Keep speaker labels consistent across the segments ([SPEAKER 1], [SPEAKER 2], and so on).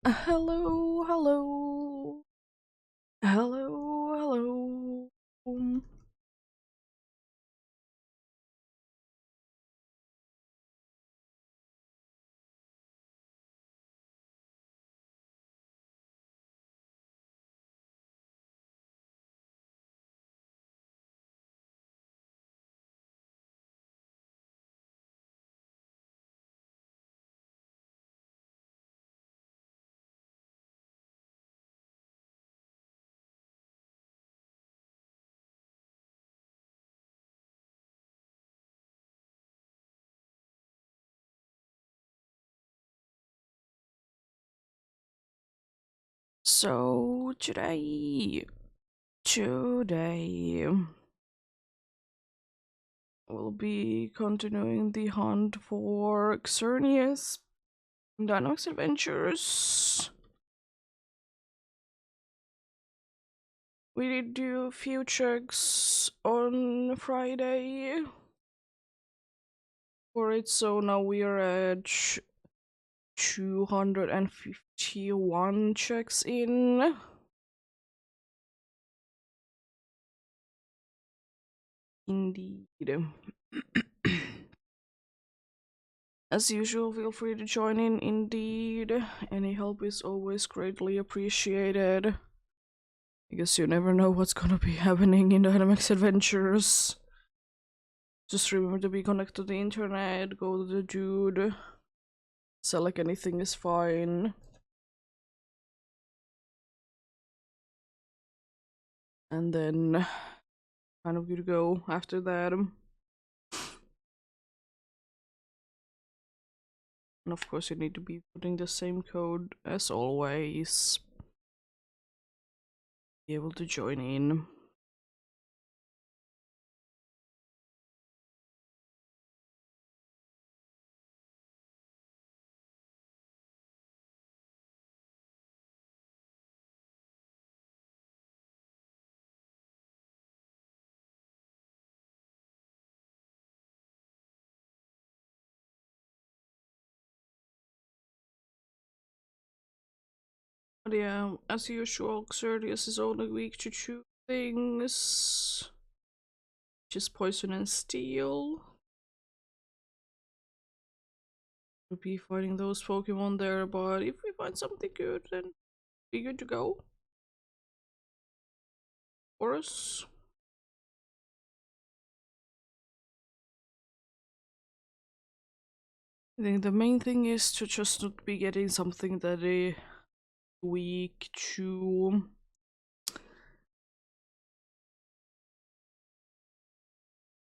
[SPEAKER 1] Hello, hello, hello, hello. So today we'll be continuing the hunt for Xerneas Dynamax Adventures. We did do a few checks on Friday for it, so now we are at 251 checks in. Indeed. As usual, feel free to join in. Indeed, any help is always greatly appreciated. I guess you never know what's gonna be happening in Dynamax Adventures. Just remember to be connected to the internet, go to the dude, select anything is fine. And then kind of good to go after that. And of course you need to be putting the same code as always. Be able to join in. But yeah, as usual, Xerneas is only weak to two things. Just poison and steel. We'll be fighting those Pokemon there, but if we find something good, then be good to go. For us. I think the main thing is to just not be getting something that is weak to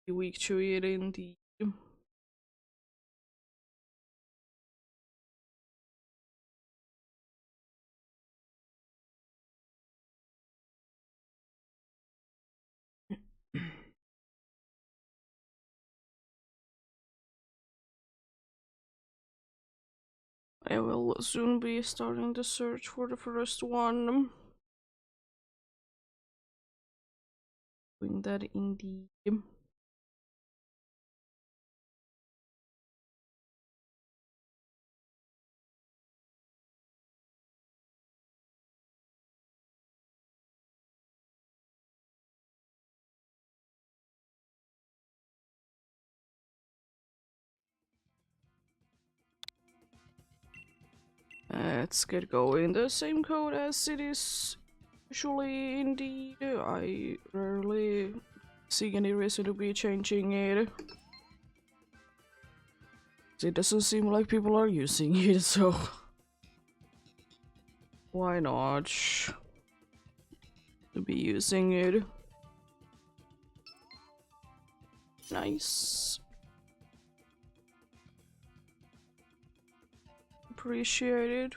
[SPEAKER 1] it indeed. I will soon be starting the search for the first one. Doing that indeed. Let's get going. The same code as it is usually indeed. I rarely see any reason to be changing it. It doesn't seem like people are using it, so why not to be using it? Nice. Appreciated.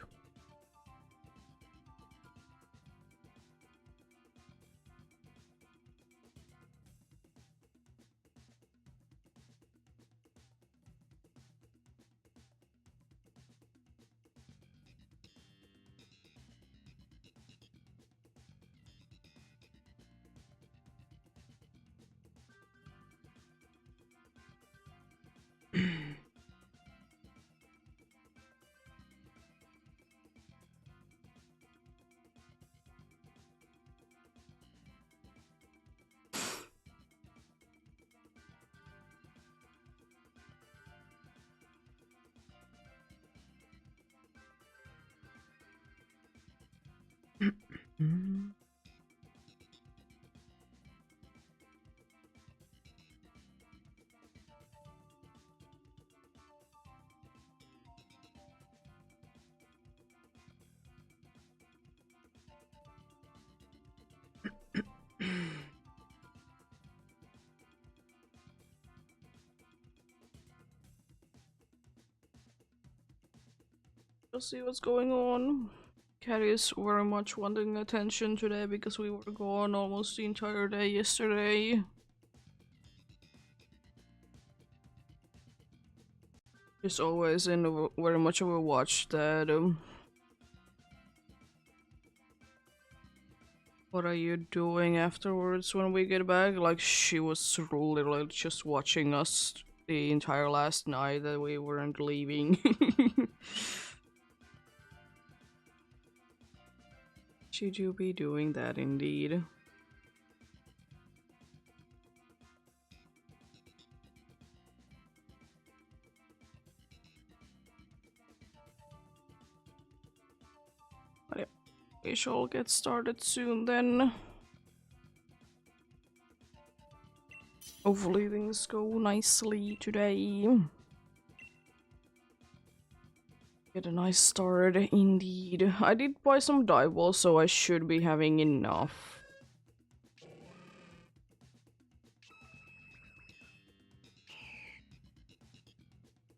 [SPEAKER 1] Mm. Let's see what's going on. Cat is very much wanting attention today because we were gone almost the entire day yesterday. She's always in very much of a watch that what are you doing afterwards when we get back? Like, she was literally just watching us the entire last night that we weren't leaving. She do be doing that indeed. But yeah, we shall get started soon then. Hopefully things go nicely today. Get a nice start indeed. I did buy some dye balls, so I should be having enough.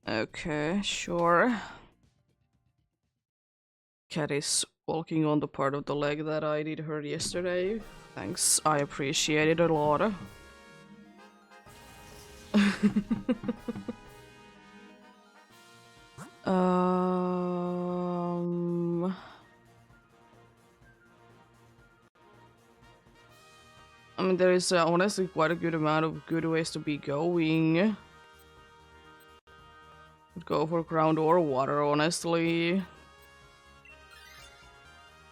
[SPEAKER 1] Okay, sure. Cat is walking on the part of the leg that I did hurt yesterday. Thanks, I appreciate it a lot. I mean, there is honestly quite a good amount of good ways to be going. Could go for ground or water, honestly.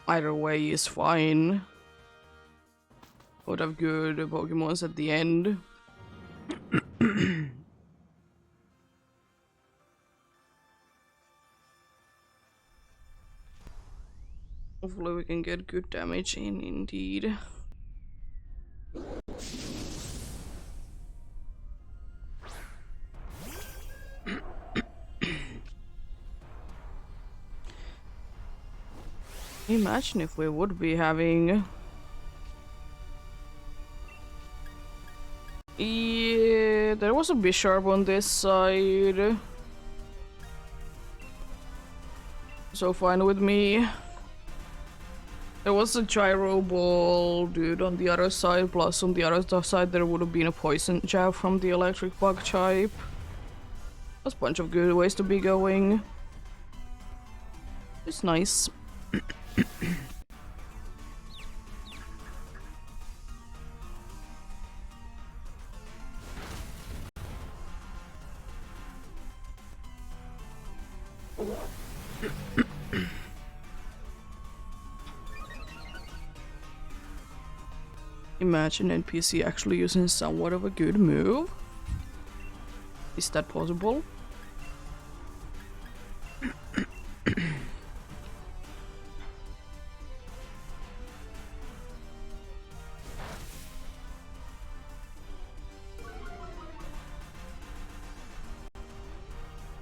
[SPEAKER 1] Either way is fine. Would have good Pokemons at the end. Hopefully we can get good damage in indeed. Imagine if we would be having... Yeah, there was a Bisharp on this side. So fine with me. There was a Gyro Ball dude on the other side, plus on the other side there would have been a Poison Jab from the Electric Bug type. That's a bunch of good ways to be going. It's nice. Imagine NPC actually using somewhat of a good move. Is that possible?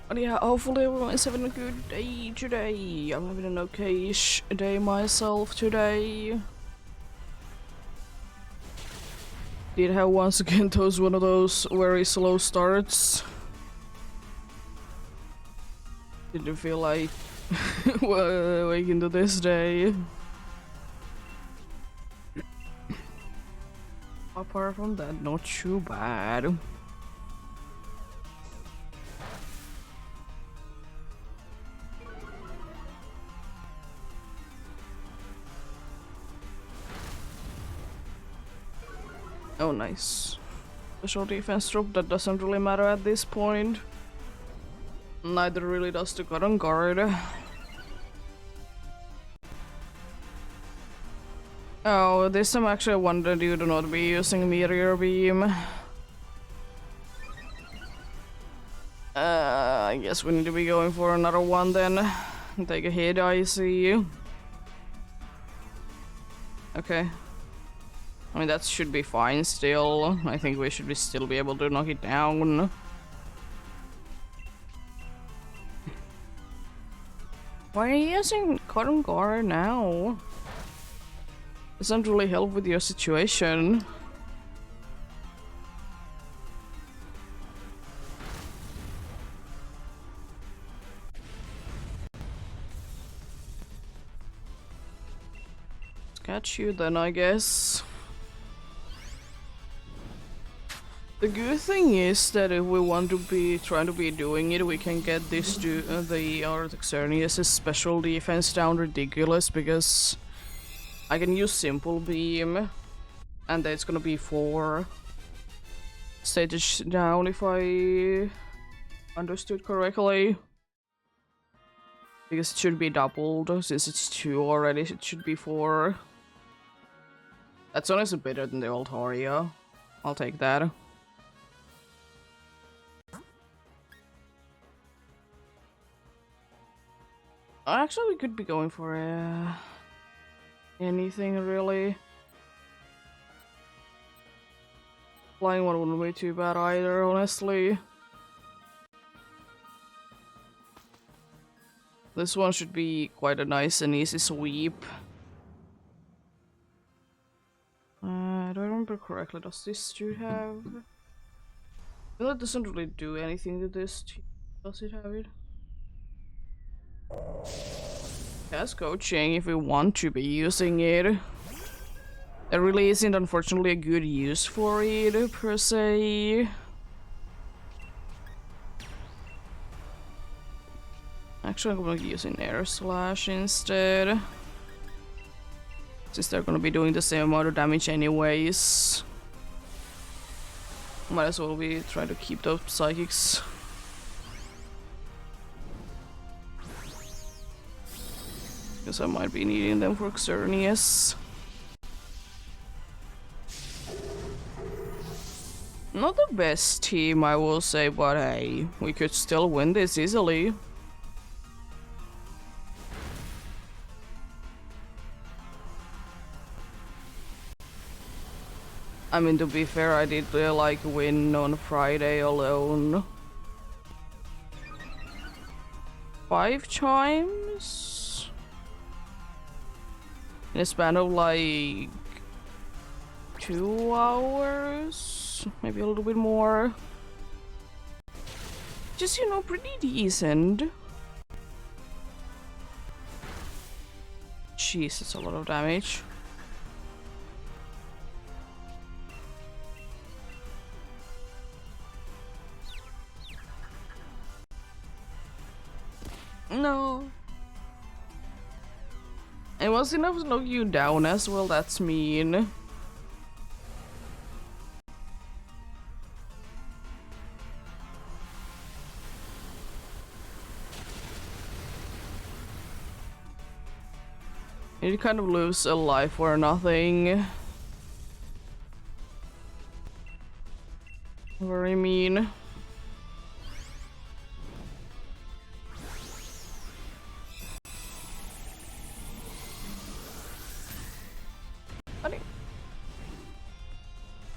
[SPEAKER 1] But yeah, hopefully everyone is having a good day today. I'm having an okay-ish day myself today. Did have once again one of those very slow starts. Didn't feel like waking to this day. Apart from that, not too bad. Oh, nice. Special defense drop, that doesn't really matter at this point. Neither really does the Cotton Guard. Oh, this time actually I wanted you to not be using Meteor Beam. I guess we need to be going for another one then. Take a hit, I see you. Okay. I mean, that should be fine still. I think we should still be able to knock it down. Why are you using Cotton Guard now? Doesn't really help with your situation. Catch you then, I guess. The good thing is that if we want to be trying to be doing it, we can get this to the Artaxerxes' special defense down ridiculous, because I can use simple beam, and then it's gonna be 4 stages down if I understood correctly. Because it should be doubled, since it's 2 already, it should be 4. That's honestly better than the old Horia. I'll take that. Actually, we could be going for anything, really. Flying one wouldn't be too bad either, honestly. This one should be quite a nice and easy sweep. I don't remember correctly, does this dude have... Well, it doesn't really do anything to this. Does it have it? Yes, coaching if we want to be using it. There really isn't, unfortunately, a good use for it, per se. Actually, I'm gonna be using Air Slash instead. Since they're gonna be doing the same amount of damage anyways. Might as well be trying to keep those psychics. Because I might be needing them for Xerneas. Not the best team, I will say, but hey, we could still win this easily. I mean, to be fair, I did like win on Friday alone. 5 times? In a span of like 2 hours? Maybe a little bit more. Just, you know, pretty decent. Jeez, that's a lot of damage. No. It was enough to knock you down as well, that's mean. You kind of lose a life for nothing. Very mean.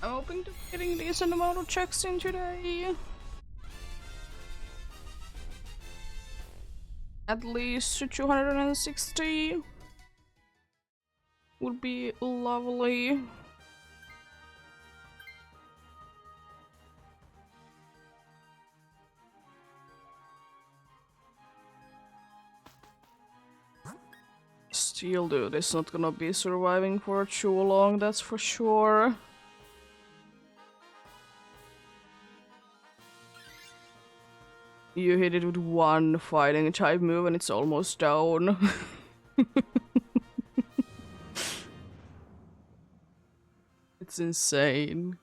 [SPEAKER 1] I'm hoping to be getting a decent amount of checks in today. At least 260 would be lovely. Steel dude is not gonna be surviving for too long, that's for sure. You hit it with one fighting type move and it's almost down. It's insane.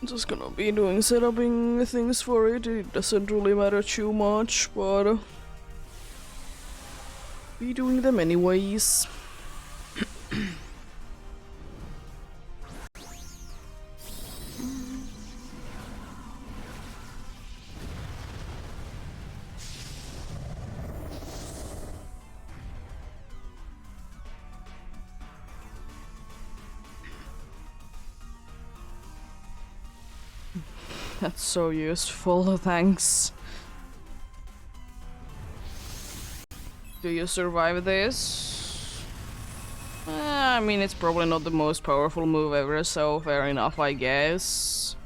[SPEAKER 1] Just gonna be doing setuping things for it. It doesn't really matter too much, but be doing them anyways. That's so useful, thanks. Do you survive this? I mean, it's probably not the most powerful move ever, so fair enough, I guess.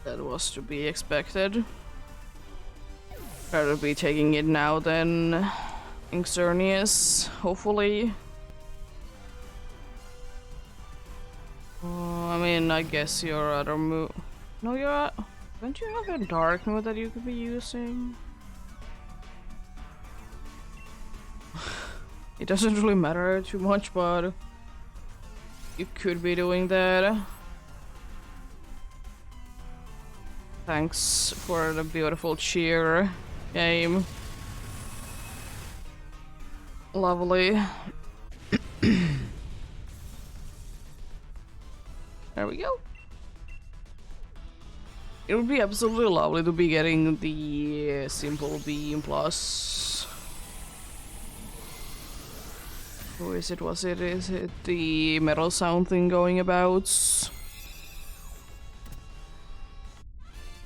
[SPEAKER 1] That was to be expected. Better be taking it now than Inxernius, hopefully. I mean, I guess your other move. No, don't you have a dark move that you could be using? It doesn't really matter too much, but you could be doing that. Thanks for the beautiful cheer. Game. Lovely. There we go. It would be absolutely lovely to be getting the simple beam plus. Who is it? Is it the metal sound thing going about?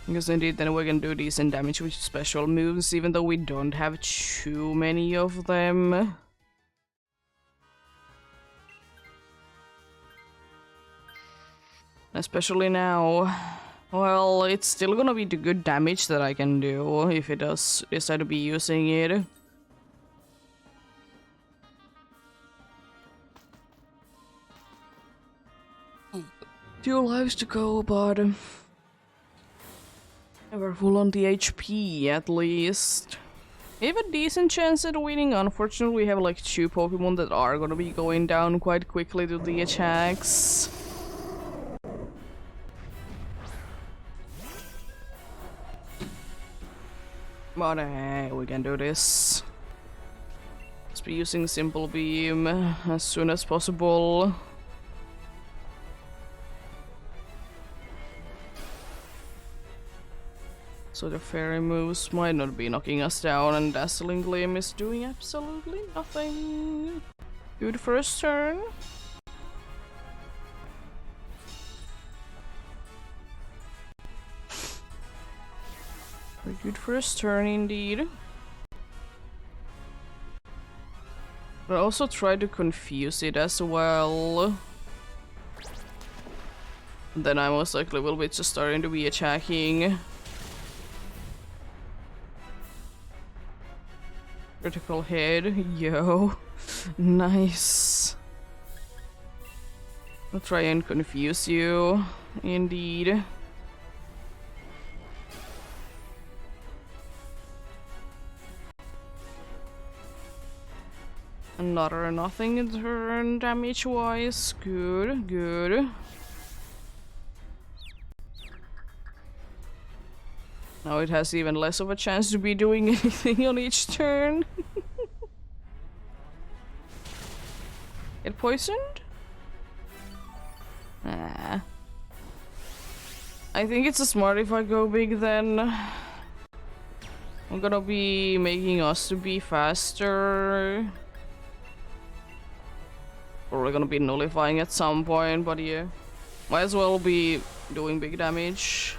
[SPEAKER 1] Because indeed then we can do decent damage with special moves, even though we don't have too many of them. Especially now. Well, it's still gonna be the good damage that I can do if it does decide to be using it. Few lives to go, but we're full on the HP at least. We have a decent chance at winning. Unfortunately, we have like 2 Pokemon that are gonna be going down quite quickly to the attacks. But hey, we can do this. Let's be using Simple Beam as soon as possible. So the fairy moves might not be knocking us down, and Dazzling Gleam is doing absolutely nothing. Good first turn. Very good first turn indeed. But I also tried to confuse it as well. And then I most likely will be just starting to be attacking. Critical hit, yo. Nice. I'll try and confuse you, indeed. Another nothing in turn damage wise. Good, good. Now it has even less of a chance to be doing anything on each turn. Get poisoned? Ah. I think it's smart if I go big then. I'm gonna be making us to be faster. Probably gonna be nullifying at some point, but yeah. Might as well be doing big damage.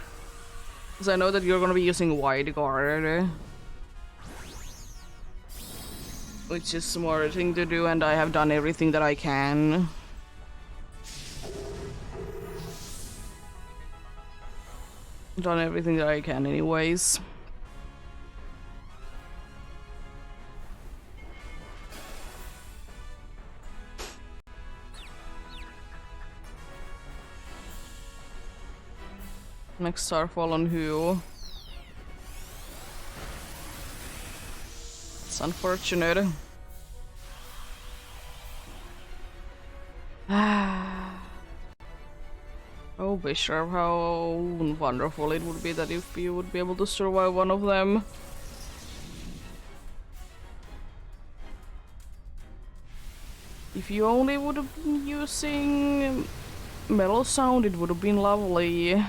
[SPEAKER 1] Because I know that you're gonna be using Wide Guard. Which is a smart thing to do, and I have done everything that I can. Done everything that I can anyways. Next Starfall on who? That's unfortunate. Oh, Bishop, how wonderful it would be that if you would be able to survive one of them. If you only would have been using metal sound, it would have been lovely.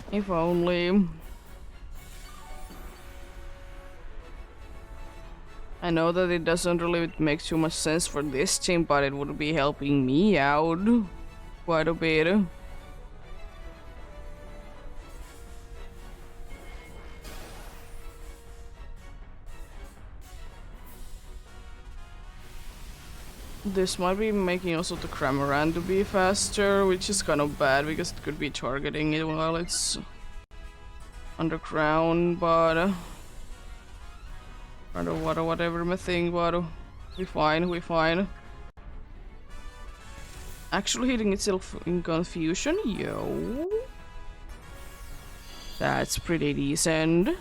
[SPEAKER 1] If only. I know that it doesn't really make too much sense for this team, but it would be helping me out quite a bit. This might be making also the Cramorant to be faster, which is kind of bad because it could be targeting it while it's underground, but whatever my thing, but we fine. Actually hitting itself in confusion, yo. That's pretty decent.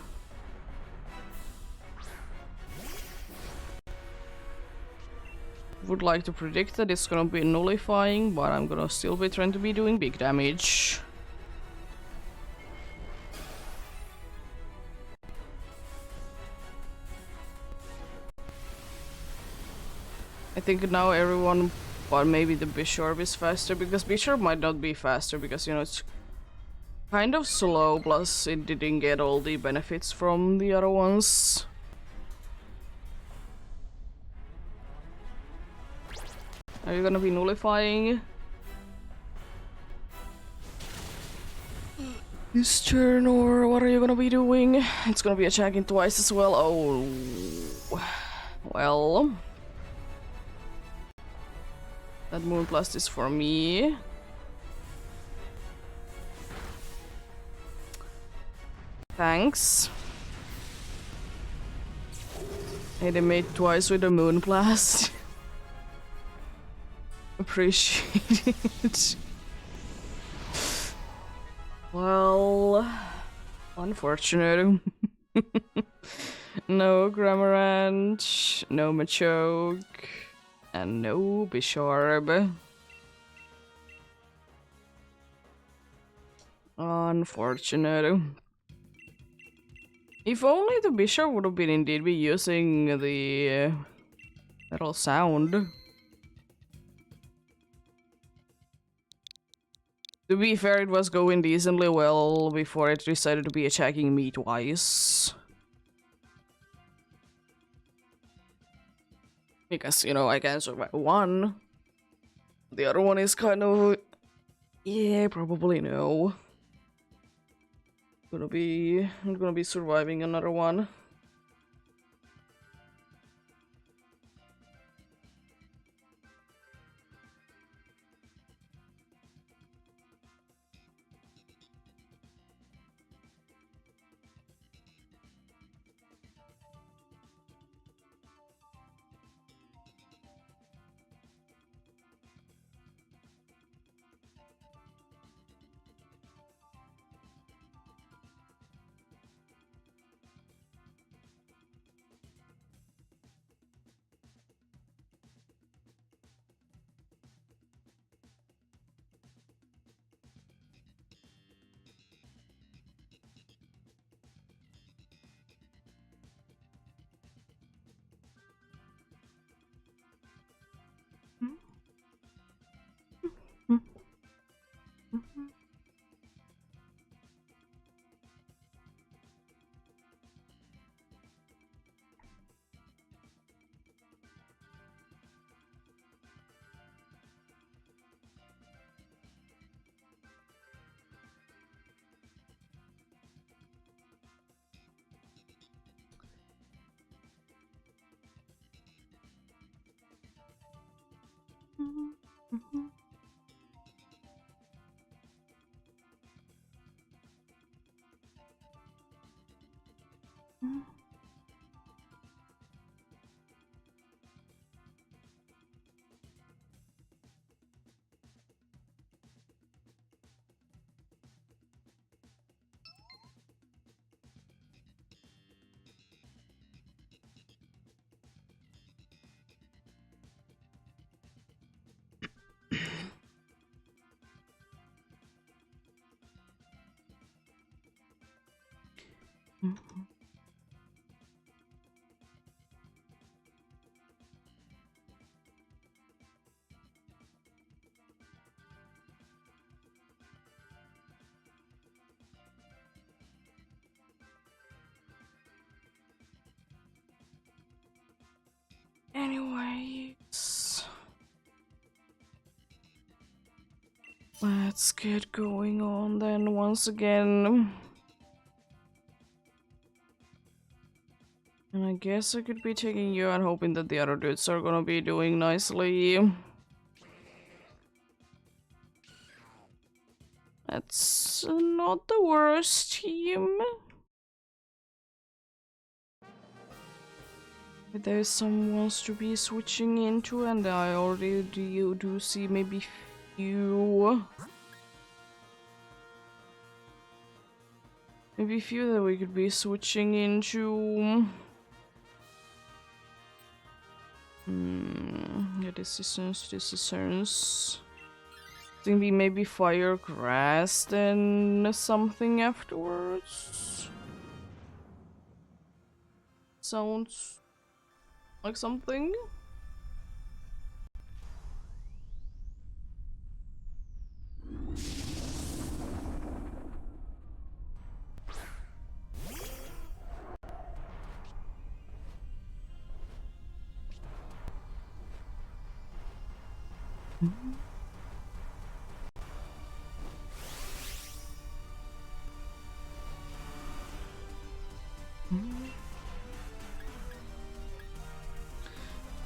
[SPEAKER 1] Would like to predict that it's gonna be nullifying, but I'm gonna still be trying to be doing big damage. I think now everyone, but maybe the Bishop is faster, because Bishop might not be faster because, you know, it's kind of slow, plus it didn't get all the benefits from the other ones. Are you gonna be nullifying this turn, or what are you gonna be doing? It's gonna be attacking twice as well. Oh, well. That Moonblast is for me. Thanks. Hit him made twice with a Moonblast. Appreciate it. Well, unfortunate. No Cramorant, no Machoke, and no Bishop. Unfortunate. If only the Bishop would have been indeed be using the metal sound. To be fair, it was going decently well before it decided to be attacking me twice. Because, you know, I can survive one. The other one is kind of... yeah, probably no. I'm gonna be surviving another one. Anyways, let's get going on then once again. And I guess I could be taking you and hoping that the other dudes are gonna be doing nicely. That's not the worst team. There's someone to be switching into, and I already do see maybe few. Maybe few that we could be switching into. Yeah, decisions. I think we maybe fire grass, then something afterwards. Sounds like something.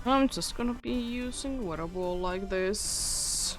[SPEAKER 1] I'm just gonna be using water ball like this.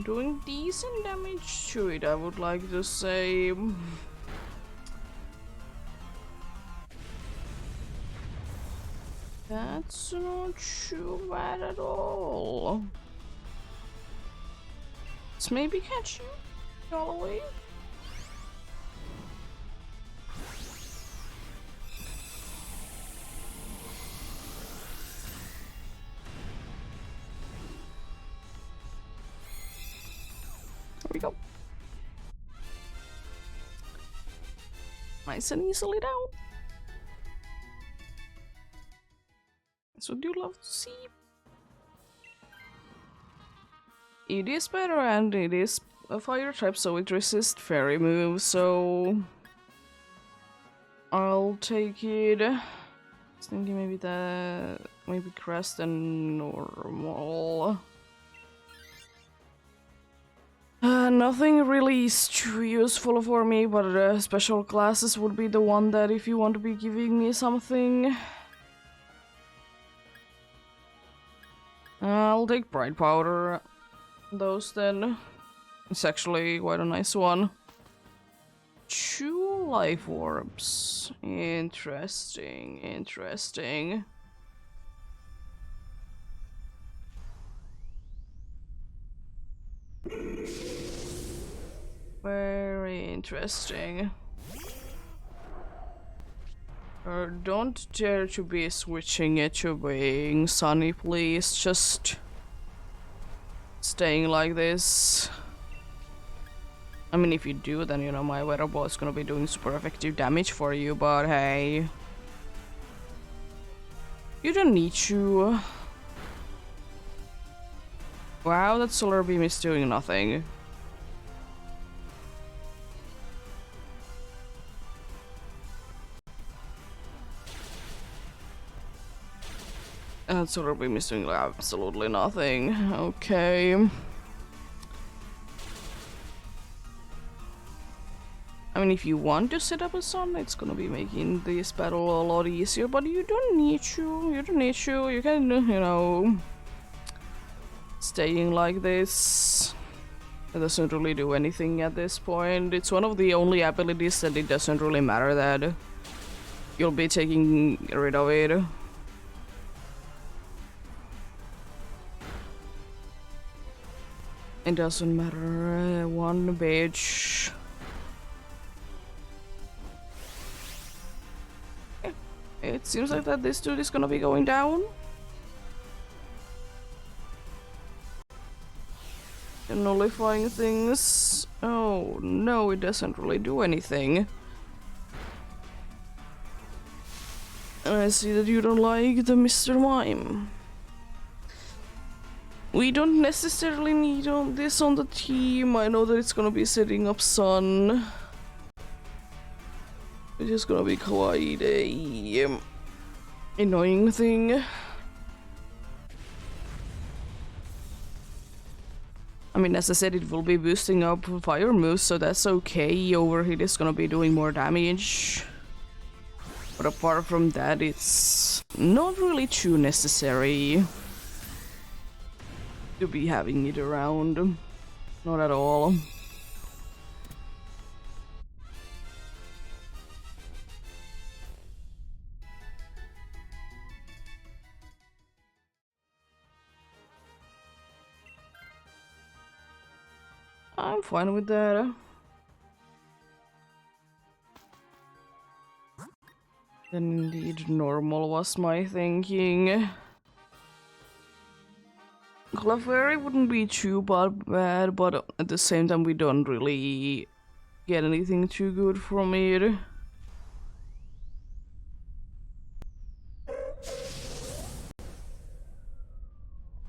[SPEAKER 1] Doing decent damage to it, I would like to say. That's not too bad at all. Let's maybe catch you all the way. There we go. Nice and easily down. That's what you love to see. It is better and it is a fire type, so it resists fairy moves, so I'll take it. I was thinking maybe that maybe crest and normal. Nothing really is too useful for me, but special classes would be the one that if you want to be giving me something. I'll take bright powder. Those then. It's actually quite a nice one. 2 life orbs. Interesting, interesting. Very interesting. Don't dare to be switching it to being sunny, please. Just staying like this. I mean, if you do, then you know my weather ball is gonna be doing super effective damage for you, but hey. You don't need to. Wow, that solar beam is doing nothing. That solar beam is doing absolutely nothing. Okay. I mean, if you want to set up a sun, it's gonna be making this battle a lot easier, but you don't need to. You don't need to. You can, you know, staying like this. It doesn't really do anything at this point. It's one of the only abilities that it doesn't really matter that you'll be taking rid of it. It doesn't matter. One bitch. It seems like that this dude is gonna be going down. And nullifying things. Oh no, it doesn't really do anything. And I see that you don't like the Mr. Mime. We don't necessarily need this on the team. I know that it's gonna be setting up Sun. It's just gonna be quite a annoying thing. I mean, as I said, it will be boosting up fire moves, so that's okay. Overheat is gonna be doing more damage. But apart from that, it's not really too necessary to be having it around. Not at all. I'm fine with that. Then indeed normal was my thinking. Clefairy wouldn't be too bad, but at the same time we don't really get anything too good from it.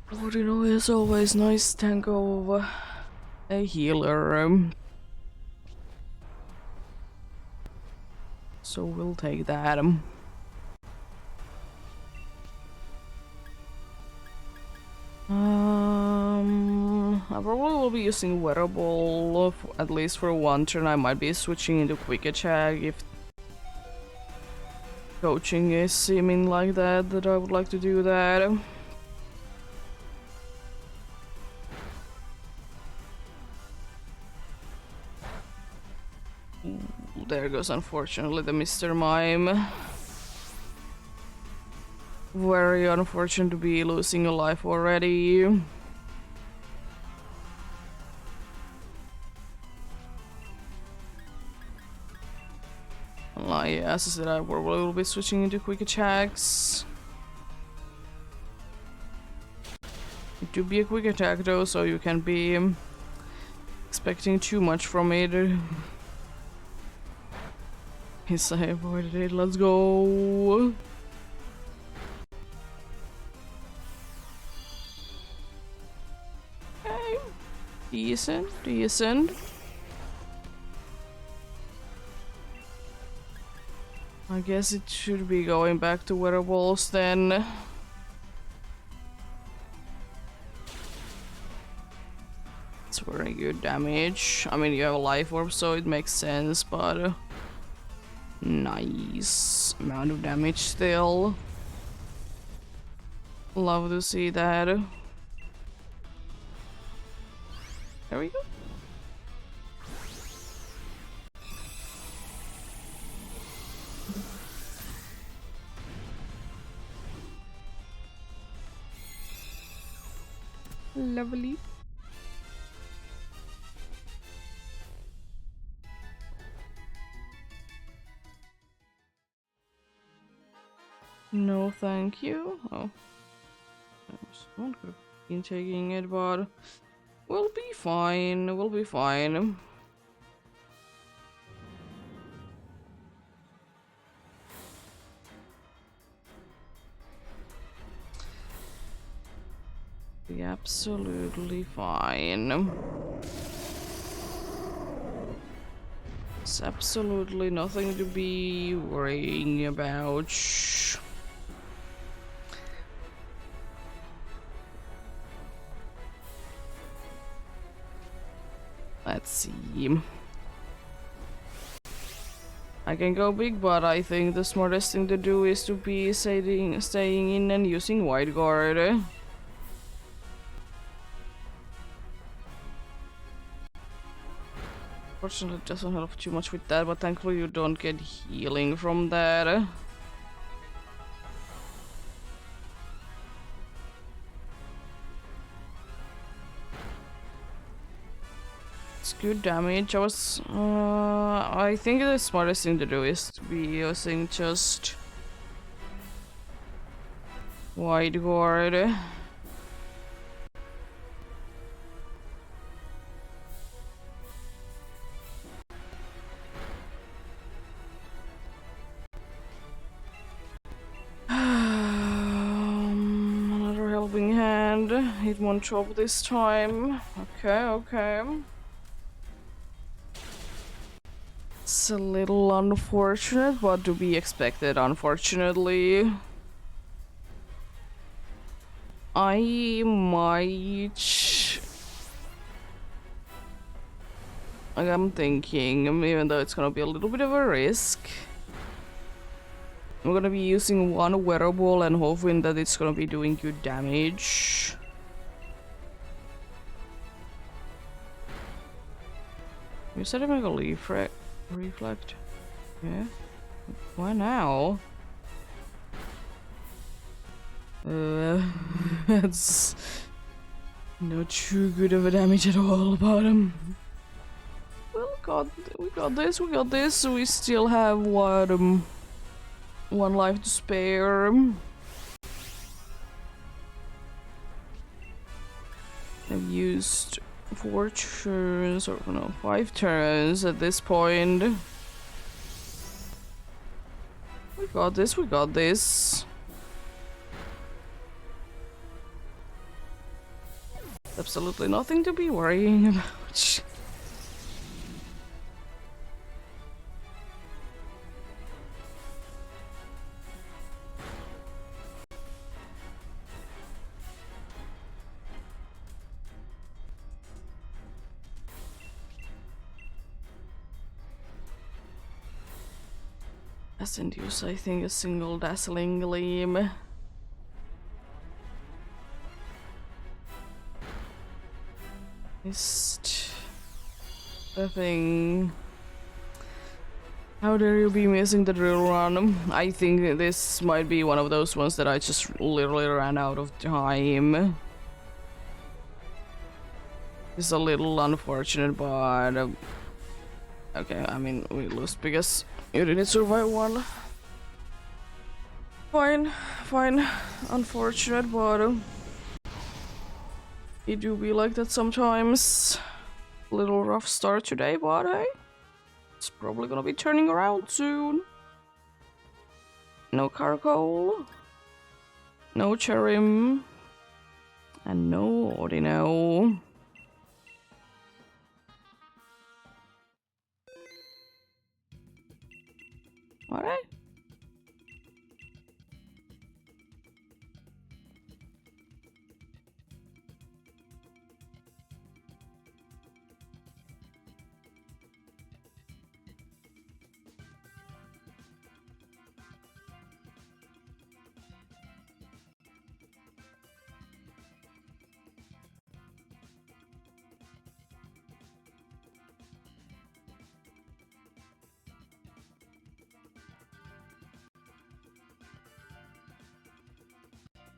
[SPEAKER 1] But you know, it's always nice to tank of a healer. So we'll take that. I probably will be using wearable at least for one turn. I might be switching into quick attack if coaching is seeming like that I would like to do that. There goes unfortunately the Mr. Mime. Very unfortunate to be losing a life already. Yeah, as I said, I probably will be switching into quick attacks. It do be a quick attack though, so you can be expecting too much from it. Yes, I avoided it. Let's go. Okay. Decent. I guess it should be going back to wearables then. It's very good damage. I mean, you have a life orb, so it makes sense, but nice amount of damage still. Love to see that. There we go. Lovely. No, thank you. Oh, someone could have been taking it, but we'll be fine. We'll be fine. Be absolutely fine. It's absolutely nothing to be worrying about. Let's see. I can go big, but I think the smartest thing to do is to be staying in and using Wide Guard. Fortunately, it doesn't help too much with that, but thankfully you don't get healing from that. It's good damage. I think the smartest thing to do is to be using just wide guard. Another helping hand. It won't drop this time. Okay. It's a little unfortunate, but to be expected, unfortunately. I might... Like, I'm thinking, even though it's gonna be a little bit of a risk, I'm gonna be using one wearable and hoping that it's gonna be doing good damage. You said to make a leaf reflect? Yeah. Why now? That's not too good of a damage at all, but well, we got this. We still have one life to spare. I've used 4 turns, or no, 5 turns at this point. We got this. Absolutely nothing to be worrying about. Doesn't use, I think, a single dazzling gleam. Missed the thing. How dare you be missing the drill run? I think this might be one of those ones that I just literally ran out of time. It's a little unfortunate, but okay, I mean, we lost because you didn't survive one. Fine. Unfortunate, but it do be like that sometimes. A little rough start today, but hey, it's probably gonna be turning around soon. No charcoal, no cherim, and no ordino. Alright.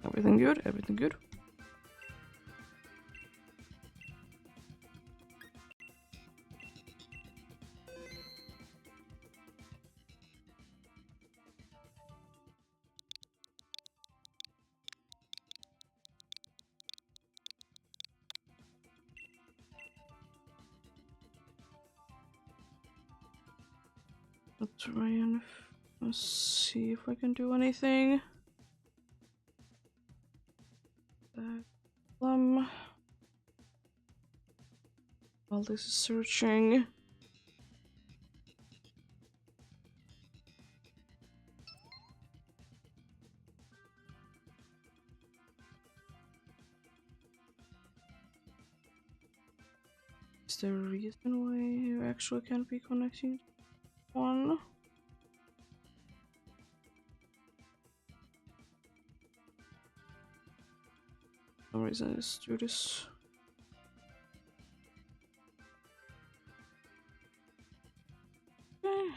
[SPEAKER 1] Everything good? Everything good? Let's see if I can do anything. While this is searching. Is there a reason why you actually can't be connecting to one? For some reason, let's do this.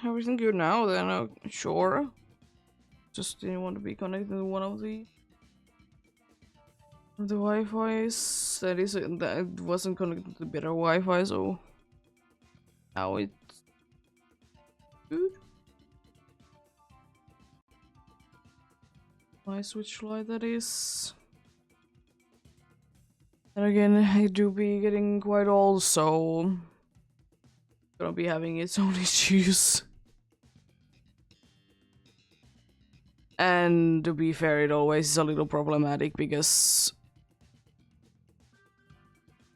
[SPEAKER 1] everything good now then? Sure. Just didn't want to be connected to one of the Wi-Fi's. That wasn't connected to better Wi-Fi, so now it's good. My switch light, that is. And again, it do be getting quite old, so gonna be having its own issues. And to be fair, it always is a little problematic because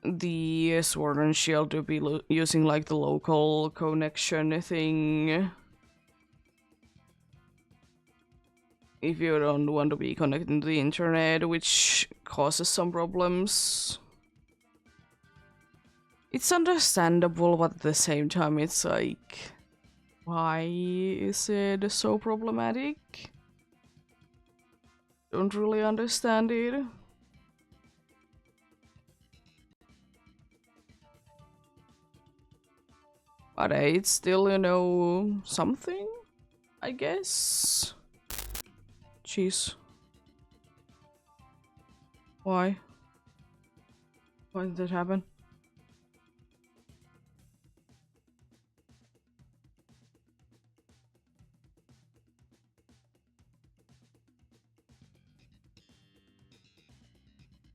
[SPEAKER 1] the Sword and Shield to be using like the local connection thing. If you don't want to be connected to the internet, which causes some problems. It's understandable, but at the same time it's like, why is it so problematic? Don't really understand it. But hey, it's still, you know, something, I guess. Jeez. Why? Why did that happen?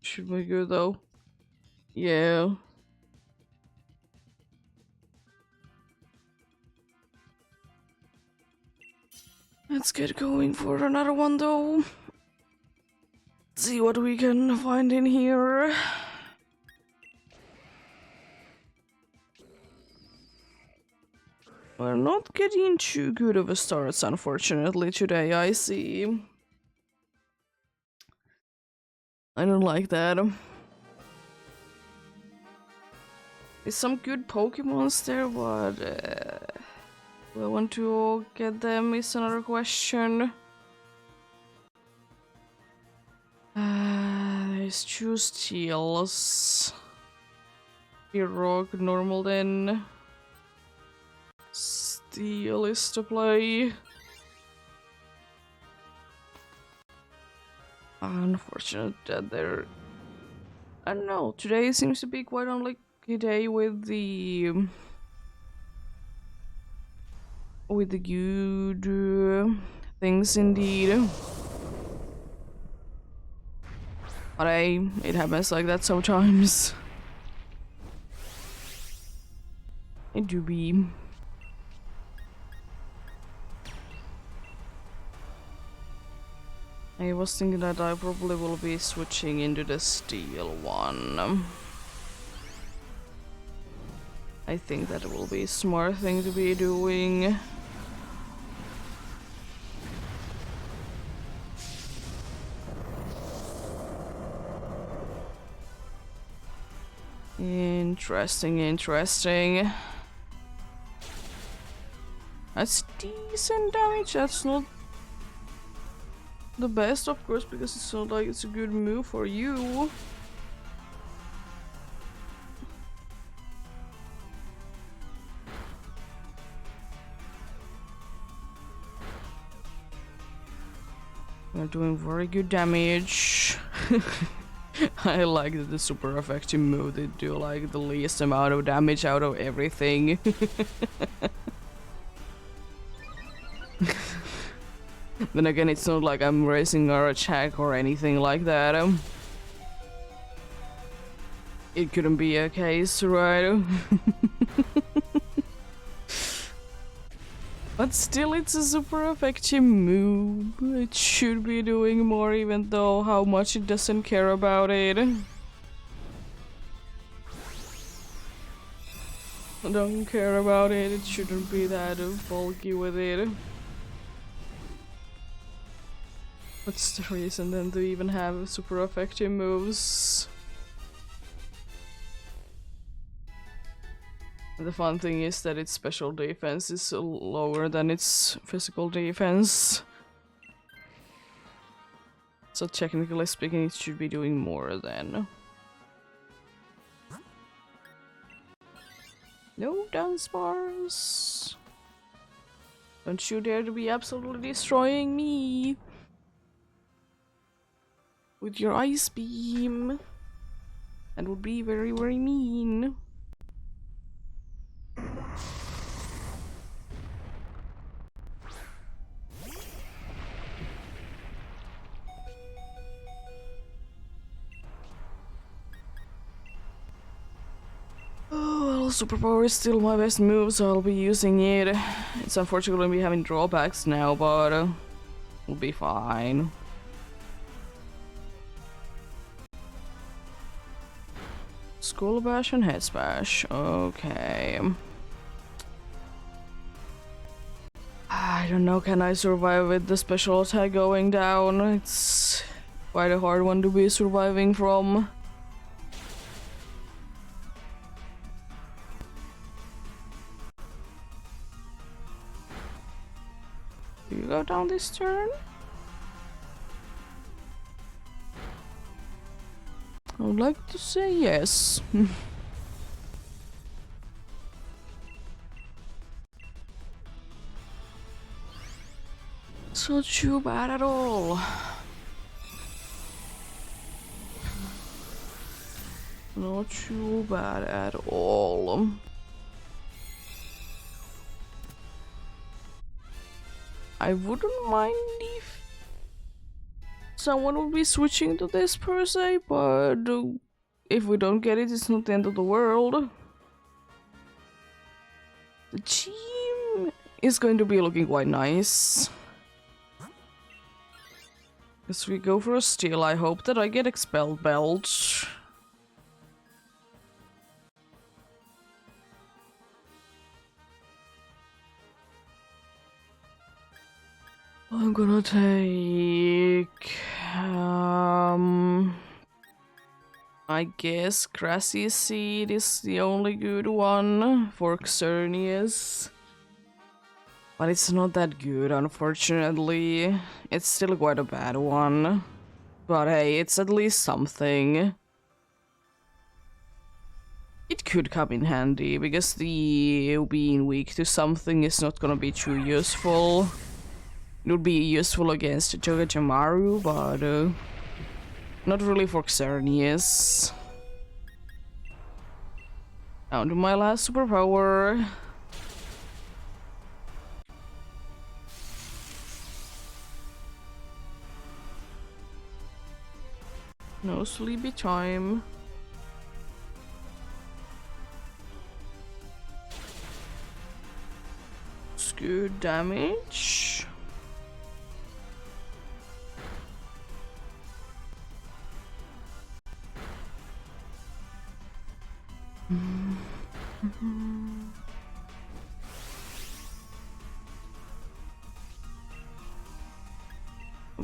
[SPEAKER 1] Should be good though. Yeah. Let's get going for another one though. See what we can find in here. We're not getting too good of a start, unfortunately, today, I see. I don't like that. There's some good Pokemons there, but do I want to get them is another question. There's two Steels. Rock normal then. Steel is to play. Unfortunate that they're... I don't know, today seems to be quite unlucky day with the good things indeed. But hey, it happens like that sometimes. It do be. I was thinking that I probably will be switching into the steel one. I think that will be a smart thing to be doing. Interesting, interesting. That's decent damage, that's not the best, of course, because it's not like it's a good move for you. We're doing very good damage. I like that the super effective move, they do like the least amount of damage out of everything. Then again, it's not like I'm raising our attack or anything like that. It couldn't be a case, right? But still, it's a super effective move. It should be doing more, even though how much it doesn't care about it. Don't care about it, it shouldn't be that bulky with it. What's the reason then to even have super effective moves? The fun thing is that its special defense is lower than its physical defense. So technically speaking, it should be doing more then. No dance bars. Don't you dare to be absolutely destroying me with your ice beam. That would be very, very mean. Oh, well, superpower is still my best move, so I'll be using it. It's unfortunately we having drawbacks now, but we'll be fine. Skull bash and head smash. Okay. I don't know, can I survive with the special attack going down? It's quite a hard one to be surviving from. Do you go down this turn? I would like to say yes. It's not too bad at all. Not too bad at all. I wouldn't mind if someone would be switching to this per se, but if we don't get it, it's not the end of the world. The team is going to be looking quite nice. As we go for a steal, I hope that I get expelled belt. I'm gonna take I guess Grassy Seed is the only good one for Xerneas. But it's not that good, unfortunately. It's still quite a bad one. But hey, it's at least something. It could come in handy, because the being weak to something is not gonna be too useful. It would be useful against Jogajamaru, but not really for Xerneas. Down to my last superpower. No sleepy time. It's good damage.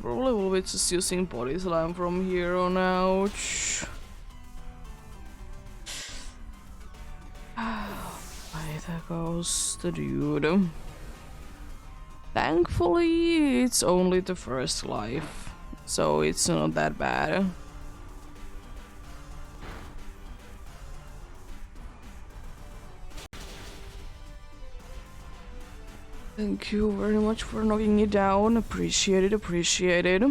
[SPEAKER 1] Probably will be just using body slam from here on out. There goes the dude. Thankfully, it's only the first life, so it's not that bad. Thank you very much for knocking it down. Appreciate it, appreciate it.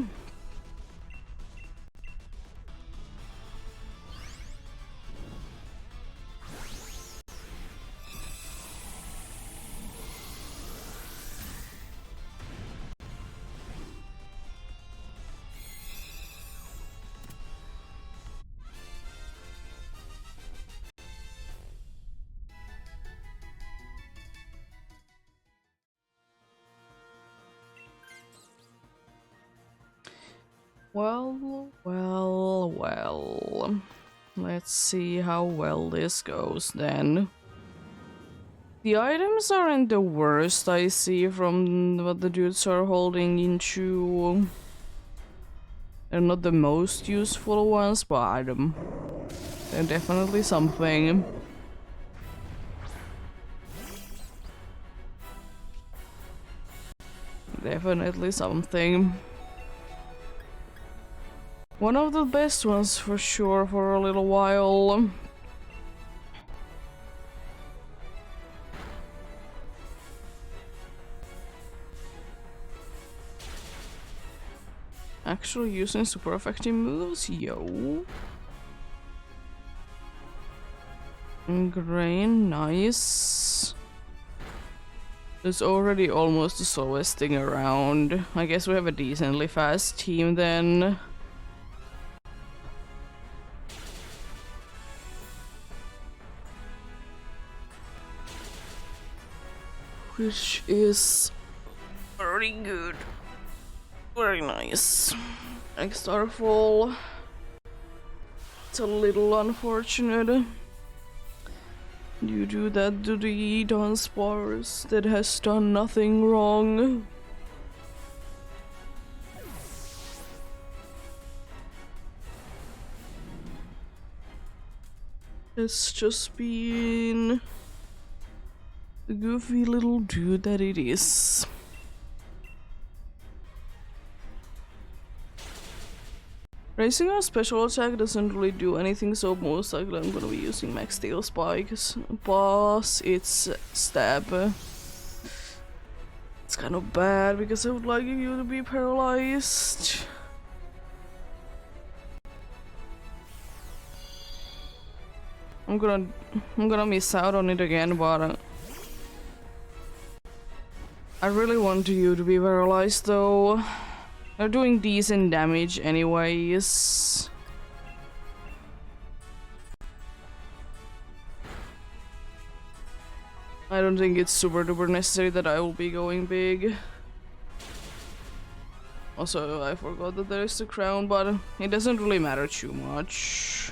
[SPEAKER 1] Well. Let's see how well this goes then. The items aren't the worst I see from what the dudes are holding into. They're not the most useful ones, but they're definitely something. Definitely something. One of the best ones for sure for a little while. actually using super effective moves, yo. Grain, nice. It's already almost the slowest thing around. I guess we have a decently fast team then. Which is very good. Very nice. Like Starfall. It's a little unfortunate. You do that to the dance bars that has done nothing wrong. It's just been the goofy little dude that it is. Raising our special attack doesn't really do anything, so most likely I'm gonna be using max steel spikes. Plus, it's stab. It's kind of bad because I would like you to be paralyzed. I'm gonna miss out on it again, but I really want you to be paralyzed though. They're doing decent damage anyways. I don't think it's super duper necessary that I will be going big. Also, I forgot that there's the crown, but it doesn't really matter too much.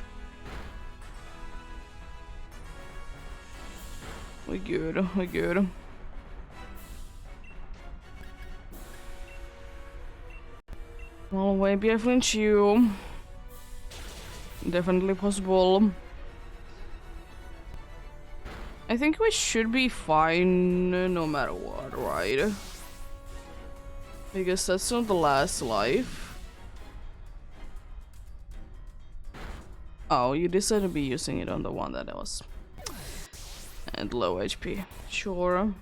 [SPEAKER 1] We're good, we're good. Well, maybe I flinch you. Definitely possible. I think we should be fine no matter what, right? Because that's not the last life. Oh, you decided to be using it on the one that was at low HP. Sure.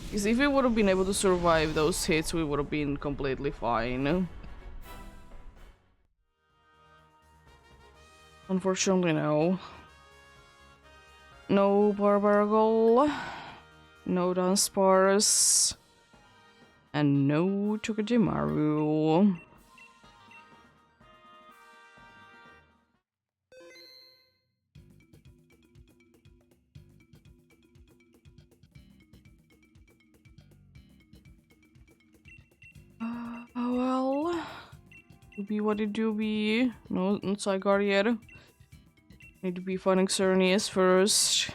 [SPEAKER 1] Because if we would have been able to survive those hits, we would have been completely fine. Unfortunately, no. No Barbaragol, no Dunsparce, and no Chokojimaru. Oh well. Do be what it do be. No, not Zygarde yet. Need to be fighting Xerneas first.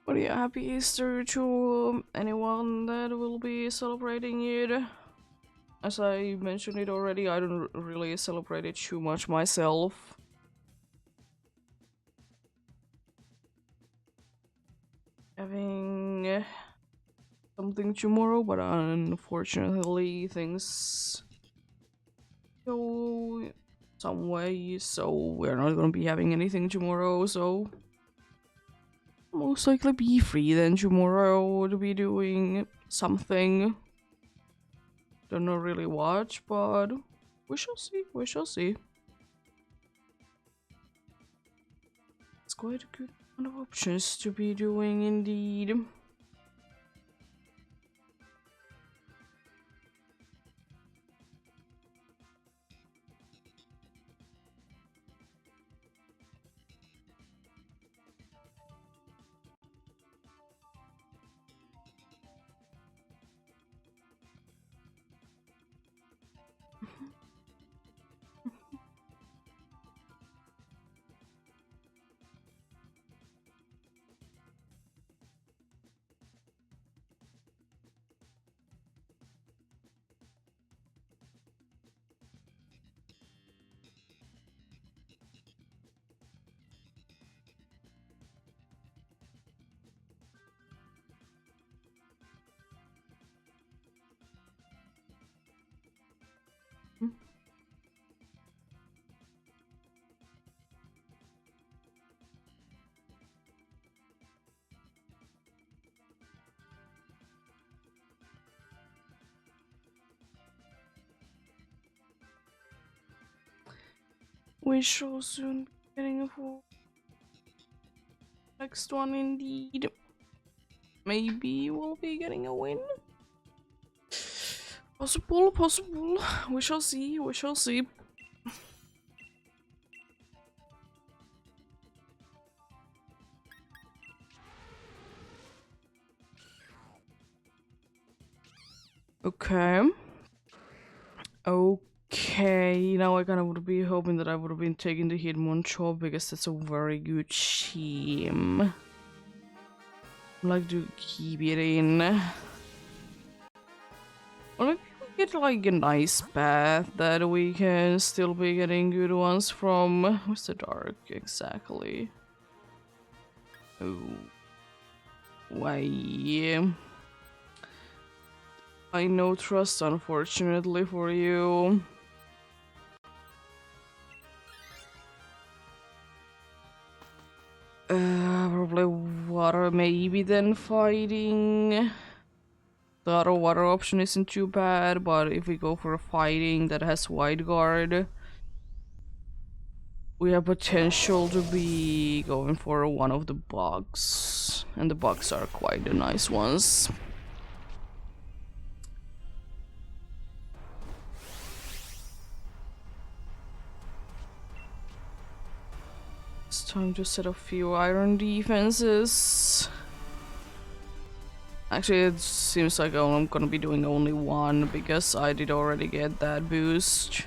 [SPEAKER 1] But yeah, happy Easter to anyone that will be celebrating it. As I mentioned it already, I don't really celebrate it too much myself. Having something tomorrow, but unfortunately things go some way, so we're not gonna be having anything tomorrow, so most likely be free then tomorrow to be doing something. Don't know really what, but we shall see, we shall see. It's quite a good amount of options to be doing indeed. We shall soon be getting a full next one indeed. Maybe we'll be getting a win. Possible, possible. We shall see, we shall see. Okay. Okay, now I kind of would be hoping that I would have been taking the Hitmonchan because that's a very good team. I'd like to keep it in. Or maybe we get like a nice path that we can still be getting good ones from. What's the dark exactly? Oh. Why? I no trust, unfortunately, for you. Probably water, maybe then fighting. The other water option isn't too bad, but if we go for a fighting that has wide guard, we have potential to be going for one of the bugs. And the bugs are quite the nice ones. It's time to set a few iron defenses. Actually, it seems like I'm gonna be doing only one because I did already get that boost.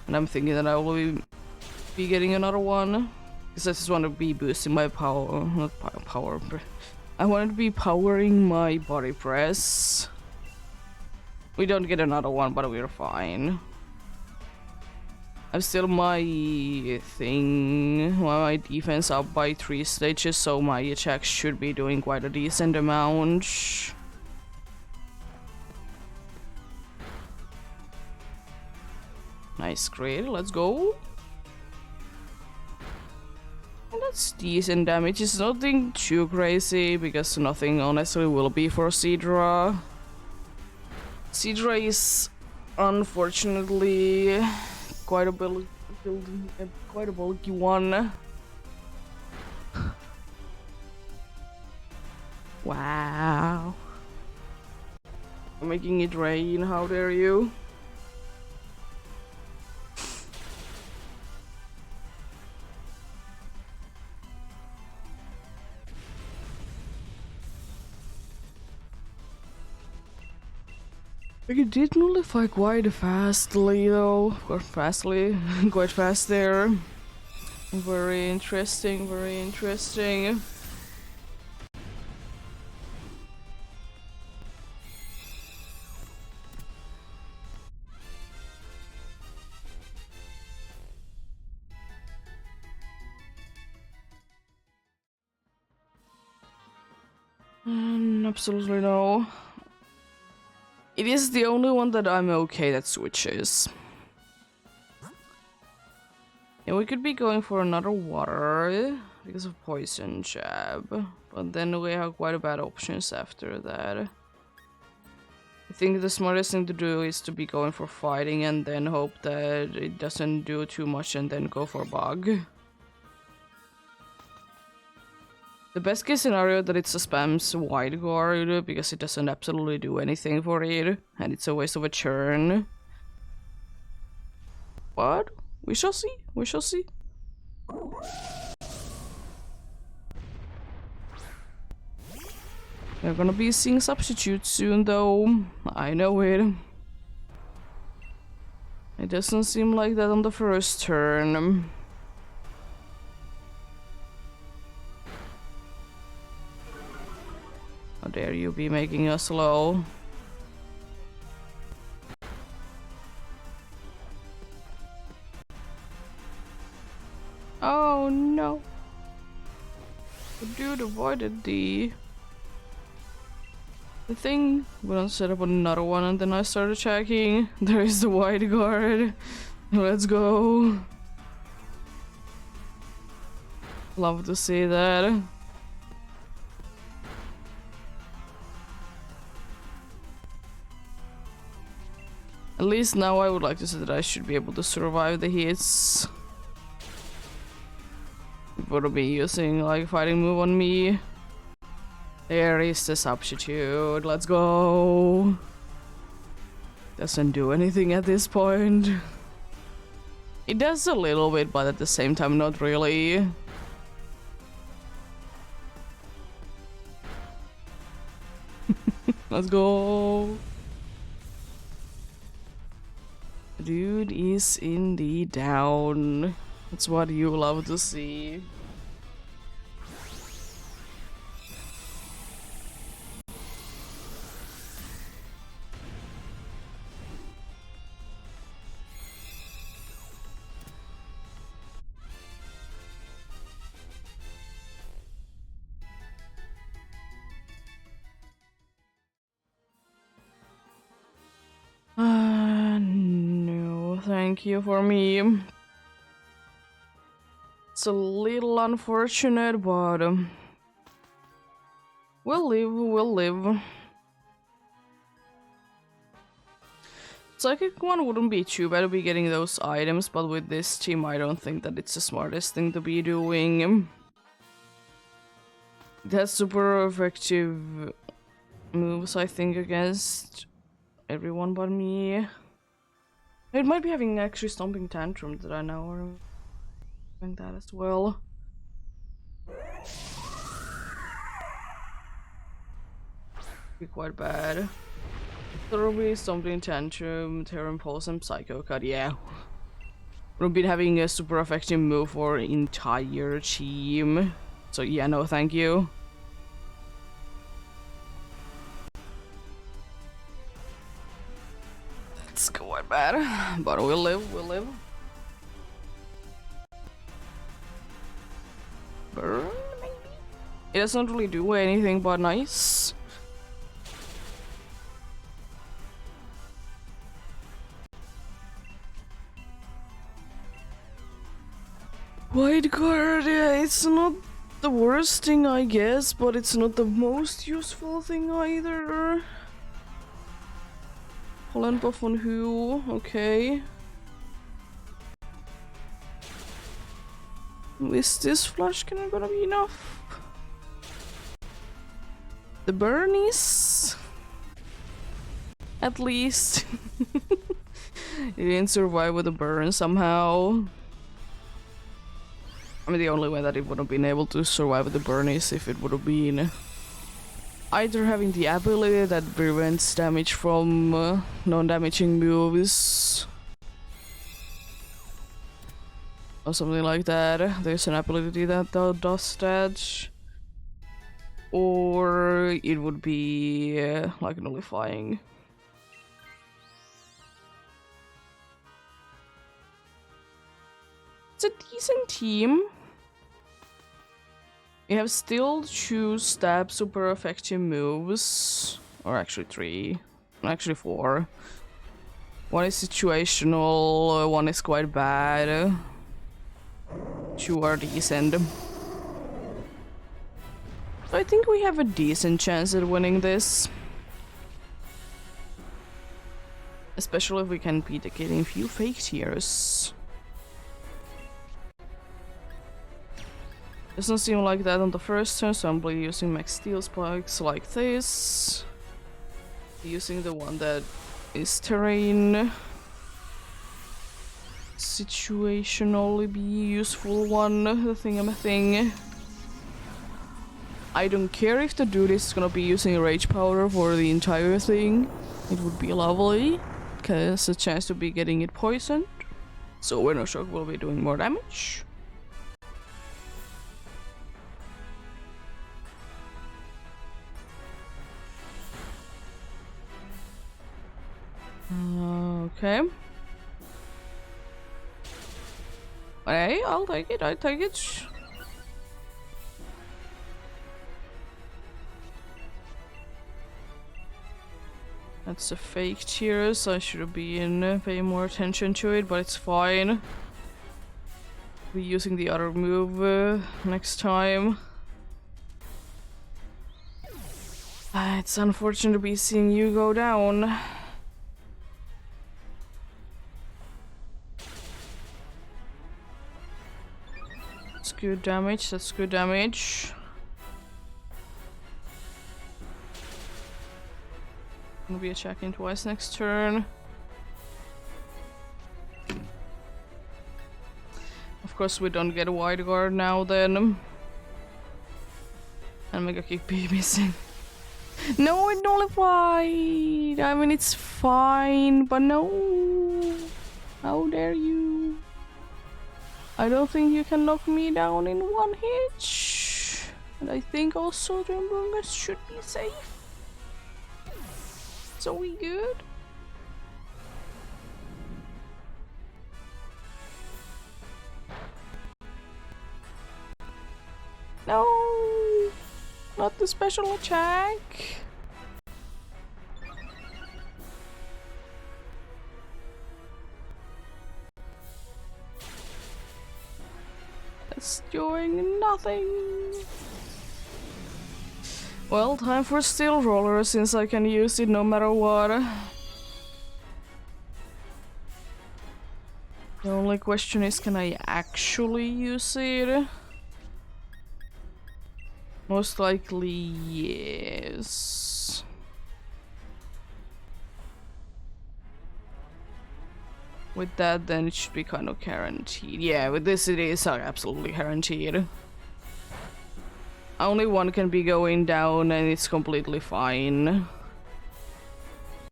[SPEAKER 1] And I'm thinking that I will be getting another one. Because I just want to be boosting my power, not power. I want to be powering my body press. We don't get another one, but we're fine. I'm still my defense up by 3 stages, so my attack should be doing quite a decent amount. Nice, great, let's go. And that's decent damage. It's nothing too crazy because nothing honestly will be for Seadra. Seadra is unfortunately quite a bulky one. Wow. I'm making it rain, how dare you? Like, it did nullify quite fastly though, or fastly, quite fast there. Very interesting, very interesting. Absolutely no. It is the only one that I'm okay that switches. And we could be going for another water because of poison jab, but then we have quite a bad options after that. I think the smartest thing to do is to be going for fighting and then hope that it doesn't do too much and then go for bug. The best case scenario that it's a spams wide guard because it doesn't absolutely do anything for it and it's a waste of a turn. But we shall see, we shall see. We're gonna be seeing substitutes soon though, I know it. It doesn't seem like that on the first turn. How dare you be making us slow? Oh no. The dude avoided the... The thing, I'm gonna set up another one and then I started checking. There is the white guard. Let's go. Love to see that. At least now I would like to say that I should be able to survive the hits. It would be using like fighting move on me. There is the substitute. Let's go. Doesn't do anything at this point. It does a little bit, but at the same time, not really. Let's go. Dude is indeed down. That's what you love to see. No, thank you for me. It's a little unfortunate, but we'll live, we'll live. Psychic one wouldn't be too bad to be getting those items, but with this team I don't think that it's the smartest thing to be doing. It has super effective moves, I think, against everyone but me. It might be having actually Stomping Tantrum that I know, or doing that as well. Be quite bad. Thoroughly Stomping Tantrum, Terror Impulse, and Psycho Cut, yeah. We've been having a super effective move for entire team. So yeah, no thank you. That's quite bad, but we'll live, we'll live. Burn, maybe? It doesn't really do anything but nice. White card, yeah, it's not the worst thing, I guess, but it's not the most useful thing either. Holland buff on who? Okay. Is this flash cannon gonna be enough? The Burnies? At least. It didn't survive with a burn somehow. I mean, the only way that it would have been able to survive with the burn is if it would have been either having the ability that prevents damage from non-damaging moves or something like that. There's an ability that does that. Or it would be like nullifying. It's a decent team. We have still 2 stab super effective moves. Or actually 3. Actually 4. One is situational, one is quite bad. 2 are decent. So I think we have a decent chance at winning this. Especially if we can beat getting a few fake tiers. Doesn't seem like that on the first turn, so I'm using max steel spikes like this. Using the one that is terrain. Situationally be useful one, the thing. I don't care if the dude is gonna be using rage powder for the entire thing. It would be lovely, because a chance to be getting it poisoned. So Winter Shock will be doing more damage. Okay. Hey, I'll take it, I take it. That's a fake tear, so I should have been paying more attention to it, but it's fine. Be using the other move next time. It's unfortunate to be seeing you go down. That's good damage, that's good damage. Gonna be attacking twice next turn. Of course we don't get a wide guard now then. And Mega Kick be missing. No, it nullified! I mean, it's fine, but no! How dare you? I don't think you can knock me down in one hit. And I think also the Mbungas should be safe. So we good? No! Not the special attack! That's doing nothing! Well, time for Steel Roller since I can use it no matter what. The only question is, can I actually use it? Most likely, yes. With that, then it should be kind of guaranteed. Yeah, with this it is absolutely guaranteed. Only one can be going down and it's completely fine.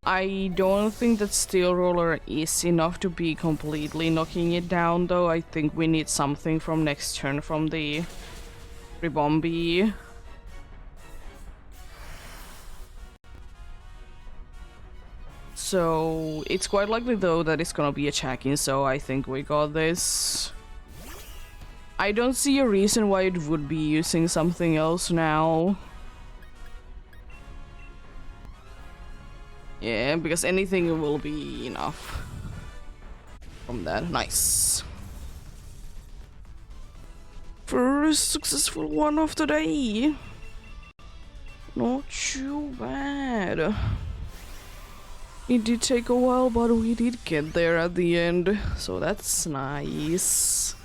[SPEAKER 1] I don't think that Steel Roller is enough to be completely knocking it down though. I think we need something from next turn from the Ribombi. So it's quite likely though that it's gonna be attacking, so I think we got this. I don't see a reason why it would be using something else now. Yeah, because anything will be enough from that. Nice. First successful one of the day. Not too bad. It did take a while, but we did get there at the end, so that's nice.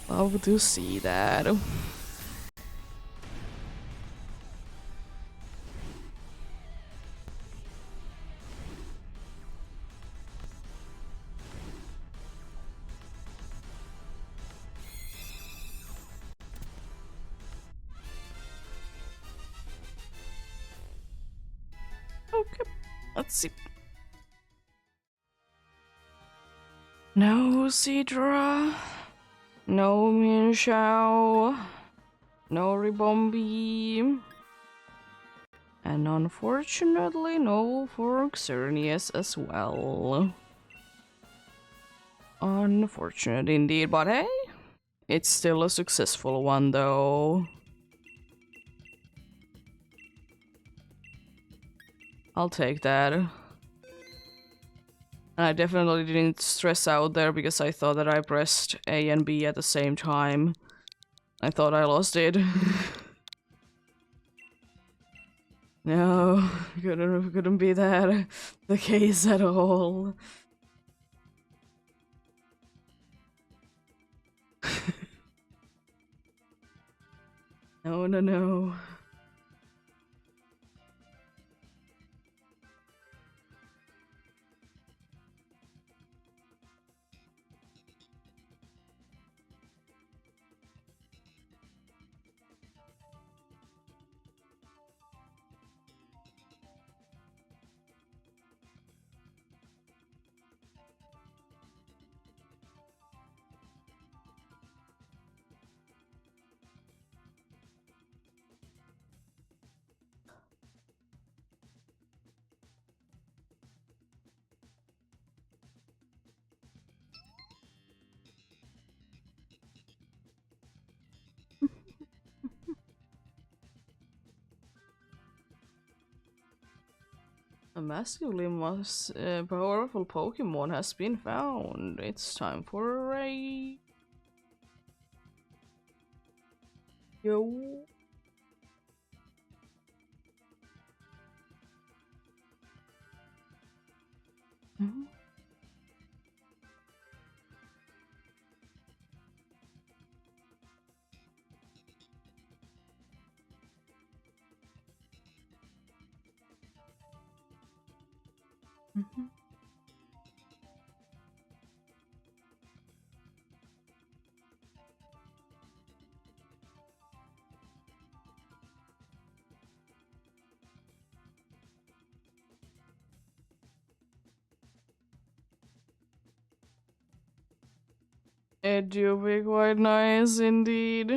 [SPEAKER 1] Love to see that. Okay, let's see. No Sidra, no Mienshao, no Ribombi, and unfortunately no for Xerneas as well. Unfortunate indeed, but hey, it's still a successful one though. I'll take that. And I definitely didn't stress out there because I thought that I pressed A and B at the same time. I thought I lost it. No, couldn't be that the case at all. No, no, no. A massively powerful Pokemon has been found. It's time for a raid. Yo. Mhm. Mhm. It do be quite nice indeed.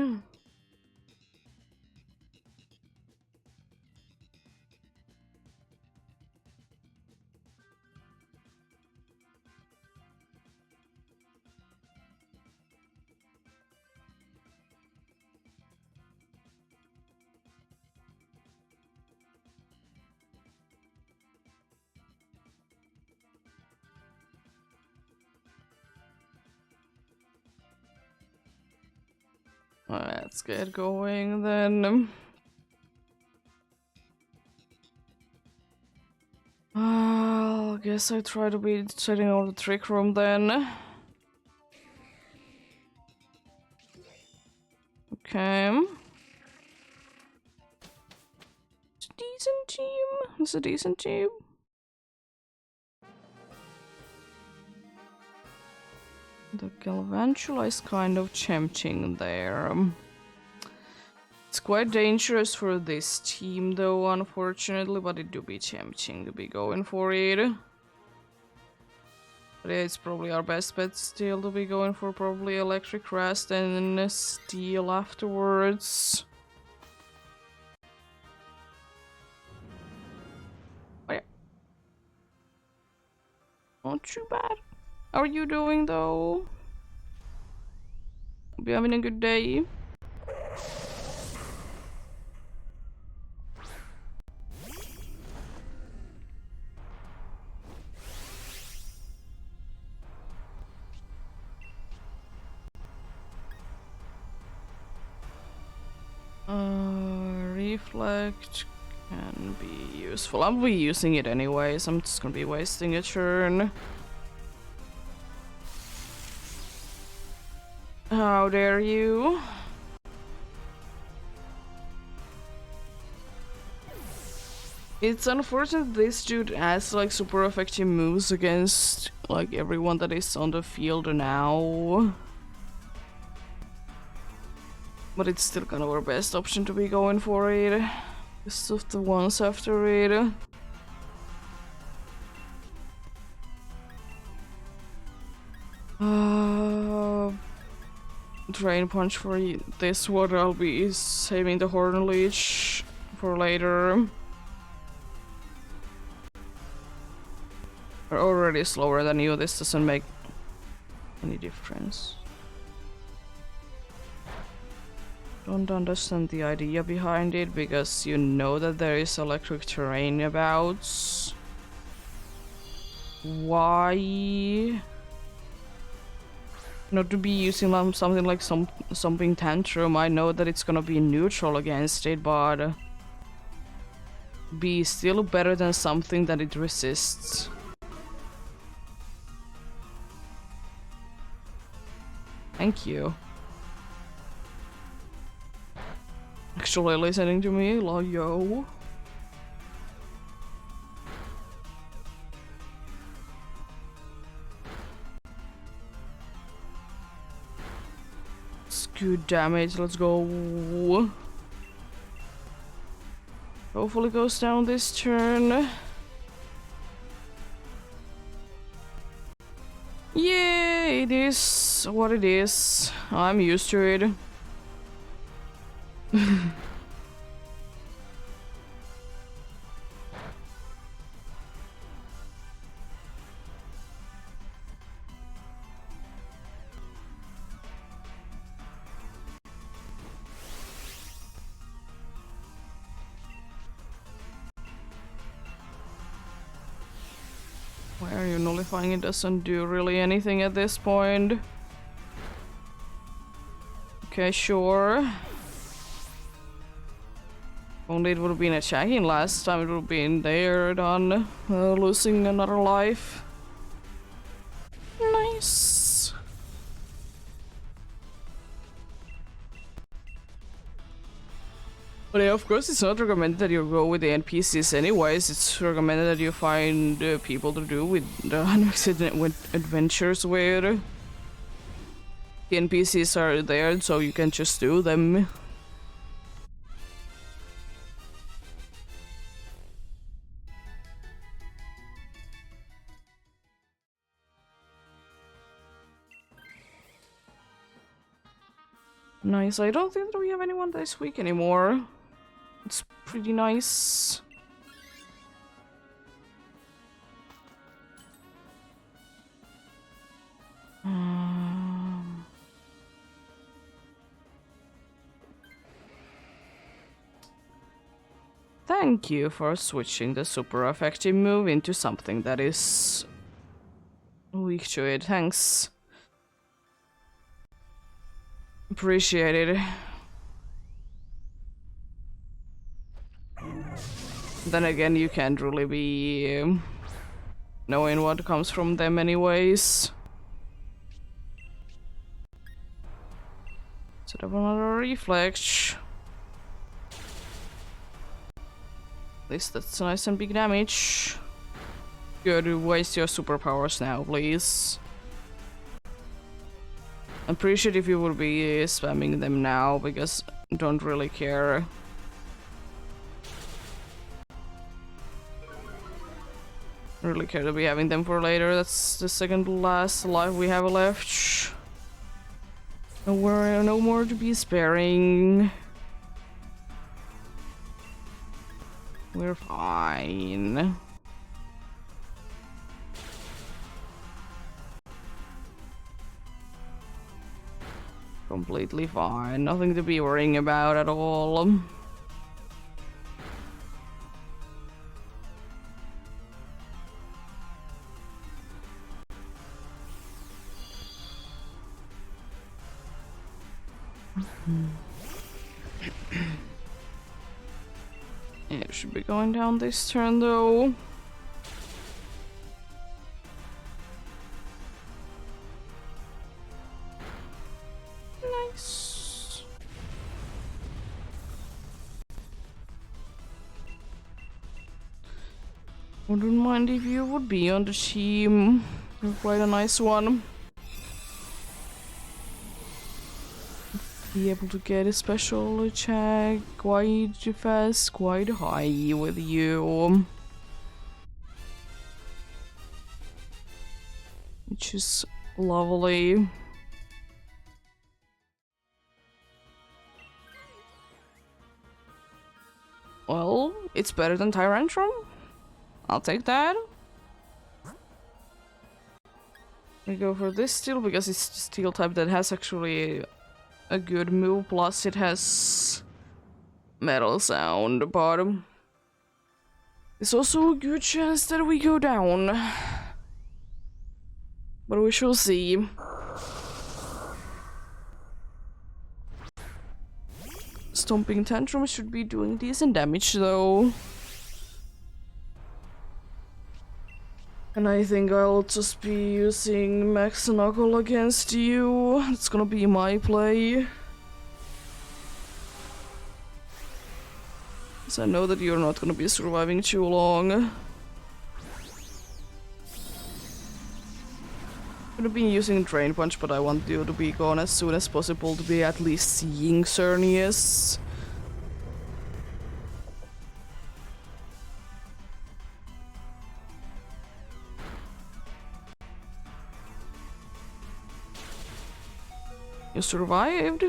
[SPEAKER 1] Let's get going then. I guess I try to be setting out the trick room then. Okay. It's a decent team. It's a decent team. The Galvantula is kind of tempting there. It's quite dangerous for this team though, unfortunately, but it do be tempting to be going for it. But yeah, it's probably our best bet still to be going for probably Electric Rust and then Steel afterwards. Oh yeah. Not too bad. How are you doing though? Hope you're having a good day. Reflect can be useful. I'll be using it anyways. I'm just gonna be wasting a turn. How dare you? It's unfortunate this dude has like super effective moves against like everyone that is on the field now. But it's still kind of our best option to be going for it. Just of the ones after it. Drain Punch for this one. I'll be saving the Horn Leech for later. We're already slower than you. This doesn't make any difference. Don't understand the idea behind it because you know that there is electric terrain about. Why not to be using something like something Tantrum? I know that it's gonna be neutral against it, but be still better than something that it resists. Thank you. Actually listening to me, like yo. It's good damage, let's go. Hopefully goes down this turn. Yeah, it is what it is. I'm used to it. Why are you nullifying? It doesn't do really anything at this point. Okay, sure. Only it would have been attacking last time, it would have been there, done. Losing another life. Nice. But yeah, of course it's not recommended that you go with the NPCs anyways. It's recommended that you find people to do with the adventures with. The NPCs are there, so you can just do them. Nice. I don't think that we have anyone this week anymore. It's pretty nice. Thank you for switching the super effective move into something that is weak to it. Thanks. Appreciate it. Then again, you can't really be knowing what comes from them anyways. Set up another reflex. At least that's nice and big damage. Good, waste your superpowers now, please. I'm pretty sure if you would be spamming them now, because I don't really care. Really care to be having them for later. That's the second last life we have left. No more to be sparing. We're fine. Completely fine. Nothing to be worrying about at all. Yeah, it should be going down this turn though. Nice. Wouldn't mind if you would be on the team. You're quite a nice one. Be able to get a special attack quite fast, quite high with you. Which is lovely. Well, it's better than Tyrantrum. I'll take that. We go for this steel because it's the steel type that has actually a good move, plus it has metal sound, but it's also a good chance that we go down. But we shall see. Stomping Tantrum should be doing decent damage though. And I think I'll just be using Max Knuckle against you. It's gonna be my play. Because I know that you're not gonna be surviving too long. I'm gonna be using Drain Punch, but I want you to be gone as soon as possible to be at least seeing Cernius. You survived?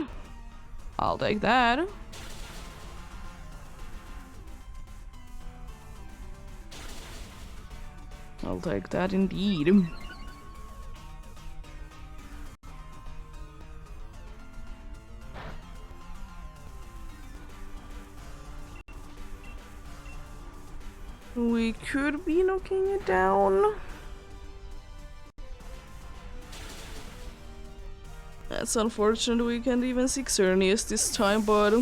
[SPEAKER 1] I'll take that. I'll take that indeed. We could be knocking it down. It's unfortunate we can't even see Xerneas this time, but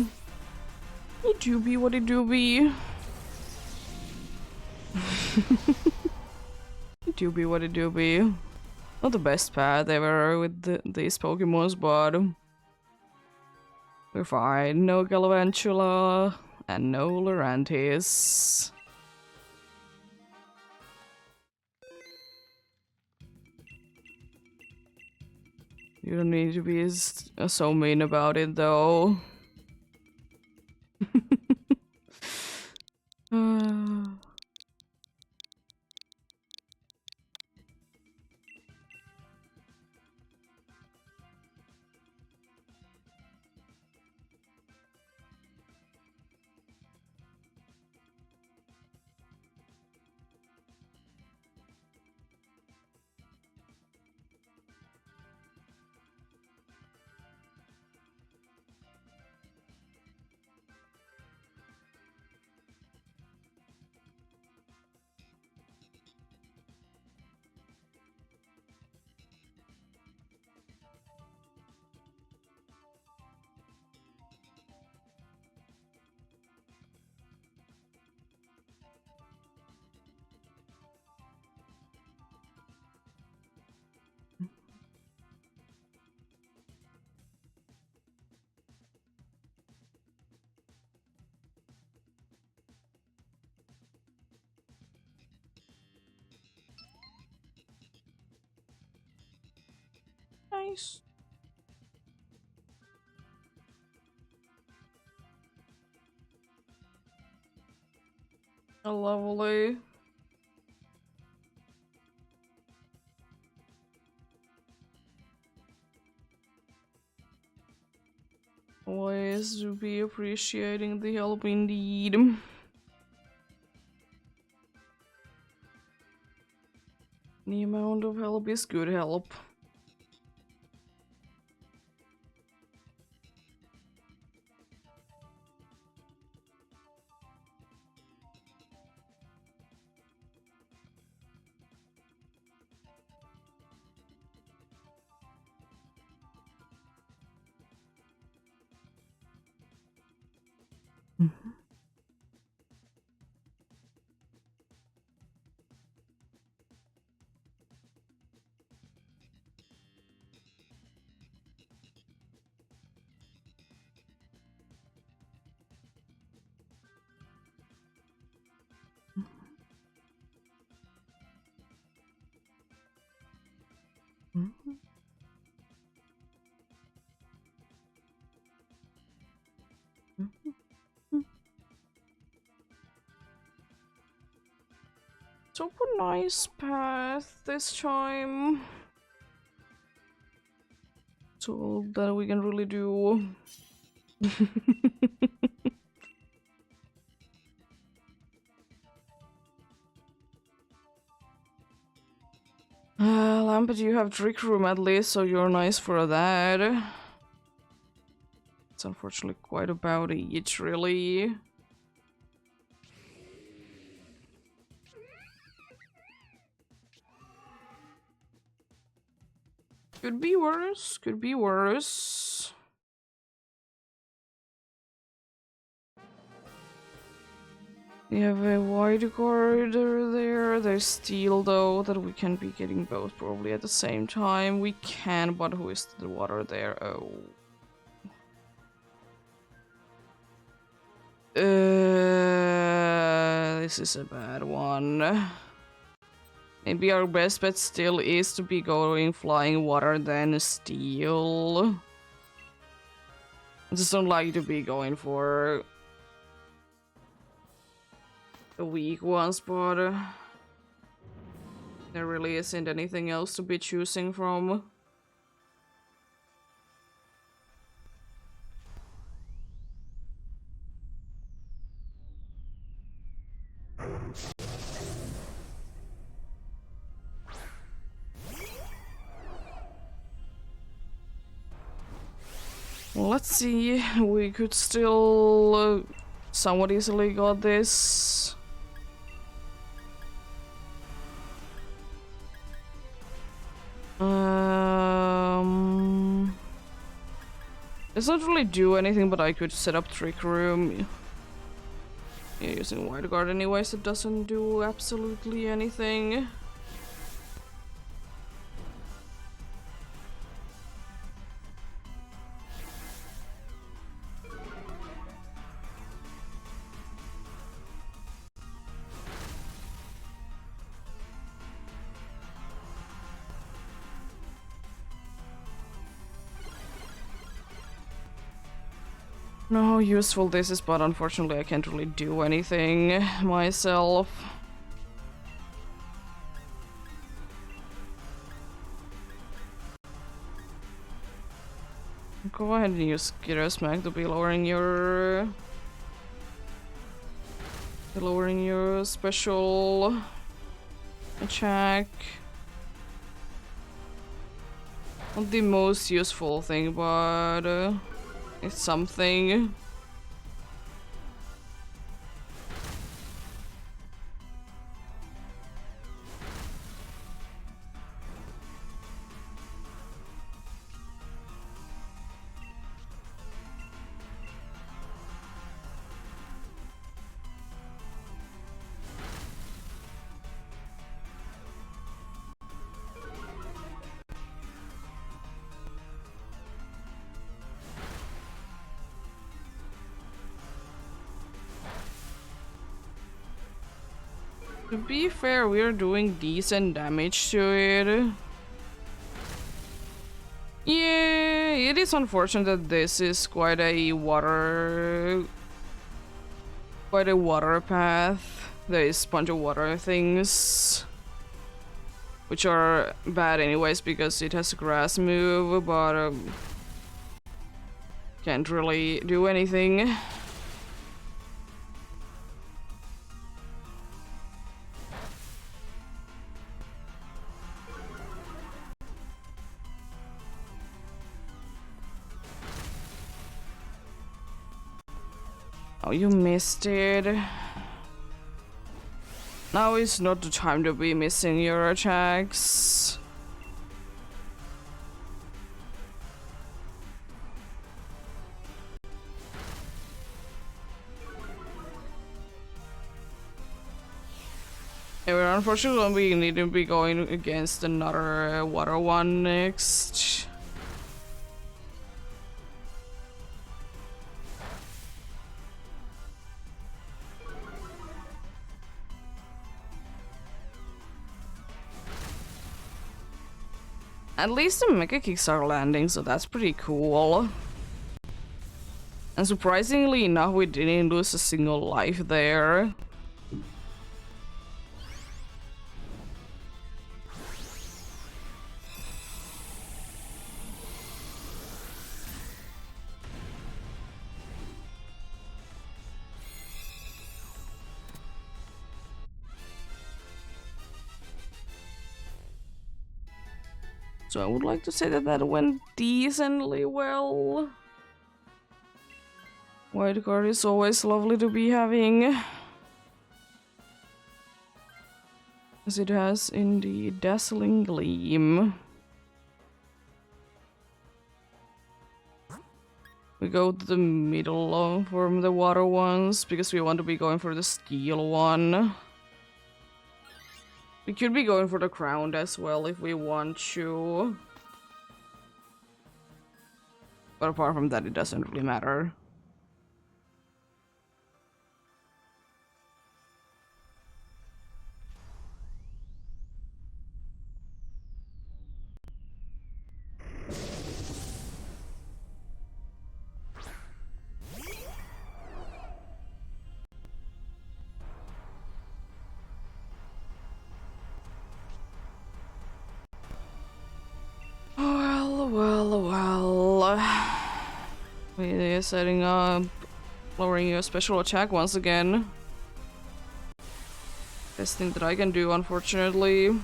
[SPEAKER 1] it do be what it do be. It do be what it do be. Not the best path ever with these Pokemons, but we're fine. No Galvantula and no Lurantis. You don't need to be so mean about it, though. Nice. Lovely. Always to be appreciating the help indeed. Any amount of help is good help. Super nice path this time. That's all that we can really do. Lampet, you have Trick Room at least, so you're nice for that. It's unfortunately quite about it, really. Could be worse, could be worse. We have a wide corridor there. There's steel though, that we can be getting both probably at the same time. We can, but who is the water there? Oh. This is a bad one. Maybe our best bet still is to be going flying water than steel. I just don't like to be going for the weak ones, but there really isn't anything else to be choosing from. Well, let's see. We could still somewhat easily got this. Doesn't really do anything, but I could set up Trick Room. Yeah, using Wide Guard anyways, it doesn't do absolutely anything. No, how useful this is, but unfortunately I can't really do anything myself. Go ahead and use Gyro Smack to be lowering your special attack. Not the most useful thing, but it's something. To be fair, we're doing decent damage to it. Yeah, it is unfortunate that this is quite a water path. There is a bunch of water things, which are bad anyways because it has a grass move, but can't really do anything. Oh, you missed it. Now is not the time to be missing your attacks. Yeah, we're unfortunately we need to be going against another water one next. At least the Mega Kicks are landing, so that's pretty cool. And surprisingly enough, we didn't lose a single life there. So I would like to say that that went decently well. White card is always lovely to be having. As it has in the Dazzling Gleam. We go to the middle from the water ones because we want to be going for the steel one. We could be going for the crown as well if we want to. But apart from that, it doesn't really matter. Well. We're setting up, lowering your special attack once again. Best thing that I can do, unfortunately.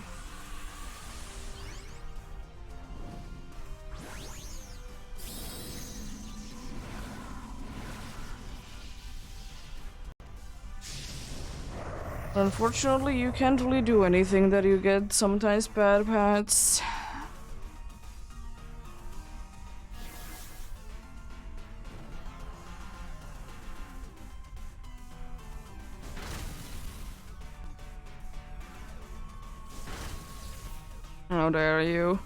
[SPEAKER 1] Unfortunately, you can't really do anything that you get sometimes bad pats. How dare you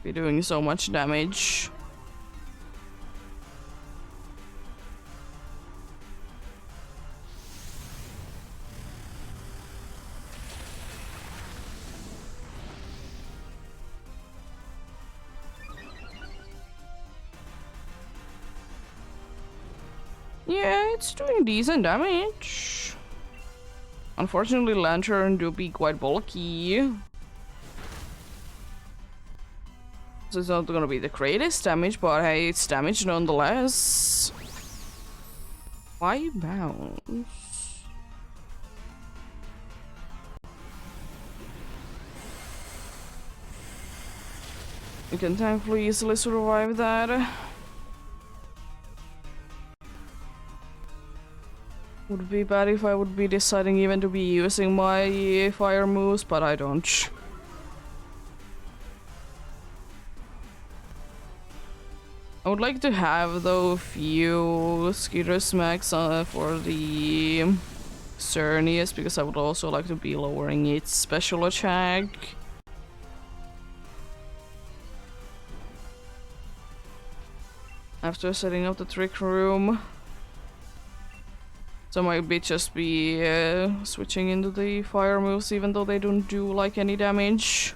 [SPEAKER 1] be doing so much damage. Yeah, it's doing decent damage. Unfortunately, Lantern do be quite bulky. So it's not gonna be the greatest damage, but hey, it's damage nonetheless. Why bounce? You can thankfully easily survive that. Would be bad if I would be deciding even to be using my fire moves, but I don't. I would like to have though a few Skitter Smacks for the Cernius, because I would also like to be lowering its special attack. After setting up the trick room. So I might be just be switching into the fire moves even though they don't do like any damage.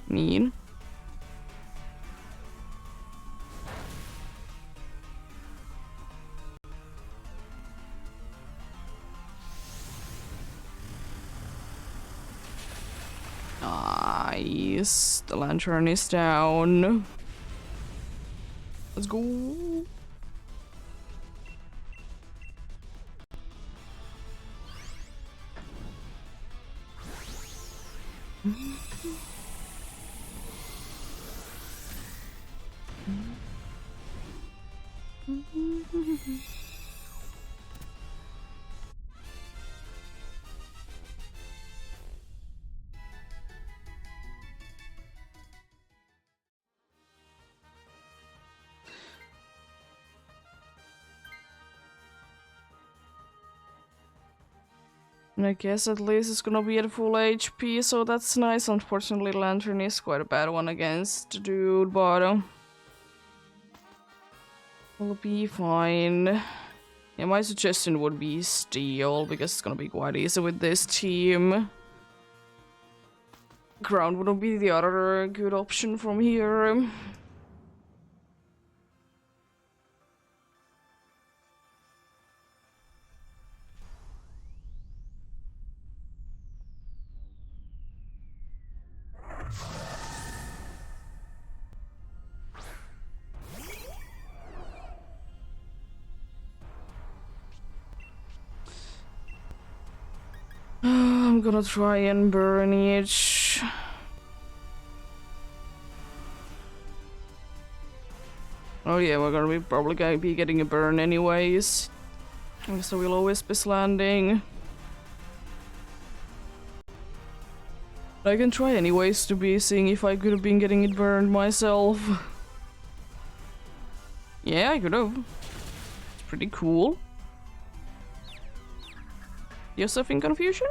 [SPEAKER 1] Mean. Nice. The lantern is down. Let's go. And I guess at least it's gonna be at full HP, so that's nice. Unfortunately, Lantern is quite a bad one against dude, but we'll be fine. Yeah, my suggestion would be Steel, because it's gonna be quite easy with this team. Ground wouldn't be the other good option from here. I'm gonna try and burn each. Oh yeah, we're gonna be probably gonna be getting a burn anyways. So we'll always be landing. I can try anyways to be seeing if I could have been getting it burned myself. Yeah, I could have. It's pretty cool. Yourself in confusion?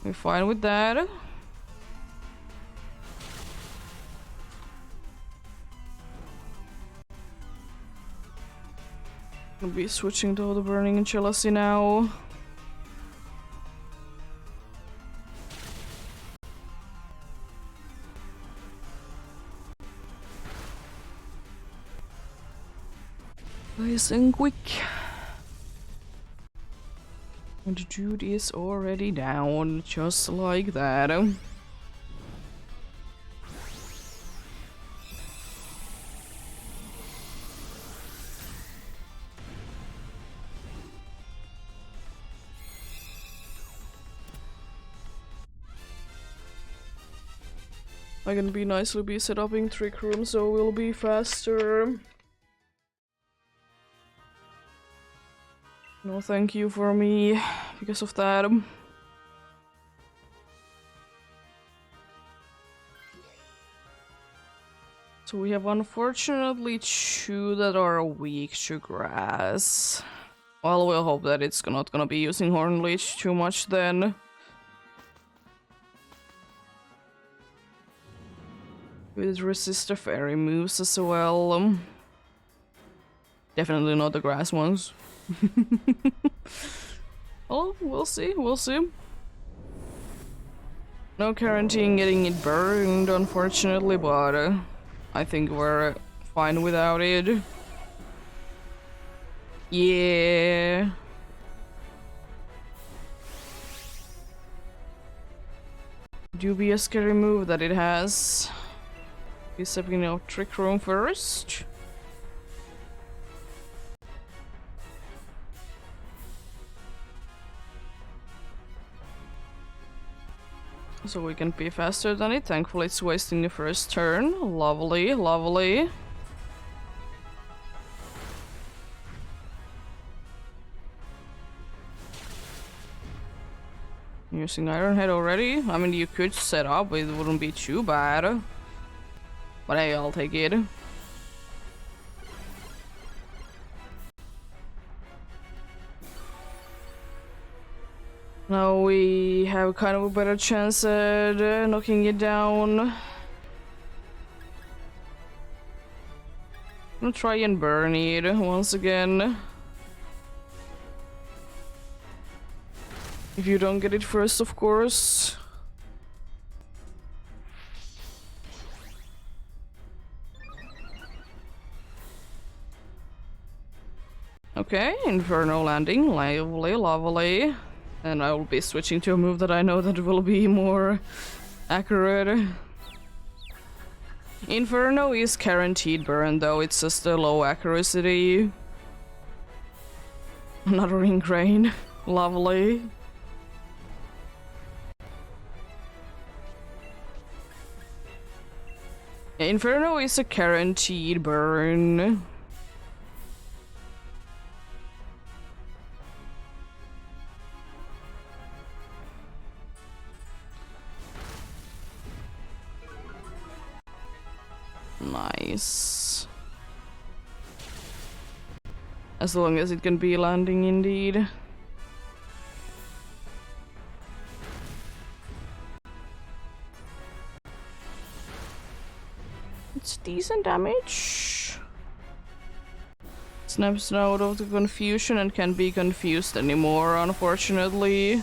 [SPEAKER 1] We're fine with that. I'll be switching to the burning and jealousy now. Nice and quick. And the dude is already down, just like that. I can be nicely be set up in trick room, so we'll be faster. No thank you for me because of that. So So we have unfortunately 2 that are weak to grass. Well, we'll hope that it's not gonna be using Horn Leech too much then. With resist the fairy moves as well. Definitely not the grass ones. Oh, we'll see, we'll see. No guaranteeing getting it burned, unfortunately, but I think we're fine without it. Yeah. Do be a scary move that it has. Be stepping out Trick Room first. So we can be faster than it. Thankfully it's wasting the first turn. Lovely, lovely. Using Iron Head already? I mean, you could set up, it wouldn't be too bad. But hey, I'll take it. Now we have kind of a better chance at knocking it down. I'm gonna try and burn it once again. If you don't get it first, of course. Okay, Inferno landing, lovely, lovely. And I will be switching to a move that I know that will be more accurate. Inferno is guaranteed burn, though it's just a low accuracy. Another Ingrain, lovely. Inferno is a guaranteed burn. Nice. As long as it can be landing, indeed. It's decent damage. Snaps out of the confusion and can't be confused anymore, unfortunately.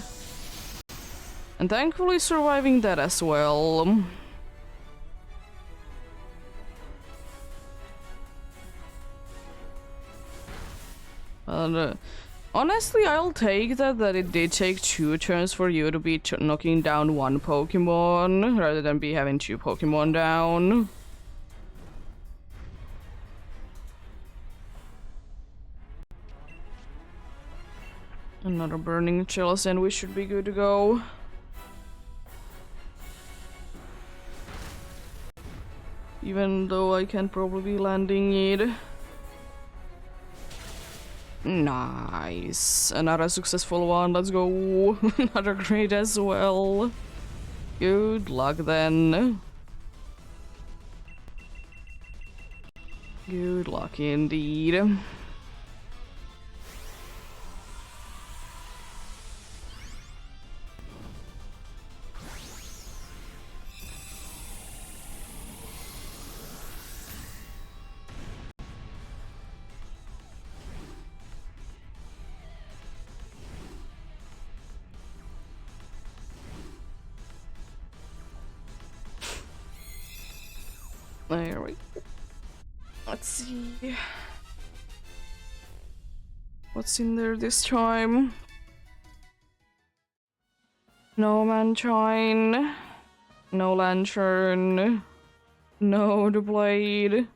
[SPEAKER 1] And thankfully surviving that as well. Honestly, I'll take that it did take 2 turns for you to be knocking down 1 Pokemon, rather than be having 2 Pokemon down. Another Burning Chalice and we should be good to go. Even though I can probably be landing it. Nice. Another successful one, let's go. Another great as well. Good luck then. Good luck indeed. There we go. Let's see. What's in there this time? No Manchine. No Lantern. No the Blade.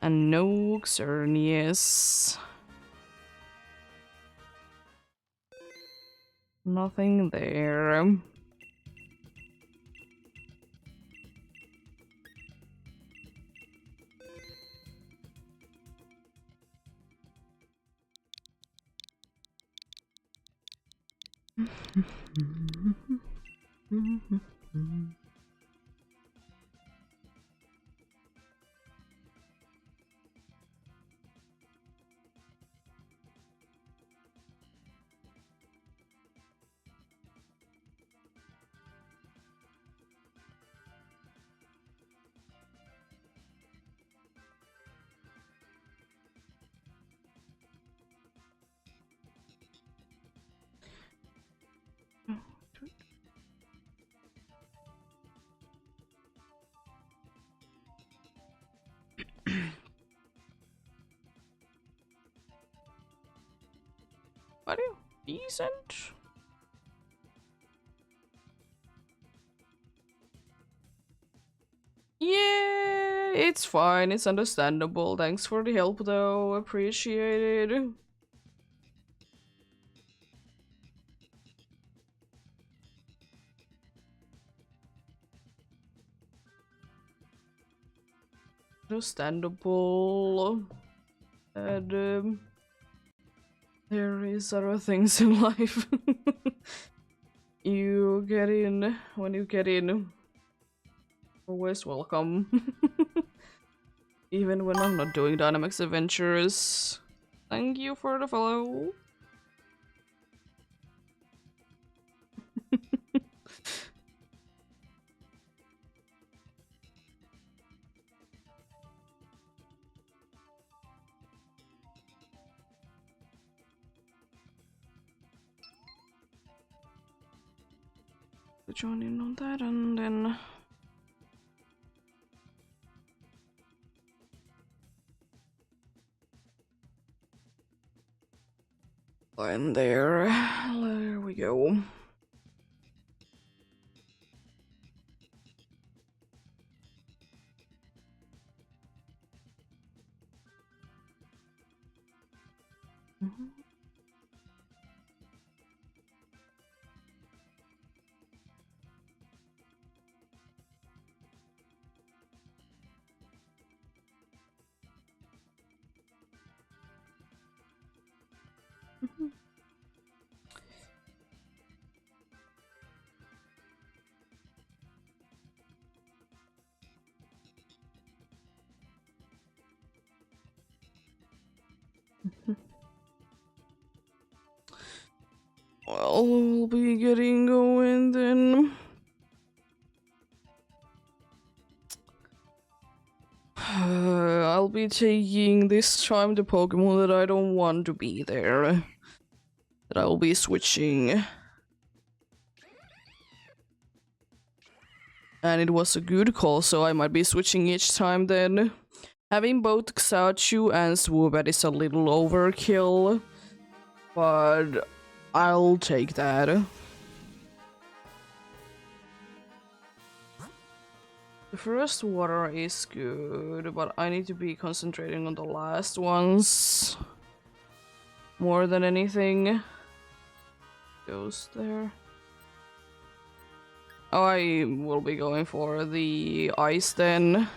[SPEAKER 1] And no Xerneas. Nothing there. Are you decent? Yeah, it's fine. It's understandable. Thanks for the help, though. Appreciate it. Understandable. And there is other things in life. You get in when you get in. Always welcome. Even when I'm not doing Dynamics Adventures. Thank you for the follow. Join in on that and then I'm there. There we go. Well, we'll be getting going then. I'll be taking this time the Pokemon that I don't want to be there. That I'll be switching. And it was a good call, so I might be switching each time then. Having both Xachu and Swoobat is a little overkill, but I'll take that. The first water is good, but I need to be concentrating on the last ones more than anything. Goes there. Oh, I will be going for the ice then,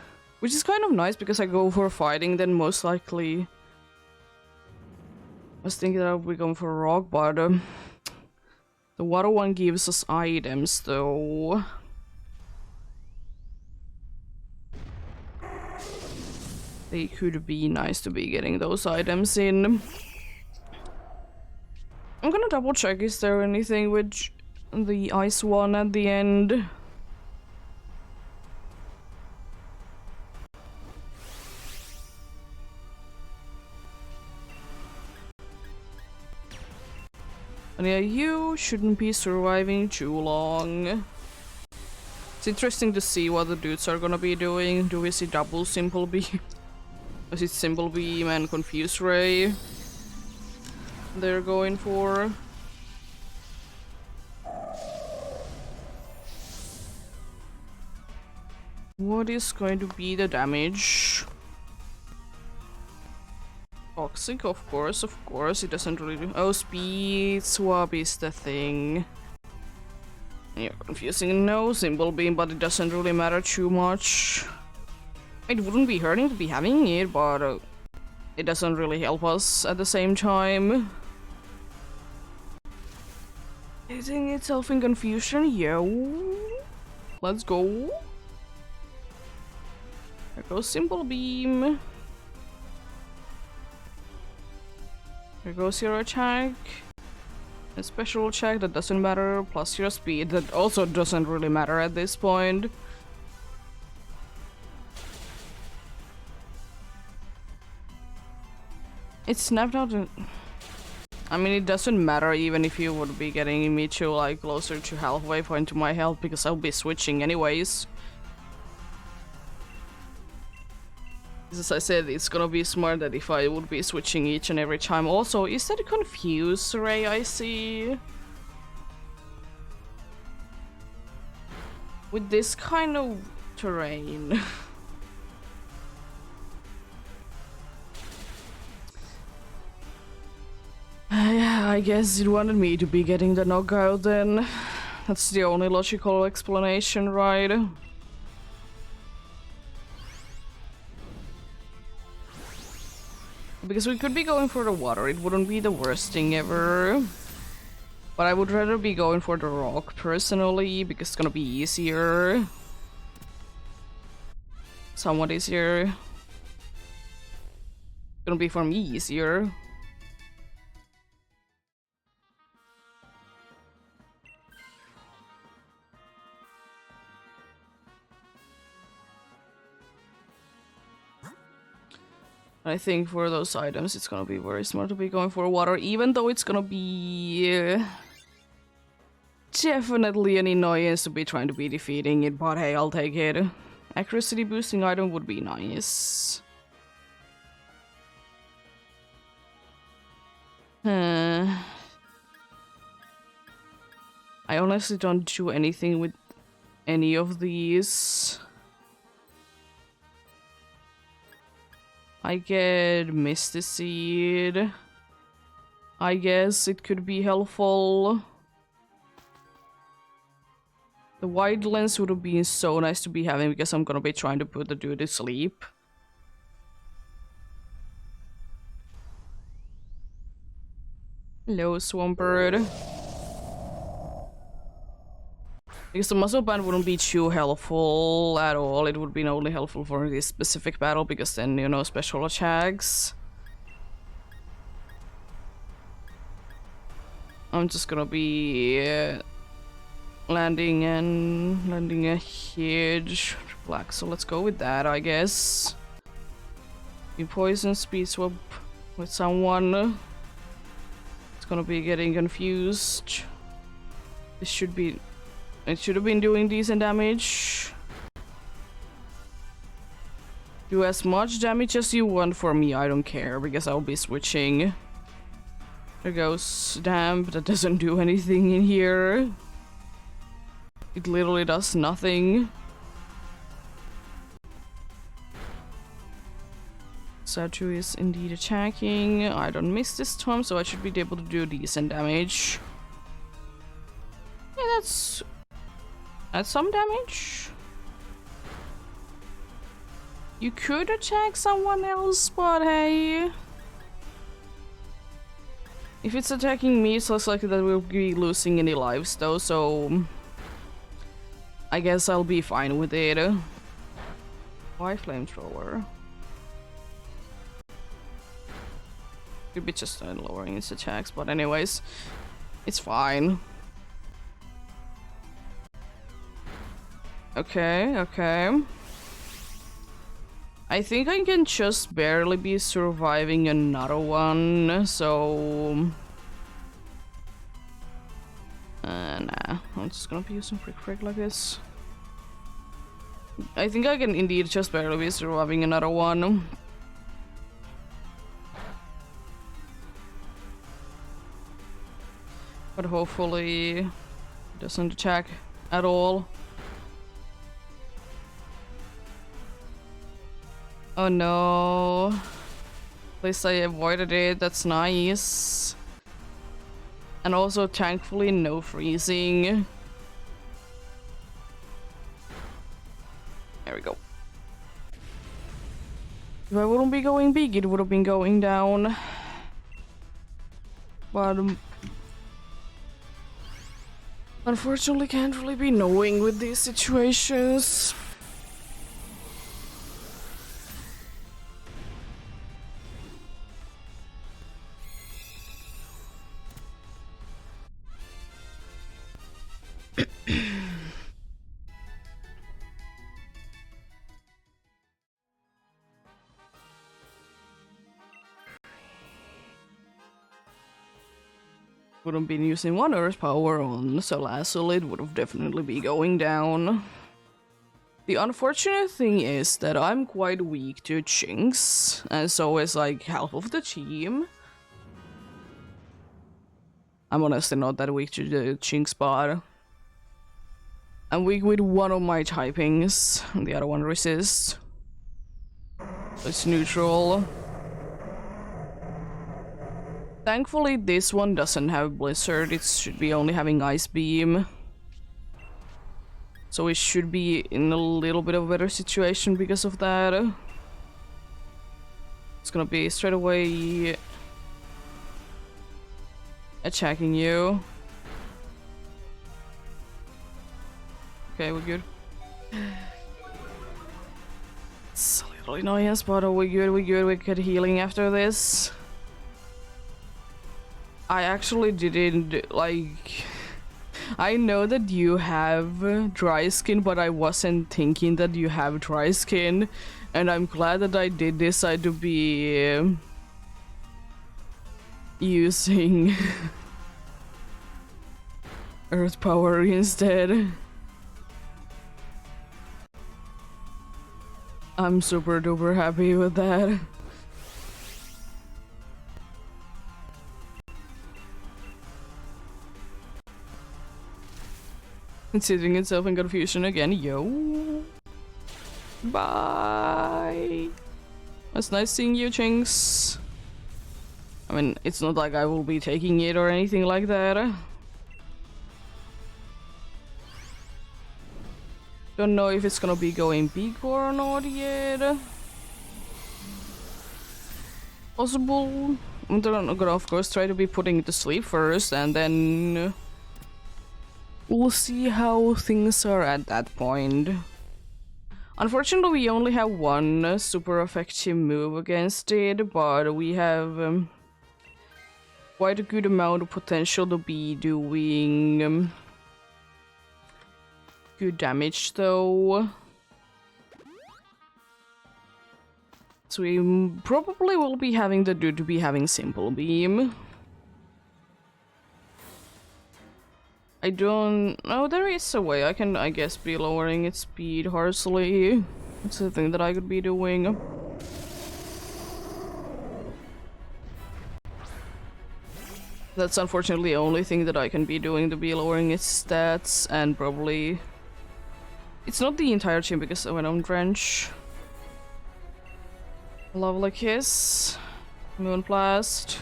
[SPEAKER 1] which is kind of nice because I go for fighting then most likely. I was thinking that I would be going for rock, but the water one gives us items though. They could be nice to be getting those items in. I'm gonna double check, is there anything with the ice one at the end? And yeah, you shouldn't be surviving too long. It's interesting to see what the dudes are gonna be doing. Do we see double Simple Beam? Is it Simple Beam and Confuse Ray they're going for? What is going to be the damage? Toxic, of course, it doesn't really do. Oh, Speed Swap is the thing. You're confusing. No, Simple Beam, but it doesn't really matter too much. It wouldn't be hurting to be having it, but it doesn't really help us at the same time. Hitting itself in confusion, yo. Let's go. There goes Simple Beam. There goes your attack. A special attack that doesn't matter, plus your speed that also doesn't really matter at this point. It snapped out. I mean, it doesn't matter even if you would be getting me to like closer to halfway point to my health because I'll be switching anyways. As I said, it's gonna be smart that if I would be switching each and every time. Also, is that a confuse ray I see? With this kind of terrain. Yeah, I guess it wanted me to be getting the knockout then. That's the only logical explanation, right? Because we could be going for the water, it wouldn't be the worst thing ever. But I would rather be going for the rock, personally, because it's gonna be easier. Somewhat easier. Gonna be for me easier. I think for those items it's gonna be very smart to be going for water, even though it's gonna be definitely an annoyance to be trying to be defeating it, but hey, I'll take it. Accuracy boosting item would be nice. I honestly don't do anything with any of these. I get Misty Seed. I guess it could be helpful. The wide lens would have been so nice to be having because I'm gonna be trying to put the dude to sleep. Hello, Swampbird. Because the muscle band wouldn't be too helpful at all. It would be only helpful for this specific battle because then, you know, special attacks. I'm just gonna be landing a huge black, so let's go with that, I guess. You poison speed swap with someone. It's gonna be getting confused. This should be... It should have been doing decent damage. Do as much damage as you want for me, I don't care, because I'll be switching. There goes Damp, that doesn't do anything in here. It literally does nothing. Satu is indeed attacking. I don't miss this time, so I should be able to do decent damage. Yeah, that's some damage. You could attack someone else, but hey. If it's attacking me, it's less likely that we'll be losing any lives though, so... I guess I'll be fine with it. Why flamethrower? Could be just lowering its attacks, but anyways, it's fine. Okay, okay. I think I can just barely be surviving another one, so... nah, I'm just gonna be using Frick like this. I think I can indeed just barely be surviving another one. But hopefully it doesn't attack at all. Oh no. At least I avoided it, that's nice. And also, thankfully, no freezing. There we go. If I wouldn't be going big, it would have been going down. But unfortunately, can't really be knowing with these situations. Wouldn't been using one earth power on Salazzle, it would have definitely be going down. The unfortunate thing is that I'm quite weak to Chinks, and so is like half of the team. I'm honestly not that weak to the Chinks bar. I'm weak with one of my typings, and the other one resists. It's neutral. Thankfully this one doesn't have Blizzard, it should be only having Ice Beam. So it should be in a little bit of a better situation because of that. It's gonna be straight away attacking you. Okay, we're good. It's a little annoyance, but we're good, we get healing after this. I actually didn't, like... I know that you have dry skin, but I wasn't thinking that you have dry skin. And I'm glad that I did decide to be... using... Earth power instead. I'm super duper happy with that. Considering itself in confusion again, yo. Bye. It's nice seeing you, Chinks. I mean, it's not like I will be taking it or anything like that. Don't know if it's gonna be going big or not yet. Possible. I'm gonna of course try to be putting it to sleep first, and then we'll see how things are at that point. Unfortunately, we only have one super effective move against it, but we have quite a good amount of potential to be doing good damage though. So we probably will be having the dude to be having Simple Beam. I don't know, there is a way I can, I guess, be lowering its speed harshly. It's the thing that I could be doing. That's unfortunately the only thing that I can be doing to be lowering its stats, and probably... It's not the entire team because of an own drench. Lovely Kiss. Moonblast.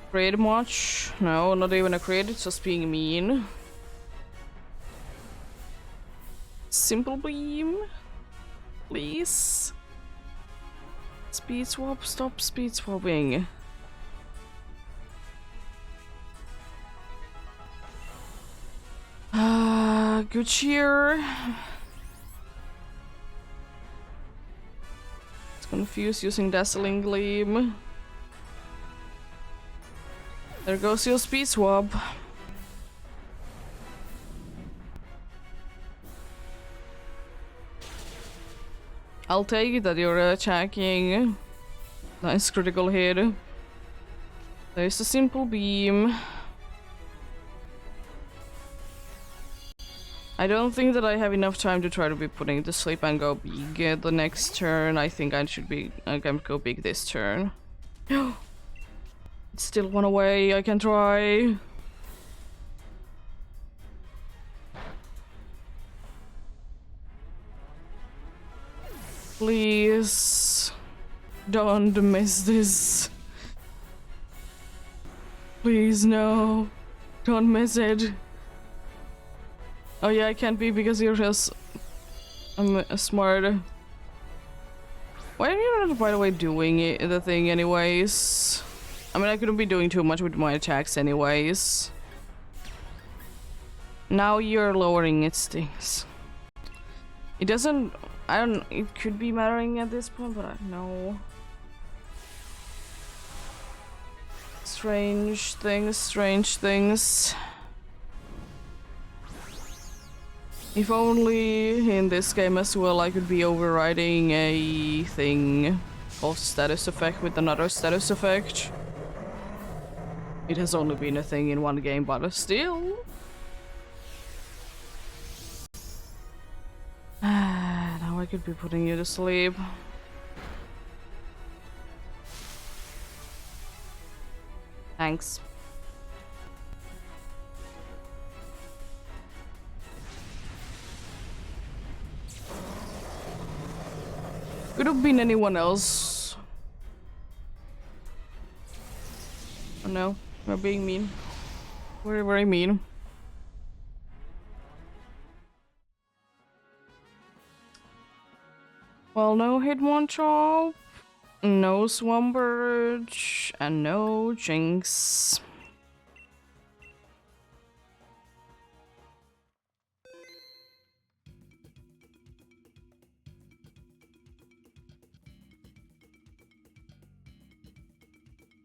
[SPEAKER 1] Crit much? No, not even a crit, it's just being mean. Simple Beam? Please? Speed swap? Stop speed swapping. Good cheer. It's confused using Dazzling Gleam. There goes your speed swap. I'll take it that you're attacking. Nice critical hit. There's a Simple Beam. I don't think that I have enough time to try to be putting it to sleep and go big the next turn. I think I can go big this turn. It's still one away, I can try. Please don't miss this. Please no, don't miss it. Oh yeah, I can't be because you're just... I'm smart. Why are you not, by the way, doing it, the thing anyways? I mean, I couldn't be doing too much with my attacks anyways. Now you're lowering its things. It doesn't... I don't... It could be mattering at this point, but I don't know. Strange things, strange things. If only in this game as well I could be overriding a thing of status effect with another status effect. It has only been a thing in one game, but still. could be putting you to sleep. Thanks. Could have been anyone else. Oh no, we're being mean. Very, very mean. Well, no Hitmonchan, no Swampert, and no Jinx.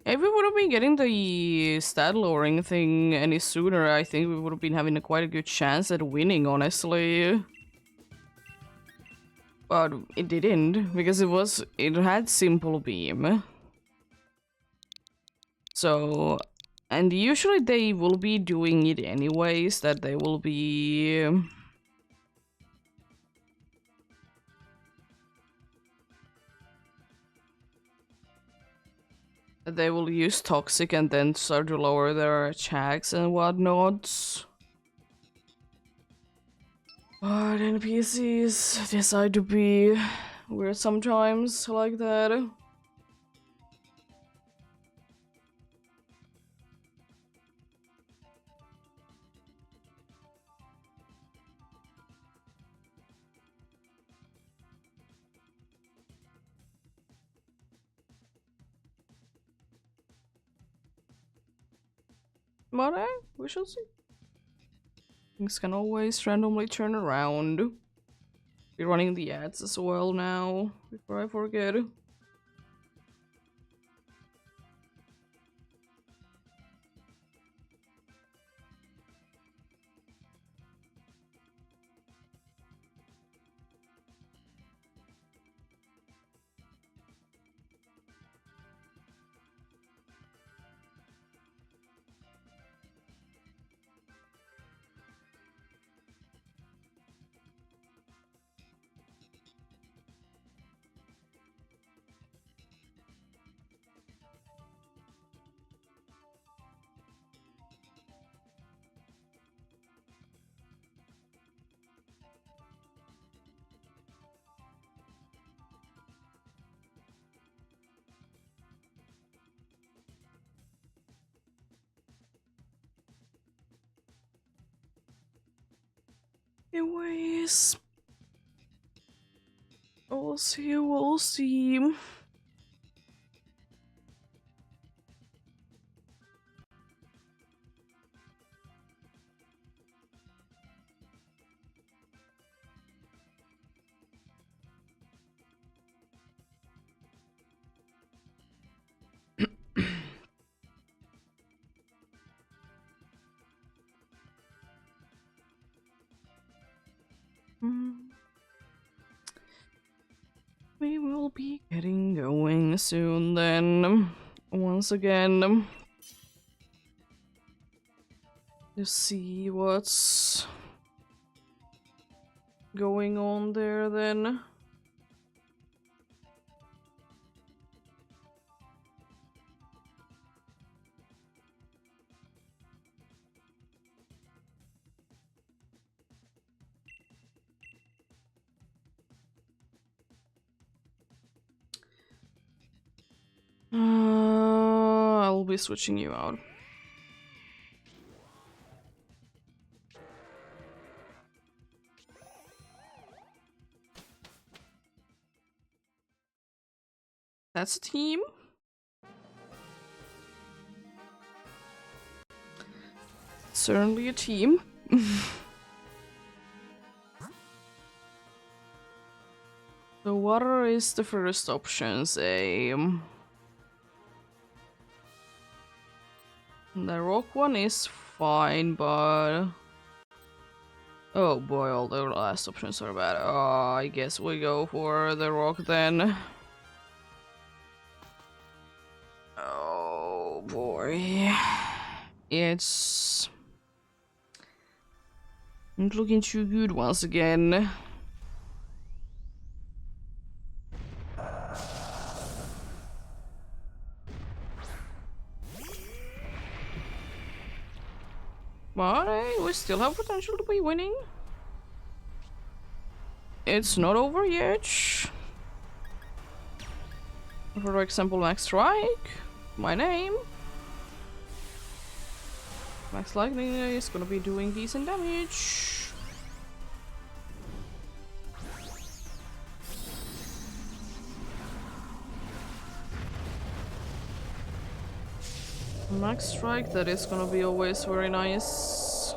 [SPEAKER 1] If we would have been getting the stat lowering thing any sooner, I think we would have been having quite a good chance at winning, honestly. But it didn't, because it had simple beam. So, and usually they will be doing it anyways, that they will be... They will use Toxic and then start to lower their attacks and whatnot. But NPCs decide to be weird sometimes, like that. But we shall see. Things can always randomly turn around. Be running the ads as well now, before I forget. Anyways, we'll see, we'll see. We will be getting going soon then. Once again. To see what's going on there then. I'll be switching you out. That's a team. Certainly a team. So water is the first option, say. The rock one is fine, but... Oh boy, all the last options are bad. I guess we go for the rock then. Oh boy. It's not looking too good once again. But we still have potential to be winning. It's not over yet. For example, Max Strike, my name. Max Lightning is gonna be doing decent damage. Max Strike, that is gonna be always very nice.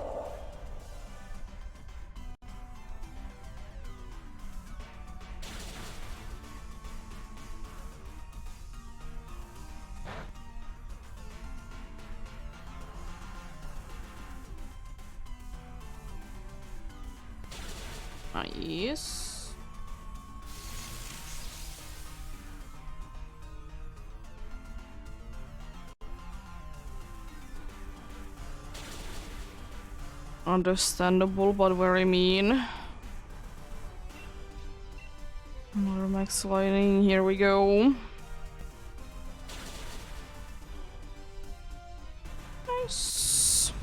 [SPEAKER 1] Nice. Understandable, but very mean. More max lightning, here we go. Nice.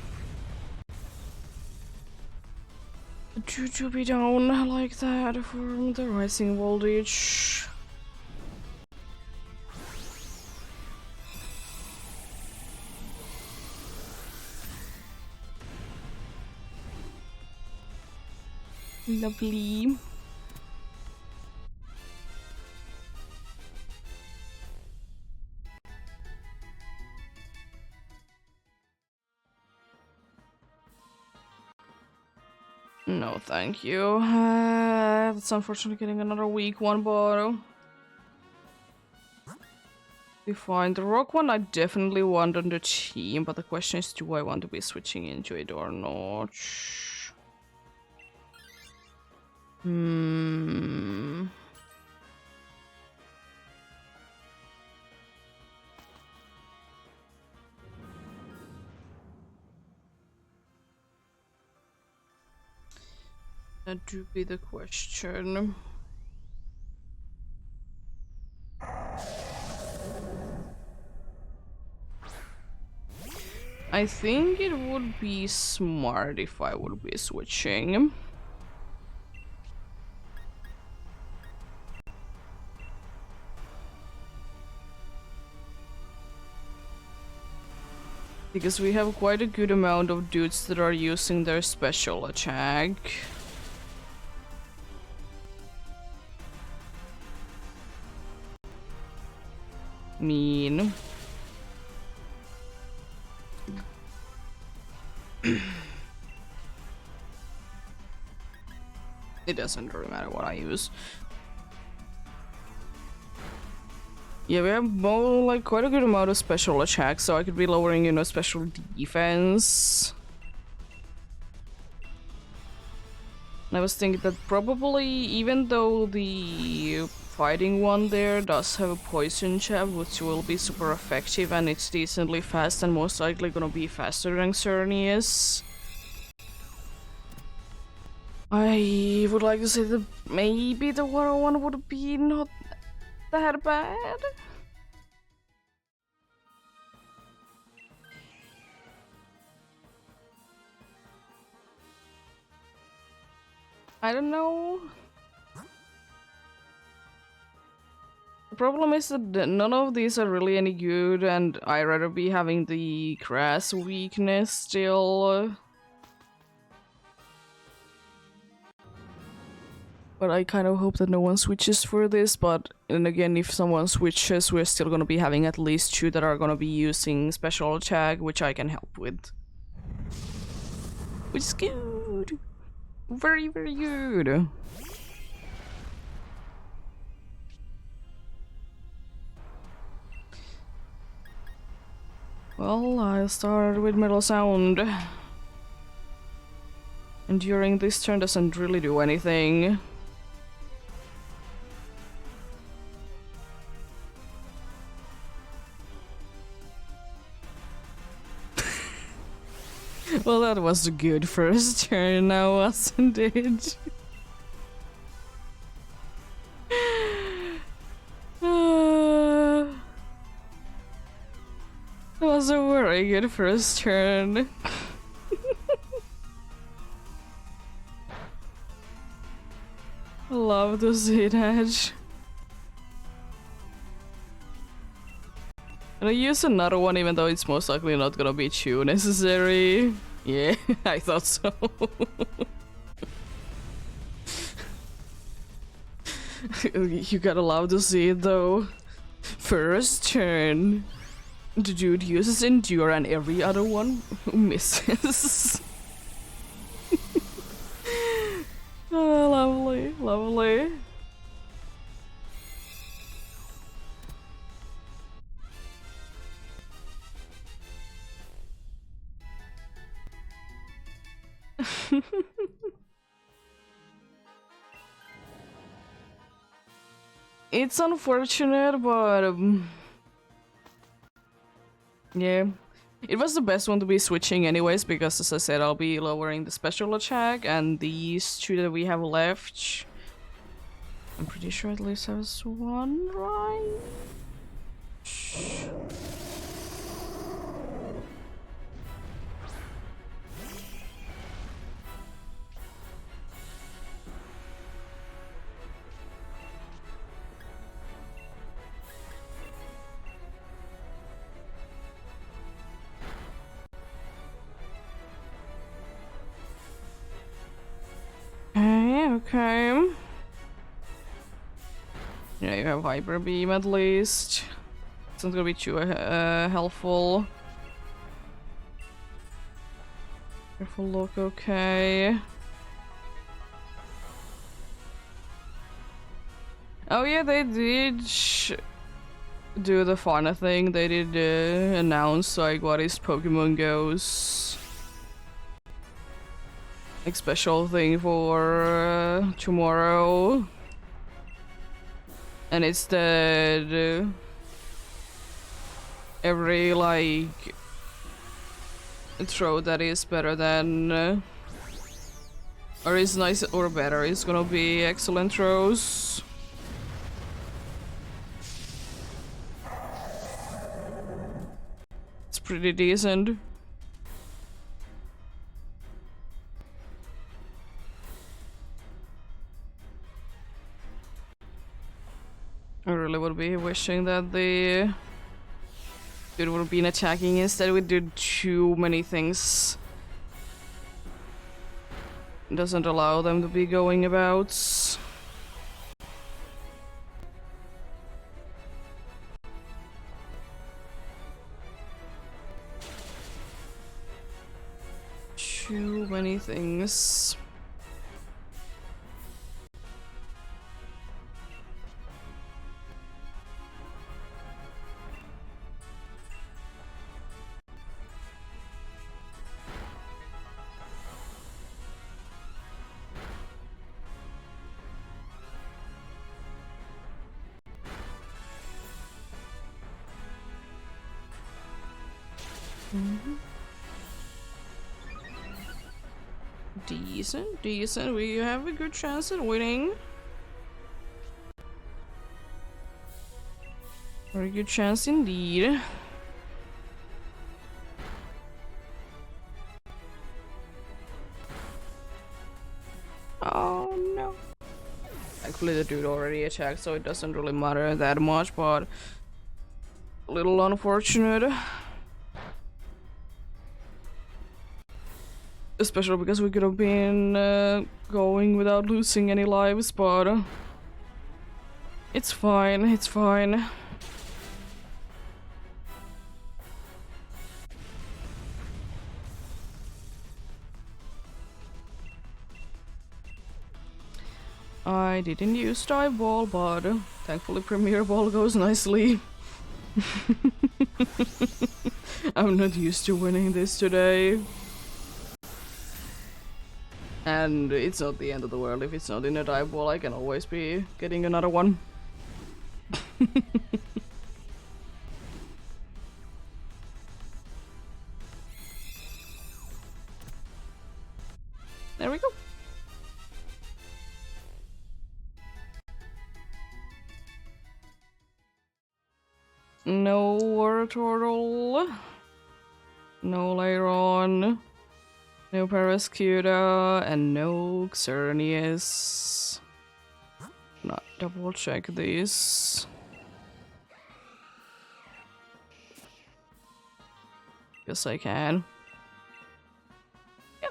[SPEAKER 1] To be down like that from the rising voltage. Lovely. No, thank you. That's unfortunately getting another weak one, but we find the rock one I definitely want on the team, but the question is, do I want to be switching into it or not? That do be the question. I think it would be smart if I would be switching. Because we have quite a good amount of dudes that are using their special attack. Mean. It doesn't really matter what I use. Yeah, we have more, like, quite a good amount of special attacks, so I could be lowering, you know, special defense. And I was thinking that probably, even though the fighting one there does have a poison jab, which will be super effective, and it's decently fast and most likely gonna be faster than Xerneas, I would like to say that maybe the water one would be not that bad. I don't know. The problem is that none of these are really any good, and I'd rather be having the grass weakness still. But I kind of hope that no one switches for this, but and again, if someone switches, we're still gonna be having at least two that are gonna be using special attack, which I can help with. Which is good! Very, very good! Well, I'll start with Metal Sound. And during this turn doesn't really do anything. Well, that was a good first turn now, wasn't it? That was a very good first turn. love to see that. And I use another one even though it's most likely not gonna be too necessary. Yeah, I thought so. You gotta love to see it though. First turn. The dude uses Endure and every other one misses. Oh, lovely, lovely. It's unfortunate, but yeah. It was the best one to be switching anyways, because as I said, I'll be lowering the special attack, and these two that we have left, I'm pretty sure at least has one, right? Okay. Yeah, you have Hyper Beam at least. It's not gonna be too helpful. Careful look, okay. Oh yeah, they did do the Fauna thing. They did announce like what is Pokemon Go's like special thing for tomorrow. And it's that every like throw that is better than or is nice or better is gonna be excellent throws. It's pretty decent. I really would be wishing that the dude would have been attacking instead. We did too many things. It doesn't allow them to be going about. Too many things. Decent, decent. We have a good chance at winning. Very good chance indeed. Oh no. Thankfully the dude already attacked, so it doesn't really matter that much, but a little unfortunate. Especially because we could have been going without losing any lives, but it's fine, it's fine. I didn't use Dive Ball, but thankfully Premier Ball goes nicely. I'm not used to winning this today. And it's not the end of the world. If it's not in a dive ball, I can always be getting another one. There we go. No Water Turtle. No Leiron. No Parascuda, and no Xerneas. not double check this. Yes, I can. Yeah,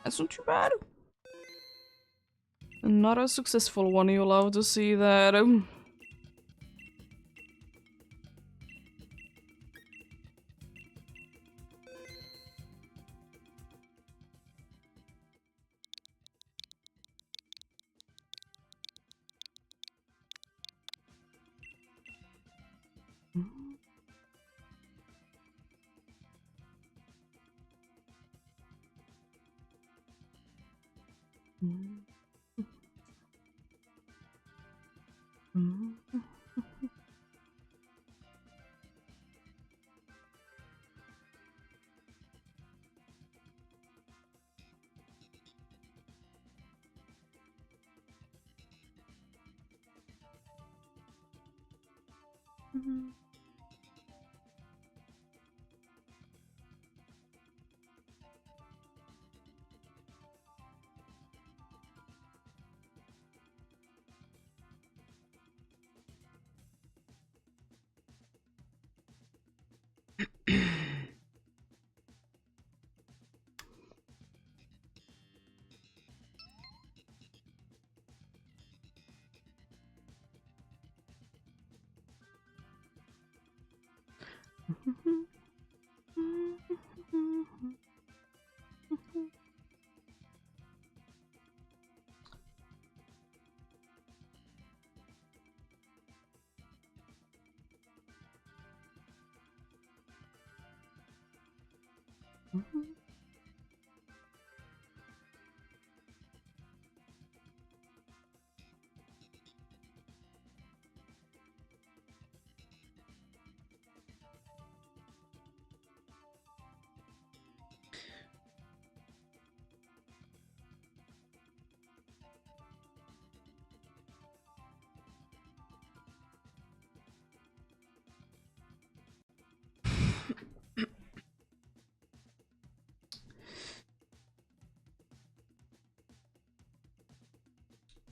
[SPEAKER 1] that's not too bad. Not a successful one, you love to see that.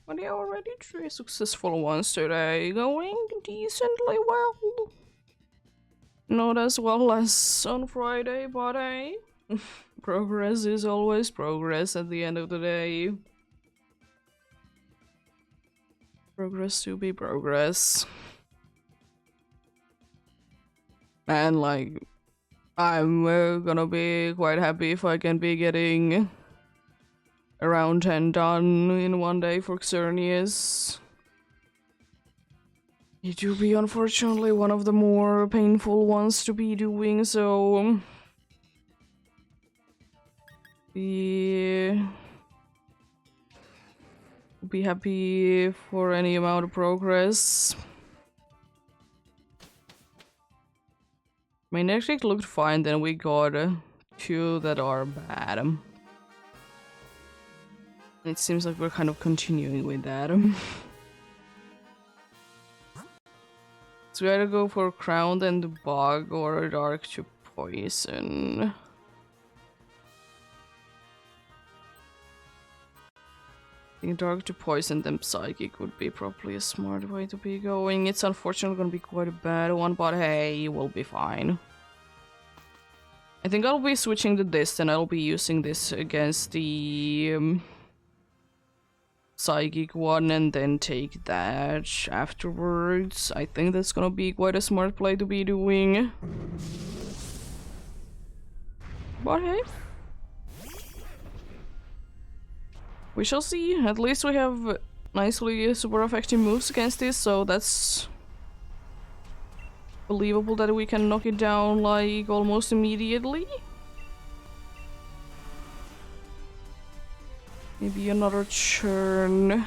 [SPEAKER 1] But yeah, already 3 successful ones today, going decently well. Not as well as on Friday, but hey, progress is always progress at the end of the day. Progress to be progress. And like, I'm gonna be quite happy if I can be getting around 10 done in one day for Xerneas. It will be unfortunately one of the more painful ones to be doing, so be happy for any amount of progress. I mean, next week looked fine, then we got 2 that are bad. It seems like we're kind of continuing with that. So we either go for Crowned and Bug or Dark to Poison. I think Dark to Poison then Psychic would be probably a smart way to be going. It's unfortunately gonna be quite a bad one, but hey, we'll be fine. I think I'll be switching to this, and I'll be using this against the Psychic one and then take that afterwards. I think that's gonna be quite a smart play to be doing. But hey, we shall see. At least we have nicely super effective moves against this, so that's believable that we can knock it down like almost immediately. Maybe another churn.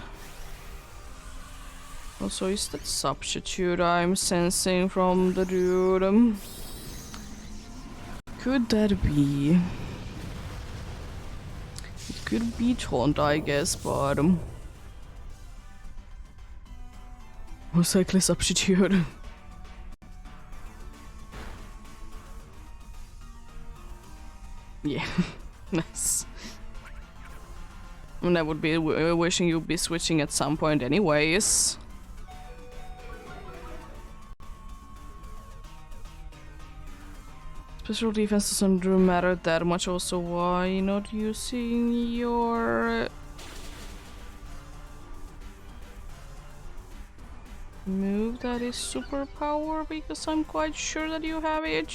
[SPEAKER 1] Also, is that substitute I'm sensing from the dude? Could that be? It could be taunt, I guess, but most likely substitute. Yeah, nice. I mean, I would be wishing you'd be switching at some point anyways. Special defense doesn't matter that much, also why not using your move that is superpower, because I'm quite sure that you have it.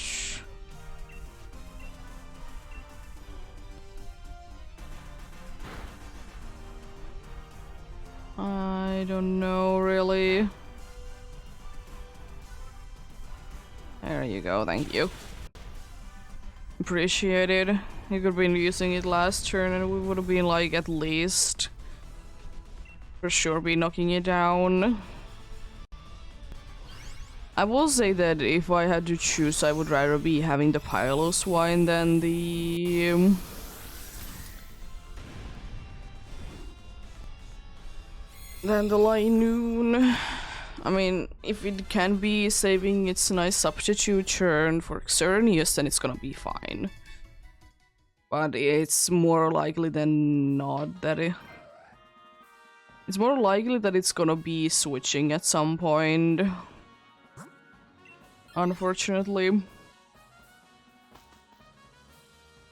[SPEAKER 1] I don't know really. There you go, thank you. Appreciate it. You could have been using it last turn and we would have been like at least for sure be knocking it down. I will say that if I had to choose, I would rather be having the Piloswine than the Linoon. I mean, if it can be saving its nice substitute turn for Xerneas, then it's gonna be fine. But it's more likely than not that it's more likely that it's gonna be switching at some point. Unfortunately.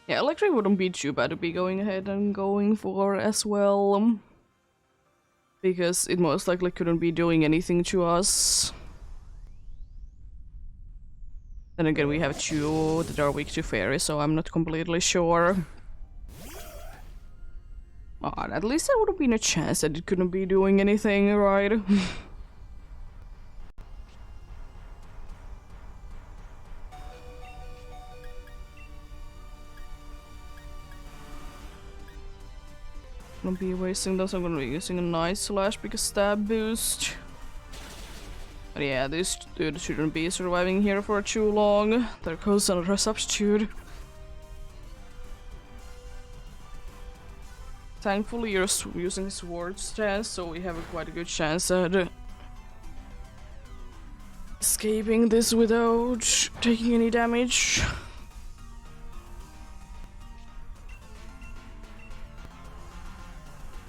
[SPEAKER 1] Yeah, Electric wouldn't be too bad to be going ahead and going for as well. Because it most likely couldn't be doing anything to us. Then again, we have two that are weak to fairy, so I'm not completely sure. Oh, at least there would have been a chance that it couldn't be doing anything, right? I'm gonna be wasting those. I'm gonna be using a nice slash because stab boost. But yeah, this dude shouldn't be surviving here for too long. There goes another substitute. Thankfully, you're using sword stance, so we have quite a good chance at escaping this without taking any damage.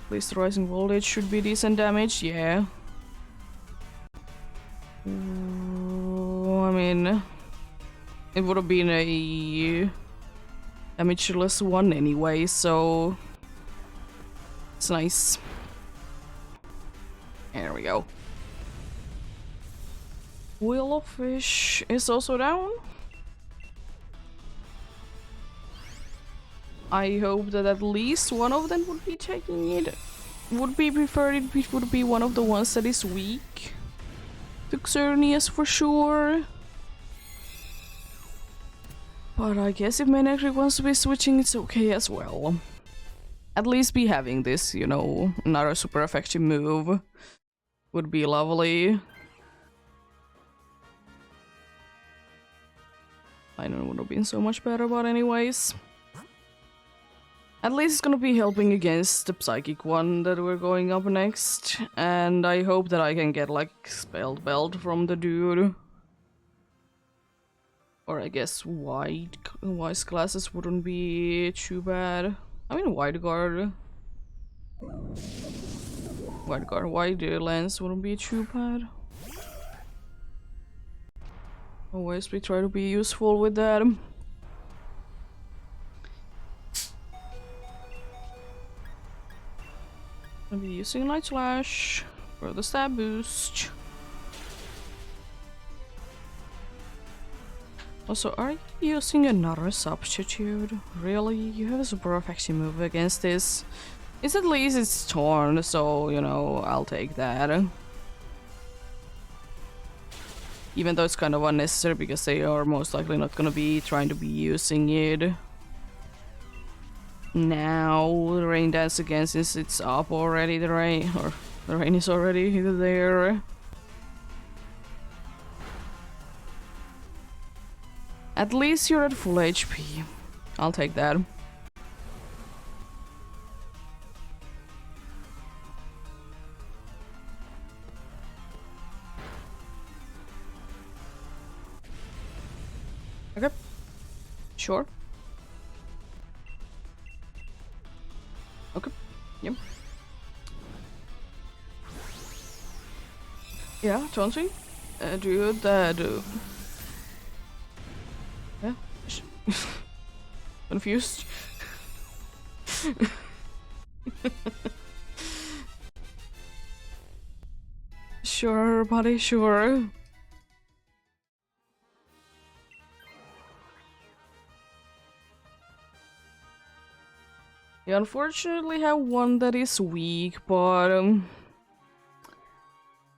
[SPEAKER 1] At least the rising voltage should be decent damage, yeah. I mean, it would have been a damageless one anyway, so it's nice. There we go. Wheel of Fish is also down. I hope that at least one of them would be taking it. Would be preferred it would be one of the ones that is weak to Xerneas for sure. But I guess if Manectric wants to be switching, it's okay as well. At least be having this, you know, another super effective move would be lovely. I don't know, would have been so much better, but anyways. At least it's gonna be helping against the psychic one that we're going up next. And I hope that I can get like Spelled Belt from the dude. Or I guess wise classes wouldn't be too bad. I mean wide guard, wide lens wouldn't be too bad. Always we try to be useful with that. I'll be using Light Slash for the stab boost. Also, are you using another substitute? Really? You have a super effective move against this? It's at least it's torn, so, you know, I'll take that. Even though it's kind of unnecessary because they are most likely not gonna be trying to be using it. Now, the rain dance again, since it's up already, the rain is already there. At least you're at full HP. I'll take that. Okay. Sure. Okay. Yep. Yeah, Chauncey? Dude, yeah. Confused? Sure, buddy, sure. You unfortunately have one that is weak, but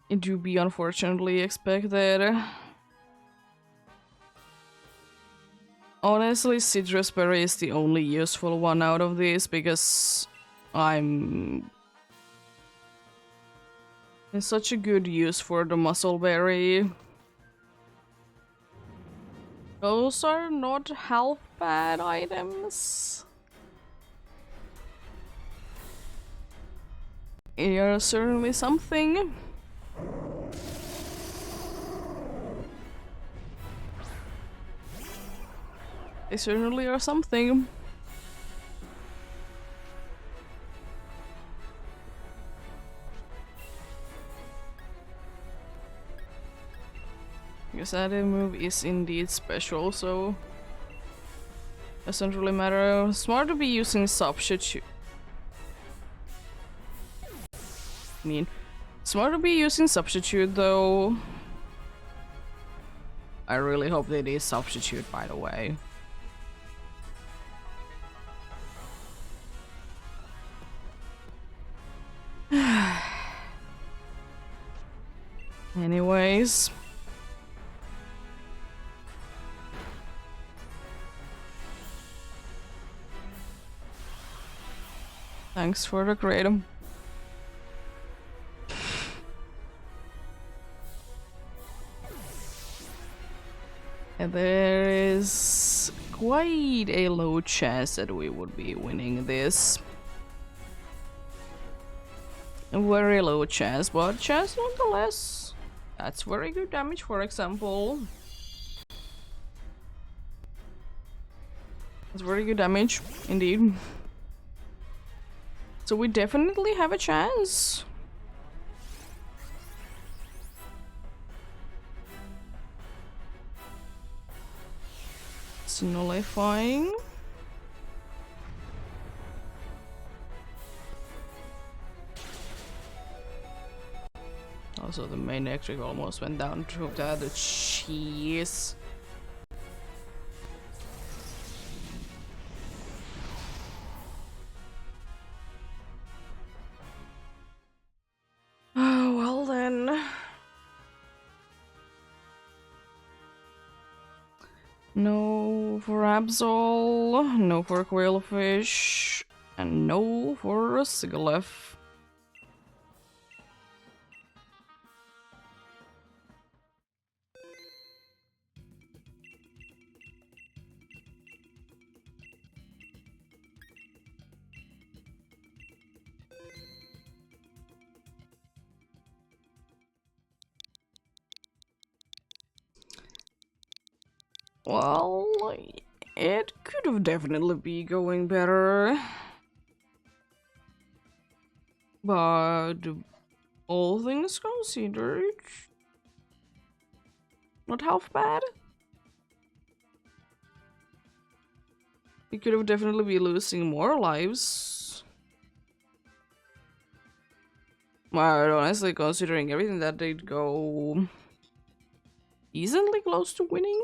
[SPEAKER 1] it do be unfortunately expected. Honestly, Citrus Berry is the only useful one out of these because I'm in such a good use for the Muscle Berry. Those are not half bad items. They are certainly something. They certainly are something. Because that move is indeed special, so doesn't really matter. Smart to be using substitute. I mean, smart to be using substitute though. I really hope that it is substitute, by the way. Anyways. Thanks for the kratom. And there is quite a low chance that we would be winning this. A very low chance, but chance nonetheless. That's very good damage, for example. That's very good damage, indeed. So we definitely have a chance. It's nullifying. Also, the main electric almost went down to the cheese. Oh, well then. No for Absol, no for Quailfish, and no for Sigalef. Well, it could have definitely been going better. But all things considered, not half bad. We could have definitely been losing more lives. But honestly, considering everything, that did go decently close to winning.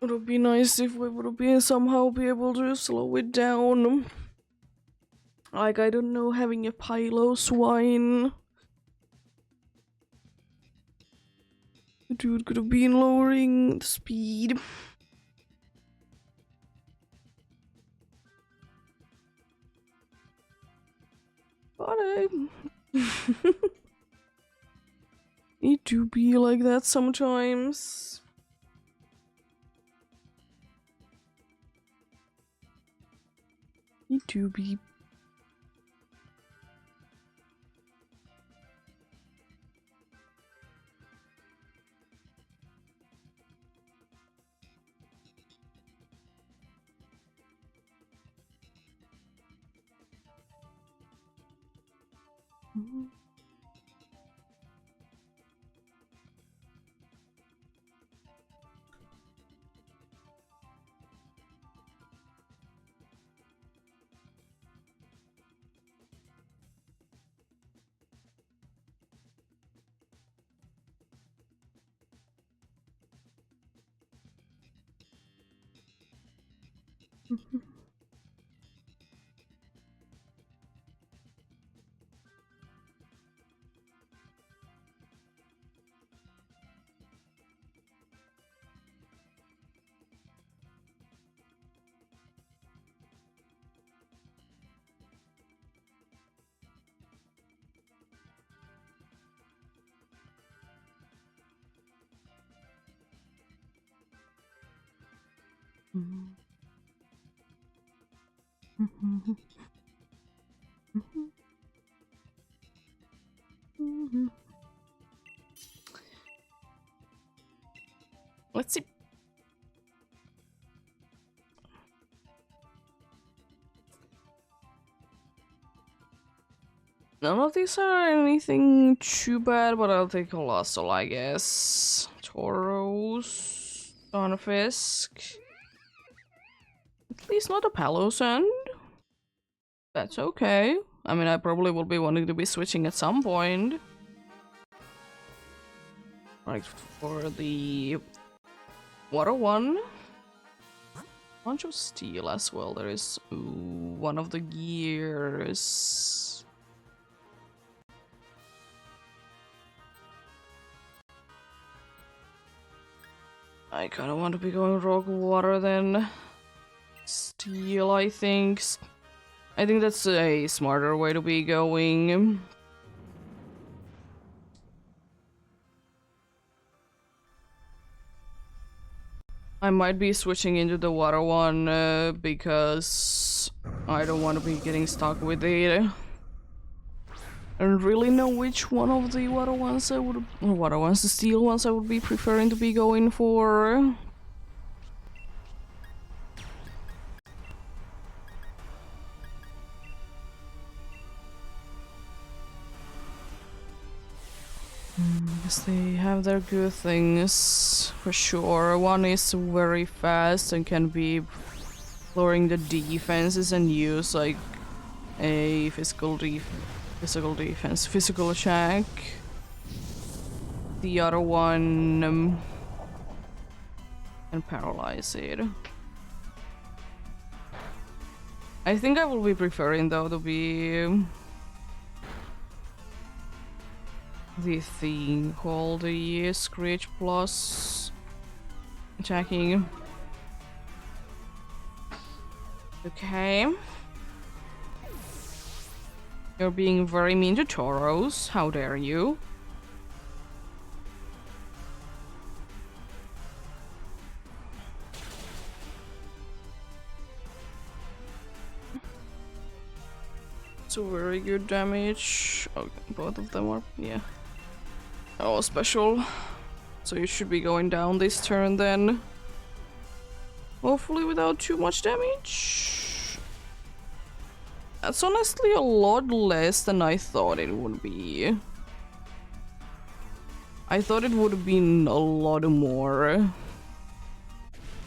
[SPEAKER 1] It would be nice if we would be somehow be able to slow it down. Like, I don't know, having a Pylo swine. The dude could have been lowering the speed. But it do be like that sometimes. It do be. Let's see. None of these are anything too bad, but I'll take a Colossal, I guess. Tauros, Stonfisk. At least not a Palosand. That's okay. I mean, I probably will be wanting to be switching at some point. Right, for the Water one. Bunch of steel as well. There is one of the gears. I kind of want to be going rogue water then. Steel, I think. I think that's a smarter way to be going. I might be switching into the water one because I don't want to be getting stuck with it. I don't really know which one of the water ones I would, the steel ones I would be preferring to be going for. Because they have their good things, for sure. One is very fast and can be lowering the defenses and use like a physical attack. The other one can paralyze it. I think I will be preferring though to be the thing called the Screech Plus attacking. Okay. You're being very mean to Tauros. How dare you? So very good damage. Oh, both of them are, yeah. Oh, special. So you should be going down this turn then. Hopefully without too much damage. That's honestly a lot less than I thought it would be. I thought it would have been a lot more.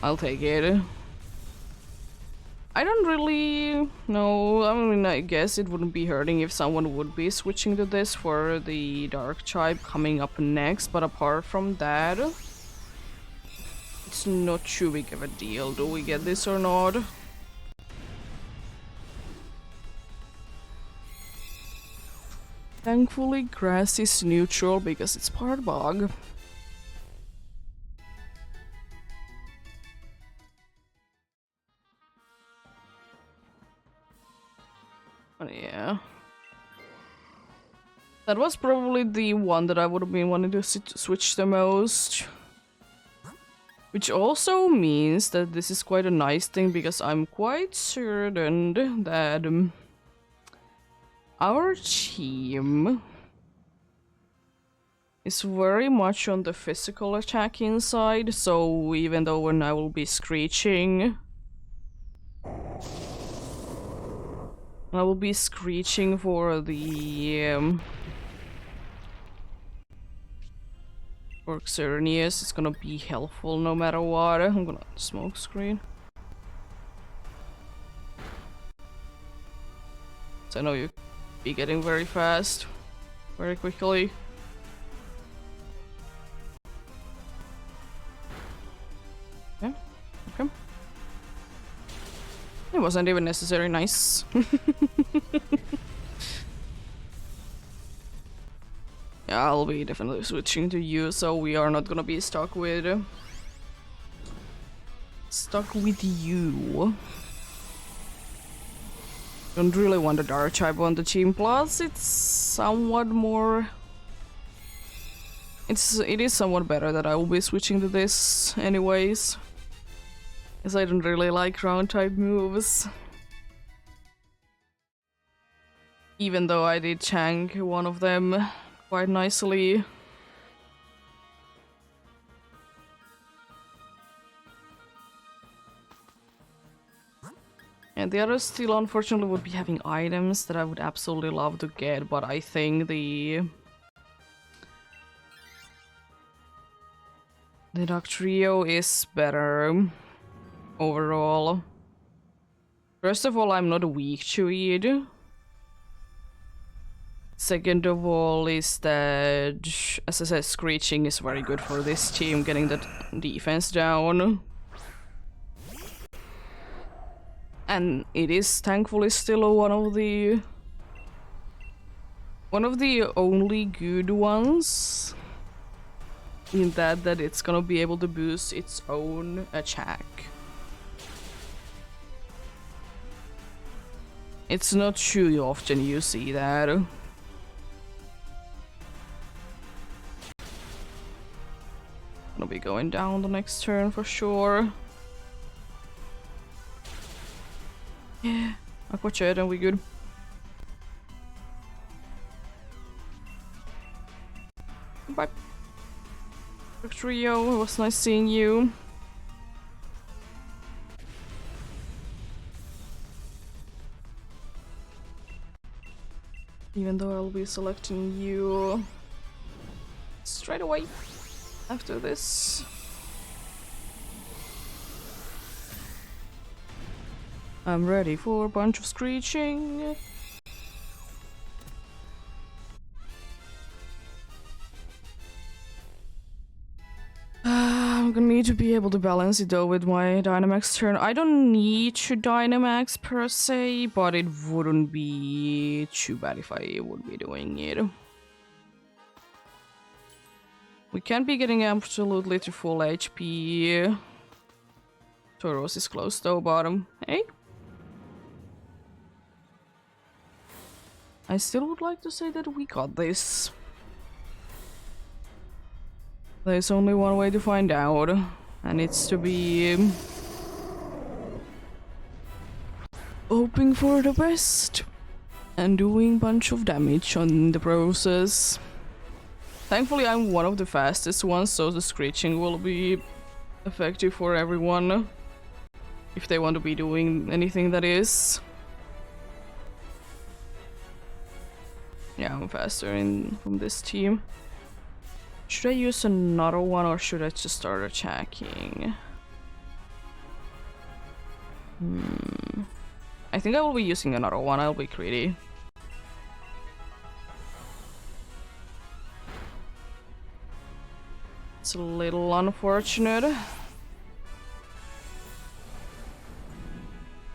[SPEAKER 1] I'll take it. I don't really know. I mean, I guess it wouldn't be hurting if someone would be switching to this for the Dark Tribe coming up next, but apart from that, it's not too big of a deal. Do we get this or not? Thankfully, grass is neutral because it's part bog. But yeah. That was probably the one that I would have been wanting to switch the most. Which also means that this is quite a nice thing because I'm quite certain that our team is very much on the physical attacking side, so even though when I will be screeching, I will be screeching for the for Xerneas. It's gonna be helpful no matter what. I'm gonna smoke screen. So I know you be getting very fast, very quickly. Okay, okay. It wasn't even necessary, nice. Yeah, I'll be definitely switching to you, so we are not gonna be stuck with you. Don't really want a dark type on the team, plus it's somewhat more... It is somewhat better that I will be switching to this anyways. Because I don't really like ground type moves. Even though I did chank one of them quite nicely. And the others still unfortunately would be having items that I would absolutely love to get, but I think the Duck Trio is better overall. First of all, I'm not weak to it. Second of all is that, as I said, Screeching is very good for this team, getting that defense down. And it is thankfully still one of the only good ones in that it's gonna be able to boost its own attack. It's not too often you see that. Gonna be going down the next turn for sure. Yeah, Aqua Chat and we good. Bye. Trio, it was nice seeing you. Even though I'll be selecting you straight away after this. I'm ready for a bunch of screeching. I'm gonna need to be able to balance it though with my Dynamax turn. I don't need to Dynamax per se, but it wouldn't be too bad if I would be doing it. We can't be getting absolutely to full HP. Tauros is close though, bottom. Hey? I still would like to say that we got this. There's only one way to find out, and it's to be hoping for the best and doing a bunch of damage on the process. Thankfully I'm one of the fastest ones, so the screeching will be effective for everyone if they want to be doing anything, that is. Yeah, I'm faster from this team. Should I use another one or should I just start attacking? I think I will be using another one, I'll be greedy. It's a little unfortunate.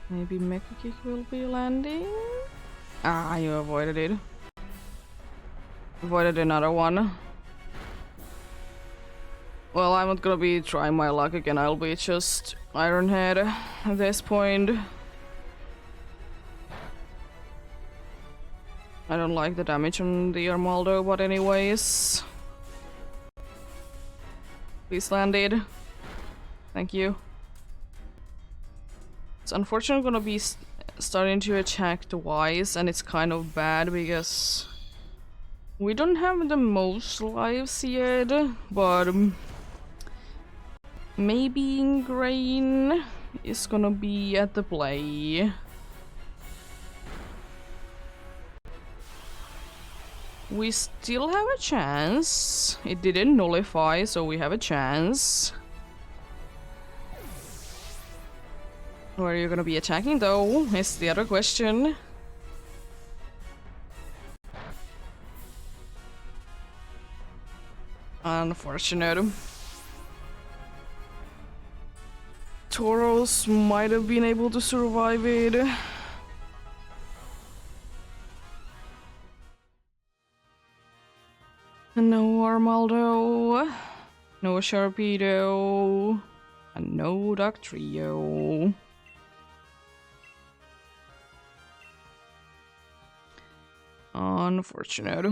[SPEAKER 1] Maybe Mecha Kick will be landing? Ah, you avoided it. Avoided another one. Well, I'm not gonna be trying my luck again, I'll be just Iron Head at this point. I don't like the damage on the Armaldo, but anyways. Please land it. Thank you. It's unfortunately gonna be starting to attack twice, and it's kind of bad because we don't have the most lives yet, but maybe Ingrain is gonna be at the play. We still have a chance. It didn't nullify, so we have a chance. Where are you gonna be attacking though? Is the other question. Unfortunate. Tauros might have been able to survive it. No Armaldo, no Sharpedo, and no Doctrio. Unfortunate.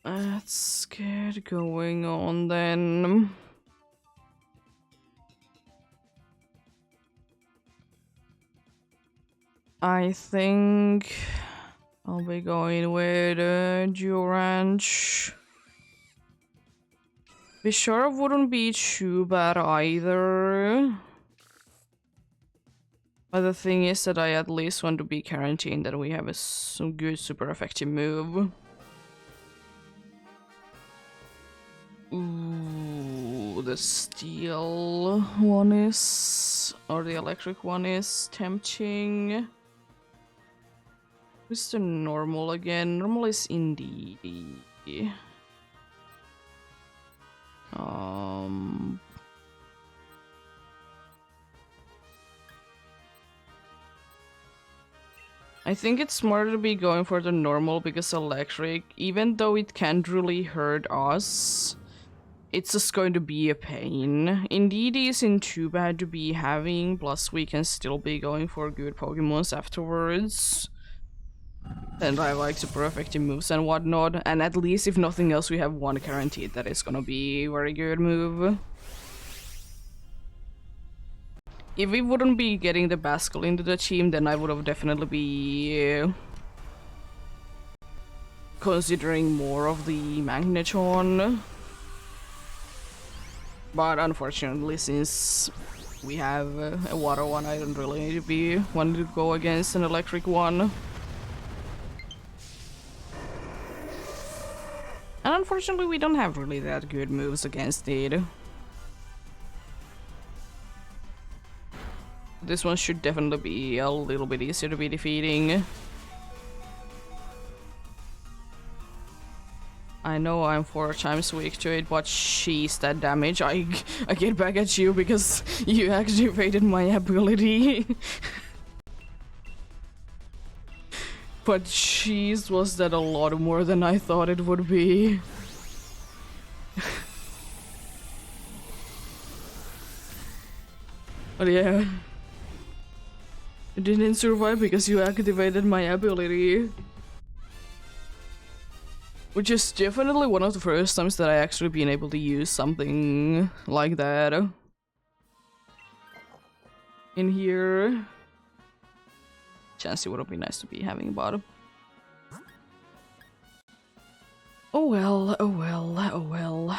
[SPEAKER 1] Let's get going on then. I think I'll be going with Durange. Bishara wouldn't be too bad either. But the thing is that I at least want to be guaranteed that we have some good super effective move. Ooh, the steel one is, or the electric one is tempting. What's the normal again? Normal is indeed. I think it's smarter to be going for the normal because electric, even though it can't really hurt us, it's just going to be a pain. Indeed isn't too bad to be having, plus we can still be going for good Pokemons afterwards. And I like super effective moves and whatnot, and at least if nothing else we have one guaranteed that it's gonna be a very good move. If we wouldn't be getting the Baskel into the team, then I would have definitely be considering more of the Magneton. But unfortunately, since we have a water one, I don't really need to be wanting to go against an electric one. And unfortunately, we don't have really that good moves against it. This one should definitely be a little bit easier to be defeating. I know I'm 4 times weak to it, but she's that damage. I get back at you because you activated my ability. But cheese was that a lot more than I thought it would be. But yeah. You didn't survive because you activated my ability. Which is definitely one of the first times that I actually been able to use something like that. In here. Chansey would have been nice to be having bottom. Oh well, oh well, oh well.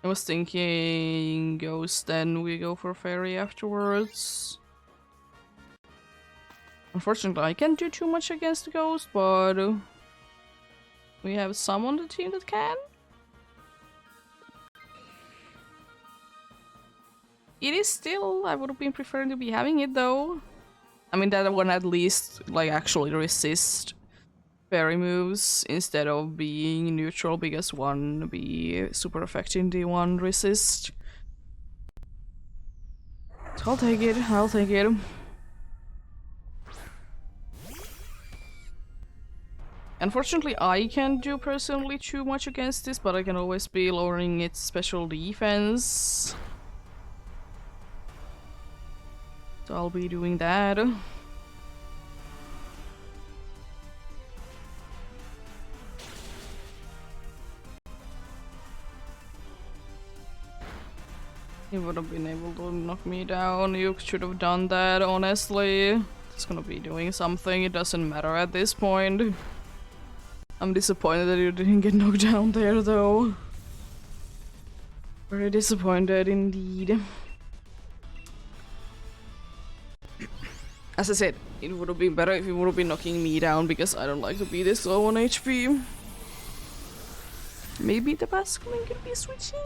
[SPEAKER 1] I was thinking Ghost, then we go for Fairy afterwards. Unfortunately, I can't do too much against the Ghost, but we have some on the team that can. It is still, I would have been preferring to be having it though. I mean, that one at least, like, actually resist fairy moves instead of being neutral, because one be super affecting the one resist. So I'll take it, I'll take it. Unfortunately, I can't do personally too much against this, but I can always be lowering its special defense. So I'll be doing that. You would have been able to knock me down. You should have done that, honestly. It's gonna be doing something, it doesn't matter at this point. I'm disappointed that you didn't get knocked down there, though. Very disappointed indeed. As I said, it would have been better if you would have been knocking me down, because I don't like to be this low on HP. Maybe the Basculin could be switching?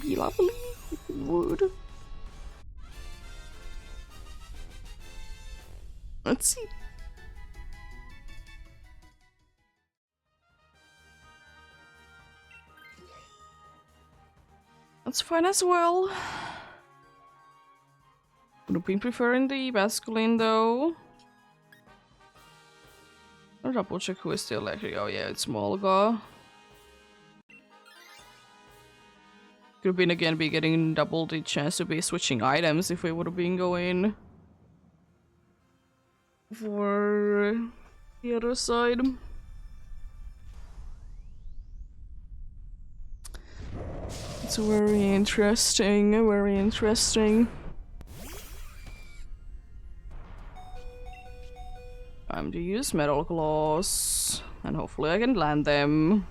[SPEAKER 1] Be lovely if it would. Let's see. That's fine as well. Would have been preferring the Basculin though. I'll double check who is still actually. Oh yeah, it's Molga. Could have been again be getting double the chance to be switching items if we would have been going for the other side. It's very interesting, very interesting. Time to use Metal Claws, and hopefully I can land them.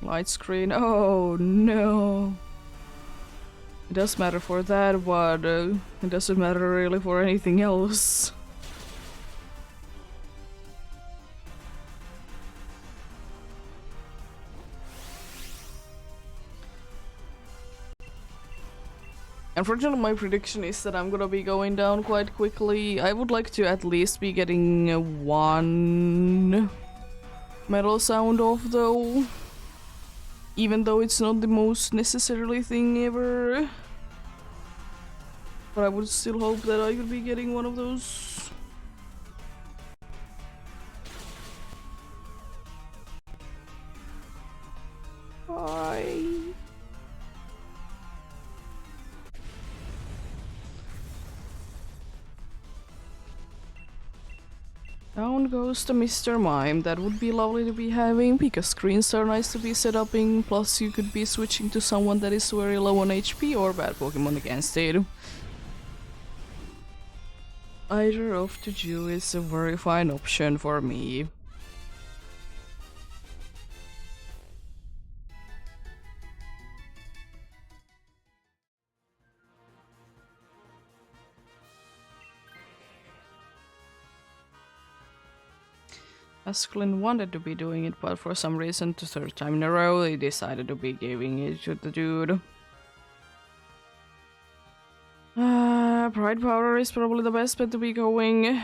[SPEAKER 1] Light screen, oh no. It does matter for that, but it doesn't matter really for anything else. Unfortunately, my prediction is that I'm gonna be going down quite quickly. I would like to at least be getting one metal sound off though. Even though it's not the most necessarily thing ever. But I would still hope that I could be getting one of those. Bye. Down goes the Mr. Mime. That would be lovely to be having, because screens are nice to be set up in, plus you could be switching to someone that is very low on HP or bad Pokemon against it. Either of the two is a very fine option for me. Asklin wanted to be doing it, but for some reason, the third time in a row, they decided to be giving it to the dude. Pride Powder is probably the best bet to be going.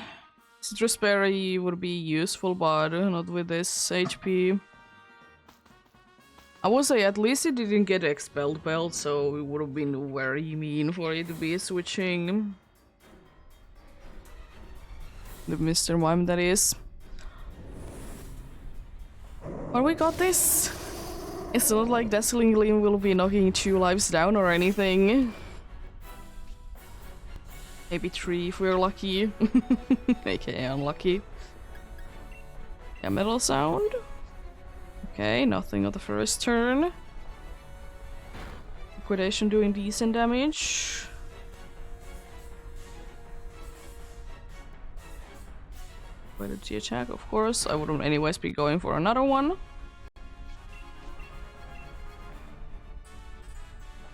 [SPEAKER 1] Citrus Berry would be useful, but not with this HP. I would say at least it didn't get Expelled Belt, so it would have been very mean for it to be switching. The Mr. Mime, that is. But we got this! It's not like Dazzling Gleam will be knocking 2 lives down or anything. Maybe 3 if we're lucky. AKA unlucky. Yeah, Metal Sound. Okay, nothing on the first turn. Liquidation doing decent damage. Where did she attack? Of course, I wouldn't anyways be going for another one.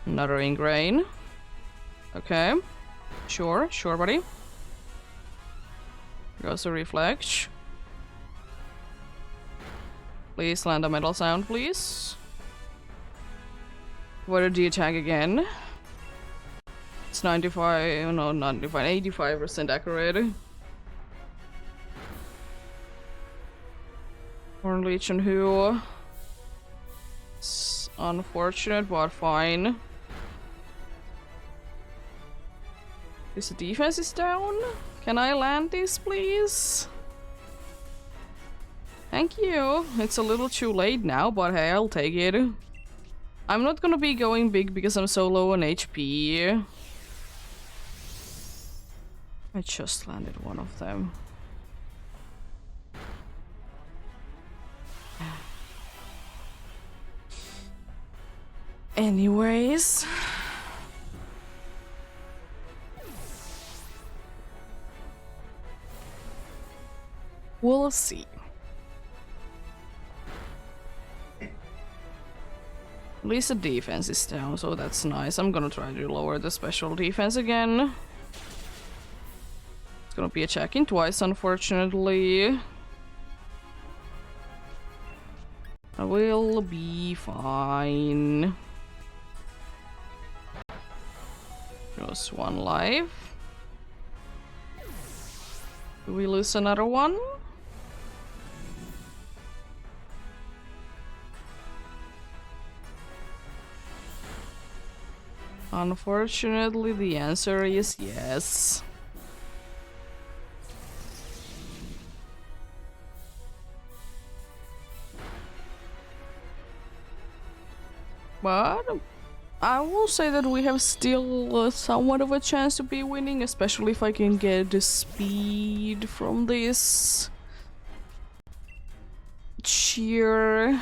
[SPEAKER 1] Another Ingrain. Okay. Sure, buddy. Goes a Reflect. Please land a Metal Sound, please. Where did the attack again? It's 95, no, 95, 85% accurate. Horn Legion who? It's unfortunate, but fine. This defense is down. Can I land this, please? Thank you. It's a little too late now, but hey, I'll take it. I'm not gonna be going big because I'm so low on HP. I just landed one of them. Anyways. We'll see. At least the defense is down, so that's nice. I'm gonna try to lower the special defense again. It's gonna be attacking twice, unfortunately. I will be fine. Just 1 life. Do we lose another one? Unfortunately, the answer is yes. But I will say that we have still somewhat of a chance to be winning, especially if I can get the speed from this. Cheer.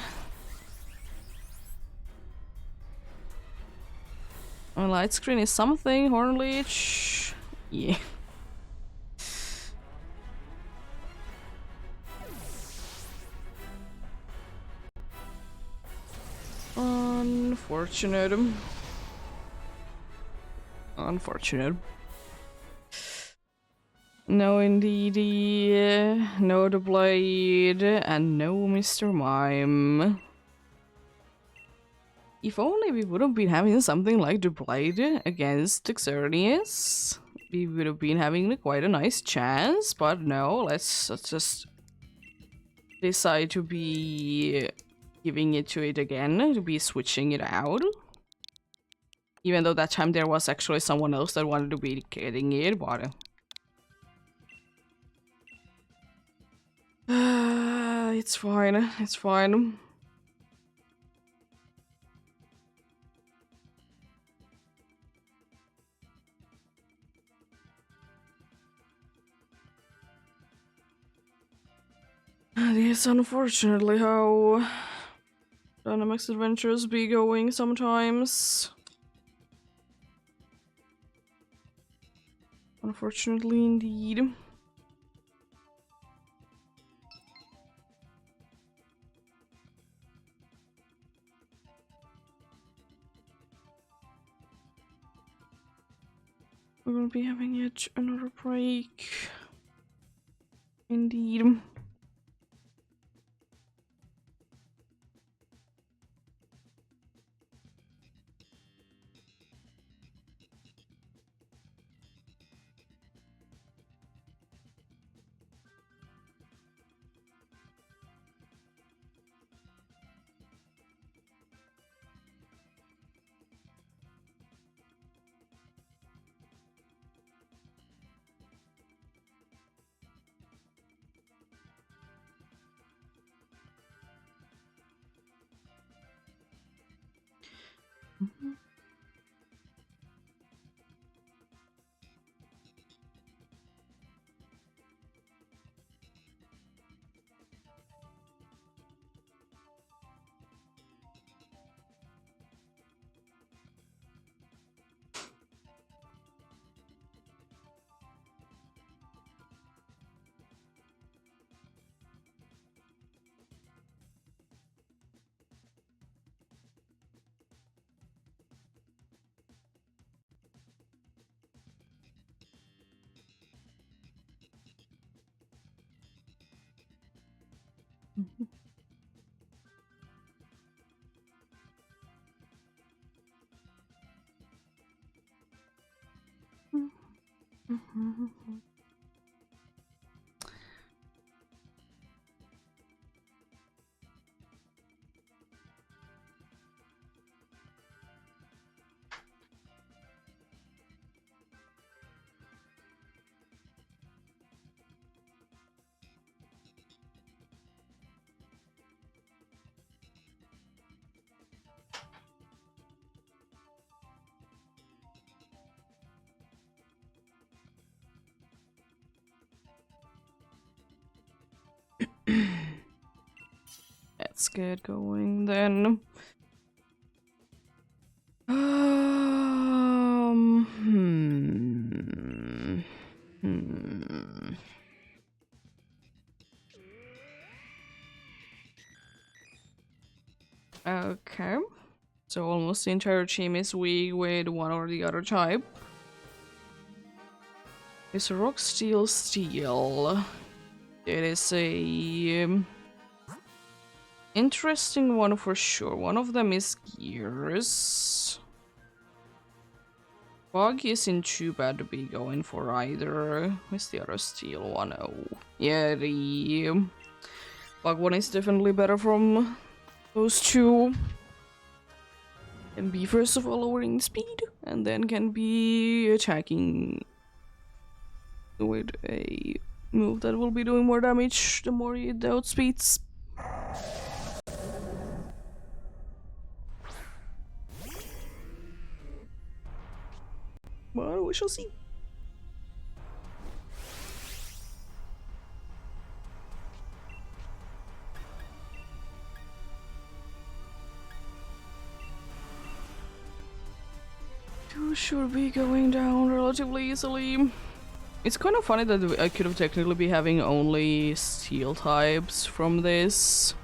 [SPEAKER 1] A light screen is something, Horn Leech. Yeah. Unfortunate. Unfortunate. No indeedy, no the blade, and no Mr. Mime. If only we would have been having something like the blade against Xerneas, we would have been having quite a nice chance, but no, let's just decide to be giving it to it again, to be switching it out. Even though that time there was actually someone else that wanted to be getting it, but... it's fine, it's fine. It's unfortunately how Dynamax adventures be going sometimes. Unfortunately, indeed. We're gonna be having yet another break. Indeed. Let's get going then. Okay. So almost the entire team is weak with one or the other type. It's a rock, steel, steel. It is a interesting one for sure. One of them is gears. Bug isn't too bad to be going for either. Where's the other steel one? Oh, yeah, the bug one is definitely better from those two. Can be first of all lowering speed, and then can be attacking with a move that will be doing more damage the more it outspeeds. Well, we shall see. Two should be going down relatively easily. It's kind of funny that I could have technically be having only steel types from this.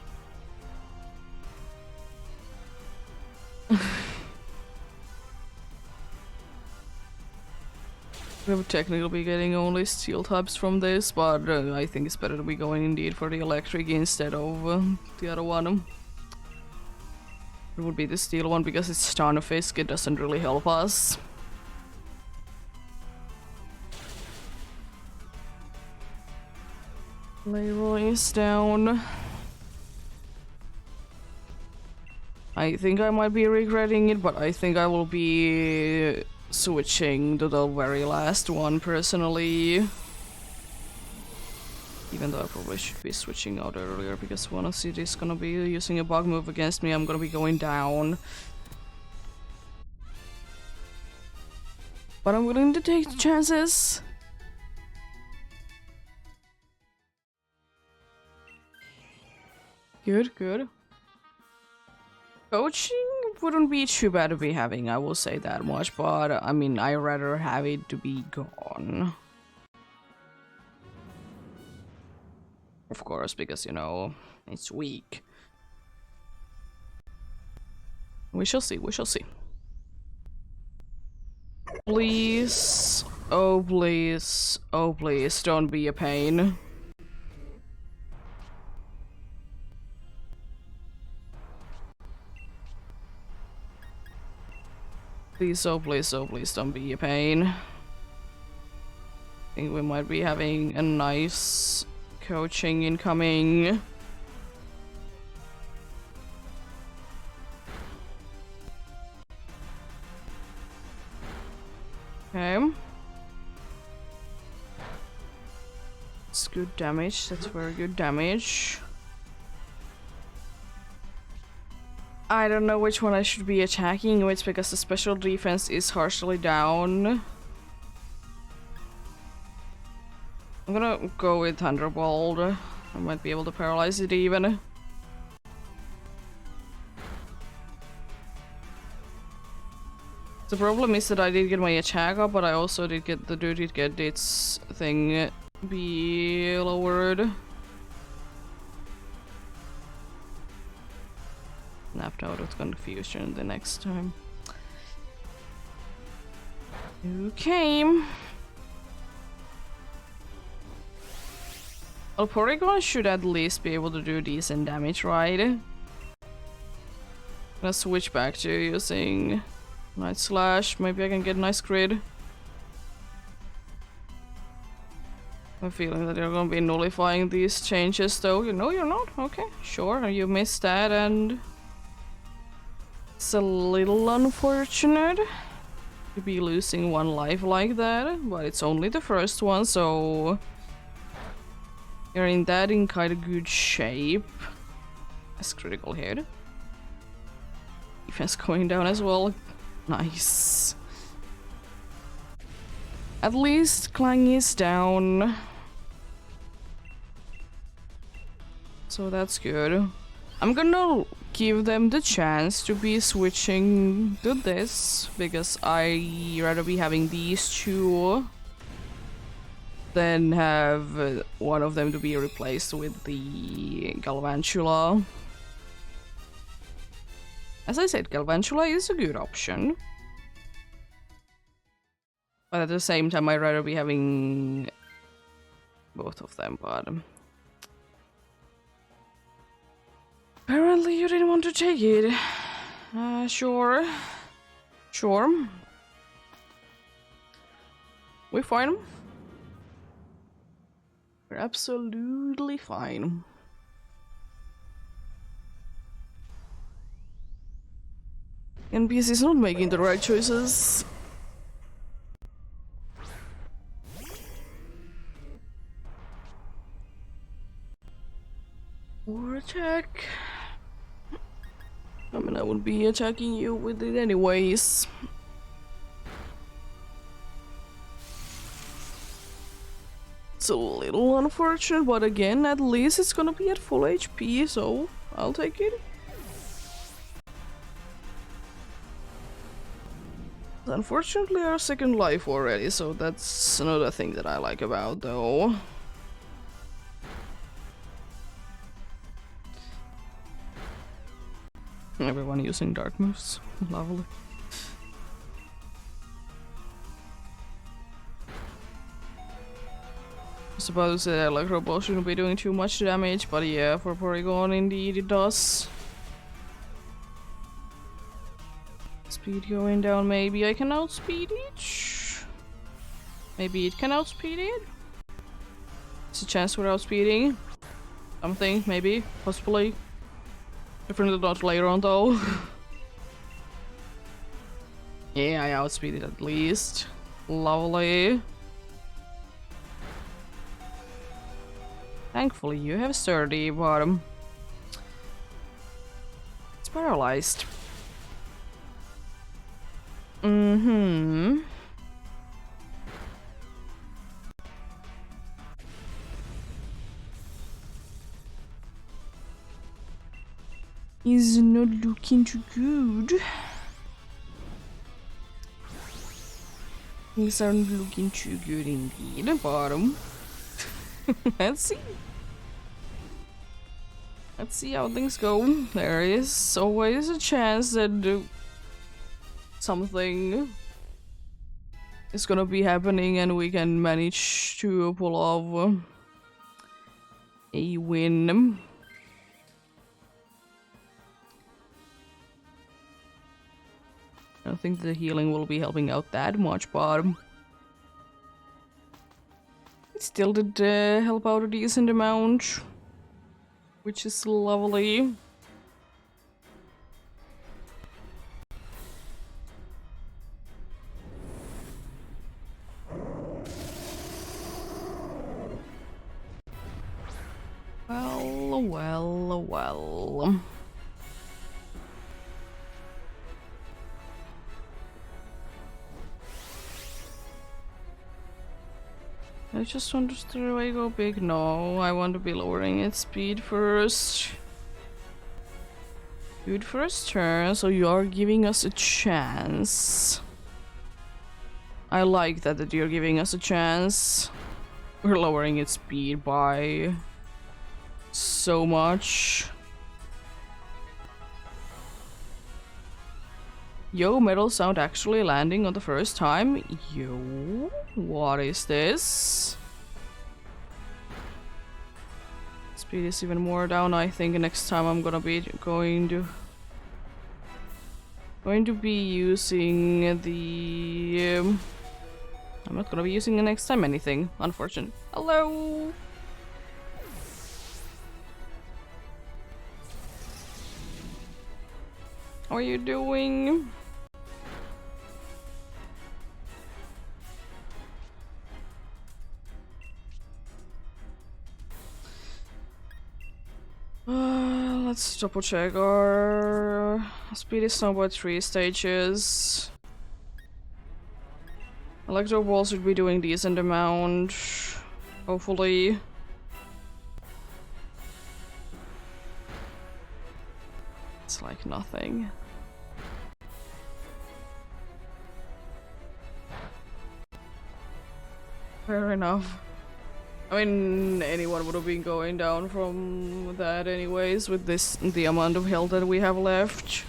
[SPEAKER 1] We would technically be getting only steel types from this, but I think it's better to be going indeed for the electric instead of the other one. It would be the steel one because it's Starfisk, it doesn't really help us. Leroy is down. I think I might be regretting it, but I think I will be switching to the very last one personally. Even though I probably should be switching out earlier because one of City is gonna be using a bug move against me, I'm gonna be going down. But I'm willing to take the chances. Good, good. Coaching wouldn't be too bad to be having, I will say that much, but I mean, I'd rather have it to be gone. Of course, because, you know, it's weak. We shall see, we shall see. Please, oh please, oh please, don't be a pain. Please, oh please, don't be a pain. I think we might be having a nice coaching incoming. Okay. It's good damage, that's very good damage. I don't know which one I should be attacking with because the special defense is partially down. I'm gonna go with Thunderbolt. I might be able to paralyze it even. The problem is that I did get my attack up, but I also did get its thing be lowered. Napped out of confusion the next time. Okay. Well, Porygon should at least be able to do decent damage, right? I'm gonna switch back to using Night Slash. Maybe I can get a nice crit. I have a feeling that you're gonna be nullifying these changes though. You know you're not? Okay, sure. You missed that and it's a little unfortunate to be losing one life like that, but it's only the first one, so you're in kind of good shape. That's critical hit. Defense going down as well. Nice. At least Clang is down. So that's good. I'm gonna give them the chance to be switching to this because I rather be having these two than have one of them to be replaced with the Galvantula. As I said, Galvantula is a good option. But at the same time, I'd rather be having both of them, but apparently you didn't want to take it. Sure. Sure. We're fine. We're absolutely fine. NPC is not making the right choices. Or attack. I mean, I would be attacking you with it anyways. It's a little unfortunate, but again, at least it's gonna be at full HP, so I'll take it. Unfortunately, our second life already, so that's another thing that I like about though. Everyone using dark moves. Lovely. I was about to say that Electro Ball shouldn't be doing too much damage, but yeah, for Porygon indeed it does. Speed going down, maybe I can outspeed it? Maybe it can outspeed it? It's a chance for outspeeding. Something, maybe, possibly. Definitely not later on though. Yeah, I outspeeded at least. Lovely. Thankfully you have sturdy, but it's paralyzed. Mm-hmm. is not looking too good. Things aren't looking too good indeed, bottom. Let's see. Let's see how things go. There is always a chance that something is gonna be happening and we can manage to pull off a win. I don't think the healing will be helping out that much, but it still did help out a decent amount, which is lovely. Well. I just want to stay away, go big. No, I want to be lowering its speed first. Good first turn, so you are giving us a chance. I like that you're giving us a chance. We're lowering its speed by so much. Yo, metal sound actually landing on the first time. Yo, what is this? Speed is even more down. I think next time I'm gonna be going to be using the I'm not gonna be using the next time anything, unfortunately. Hello. How are you doing? Let's double check. Our speed is now about 3 stages. Electro ball should be doing decent amount, hopefully. It's like nothing. Fair enough. I mean, anyone would have been going down from that anyways, with the amount of health that we have left.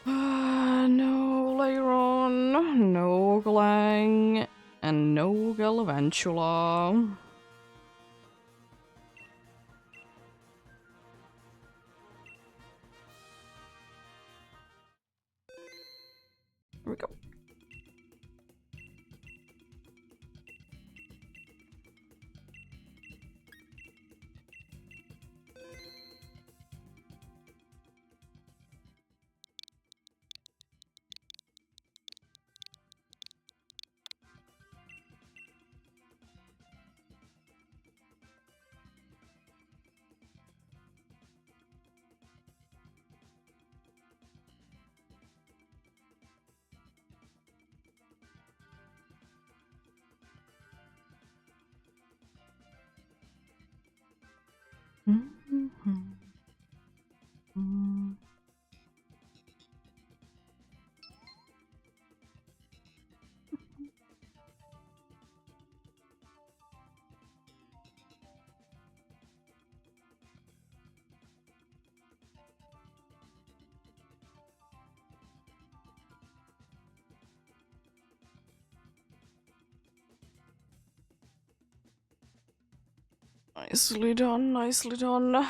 [SPEAKER 1] No Leiron, no Glang, and no Galvantula. Here we go. Nicely done, nicely done.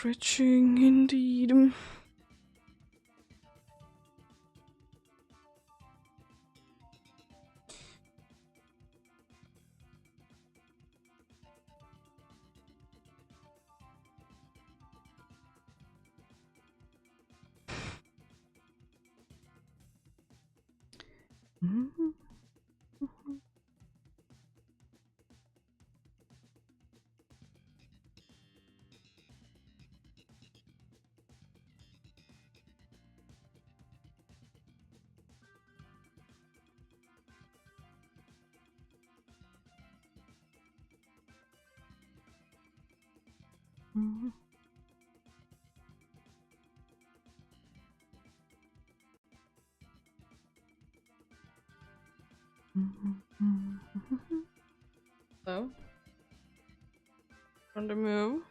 [SPEAKER 1] stretching indeed. So, on the move.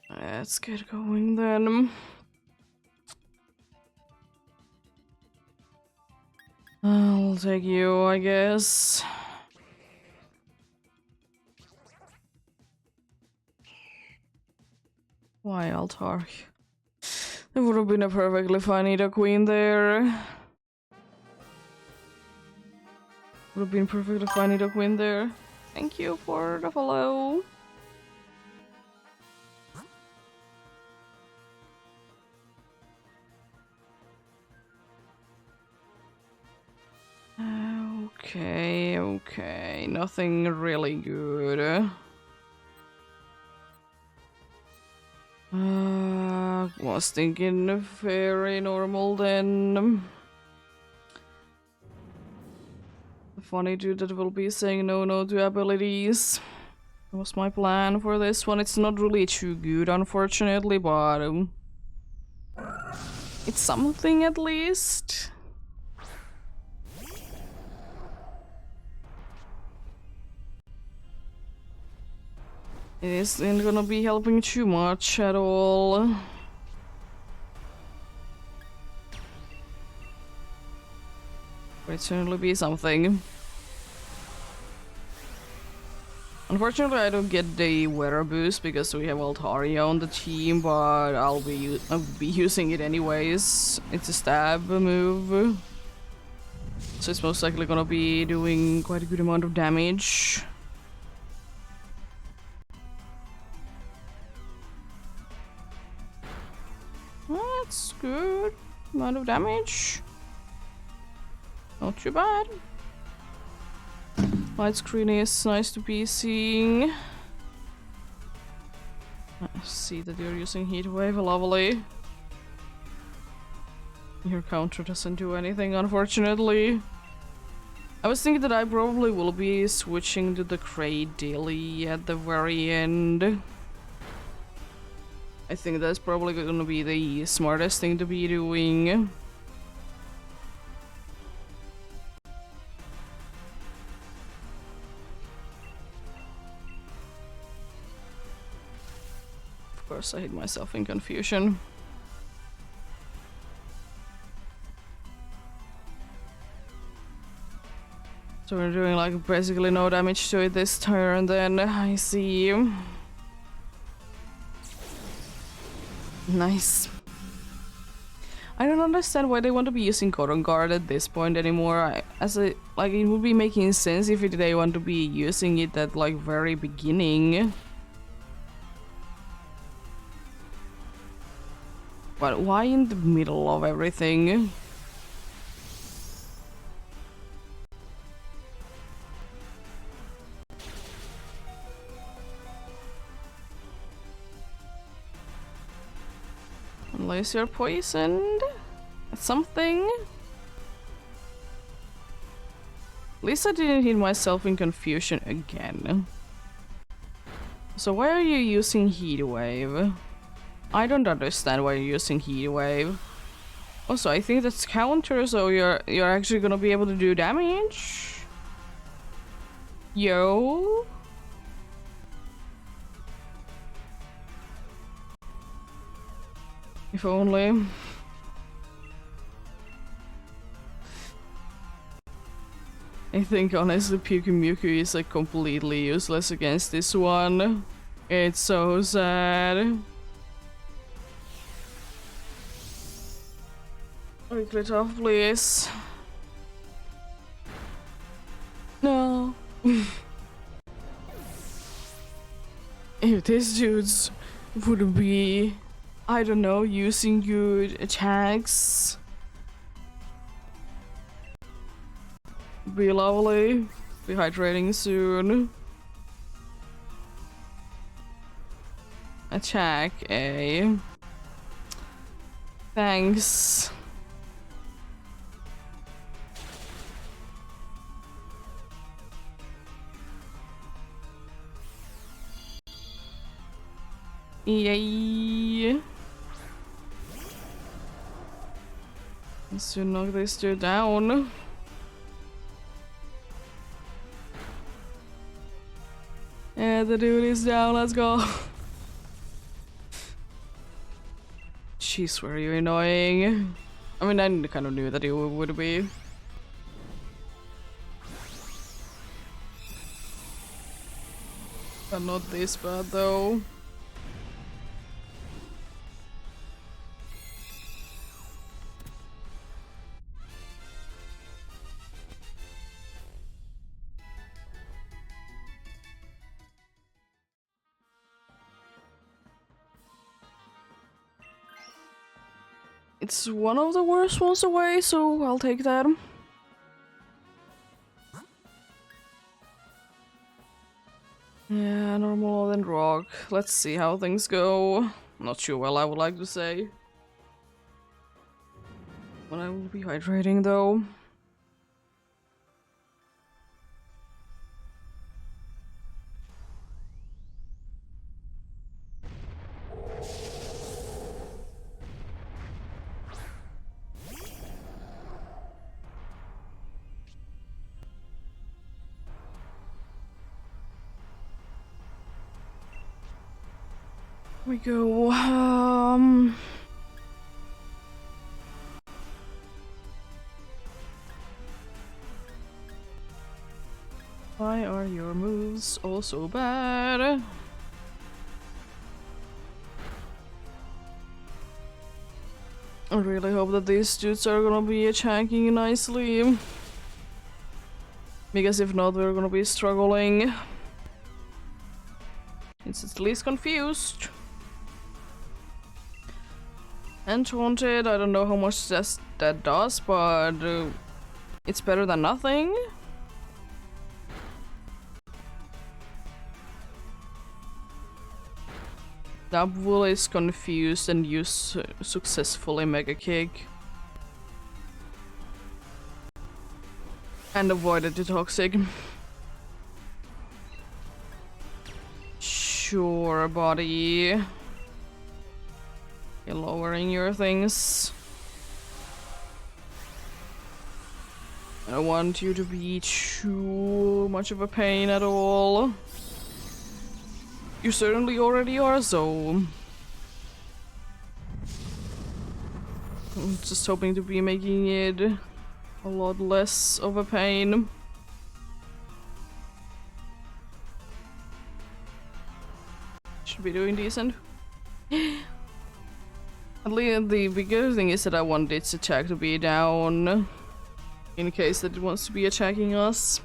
[SPEAKER 1] Let's get going then. I'll take you, I guess. Why Altar? There would have been a perfectly fine Ida Queen there. Would have been perfectly fine Ida Queen there. Thank you for the follow. Okay, nothing really good. Was thinking very normal then. The funny dude that will be saying no to abilities. That was my plan for this one. It's not really too good, unfortunately, but it's something at least. It isn't gonna be helping too much at all. But it certainly be something. Unfortunately, I don't get the weather boost because we have Altaria on the team, but I'll be using it anyways. It's a stab move, so it's most likely gonna be doing quite a good amount of damage. That's good amount of damage. Not too bad. Widescreen is nice to be seeing. I see that you're using Heatwave, lovely. Your counter doesn't do anything, unfortunately. I was thinking that I probably will be switching to the Crate daily at the very end. I think that's probably gonna be the smartest thing to be doing. Of course, I hit myself in confusion. So we're doing like basically no damage to it this turn, then I see. Nice. I don't understand why they want to be using Cotton Guard at this point anymore. Like it would be making sense if they want to be using it at like very beginning. But why in the middle of everything? Unless you're poisoned? Something? At least I didn't hit myself in confusion again. So why are you using Heat Wave? I don't understand why you're using Heat Wave. Also, I think that's counter, so you're actually gonna be able to do damage? Yo? If only. I think honestly Pyukumuku is like completely useless against this one. It's so sad. Quickly off, please. No. If this dude's would be, I don't know, using good attacks, be lovely. Be hydrating soon. Attack A. Thanks. Yay! Let's knock this dude down. Yeah, the dude is down, let's go. Jeez, were you annoying? I mean, I kind of knew that you would be. But not this bad though. It's one of the worst ones away, so I'll take that. Yeah, normal then rock. Let's see how things go. Not sure well, I would like to say. But I will be hydrating though. We go, why are your moves all so bad? I really hope that these dudes are gonna be attacking nicely. Because if not, we're gonna be struggling. It's at least confused. And taunted, I don't know how much that does, but it's better than nothing. Double is confused and use successfully Mega Kick. And avoided the toxic. Sure, buddy. You're lowering your things. I don't want you to be too much of a pain at all. You certainly already are, so... I'm just hoping to be making it a lot less of a pain. Should be doing decent. At least the bigger thing is that I want its attack to be down. In case that it wants to be attacking us.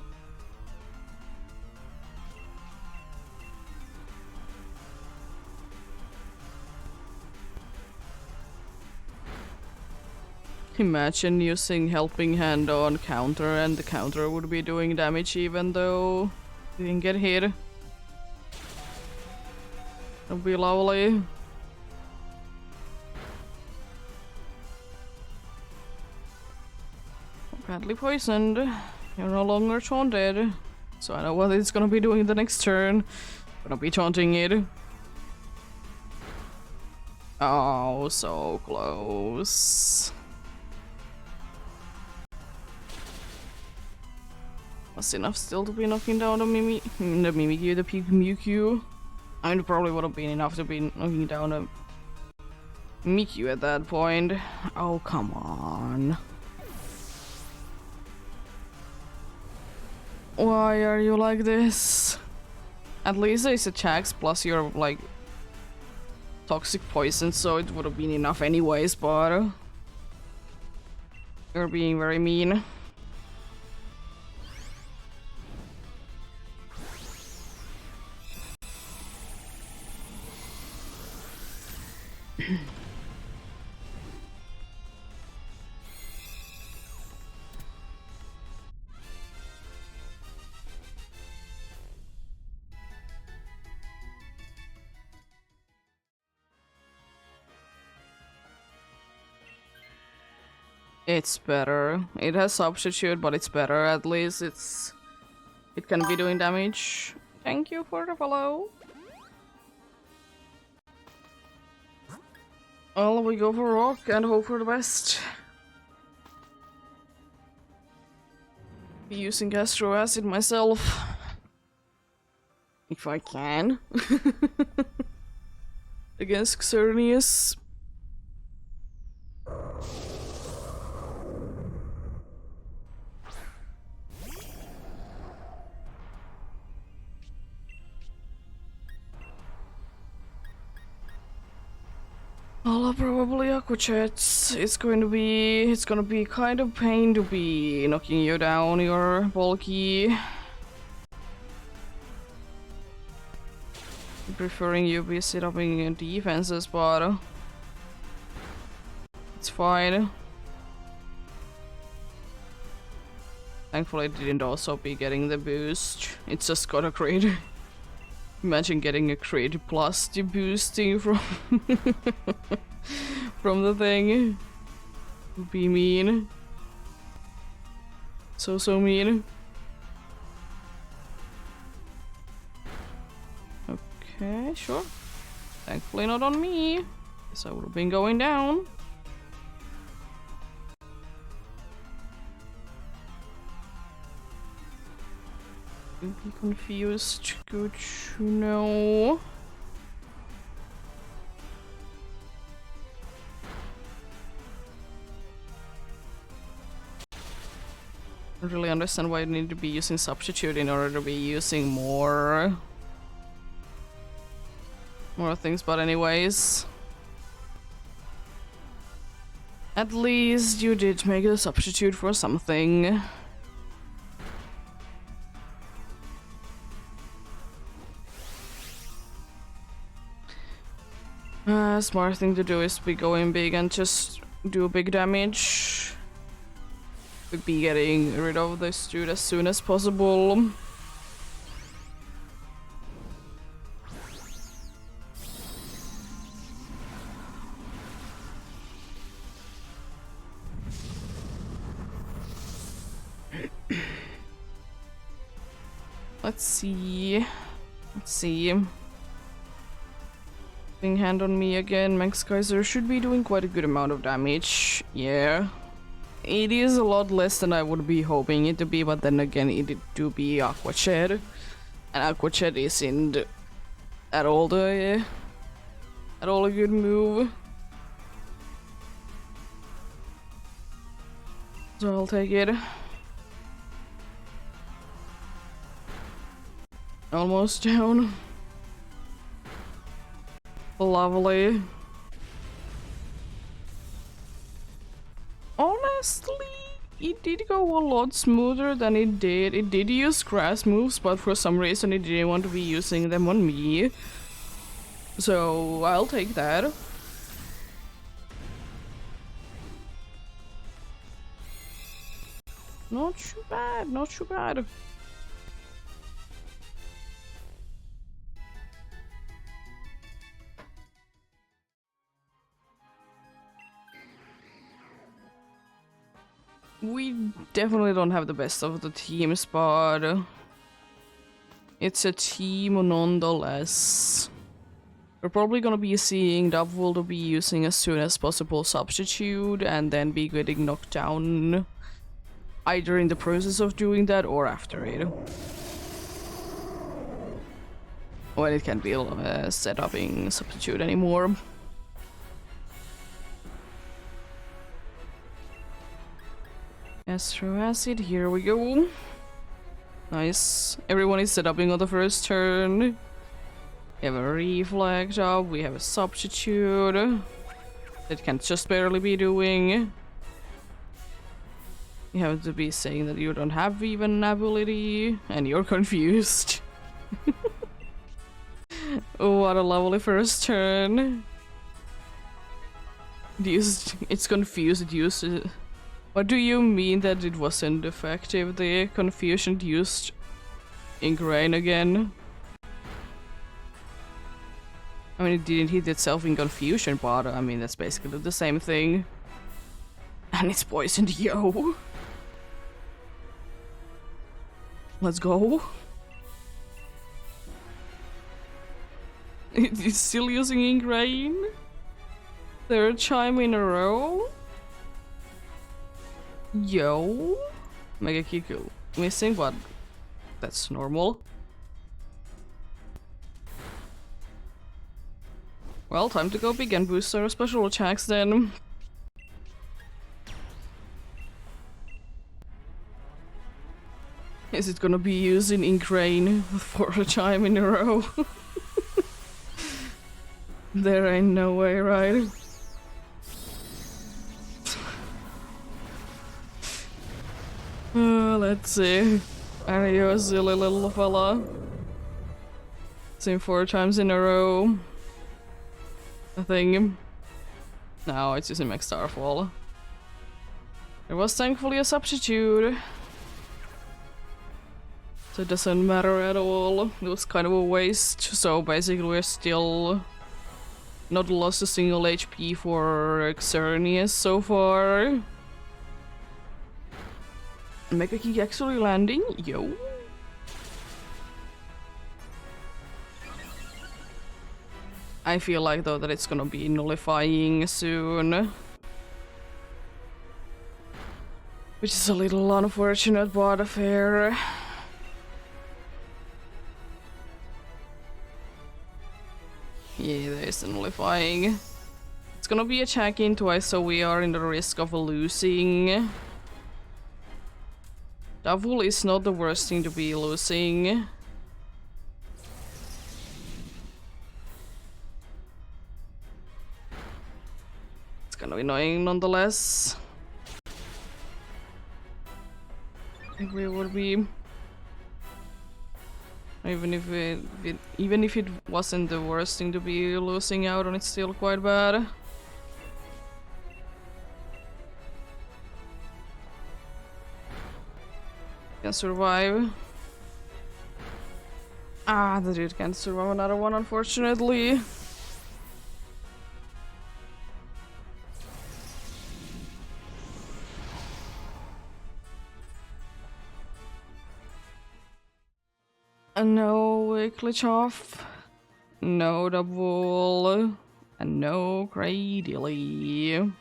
[SPEAKER 1] Imagine using Helping Hand on counter and the counter would be doing damage even though it didn't get hit. That would be lovely. Badly poisoned. You're no longer taunted. So I know what it's gonna be doing the next turn. Gonna be taunting it. Oh, so close. Was enough still to be knocking down the Mimikyu, the Pyukumuku. I mean, it probably would have been enough to be knocking down a Mimikyu at that point. Oh, come on. Why are you like this? At least it's attacks plus your like toxic poison, so it would have been enough anyways, but you're being very mean. It's better. It has substitute, but it's better. At least it can be doing damage. Thank you for the follow. Well, we go for rock and hope for the best. Be using gastro acid myself. If I can. Against Xerneas. I'll probably aqua chats. It's gonna be kind of pain to be knocking you down. You're bulky. Preferring you be sit upping in defenses, but it's fine. Thankfully, it didn't also be getting the boost. It's just got a crit. Imagine getting a crit plus the boosting from from the thing. Would be mean. So mean. Okay, sure. Thankfully not on me. Guess I would have been going down. Be confused. Good to know. I don't really understand why you need to be using substitute in order to be using more things, but anyways. At least you did make a substitute for something. Smart thing to do is be going big and just do big damage. Be getting rid of this dude as soon as possible. Let's see. Hand on me again. Max Kaiser should be doing quite a good amount of damage. Yeah. It is a lot less than I would be hoping it to be, but then again it do be Aqua Shed. And Aqua Shed isn't at all a good move. So I'll take it. Almost down. Lovely. Honestly, it did go a lot smoother than it did. It did use grass moves, but for some reason it didn't want to be using them on me. So I'll take that. Not too bad, not too bad. We definitely don't have the best of the teams, but it's a team nonetheless. We're probably gonna be seeing Dubwool to be using as soon as possible substitute and then be getting knocked down either in the process of doing that or after it. When it can't be set upping substitute anymore. Astro Acid, here we go. Nice. Everyone is set upping on the first turn. We have a reflect up, we have a substitute. That can just barely be doing. You have to be saying that you don't have even an ability, and you're confused. What a lovely first turn. It's confused, it used it. What do you mean that it wasn't effective? The confusion used Ingrain again. I mean, it didn't hit itself in confusion, but I mean, that's basically the same thing. And it's poisoned, yo! Let's go. It's still using Ingrain? Third time in a row? Yo! Mega kick missing, but that's normal. Well, time to go big and boost our special attacks then. Is it gonna be using Ingrain for a time in a row? There ain't no way, right? Let's see. Are you a silly little fella? Seen 4 times in a row. I think. No, it's using Max Starfall. There was thankfully a substitute. So it doesn't matter at all. It was kind of a waste. So basically we're still not lost a single HP for Xerneas so far. Mega Kick actually landing? Yo! I feel like though that it's gonna be nullifying soon. Which is a little unfortunate, but fair. Yeah, there's the nullifying. It's gonna be attacking twice, so we are in the risk of losing. Double is not the worst thing to be losing. It's kind of annoying nonetheless. I think we would be... Even if it wasn't the worst thing to be losing out on, it's still quite bad. Can survive. Ah, the dude can't survive another one, unfortunately. No glitch off. No double. And no cradily.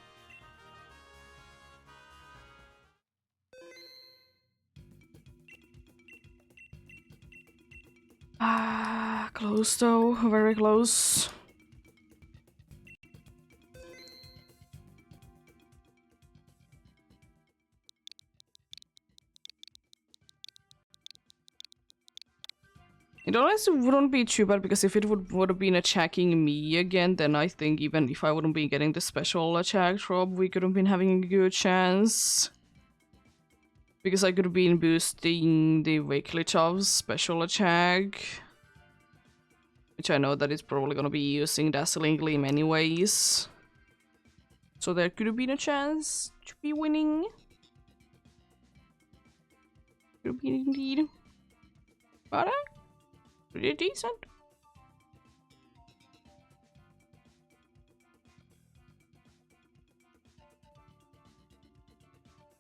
[SPEAKER 1] Ah, close though, very close. It honestly wouldn't be too bad, because if it would have been attacking me again, then I think even if I wouldn't be getting the special attack drop, we could have been having a good chance. Because I could have been boosting the Wakelychov's special attack. Which I know that it's probably gonna be using Dazzling Gleam anyways. So there could have been a chance to be winning. Could have been indeed. But pretty decent.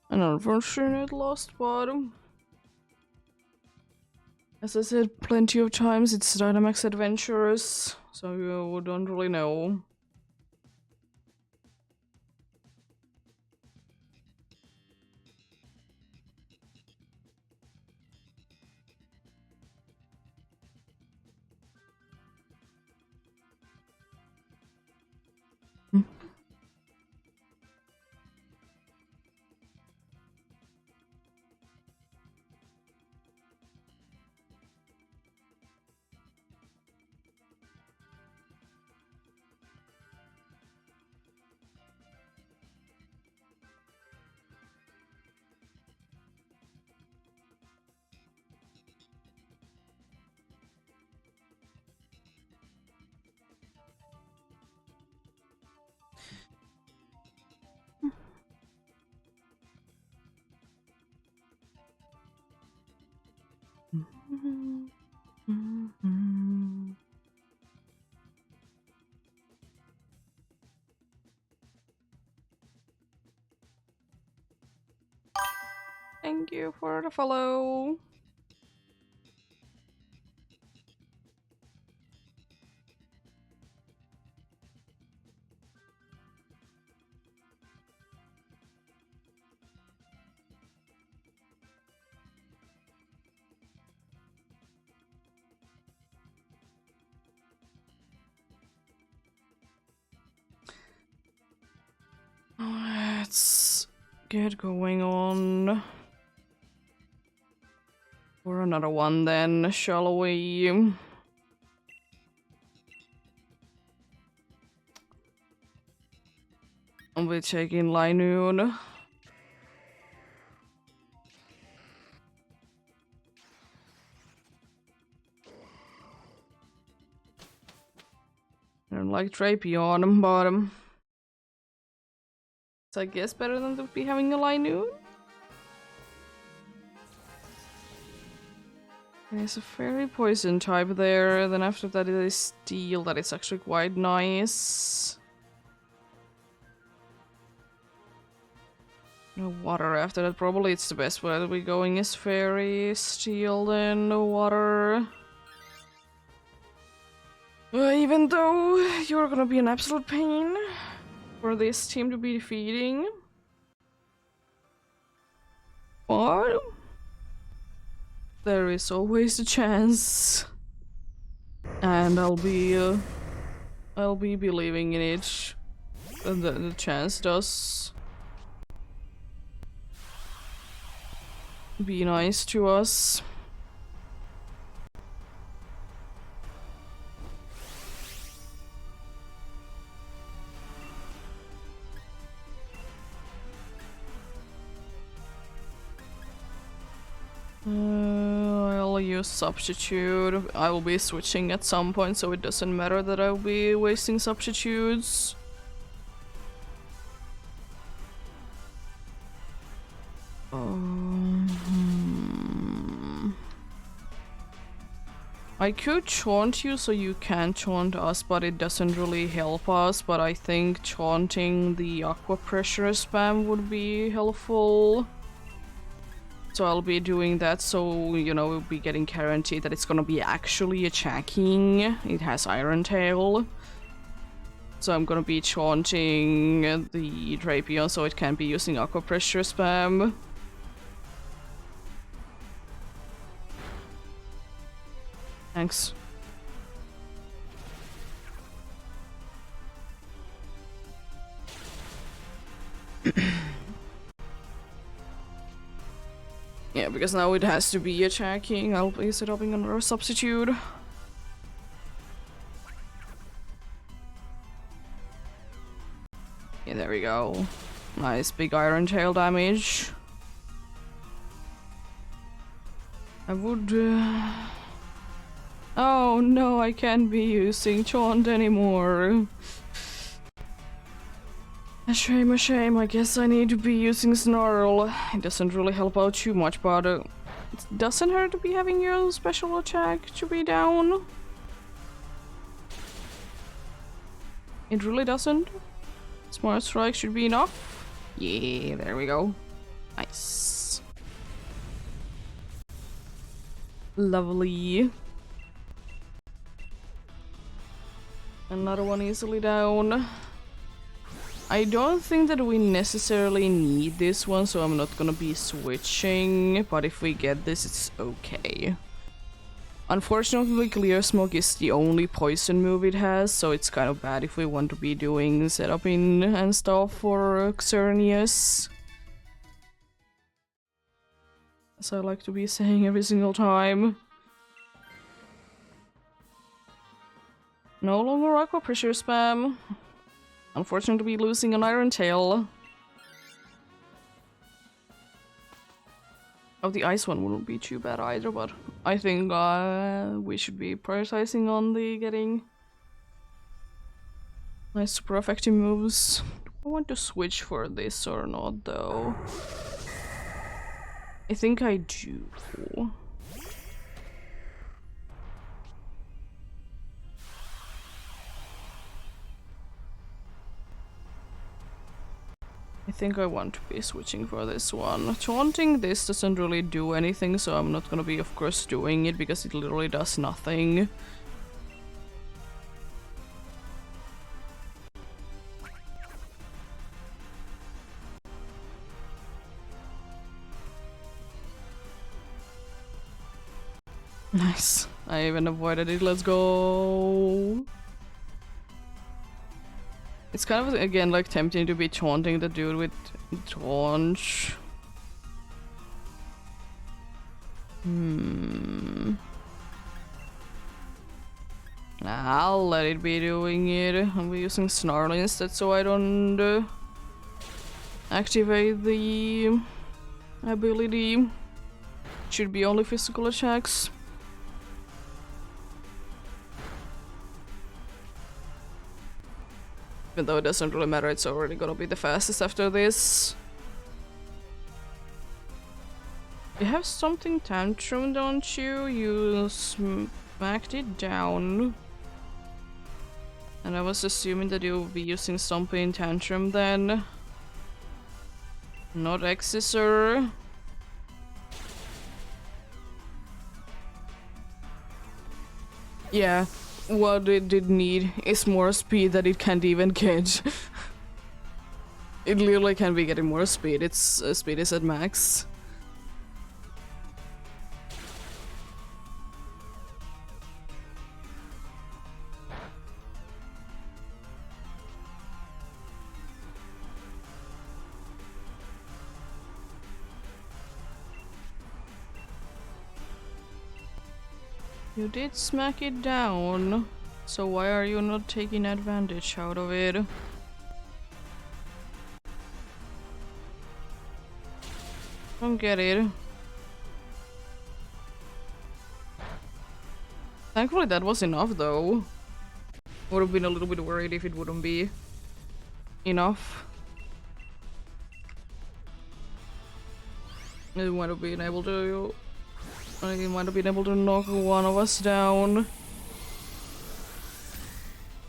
[SPEAKER 1] An unfortunate lost bottom. As I said plenty of times, it's Dynamax Adventures, so you don't really know. Thank you for the follow. Let's get going on for another one then, shall we? We're taking Lainoon. I don't like Drapion, but it's I guess better than to be having a Lainoon. There's a fairy poison type there, then after that it is steel, that is actually quite nice. No water after that, probably it's the best way that we're going is fairy, steel, then no water. Even though you're gonna be an absolute pain for this team to be defeating. But there is always a chance. And I'll be believing in it. The chance does be nice to us. I'll use substitute. I will be switching at some point, so it doesn't matter that I'll be wasting substitutes. I could taunt you so you can taunt us, but it doesn't really help us. But I think taunting the aqua pressure spam would be helpful. So I'll be doing that, so, you know, we'll be getting guaranteed that it's gonna be actually attacking. It has Iron Tail. So I'm gonna be taunting the Drapion so it can be using Aqua Pressure spam. Thanks. Yeah, because now it has to be attacking. I'll be setting another substitute. Yeah, there we go. Nice big Iron Tail damage. I would... Oh no, I can't be using Taunt anymore. A shame, a shame. I guess I need to be using Snarl. It doesn't really help out too much, but it doesn't hurt to be having your special attack to be down. It really doesn't. Smart Strike should be enough. Yeah, there we go. Nice. Lovely. Another one easily down. I don't think that we necessarily need this one, so I'm not gonna be switching, but if we get this, it's okay. Unfortunately, Clear Smoke is the only poison move it has, so it's kind of bad if we want to be doing setuping and stuff for Xerneas. As I like to be saying every single time. No longer Aqua Pressure spam. Unfortunately, losing an Iron Tail. Oh, the ice one wouldn't be too bad either, but I think we should be prioritizing on the getting nice super effective moves. Do I want to switch for this or not, though? I think I do. I I think I want to be switching for this one. Taunting this doesn't really do anything, so I'm not gonna be, of course, doing it because it literally does nothing. Nice. I even avoided it. Let's go. It's kind of, again, like tempting to be taunting the dude with taunt. I'll let it be doing it. I'll be using Snarl instead so I don't activate the ability. Should be only physical attacks. Even though it doesn't really matter, it's already gonna be the fastest after this. You have something tantrum, don't you? You smacked it down. And I was assuming that you'll be using something tantrum then. Not Excisor. Yeah, what it did need is more speed that it can't even get. It literally can't be getting more speed, its speed is at max. You did smack it down, so why are you not taking advantage out of it? Don't get it. Thankfully that was enough though. Would have been a little bit worried if it wouldn't be enough. It might have been able to... I might have been able to knock one of us down.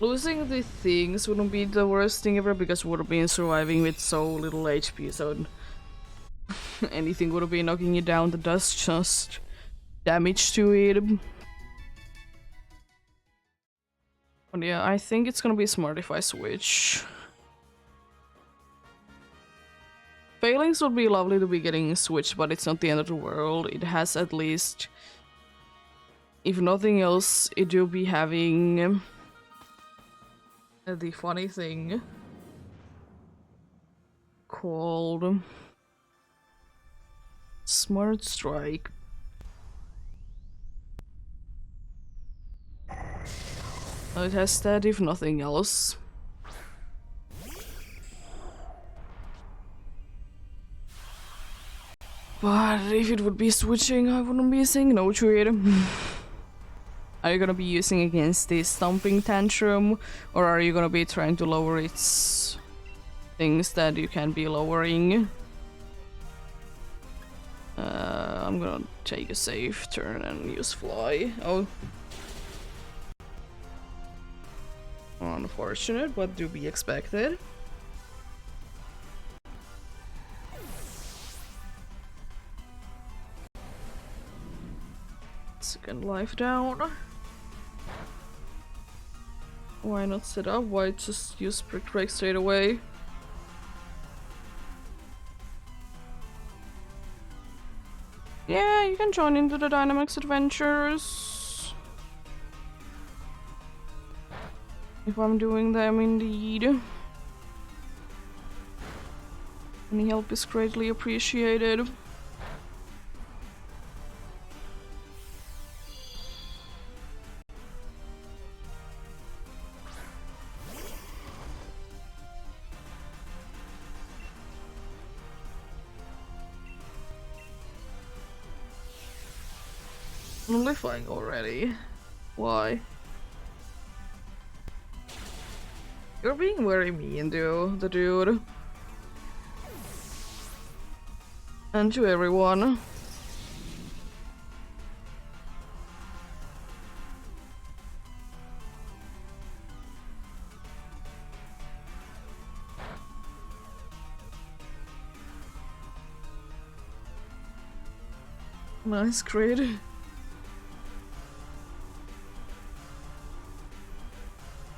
[SPEAKER 1] Losing the things wouldn't be the worst thing ever because we would have been surviving with so little HP, so anything would have been knocking it down that does just damage to it. But yeah, I think it's gonna be smart if I switch. Failings would be lovely to be getting switched, but it's not the end of the world. It has at least, if nothing else, it will be having the funny thing called Smart Strike. It has that if nothing else. But if it would be switching, I wouldn't be saying no to it. Are you gonna be using against the Stomping Tantrum, or are you gonna be trying to lower its things that you can be lowering? I'm gonna take a safe turn and use Fly. Oh. Unfortunate, but to be expected. Second life down. Why not set up? Why just use Brick Break straight away? Yeah, you can join into the Dynamax adventures. If I'm doing them indeed. Any help is greatly appreciated. I'm flying already. Why? You're being very mean to the dude. And to everyone. Nice, great.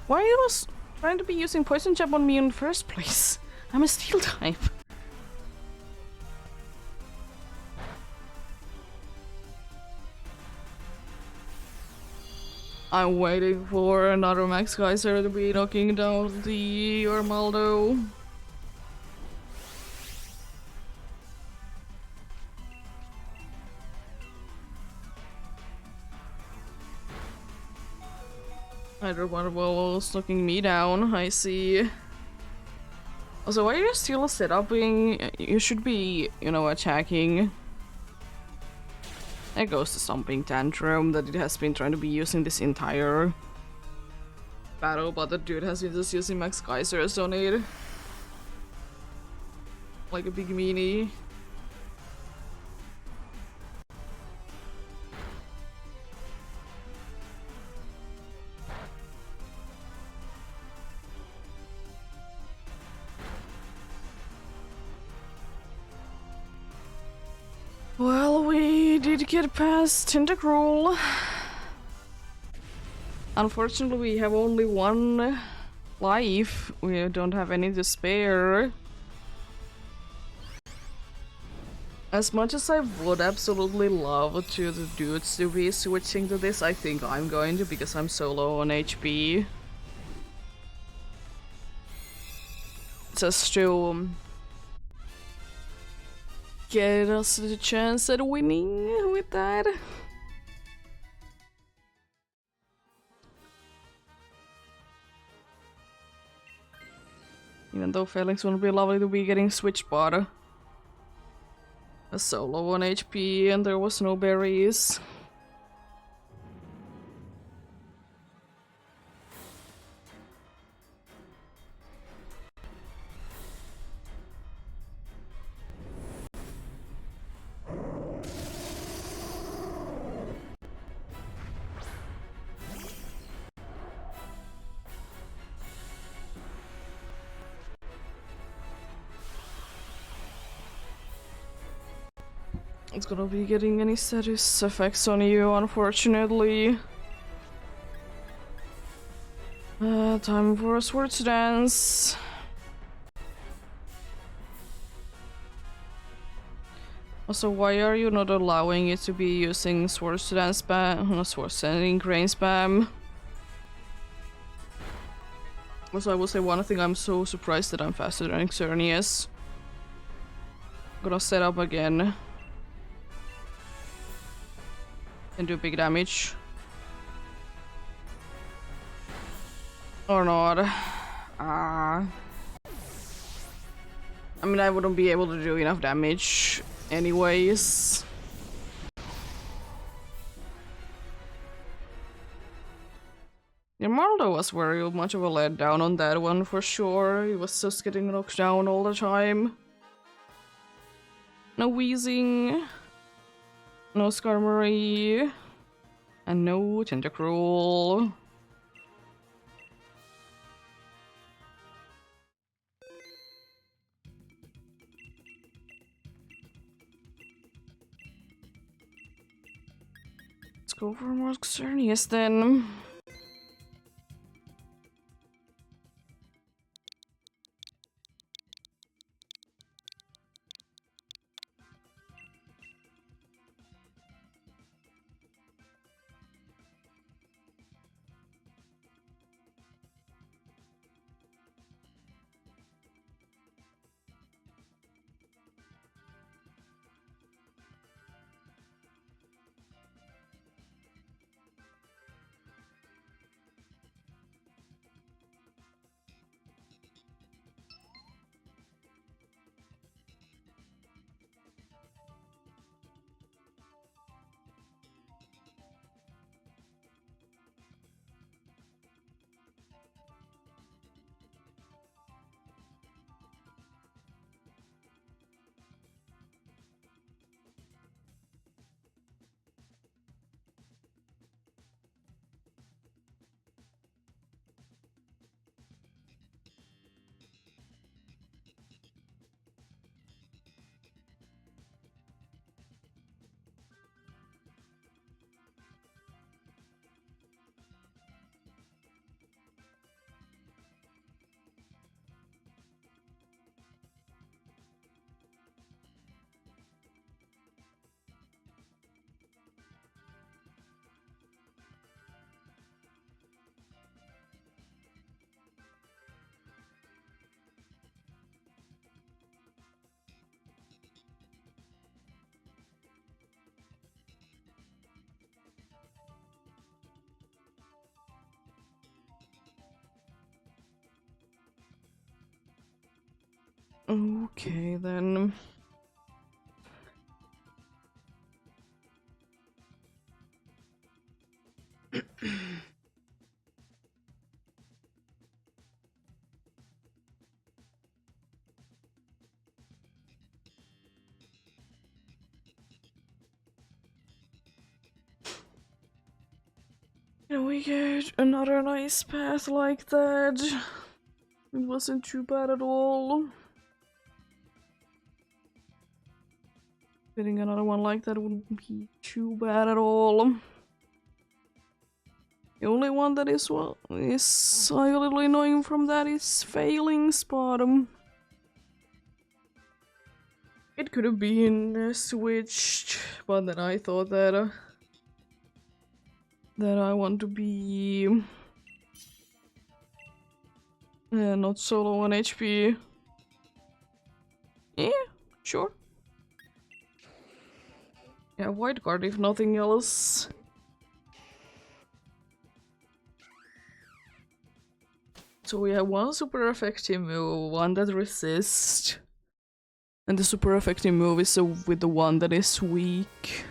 [SPEAKER 1] Why are you trying to be using poison jab on me in the first place? I'm a steel type. I'm waiting for another Max Kaiser to be knocking down the Armaldo. Either one of was knocking me down, I see. Also, why are you still setuping? You should be, you know, attacking. There goes the Stomping Tantrum that it has been trying to be using this entire battle, but the dude has been just using Max Kaisers on it. Like a big meanie. Well, we did get past Tentacruel. Unfortunately, we have only one life. We don't have any to spare. As much as I would absolutely love to the dudes to be switching to this, I think I'm going to because I'm so low on HP. Just to get us the chance at winning with that. Even though Felix would be lovely to be getting switch bot. So low on HP and there was no berries. It's gonna be getting any status effects on you, unfortunately. Time for a Swords Dance. Also, why are you not allowing it to be using Swords Dance spam? No, Swords Sending Grain spam. Also, I will say one thing, I'm so surprised that I'm faster than Xerneas. Gonna set up again. And do big damage. Or not. I mean, I wouldn't be able to do enough damage anyways. Marlo was very much of a letdown on that one for sure. He was just getting knocked down all the time. No wheezing. No Skarmory. And no Tentacruel. Let's go for more Xerneas then. Okay, then. Can we get another nice path like that? It wasn't too bad at all. Getting another one like that wouldn't be too bad at all. The only one that is, well, is a little annoying from that is failing spot. It could have been switched, but then I thought that that I want to be not so low on HP. Yeah, sure. Yeah, white card if nothing else. So we have one super effective move, one that resists. And the super effective move is with the one that is weak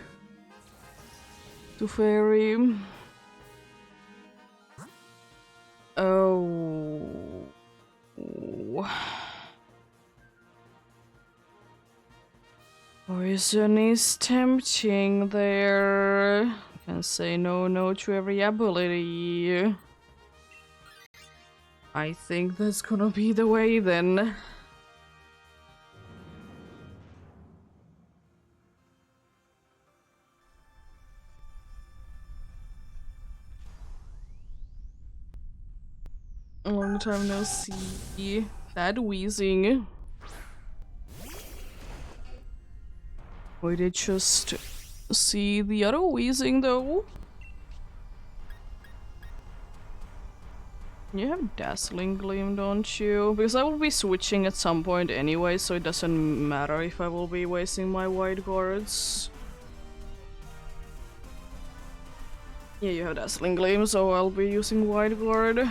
[SPEAKER 1] to fairy. Oh. Poison is tempting there. Can say no to every ability. I think that's gonna be the way then. A long time no see. Bad wheezing. We did just see the other wheezing though. You have Dazzling Gleam, don't you? Because I will be switching at some point anyway, so it doesn't matter if I will be wasting my white guards. Yeah, you have Dazzling Gleam, so I'll be using white guard.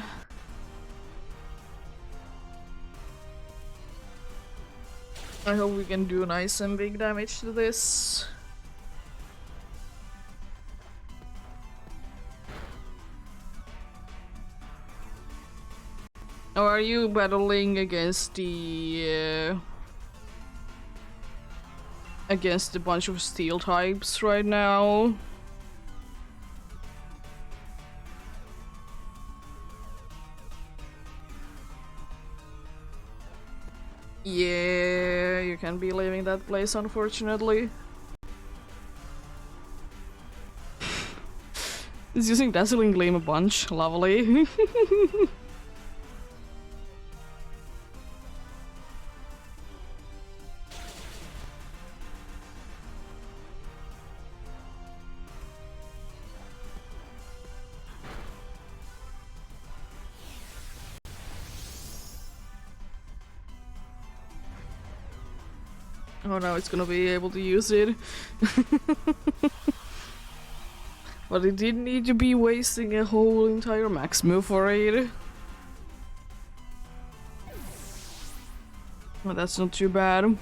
[SPEAKER 1] I hope we can do nice and big damage to this. Or are you battling against the against a bunch of steel types right now? Yeah, you can't be leaving that place, unfortunately. It's using Dazzling Gleam a bunch. Lovely. Oh no, it's gonna be able to use it. But it didn't need to be wasting a whole entire max move for it. Well, that's not too bad.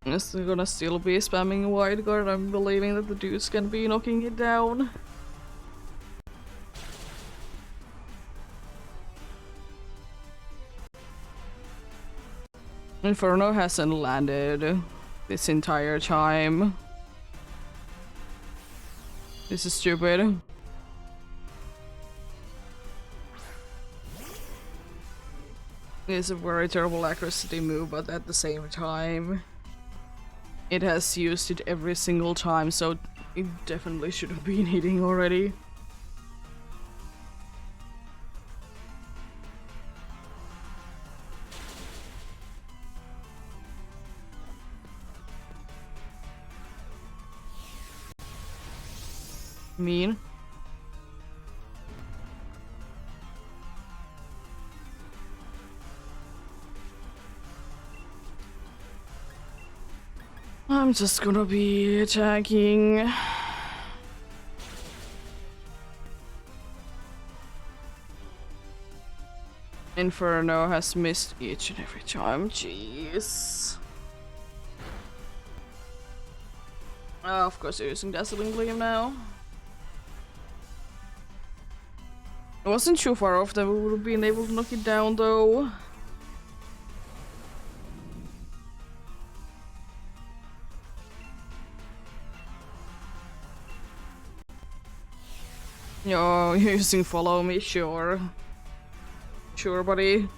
[SPEAKER 1] It's gonna still be spamming wide guard. I'm believing that the dude's gonna be knocking it down. Inferno hasn't landed this entire time. This is stupid. It's a very terrible accuracy move, but at the same time, it has used it every single time, so it definitely should have been hitting already. Mean. I'm just gonna be attacking. Inferno has missed each and every time. Jeez. Of course you're using Dazzling Gleam now. I wasn't too far off that we would have been able to knock it down though. Yo, you're using Follow Me, sure. Sure, buddy.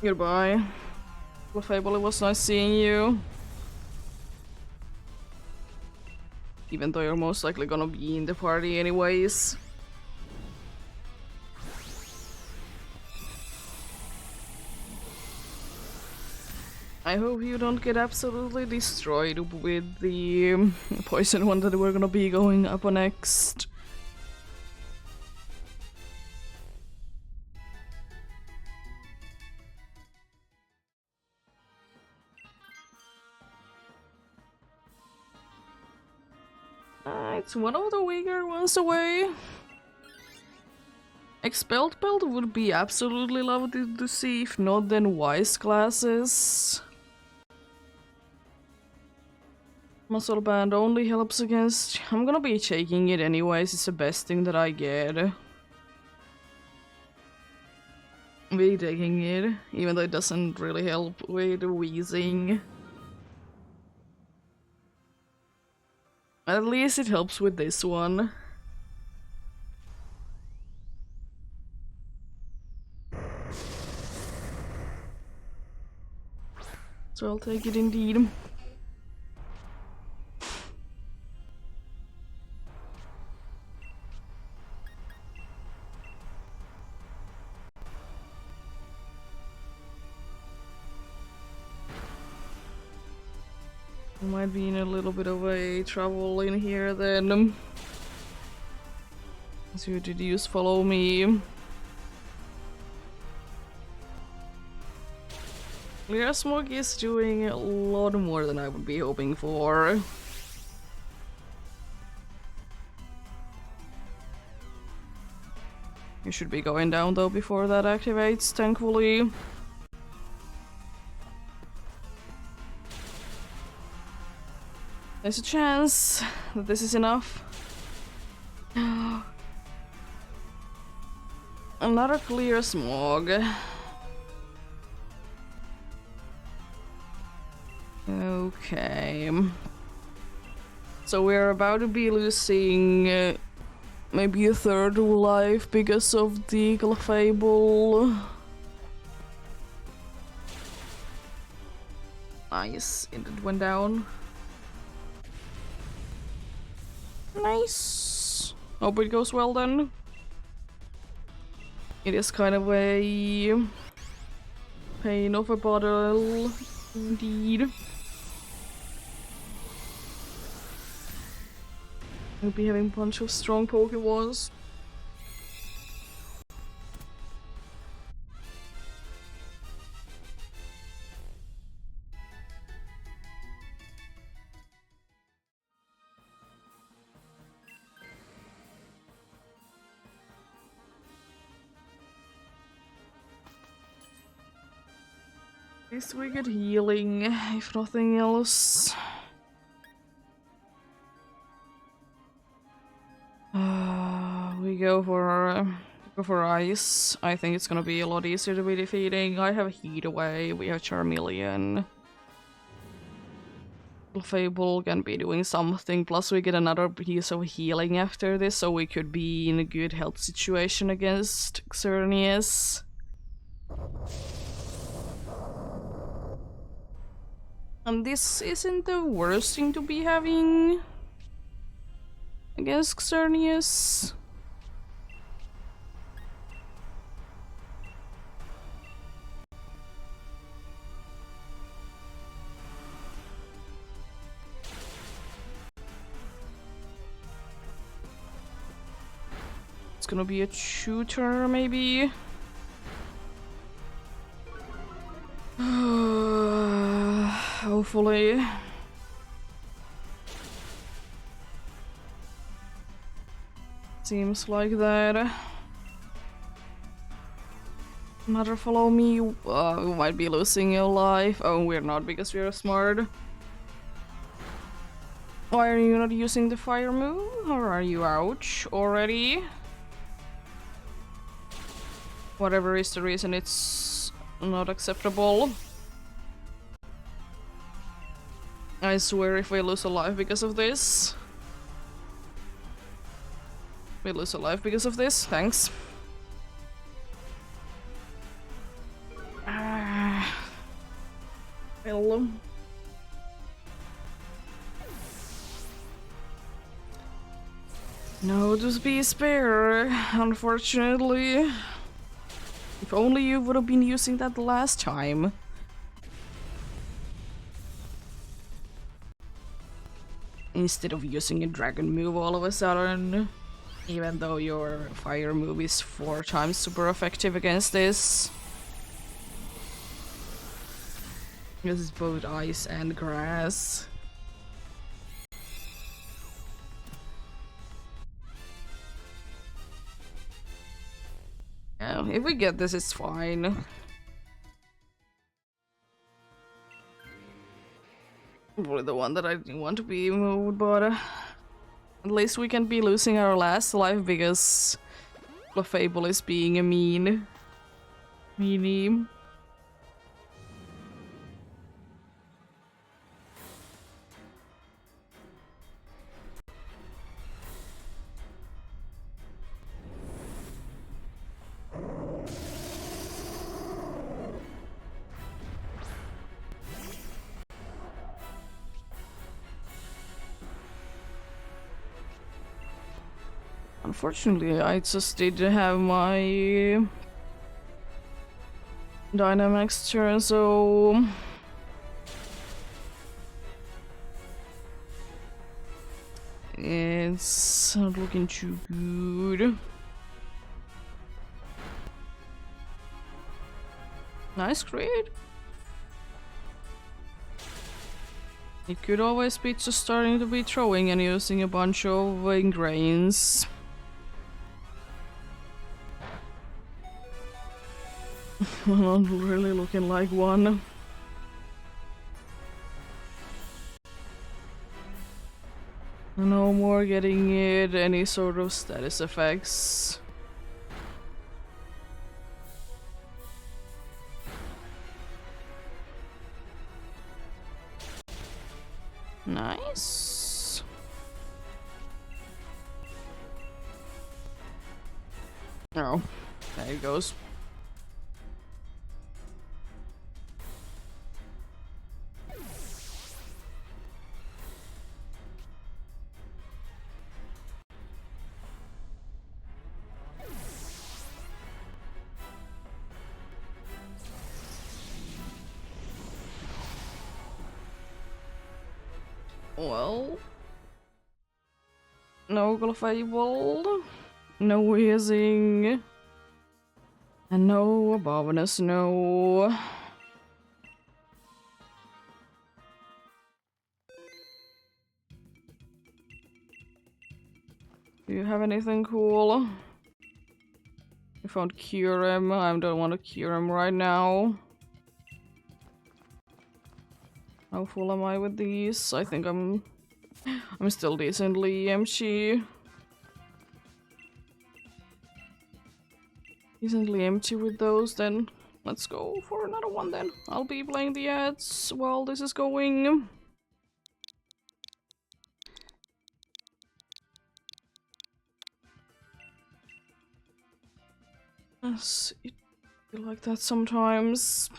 [SPEAKER 1] Goodbye. Fable, it was nice seeing you. Even though you're most likely gonna be in the party anyways. I hope you don't get absolutely destroyed with the poison one that we're gonna be going up on next. It's one of the weaker ones away. Expelled Belt would be absolutely lovely to see, if not then Wise classes. Muscle Band only helps against... I'm gonna be taking it anyways, it's the best thing that I get. Be taking it, even though it doesn't really help with wheezing. At least it helps with this one. So I'll take it indeed. Might be in a little bit of a trouble in here then. So you did use Follow Me. Clear Smoke is doing a lot more than I would be hoping for. You should be going down though before that activates, thankfully. There's a chance that this is enough. Another Clear Smog. Okay. So we're about to be losing maybe a third life because of the Fable. Nice, it went down. Nice. Hope it goes well then. It is kind of a pain of a bottle, indeed. We'll be having a bunch of strong Pokemons. At least we get healing, if nothing else. We go for ice. I think it's gonna be a lot easier to be defeating. I have Heat Away, we have Charmeleon. Fable can be doing something, plus we get another piece of healing after this, so we could be in a good health situation against Xerneas. And this isn't the worst thing to be having against Xerneas. It's gonna be a shooter, maybe. Hopefully. Seems like that. Another follow me. You might be losing your life. Oh, we're not because we're smart. Why are you not using the fire move? Or are you ouch already? Whatever is the reason, it's not acceptable. I swear if we lose a life because of this. We lose a life because of this, thanks. Well. No to be spare, unfortunately. If only you would have been using that last time. Instead of using a dragon move all of a sudden. Even though your fire move is 4 times super effective against this. This is both ice and grass. Yeah, if we get this, it's fine. Probably the one that I didn't want to be moved, but at least we can be losing our last life because Fable is being a meanie. Unfortunately, I just didn't have my Dynamax turn, so it's not looking too good. Nice crit. It could always be just starting to be throwing and using a bunch of ingrains. Not really looking like one. No more getting it any sort of status effects. Nice. Oh, there it goes. Well, no Fable, no wheezing, and no Abominus, no. Do you have anything cool? I found Cure him. I don't want to cure him right now. How full am I with these? I think I'm still decently empty. Decently empty with those, then let's go for another one then. I'll be playing the ads while this is going. Yes, it feel like that sometimes.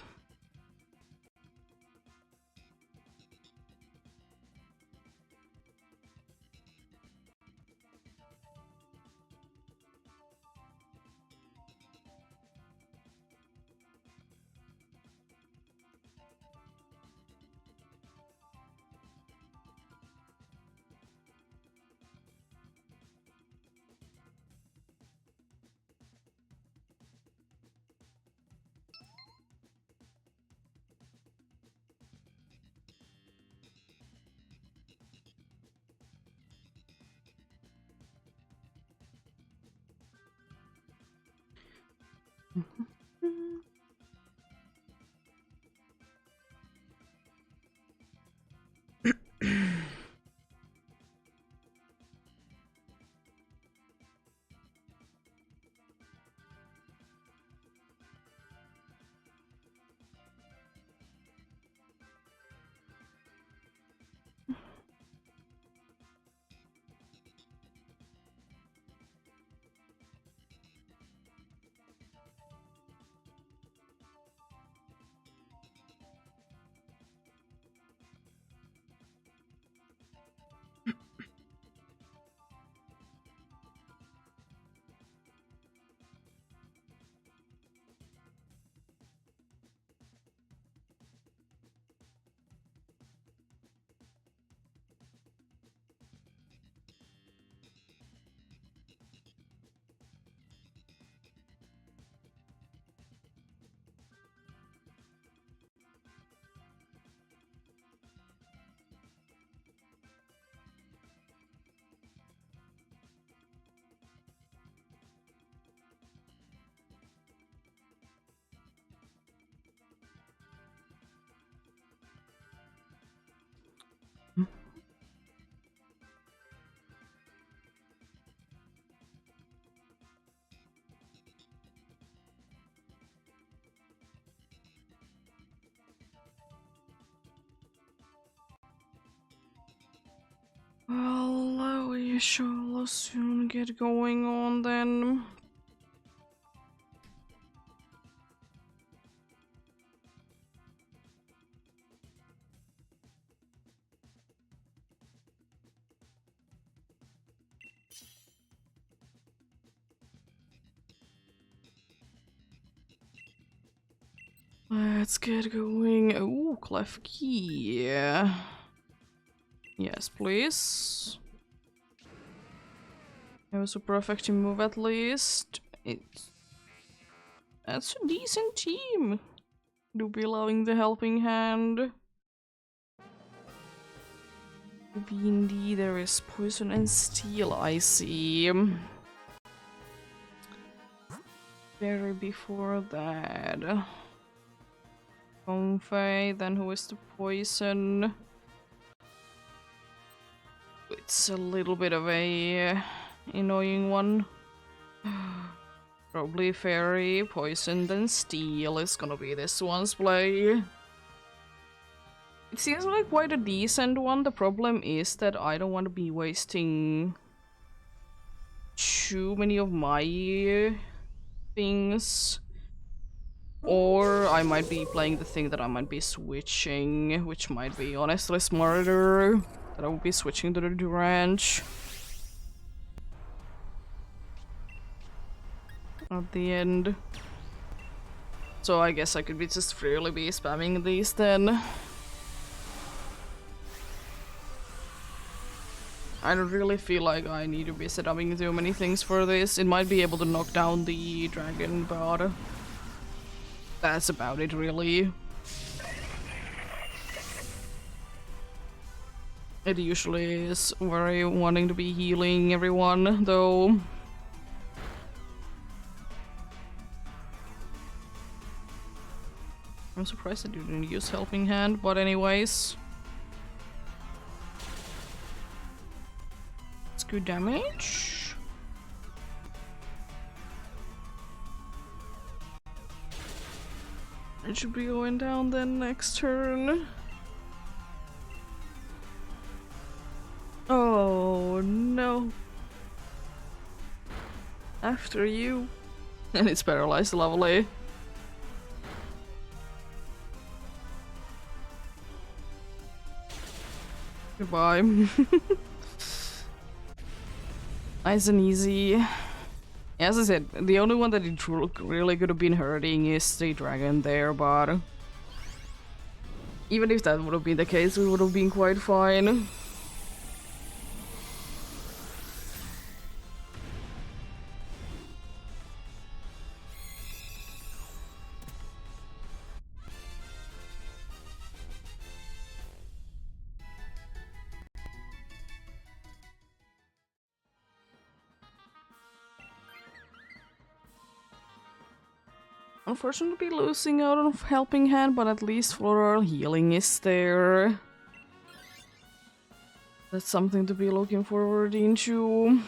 [SPEAKER 1] Well, we shall soon get going on then. Let's get going. Ooh, clef key. Yes, please. It was a perfect move at least. That's a decent team. Do be allowing the helping hand. Indeed, there is poison and steel, I see. Very before that. Confei, then who is the poison? It's a little bit of a annoying one. Probably fairy, poison, then steel is gonna be this one's play. It seems like quite a decent one. The problem is that I don't want to be wasting too many of my things. Or I might be playing the thing that I might be switching, which might be honestly smarter. That I will be switching to the Durange at the end. So I guess I could be just freely be spamming these then. I don't really feel like I need to be setting too many things for this. It might be able to knock down the dragon, but that's about it really. It usually is very wanting to be healing everyone, though. I'm surprised I didn't use helping hand, but anyways. It's good damage. It should be going down then next turn. Oh no. After you. And it's paralyzed, lovely. Goodbye. Nice and easy. As I said, the only one that it really could have been hurting is the dragon there, but even if that would have been the case, we would have been quite fine. Unfortunately losing out on Helping Hand, but at least Floral Healing is there. That's something to be looking forward into.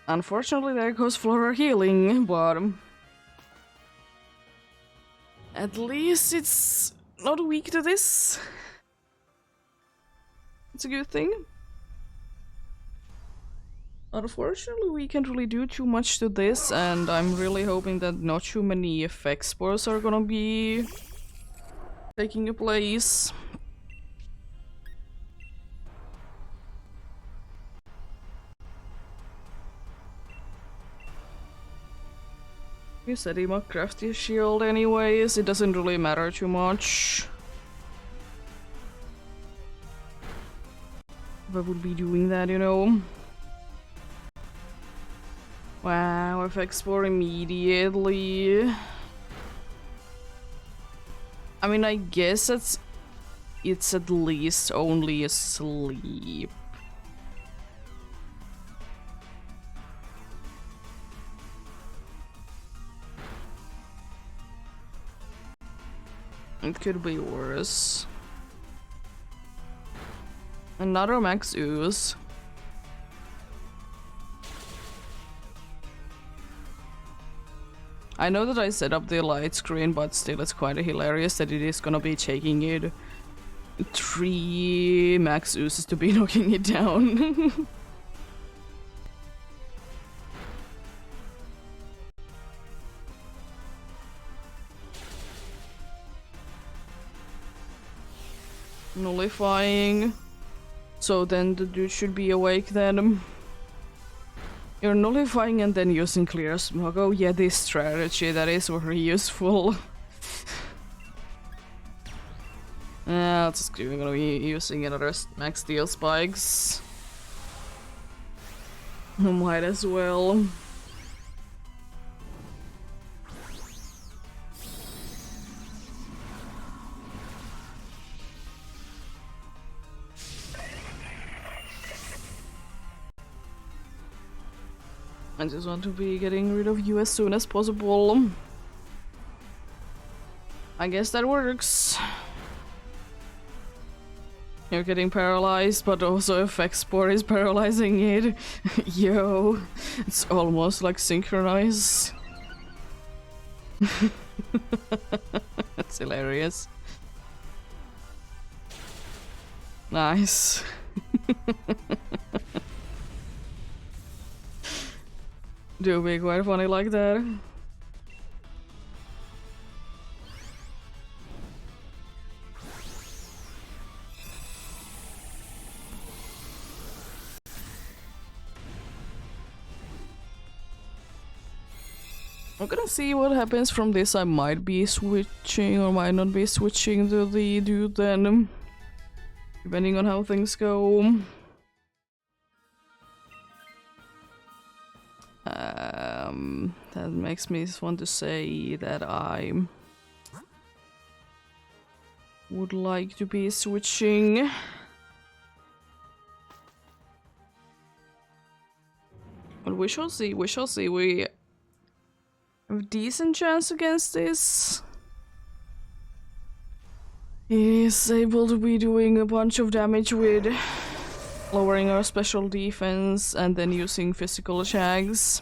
[SPEAKER 1] Unfortunately, there goes Floral Healing, but at least it's not weak to this. It's a good thing. Unfortunately, we can't really do too much to this, and I'm really hoping that not too many effect spores are gonna be taking a place. You said he might craft his shield anyways, it doesn't really matter too much. If I would be doing that, you know. Wow, effect spore immediately. I mean, I guess it's at least only asleep. It could be worse. Another max ooze. I know that I set up the light screen, but still it's quite hilarious that it is gonna be taking it 3 max oozes to be knocking it down. Nullifying. So then the dude should be awake then. You're nullifying and then using clear smoke. Oh yeah, this strategy, that is very useful. I'm gonna be using another max steel spikes. Might as well. I just want to be getting rid of you as soon as possible. I guess that works. You're getting paralyzed, but also effect spore is paralyzing it. Yo, it's almost like synchronized. That's hilarious. Nice. Do be quite funny like that. I'm gonna see what happens from this. I might be switching or might not be switching to the dude then, depending on how things go. That makes me want to say that I would like to be switching. But we shall see, we shall see. We have a decent chance against this. He is able to be doing a bunch of damage with lowering our special defense and then using physical attacks.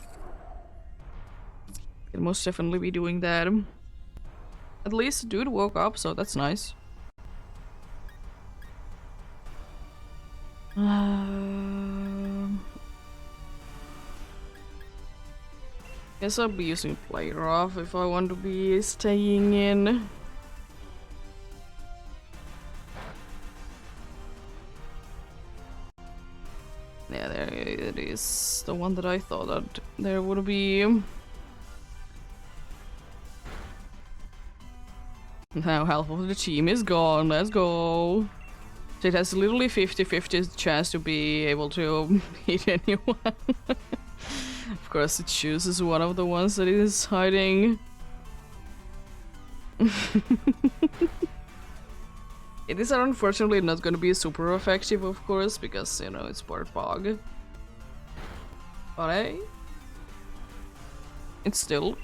[SPEAKER 1] Can most definitely be doing that. At least the dude woke up, so that's nice. Guess I'll be using player off if I want to be staying in. Yeah, there it is. The one that I thought that there would be. Now half of the team is gone. Let's go. So it has literally 50-50 chance to be able to hit anyone. Of course it chooses one of the ones that is hiding. It is unfortunately not gonna be super effective, of course, because, you know, it's part fog. But hey, it's still...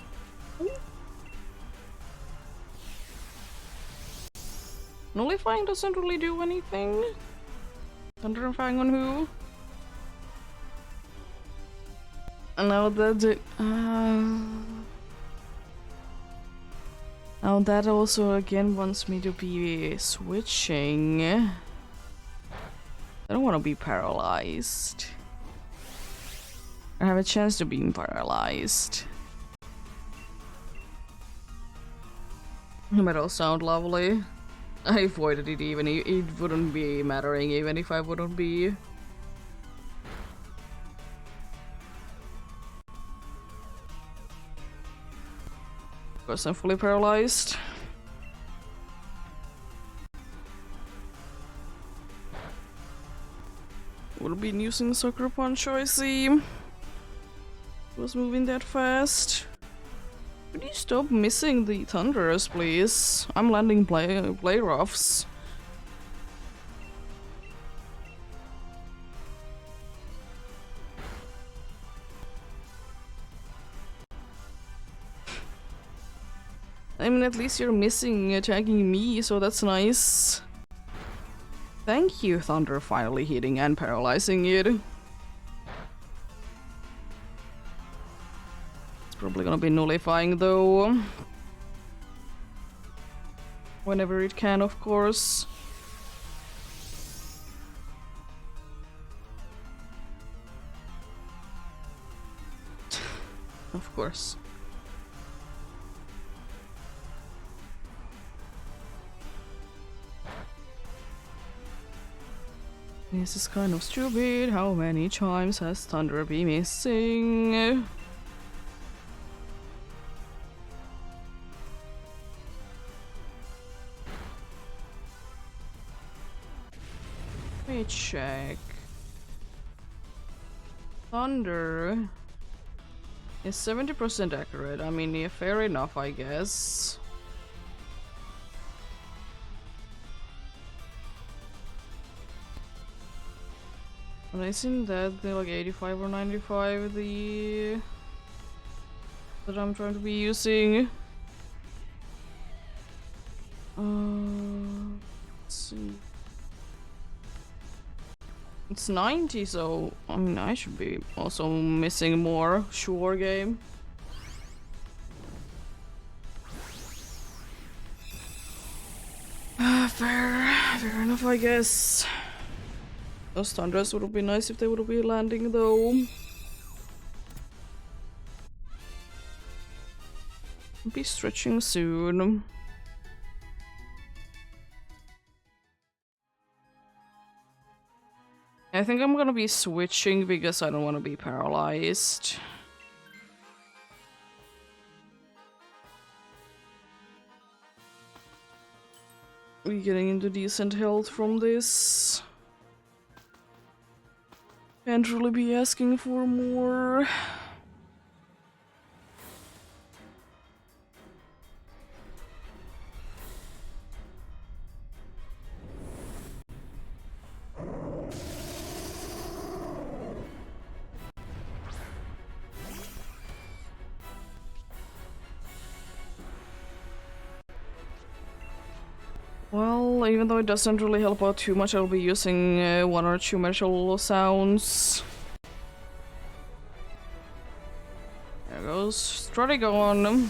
[SPEAKER 1] Nullifying doesn't really do anything. Thunderifying on who? And now that... Now that also again wants me to be switching. I don't want to be paralyzed. I have a chance to being paralyzed. Metal sound lovely. I avoided it even, it wouldn't be mattering even if I wouldn't be. Of course I'm fully paralyzed. Would have been using Sucker Punch, I see. Was moving that fast. Could you stop missing the thunders, please? I'm landing play roughs. I mean, at least you're missing attacking me, so that's nice. Thank you, Thunder, finally hitting and paralyzing it. Probably gonna be nullifying though. Whenever it can, of course. Of course. This is kind of stupid. How many times has Thunder been missing? Let me check. Thunder is 70% accurate. I mean, yeah, fair enough, I guess. But isn't that the like 85 or 95 the that I'm trying to be using? Let's see. It's 90, so I mean I should be also missing more. Sure, game. Fair enough, I guess. Those thunders would have been nice if they would have been landing, though. I'll be stretching soon. I think I'm gonna be switching because I don't want to be paralyzed. We're getting into decent health from this. Can't really be asking for more. Well, even though it doesn't really help out too much, I'll be using one or two metal sounds. There goes Stradigon.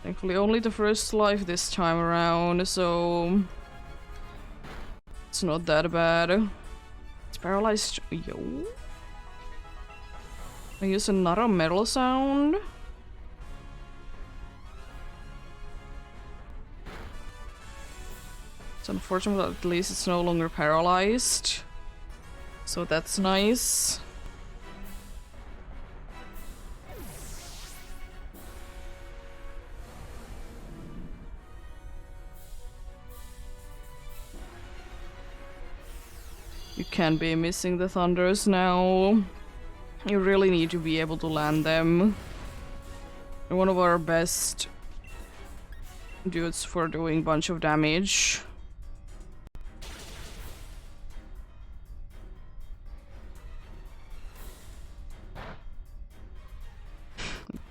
[SPEAKER 1] Thankfully only the first life this time around, so it's not that bad. It's paralyzed. Yo. I use another metal sound. It's unfortunate that at least it's no longer paralyzed. So that's nice. You can't be missing the thunders now. You really need to be able to land them. One of our best dudes for doing bunch of damage.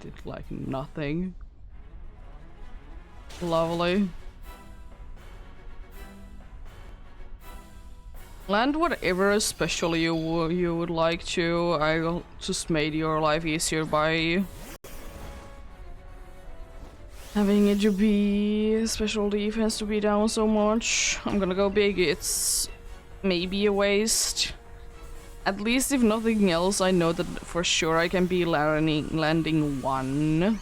[SPEAKER 1] Did like nothing. Lovely. Land whatever special you would like to. I'll just made your life easier by having it to be special defense to be down so much. I'm gonna go big. It's maybe a waste. At least if nothing else, I know that for sure I can be landing one.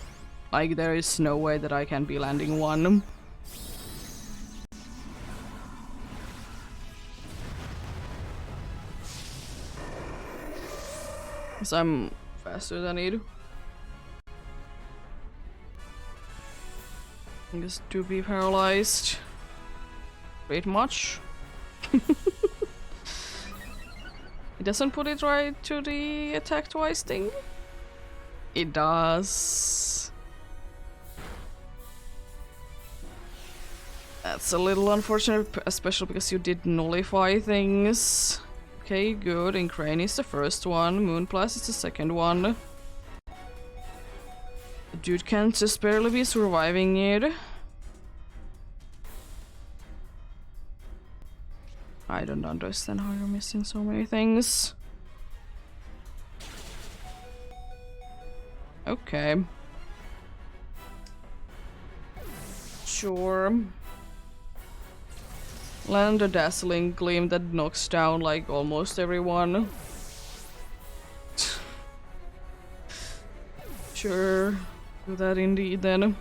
[SPEAKER 1] Like there is no way that I can be landing one. Because I'm faster than it. Just to be paralyzed. Pretty much. It doesn't put it right to the attack twice thing? It does. That's a little unfortunate, especially because you did nullify things. Okay, good. And Crane is the first one. Moonblast is the second one. The dude can just barely be surviving it. I don't understand how you're missing so many things. Okay. Sure. Land a dazzling gleam that knocks down like almost everyone. Sure. Do that indeed then.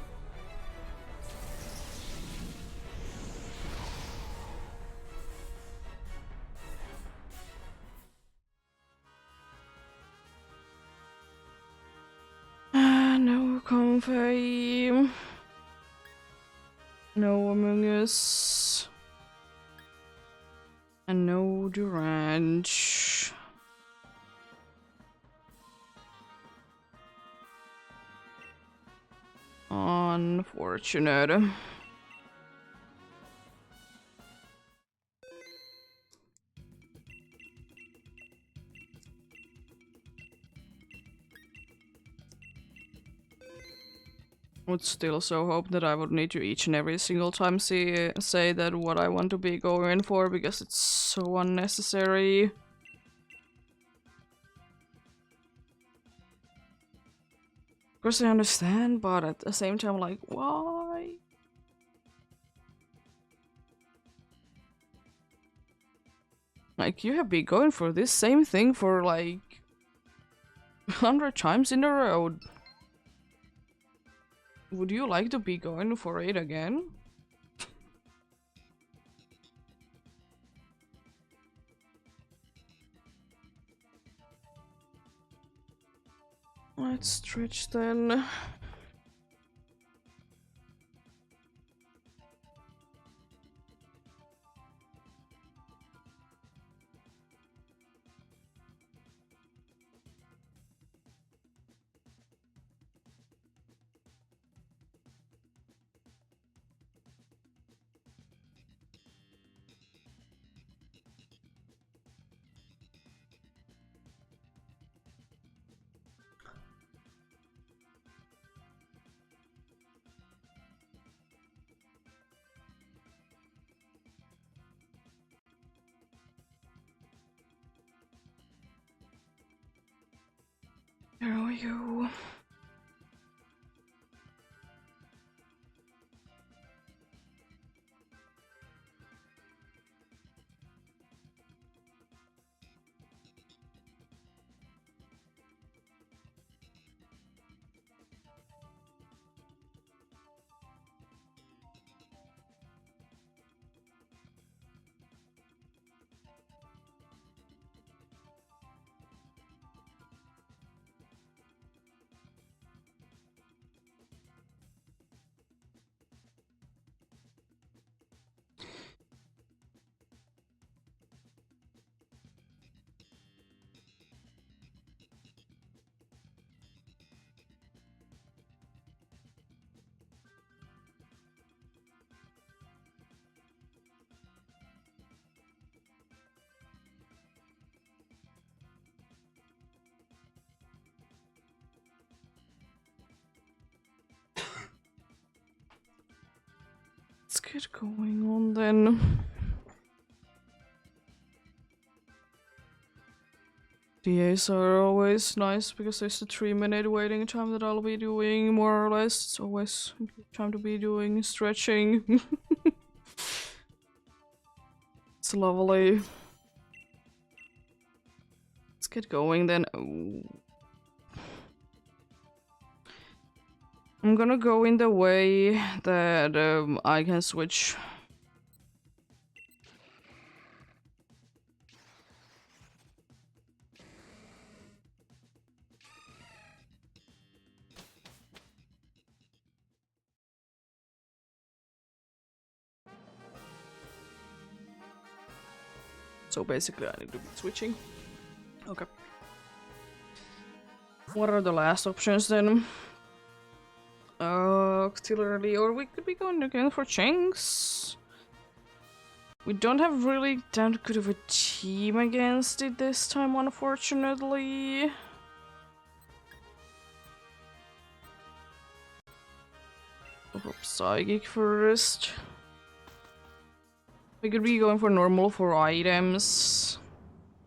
[SPEAKER 1] No Comfy. No Among Us. And no Durange. Unfortunate. Would still so hope that I would need to each and every single time say that what I want to be going for, because it's so unnecessary. Of course I understand, but at the same time, like, why? Like, you have been going for this same thing for like 100 times in a row. Would you like to be going for it again? Let's stretch then. Where are you? get going on then. DAs are always nice because there's the 3-minute waiting time that I'll be doing, more or less. It's always time to be doing stretching. It's lovely. Let's get going then. Oh. I'm gonna go in the way that I can switch. So basically I need to be switching. Okay. What are the last options then? Auxiliary, or we could be going again for Chinks. We don't have really that good of a team against it this time, unfortunately. Psychic first. We could be going for normal for items.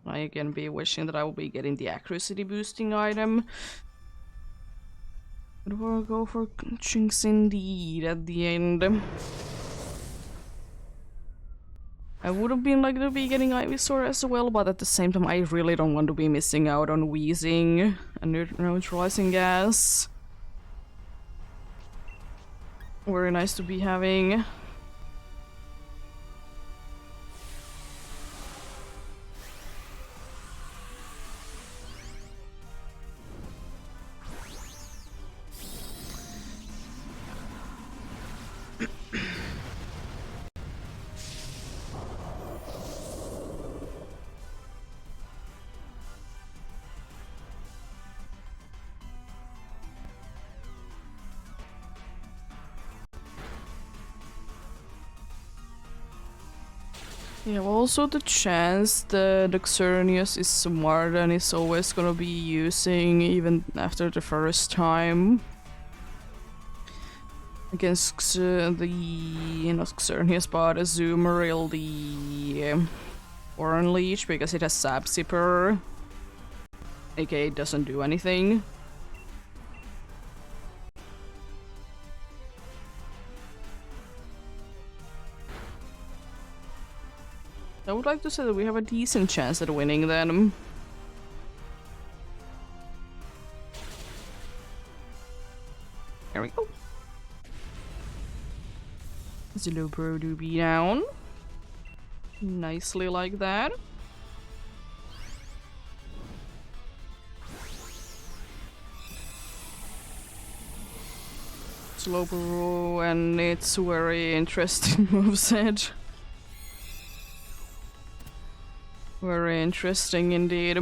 [SPEAKER 1] I can be wishing that I will be getting the accuracy boosting item. But we'll go for Chinks indeed at the end. I would have been like to be getting Ivysaur as well, but at the same time I really don't want to be missing out on wheezing and neutralizing gas. Very nice to be having. Yeah, well, also the chance that Xerneas is smart and is always gonna be using even after the first time against not Xerneas, but Azumarill, the Oran Leech, because it has Sap Zipper, aka it doesn't do anything. I would like to say that we have a decent chance at winning then. There we go. Zilubro do be down. Nicely like that. Slowbro, and it's very interesting moveset. Very interesting indeed.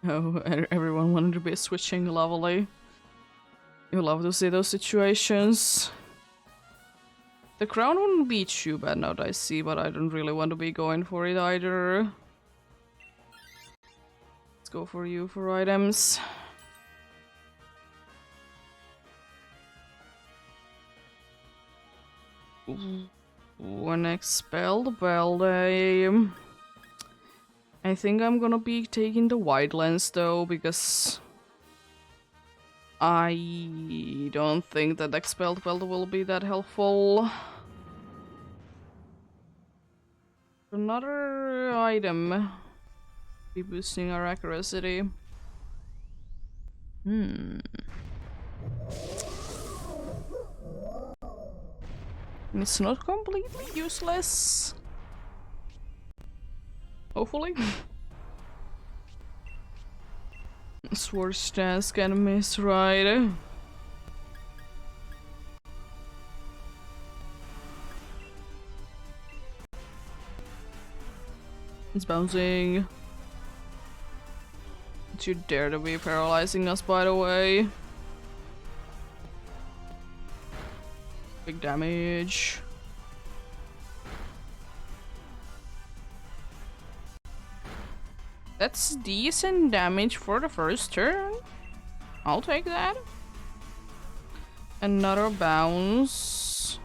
[SPEAKER 1] Oh, everyone wanted to be switching, lovely. You love to see those situations. The crown wouldn't be too bad now that I see, but I don't really want to be going for it either. Let's go for you for items. When expelled, well, I think I'm gonna be taking the wide lens though, because I don't think that expelled belt will be that helpful. Another item be boosting our accuracy. It's not completely useless. Hopefully. Sword stance can miss, right? It's bouncing. Don't you dare to be paralyzing us, by the way. Big damage. That's decent damage for the first turn. I'll take that. Another bounce.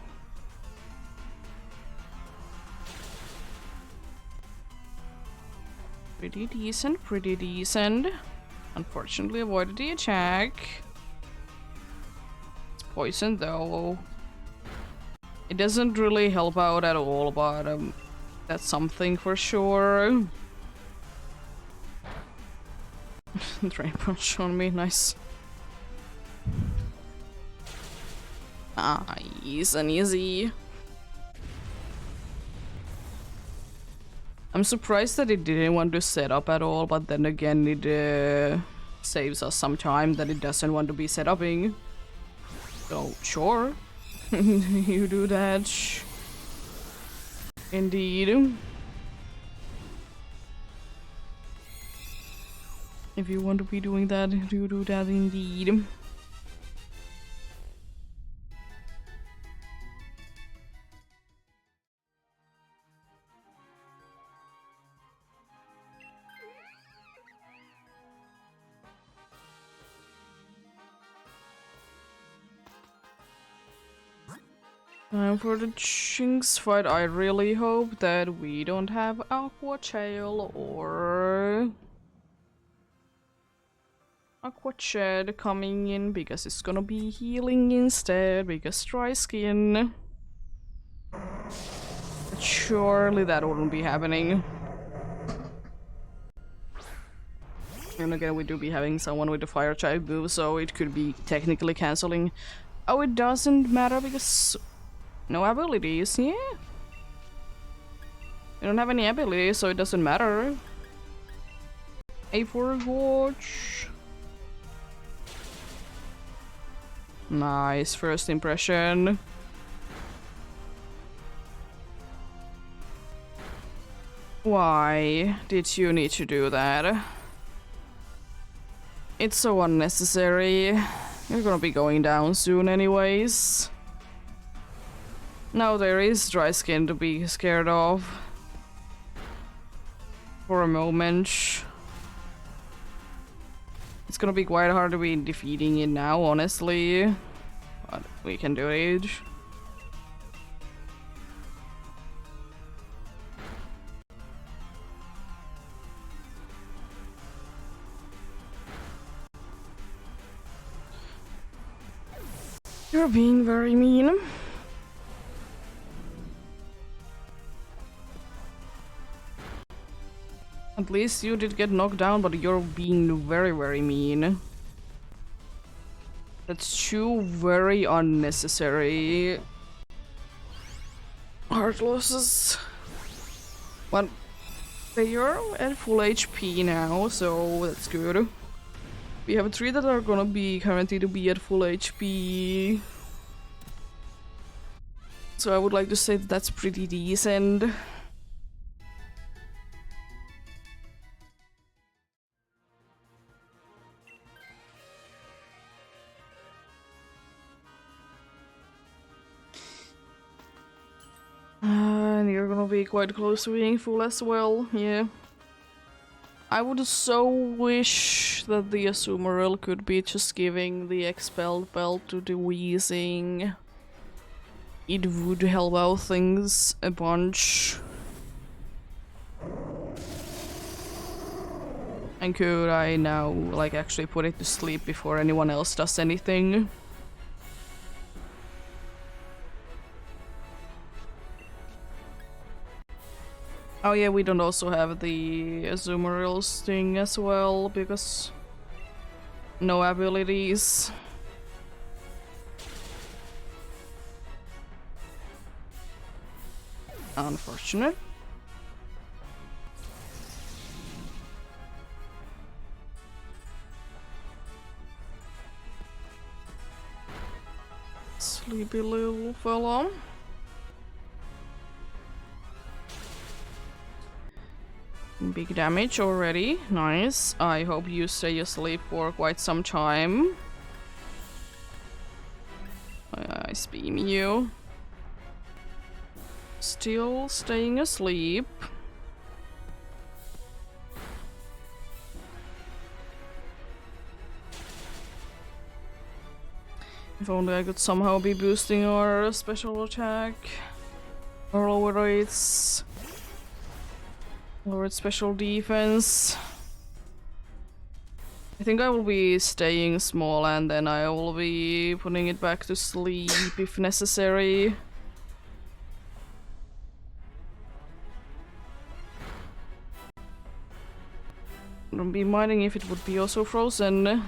[SPEAKER 1] Pretty decent, pretty decent. Unfortunately avoided the attack. It's poisoned though. It doesn't really help out at all, but that's something for sure. Drain punch on me, nice. Nice and easy. I'm surprised that it didn't want to set up at all, but then again it saves us some time that it doesn't want to be set upping. So, sure. You do that. Indeed. If you want to be doing that, you do that indeed. Time for the Jinx fight. I really hope that we don't have Aqua Tail or Aqua Shed coming in, because it's gonna be healing instead, because dry skin. But surely that wouldn't be happening. And again, we do be having someone with the fire type move, so it could be technically cancelling. Oh, it doesn't matter because no abilities, yeah? We don't have any abilities, so it doesn't matter. A4 Gorge. Nice first impression. Why did you need to do that? It's so unnecessary. You're gonna be going down soon anyways. Now there is dry skin to be scared of. For a moment. It's gonna be quite hard to be defeating it now, honestly. But we can do it. You're being very mean. At least you did get knocked down, but you're being very, very mean. That's two very unnecessary heart losses. But they are at full HP now, so that's good. We have three that are gonna be guaranteed to be at full HP. So I would like to say that that's pretty decent. And you're gonna be quite close to being full as well, yeah. I would so wish that the Azumarill could be just giving the expelled belt to the Wheezing. It would help out things a bunch. And could I now, like, actually put it to sleep before anyone else does anything? Oh yeah, we don't also have the Azumarill thing as well, because no abilities. Unfortunate. Sleepy little fella. Big damage already. Nice. I hope you stay asleep for quite some time. I beam you. Still staying asleep. If only I could somehow be boosting our special attack. Or lower its special defense. I think I will be staying small and then I will be putting it back to sleep if necessary. Wouldn't be minding if it would be also frozen. It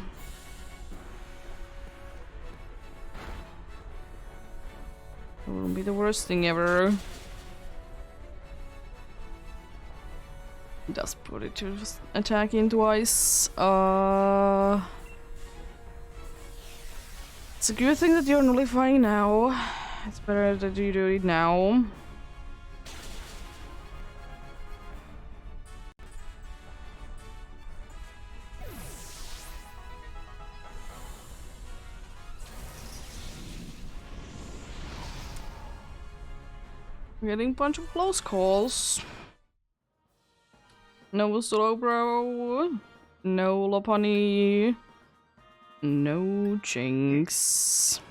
[SPEAKER 1] wouldn't be the worst thing ever. Just put it to attack into ice. It's a good thing that you're nullifying now. It's better that you do it now. We're getting a bunch of close calls. No solo bro. No Lopunny. No Jinx.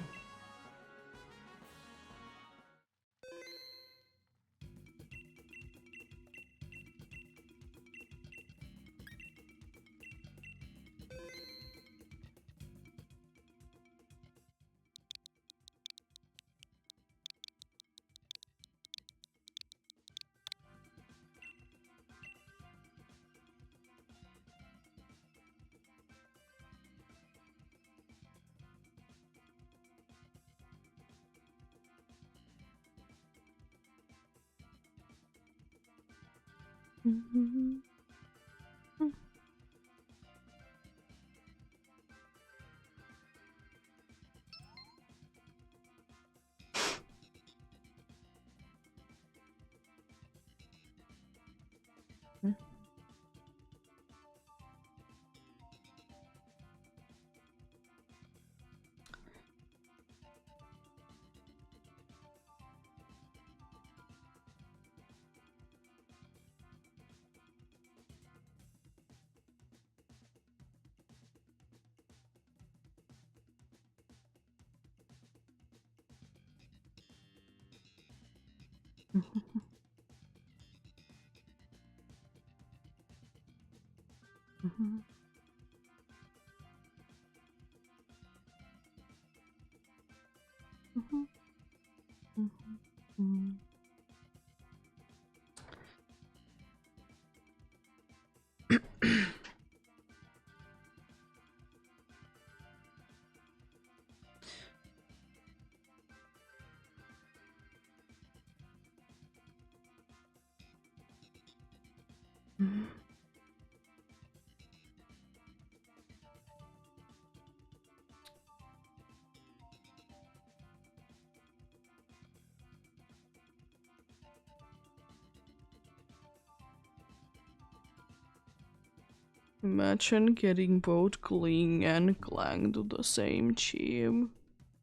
[SPEAKER 1] Imagine getting both Kling and Clang to the same team.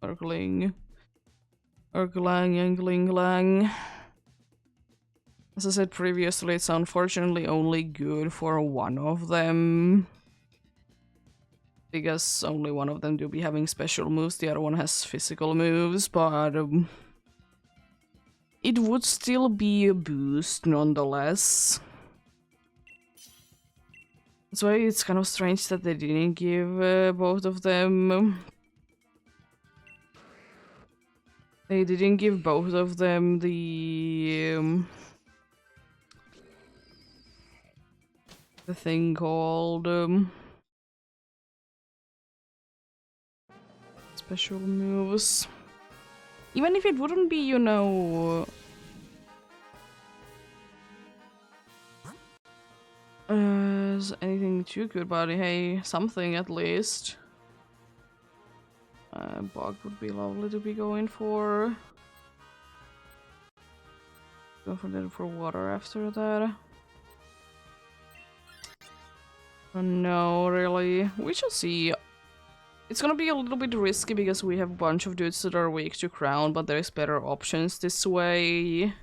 [SPEAKER 1] Or Kling. Or Clang and Kling Clang. As I said previously, it's unfortunately only good for one of them. Because only one of them will be having special moves, the other one has physical moves, but it would still be a boost nonetheless. That's why it's kind of strange that they didn't give both of them. They didn't give both of them the thing called special moves. Even if it wouldn't be, you know, anything too good, but hey, something at least. Bug would be lovely to be going for. Go for water after that. Oh no, really? We shall see. It's gonna be a little bit risky because we have a bunch of dudes that are weak to crown, but there's better options this way.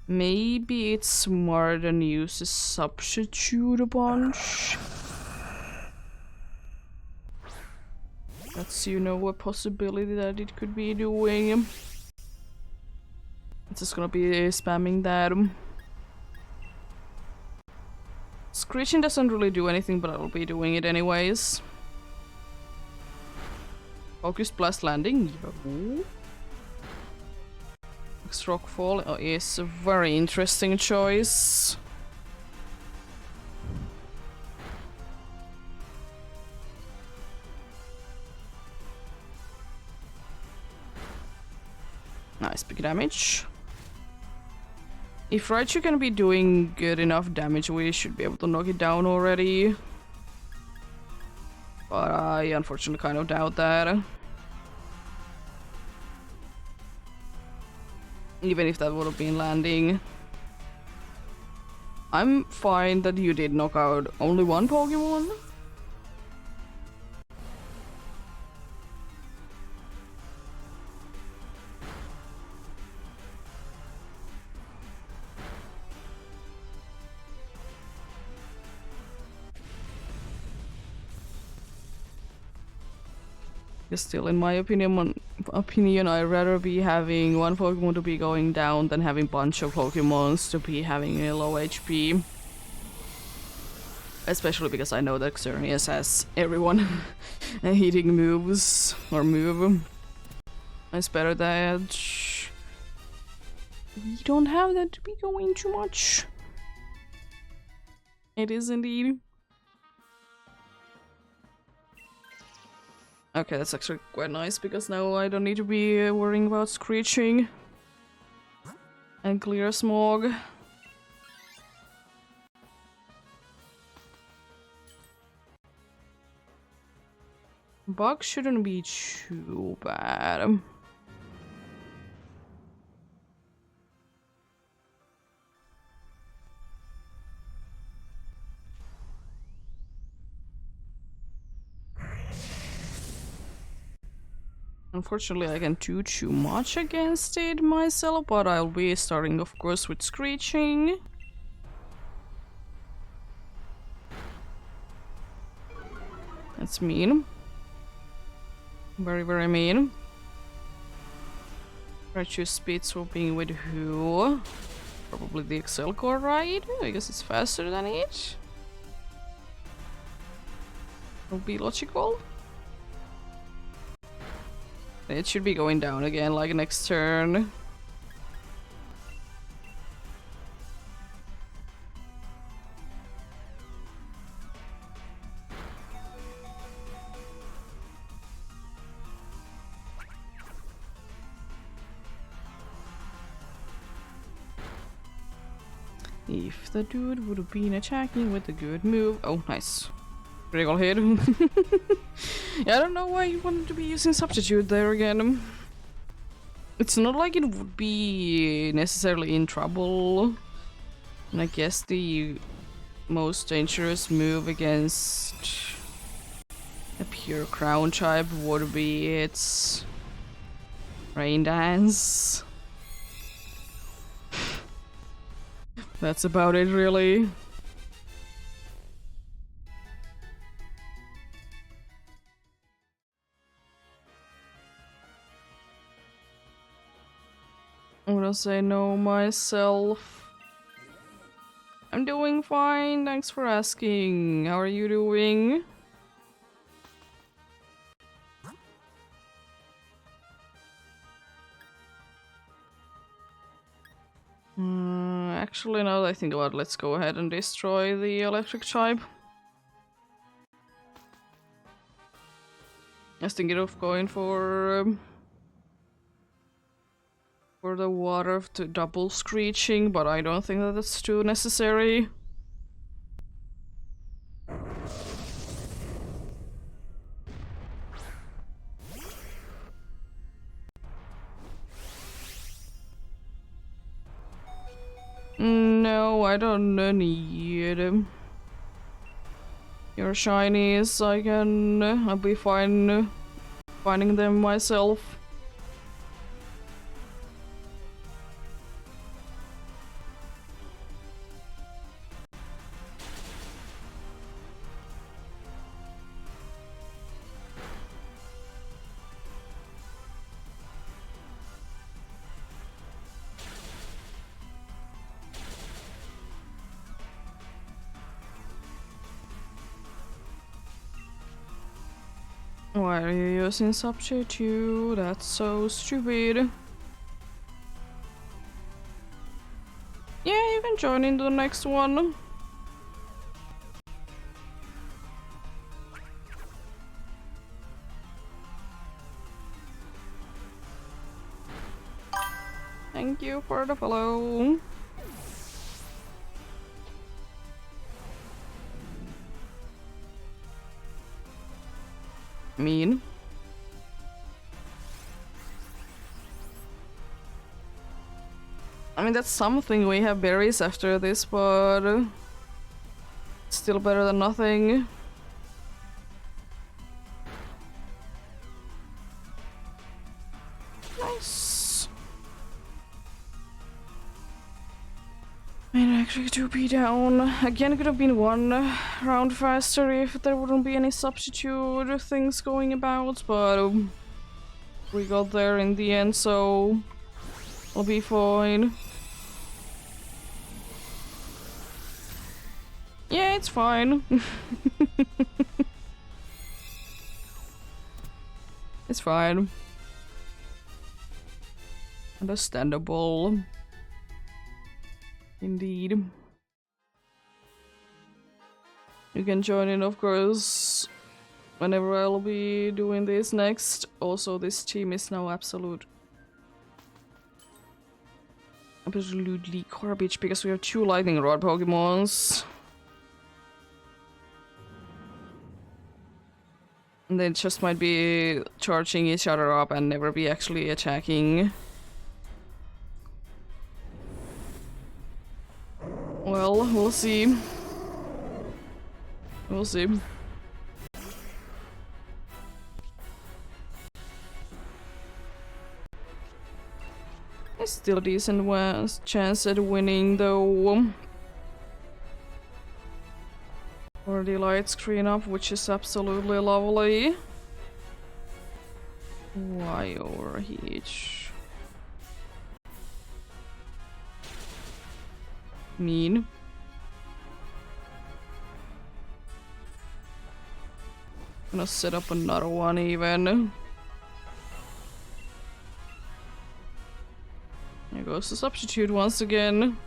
[SPEAKER 1] Maybe it's smart and use a substitute a bunch. That's, you know, a possibility that it could be doing. It's just gonna be spamming that. Screeching doesn't really do anything, but I'll be doing it anyways. Focused blast landing. Yo. Rockfall is a very interesting choice. Nice big damage. If Raichu can be doing good enough damage, we should be able to knock it down already. But I unfortunately kind of doubt that. Even if that would have been landing. I'm fine that you did knock out only one Pokemon. Still, in my opinion, I'd rather be having one Pokemon to be going down than having a bunch of Pokemons to be having a low HP. Especially because I know that Xerneas has everyone hitting moves or move. It's better that we don't have that to be going too much. It is indeed. Okay, that's actually quite nice, because now I don't need to be worrying about screeching and clear smog. Bug shouldn't be too bad. Unfortunately, I can't do too much against it myself, but I'll be starting, of course, with screeching. That's mean. Very, very mean. Raichu speed swooping with who? Probably the Excel core, right? I guess it's faster than it. Will be logical. It should be going down again, like next turn. If the dude would have been attacking with a good move. Oh, nice. Critical hit. Yeah, I don't know why you wanted to be using Substitute there again. It's not like it would be necessarily in trouble. And I guess the most dangerous move against a pure Crown type would be its Rain Dance. That's about it, really. I'm gonna say no myself. I'm doing fine, thanks for asking. How are you doing? Actually, now that I think about it, let's go ahead and destroy the electric type. I was thinking of going for the water to double screeching, but I don't think that that's too necessary. No, I don't need your shinies. I'll be fine finding them myself. Why are you using substitute? That's so stupid. Yeah, you can join into the next one. Thank you for the follow. Mean. I mean, that's something. We have berries after this, but still better than nothing. Nice. And actually, to be down again could have been one round faster if there wouldn't be any substitute things going about, but we got there in the end, so I'll be fine. Yeah, it's fine. It's fine. Understandable. Indeed. You can join in, of course, whenever I'll be doing this next. Also, this team is now absolutely garbage because we have 2 lightning rod Pokemons. And they just might be charging each other up and never be actually attacking. Well, we'll see. We'll see. It's still a decent chance at winning, though. Already light screen up, which is absolutely lovely. Why overheat? Mean. Gonna set up another one even. There goes the substitute once again.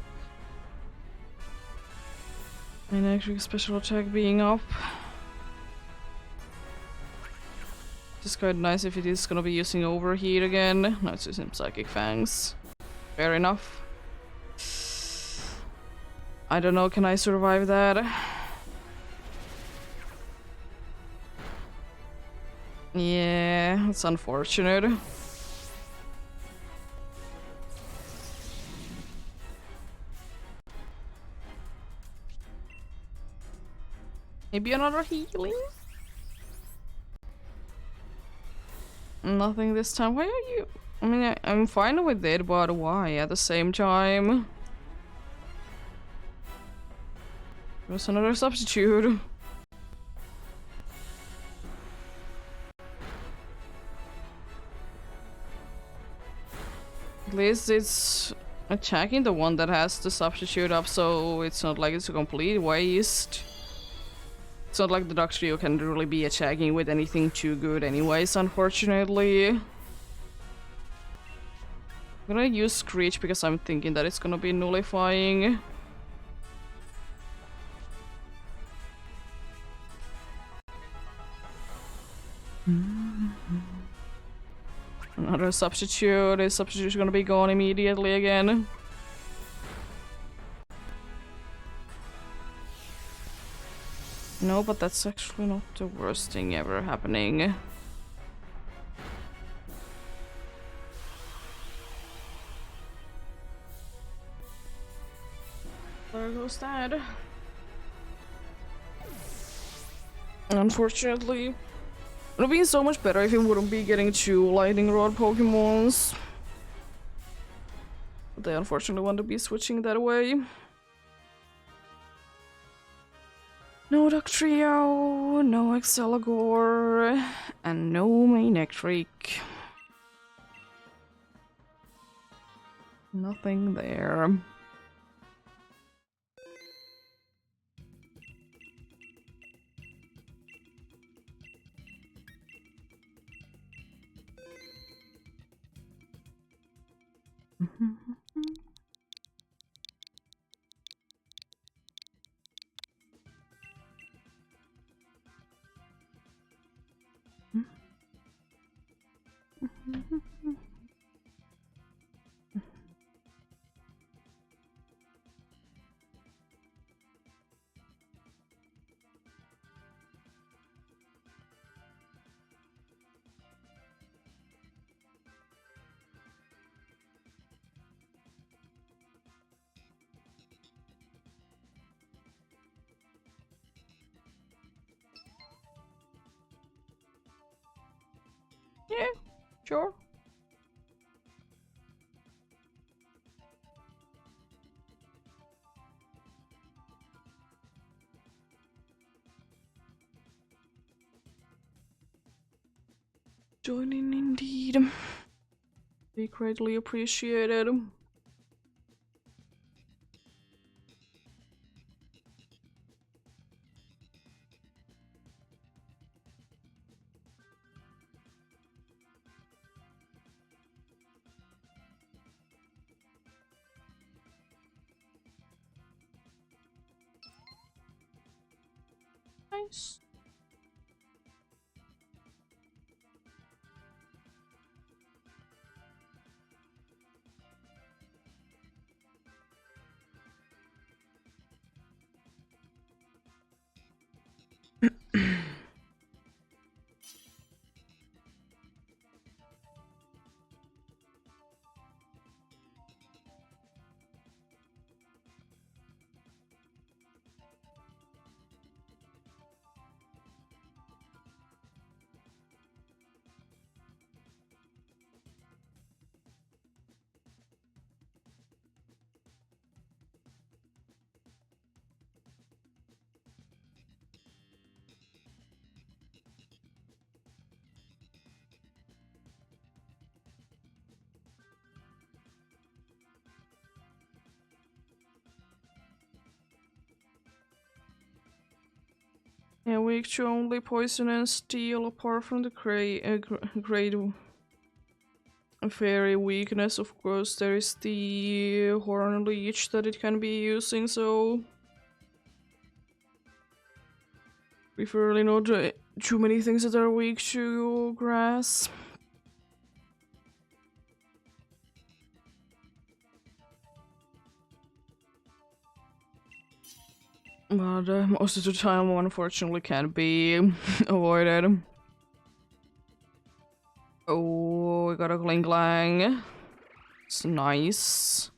[SPEAKER 1] And actually special attack being up. Just quite nice if it is gonna be using overheat again. No, it's using psychic fangs. Fair enough. I don't know, can I survive that? Yeah, it's unfortunate. Maybe another healing? Nothing this time. Why are you? I mean, I'm fine with it, but why at the same time? There's another substitute. At least it's attacking the one that has the substitute up, so it's not like it's a complete waste. It's not like the Dr. Trio can really be attacking with anything too good anyways, unfortunately. I'm gonna use Screech because I'm thinking that it's gonna be nullifying. Another substitute. This substitute is gonna be gone immediately again. No, but that's actually not the worst thing ever happening. There goes that. Unfortunately, it would have been so much better if it wouldn't be getting 2 lightning rod Pokemons. But they unfortunately want to be switching that way. No Dugtrio, no Exceligor, and no Manectric. Nothing there. Yeah, sure. Joining indeed. Be greatly appreciated. Nice. Yeah, weak to only poison and steel, apart from the great fairy weakness. Of course, there is the horn leech that it can be using, so preferably not too many things that are weak to grass. But most of the time, unfortunately, can't be avoided. Oh, we got a Kling Klang. It's nice.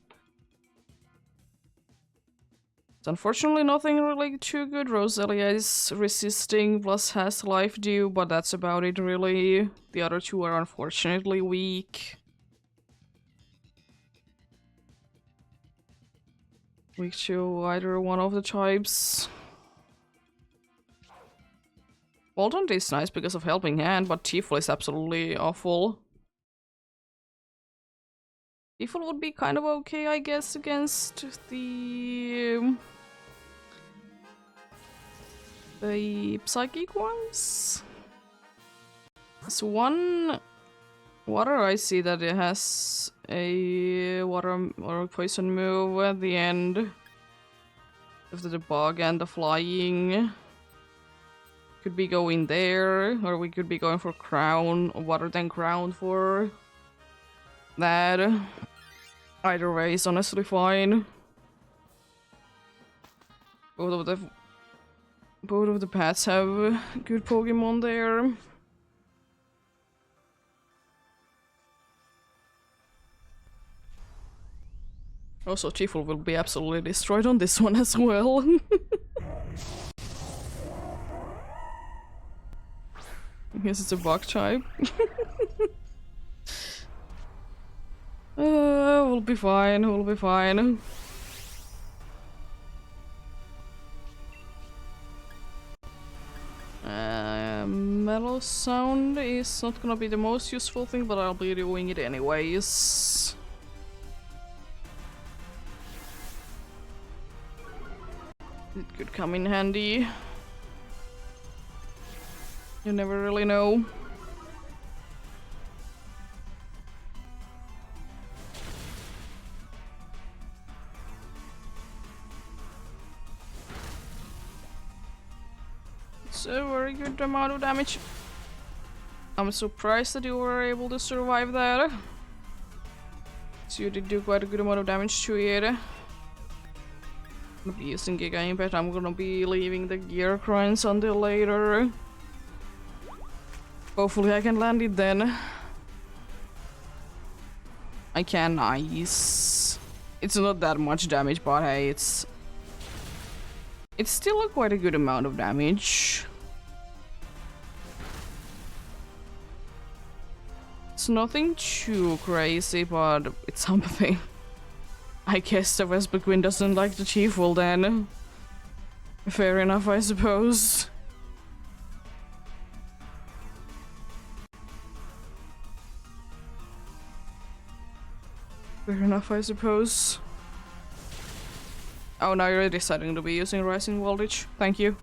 [SPEAKER 1] It's unfortunately nothing really too good. Roselia is resisting plus has life dew, but that's about it really. The other two are unfortunately weak. Weak to either one of the types. Bolton is nice because of Helping Hand, but Tiefel is absolutely awful. Tiefel would be kind of okay, I guess, against the psychic ones. So one water, I see that it has a water or poison move at the end. After the bug and the flying. Could be going there, or we could be going for crown, water than crown for that. Either way is honestly fine. Both of the paths have good Pokemon there. Also, Tifel will be absolutely destroyed on this one as well. I guess it's a bug type. We'll be fine, we'll be fine. Metal sound is not gonna be the most useful thing, but I'll be doing it anyways. It could come in handy. You never really know. It's a very good amount of damage. I'm surprised that you were able to survive that. So you did do quite a good amount of damage to it. I'm gonna be using Giga Impact. I'm gonna be leaving the gear crunch until later. Hopefully I can land it then. I can, nice. It's not that much damage, but hey, it's still quite a good amount of damage. It's nothing too crazy, but it's something. I guess the Vesper Queen doesn't like the Chief Will then. Fair enough, I suppose. Fair enough, I suppose. Oh, now you're deciding to be using Rising Voltage. Thank you.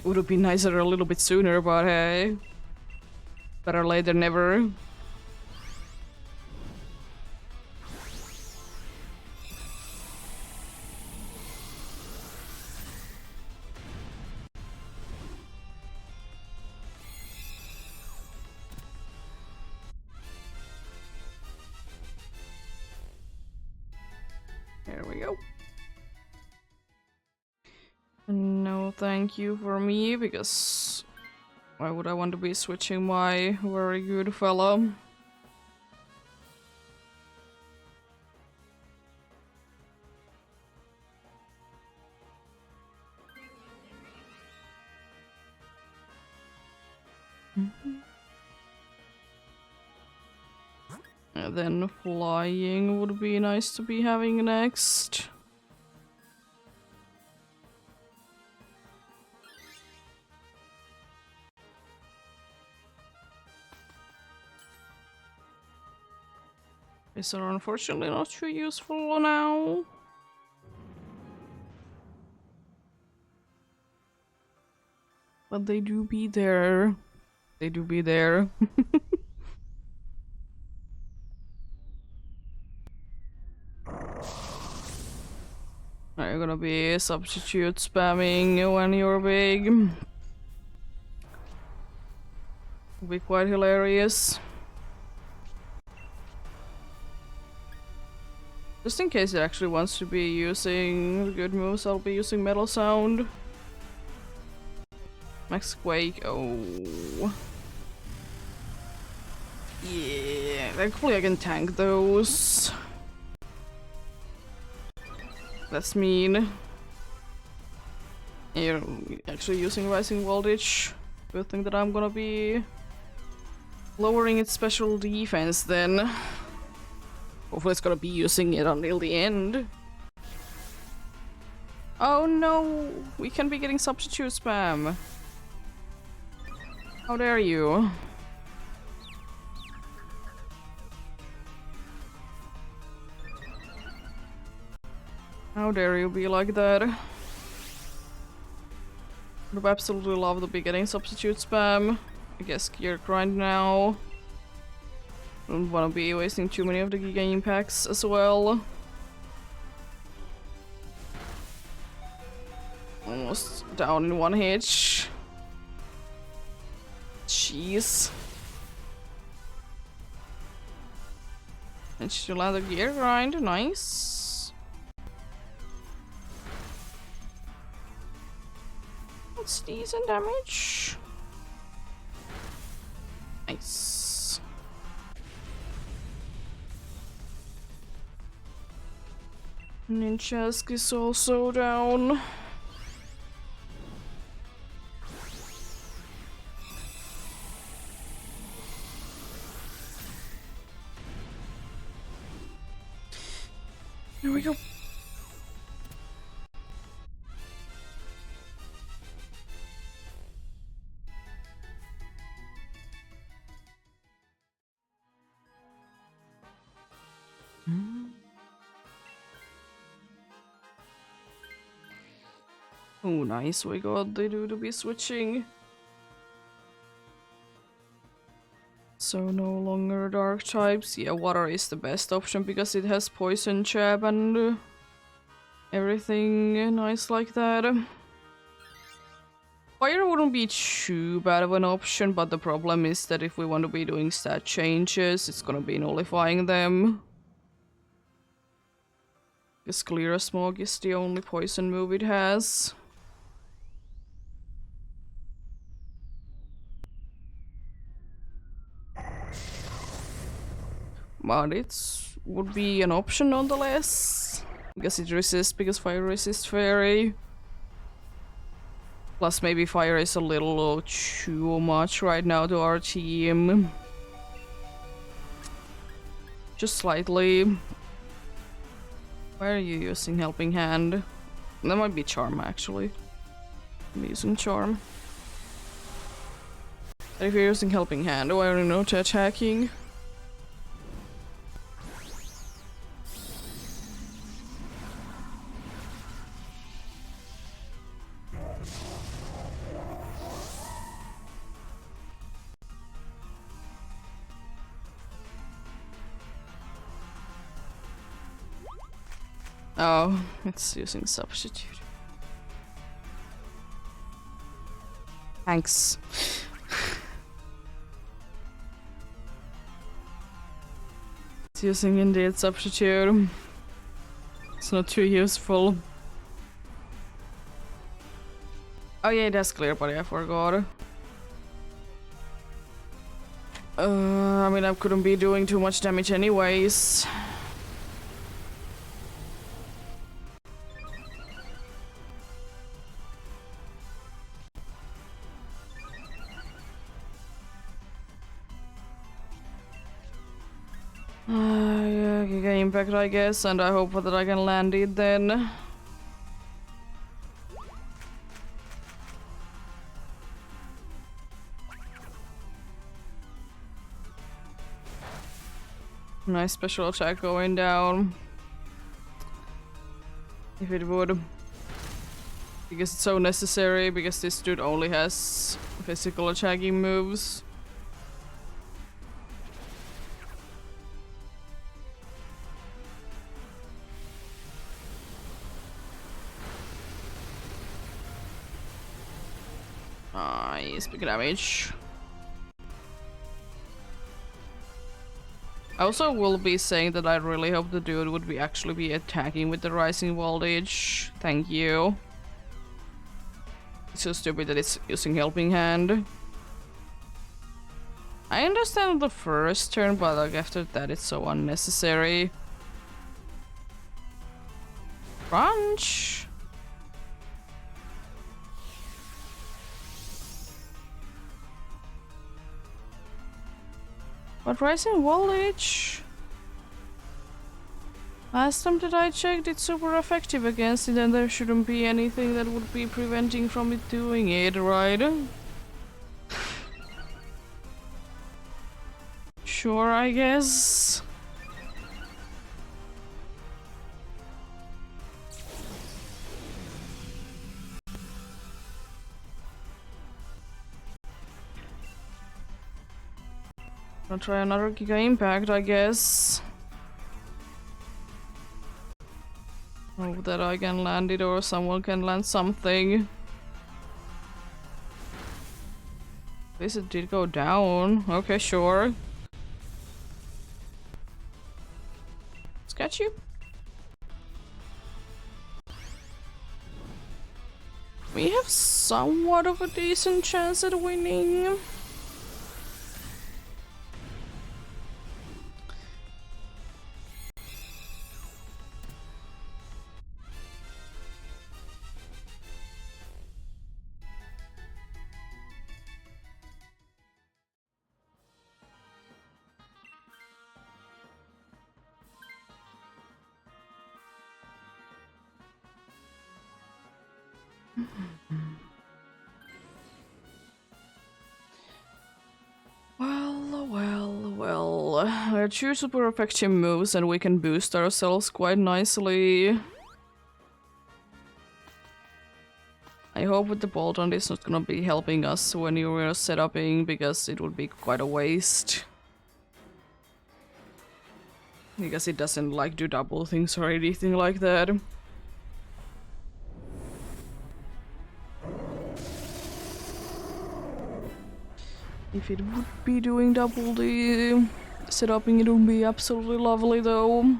[SPEAKER 1] Would have been nicer a little bit sooner, but hey. Better late than never. There we go. No thank you for me, because why would I want to be switching my very good fella? And then flying would be nice to be having next. These are unfortunately not too useful now. But they do be there. They do be there. Are you gonna be substitute spamming when you're big? Will be quite hilarious. Just in case it actually wants to be using good moves, I'll be using Metal Sound. Max Quake, oh. Yeah, thankfully I can tank those. That's mean. You're actually using Rising Voltage. Good thing that I'm gonna be lowering its special defense then. Hopefully it's gonna be using it until the end. Oh no! We can be getting substitute spam. How dare you? How dare you be like that? Would absolutely love to be getting substitute spam. I guess gear grind now. Don't want to be wasting too many of the Giga Impacts as well. Almost down in one hit. Jeez. And she land a gear grind, nice. That's decent damage. Nice. Ninjask is also down. Here we go. Oh, nice. We got the dude to be switching. So no longer dark types. Yeah, water is the best option because it has poison jab and everything nice like that. Fire wouldn't be too bad of an option, but the problem is that if we want to be doing stat changes, it's gonna be nullifying them. Because Clear Smog is the only poison move it has. But it would be an option nonetheless. Because it resists, because fire resists fairy. Plus maybe fire is a little too much right now to our team. Just slightly. Why are you using Helping Hand? That might be Charm, actually. I'm using Charm. But if you're using Helping Hand, do I already know to attacking? Oh, it's using Substitute. Thanks. It's using indeed Substitute. It's not too useful. Oh yeah, that's Clear Body, I forgot. I mean, I couldn't be doing too much damage anyways. Yeah, Giga Impact, I guess, and I hope that I can land it then. Nice special attack going down. If it would. Because it's so necessary, because this dude only has physical attacking moves. Nice, big damage. I also will be saying that I really hope the dude would be actually be attacking with the rising voltage. Thank you. It's so stupid that it's using Helping Hand. I understand the first turn, but like after that it's so unnecessary. Crunch! But rising voltage? Last time that I checked, it's super effective against it, and there shouldn't be anything that would be preventing from it doing it, right? Sure, I guess. I'll try another Giga Impact, I guess. Hope that I can land it or someone can land something. At least it did go down. Okay, sure. Sketchy. We have somewhat of a decent chance at winning. Well. There are two super effective moves and we can boost ourselves quite nicely. I hope with the bolt on this not gonna be helping us when you are setuping, because it would be quite a waste. Because it doesn't like do double things or anything like that. If it would be doing double the setuping, it would be absolutely lovely though.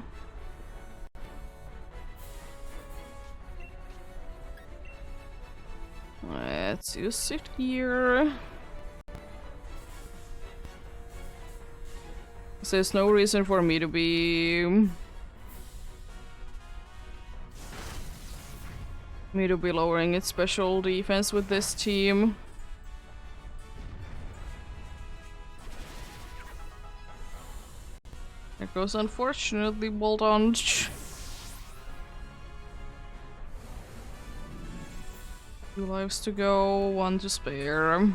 [SPEAKER 1] Let's use it here. There's no reason for me to be lowering its special defense with this team. I Because unfortunately, Boltonch. 2 lives to go, 1 to spare.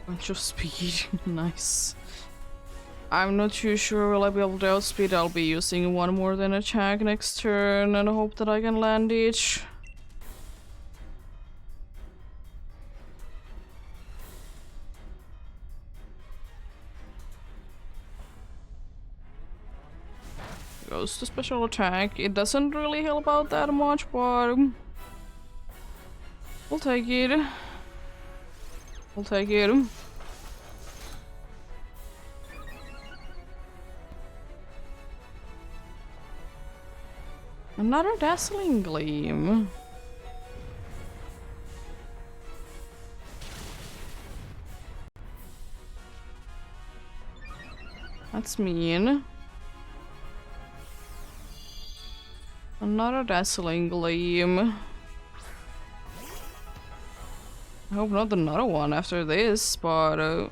[SPEAKER 1] Bunch of speed, nice. I'm not too sure will I be able to outspeed. I'll be using 1 more than attack next turn and hope that I can land each. Goes to special attack. It doesn't really help out that much, but we'll take it. We'll take it. Another dazzling gleam. That's mean. Another dazzling gleam. I hope not another one after this, but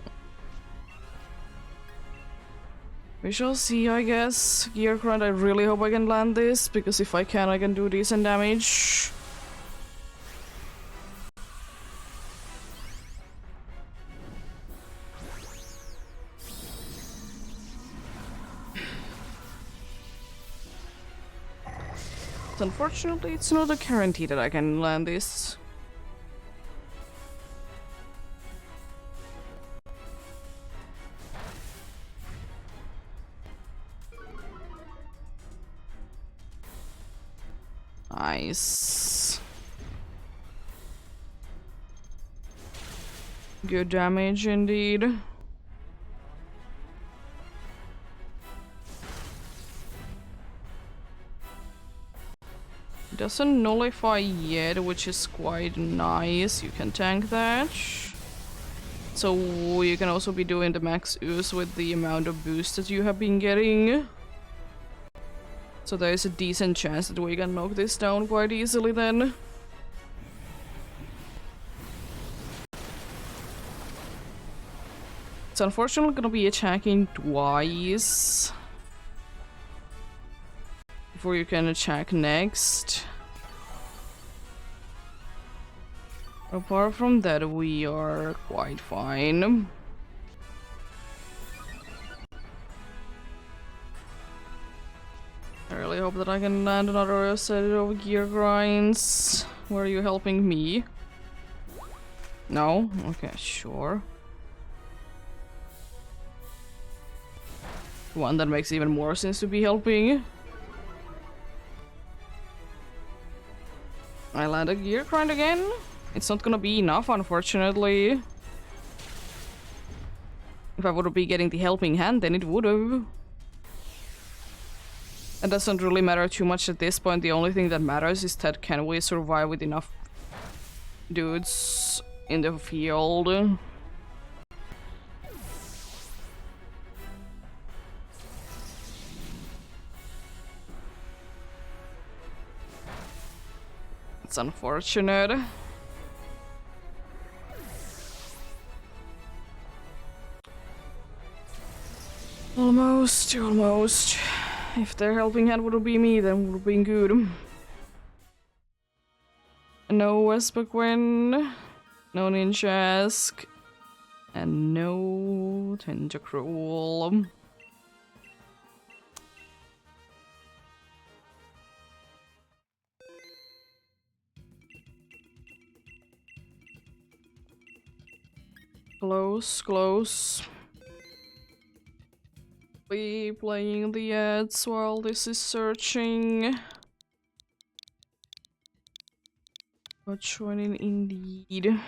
[SPEAKER 1] we shall see, I guess. Gear Grunt, I really hope I can land this, because if I can, I can do decent damage. But unfortunately, it's not a guarantee that I can land this. Nice. Good damage indeed. Doesn't nullify yet, which is quite nice. You can tank that. So you can also be doing the max use with the amount of boost that you have been getting. So there is a decent chance that we can knock this down quite easily then. It's unfortunately gonna be attacking twice before you can attack next. Apart from that, we are quite fine. I really hope that I can land another set of gear grinds. Where are you helping me? No? Okay, sure. One that makes even more sense to be helping. I land a gear grind again? It's not gonna be enough, unfortunately. If I would be getting the helping hand, then it would've. It doesn't really matter too much at this point. The only thing that matters is that can we survive with enough dudes in the field. It's unfortunate. Almost, almost. If their helping hand would be me, then would have been good. No Vespaquin, no Ninjask, and no Tentacruel. Close, close. Be playing the ads while this is searching. But joining indeed.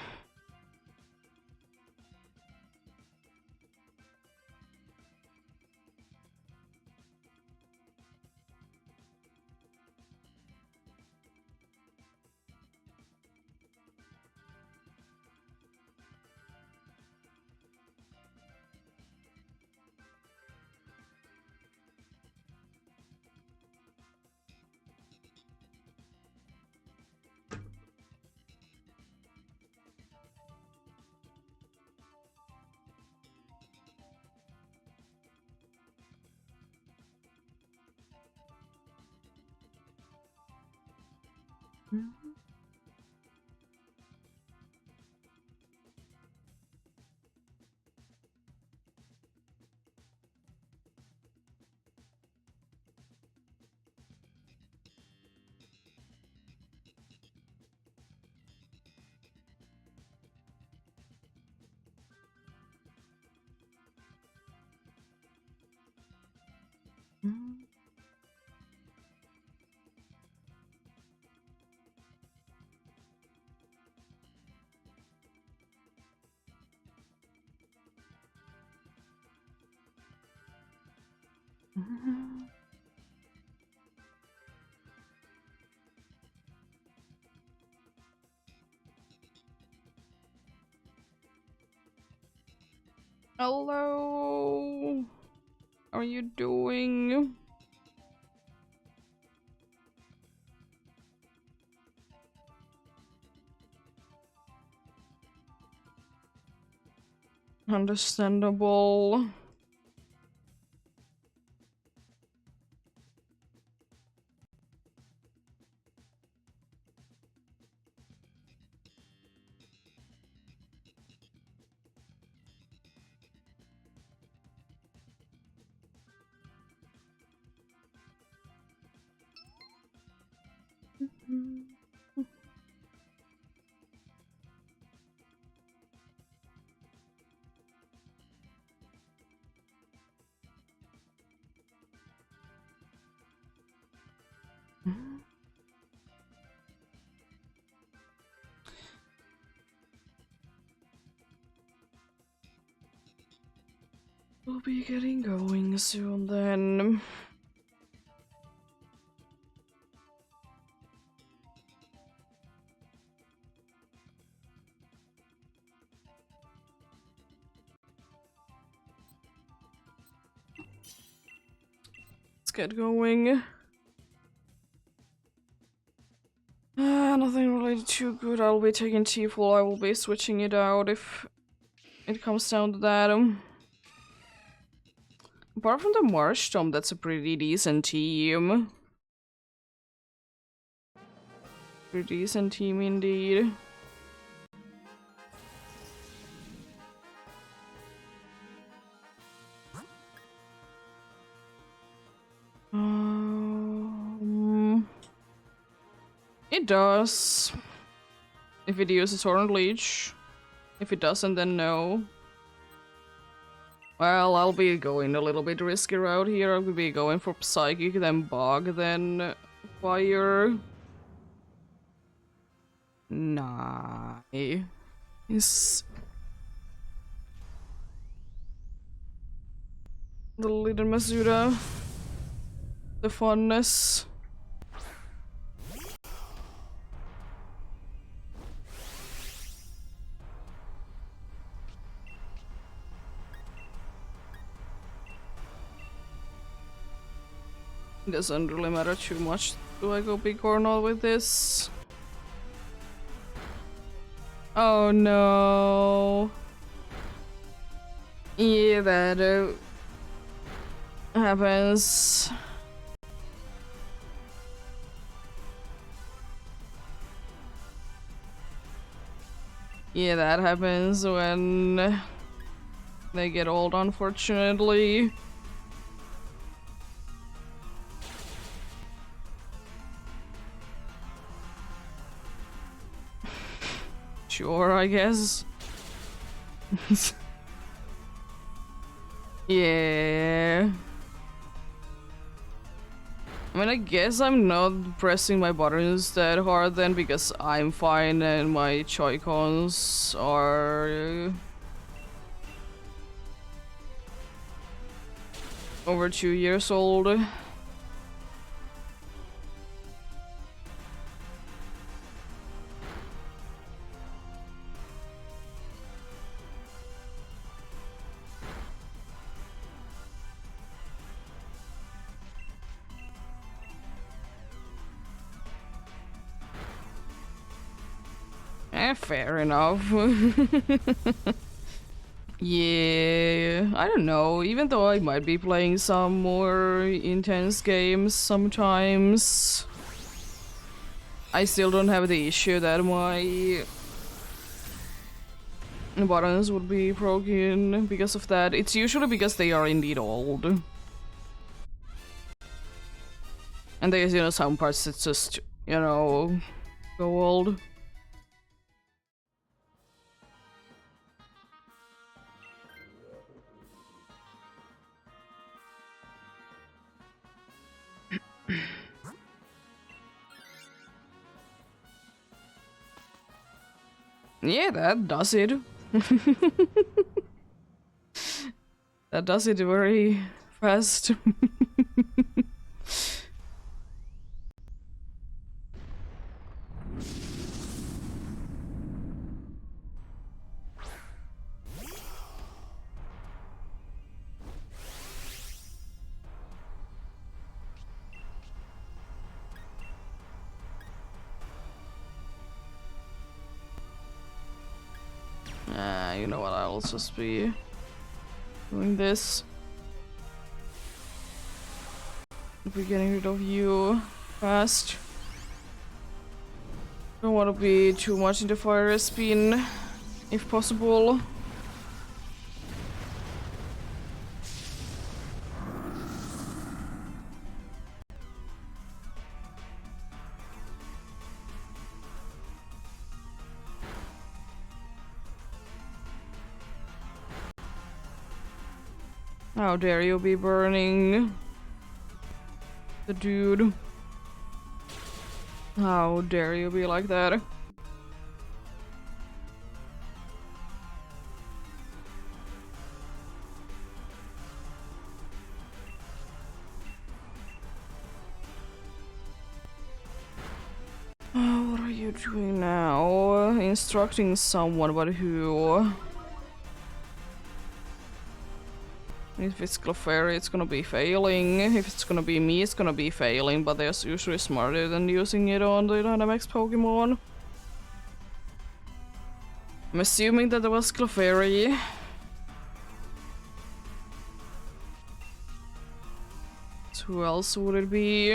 [SPEAKER 1] Hello. How are you doing? Understandable. We'll be getting going soon then. Let's get going. Nothing really too good. I'll be taking T-Full. I will be switching it out if it comes down to that. Apart from the Marsh Tom, that's a pretty decent team. Pretty decent team indeed. It does. If it uses Horned Leech. If it doesn't, then no. Well, I'll be going a little bit risky route here. I'll be going for Psychic, then Bug, then Fire. Nice. The little Masuda. The funness. It doesn't really matter too much. Do I go big or not with this? Oh no. Yeah, that happens. Yeah, that happens when they get old, unfortunately. Sure, I guess. Yeah. I mean, I guess I'm not pressing my buttons that hard then because I'm fine and my Joy-Cons are over 2 years old. Fair enough. Yeah, I don't know, even though I might be playing some more intense games sometimes. I still don't have the issue that my buttons would be broken because of that. It's usually because they are indeed old. And there's, you know, some parts that just, you know, go old. Yeah, that does it. That does it very fast. You know what, I'll just be doing this. Be getting rid of you fast. Don't want to be too much into fire spin, if possible. How dare you be burning the dude? How dare you be like that? What are you doing now? Instructing someone, but who? If it's Clefairy, it's gonna be failing. If it's gonna be me, it's gonna be failing, but they're usually smarter than using it on the Dynamax Pokemon. I'm assuming that it was Clefairy. So who else would it be?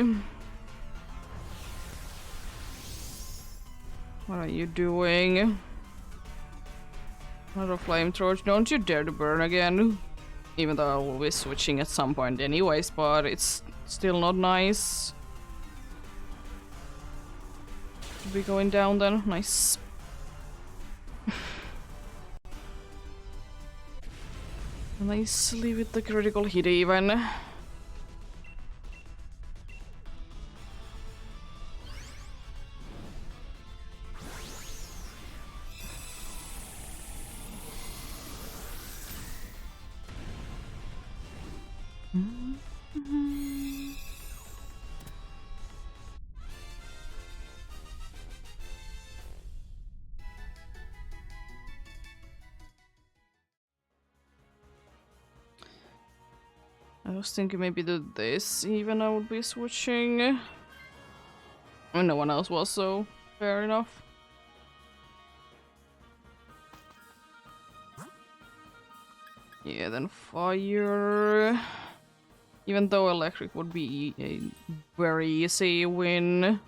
[SPEAKER 1] What are you doing? Another flamethrower. Don't you dare to burn again. Even though I will be switching at some point anyways, but it's still not nice. Should be going down then. Nice. Nicely with the critical hit even. I was thinking maybe do this even I would be switching. I mean, no one else was, so fair enough. Yeah, then fire. Even though electric would be a very easy win.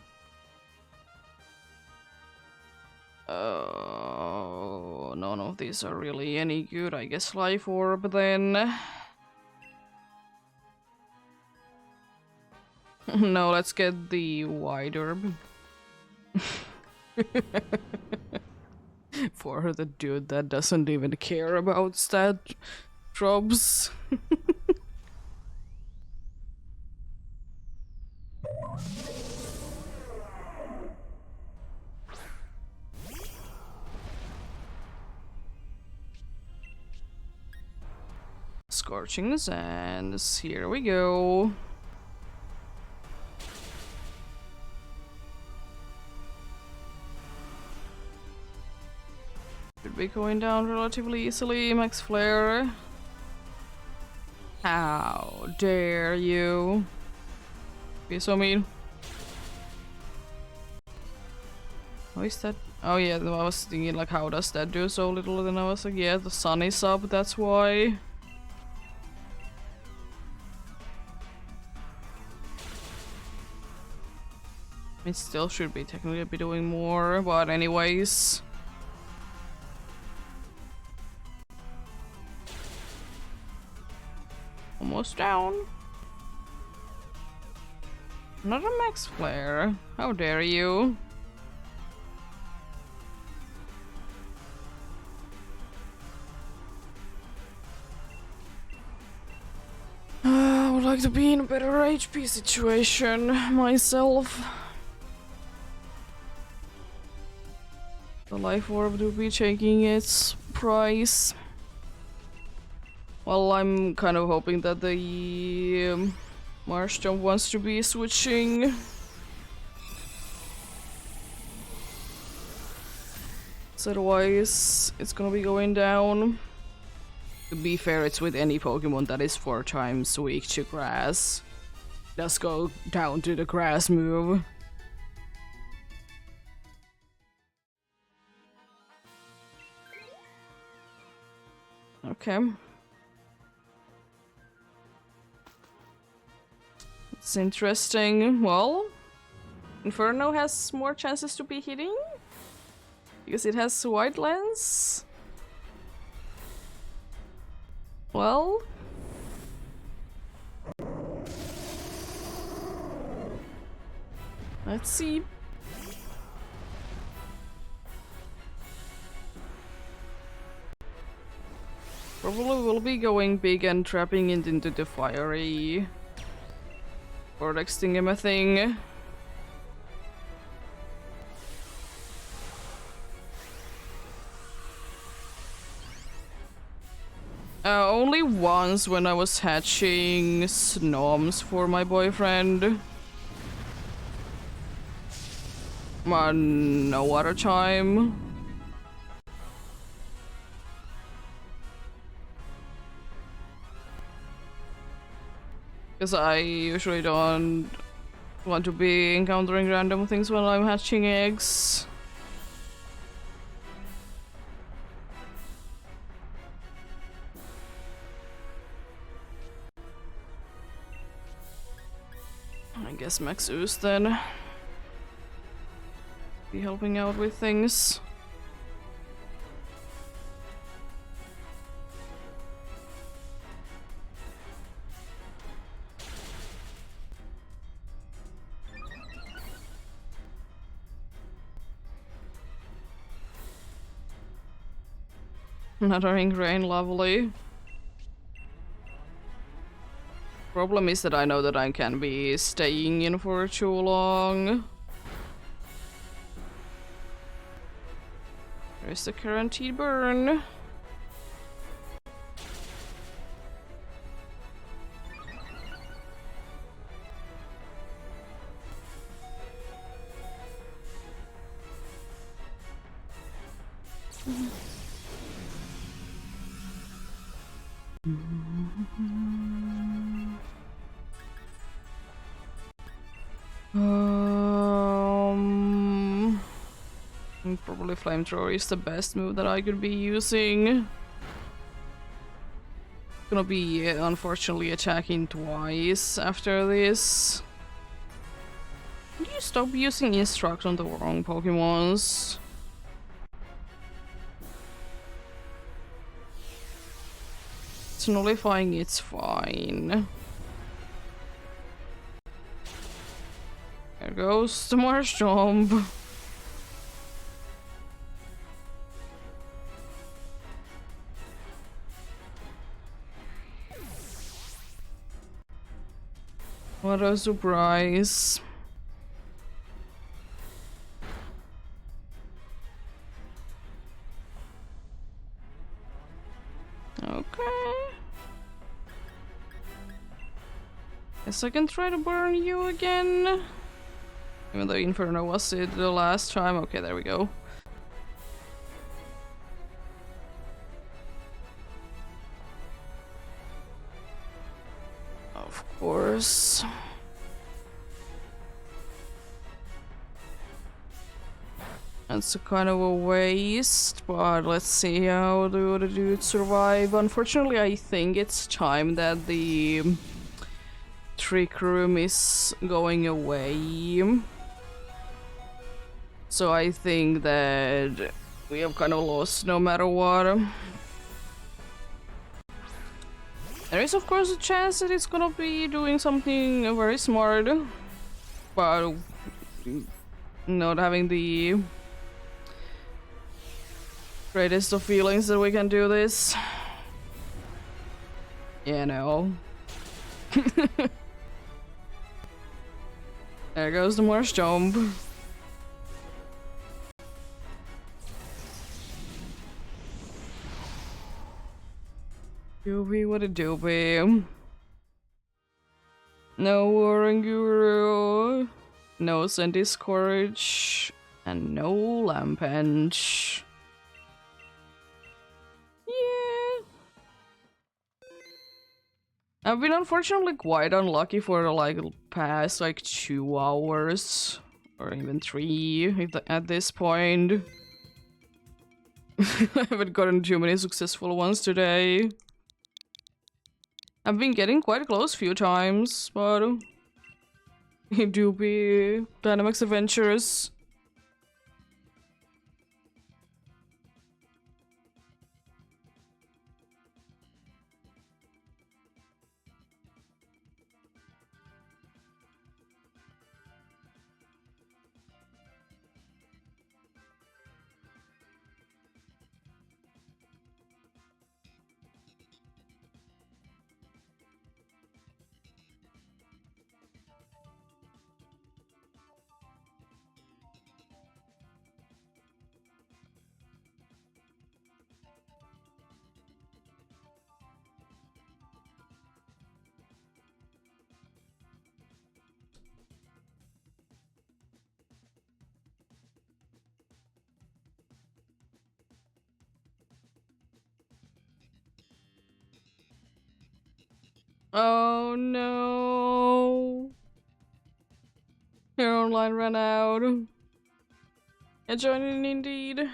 [SPEAKER 1] None of these are really any good. I guess Life Orb then. No, let's get the Wide Orb. For the dude that doesn't even care about stat drops. Scorching Sands, here we go. Should be going down relatively easily, Max Flare. How dare you be so mean? How is that? Oh yeah, I was thinking like how does that do so little, then I was like yeah, the sun is up, that's why. It still should be technically be doing more, but anyways. Almost down. Another max flare. How dare you? I would like to be in a better HP situation myself. The life orb will be taking its price. Well, I'm kind of hoping that the Marsh Jump wants to be switching. So otherwise, it's gonna be going down. To be fair, it's with any Pokemon that is 4 times weak to grass. Let's go down to the grass move. Okay. It's interesting. Well, Inferno has more chances to be hitting because it has wide lens. Well, let's see. Probably will be going big and trapping it into the fiery Vortex Stingema thing. Only once when I was hatching Snoms for my boyfriend. No other time. Because I usually don't want to be encountering random things when I'm hatching eggs. I guess Max Ooze then. Be helping out with things. Another ingrain, lovely. Problem is that I know that I can be staying in for too long. There's the guaranteed burn. Probably Flamethrower is the best move that I could be using. Gonna be unfortunately attacking twice after this. Can you stop using Instruct on the wrong Pokemons? It's nullifying, it's fine. There goes the Marsh Jump. What a surprise. Okay. Guess I can try to burn you again. Even though Inferno was it the last time. Okay, there we go. Of course. That's a kind of a waste, but let's see how the dudes survive. Unfortunately, I think it's time that the Trick Room is going away. So I think that we have kind of lost no matter what. There is of course a chance that it's gonna be doing something very smart, but not having the greatest of feelings that we can do this. Yeah, no. There goes the Marsh jump. Doobie, what a doobie. No Oranguru, no Send Discourage, and no Lampenge. Yeah. I've been unfortunately quite unlucky for the like past like 2 hours, or even 3 at this point. I haven't gotten too many successful ones today. I've been getting quite close a few times, but it do be Dynamax Adventures. Oh no. Your online ran out. Yeah, joining indeed.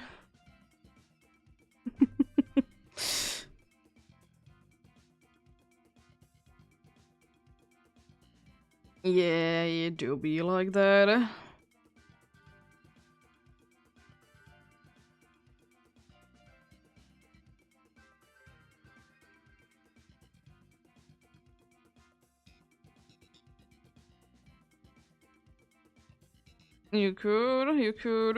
[SPEAKER 1] Yeah, you do be like that. You could, you could.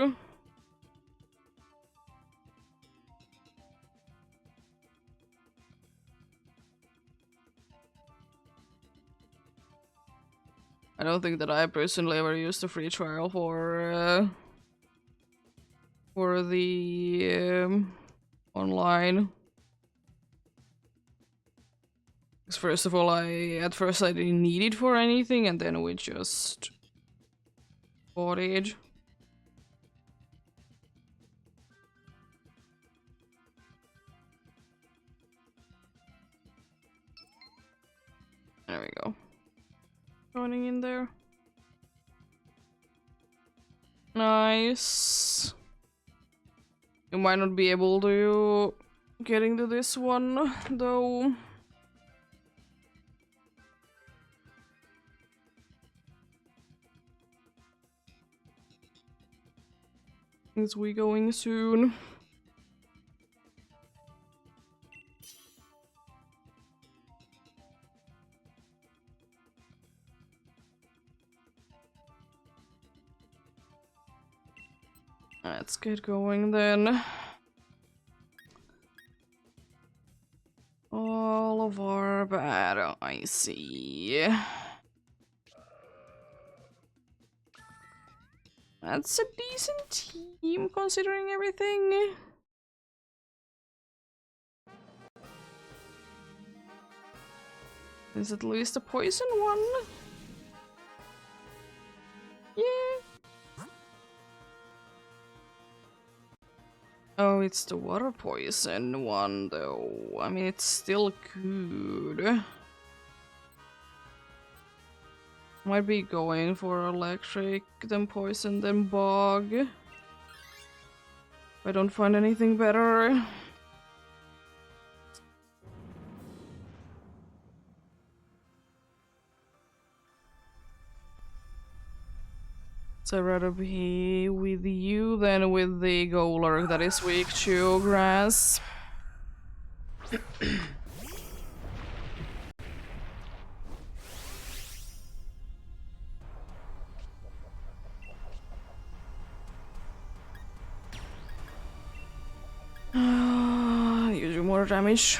[SPEAKER 1] I don't think that I personally ever used a free trial for the online. Because first of all, at first I didn't need it for anything, and then we just bought it. There we go. Joining in there. Nice. You might not be able to get into this one, though. Is we going soon? Let's get going then. All of our battle, I see. That's a decent team considering everything. There's at least a poison one. Yeah. Oh, it's the water poison one though. I mean, it's still good. Might be going for electric, then poison, then bog. If I don't find anything better. I'd rather be with you than with the Golurk that is weak to grass. You do more damage.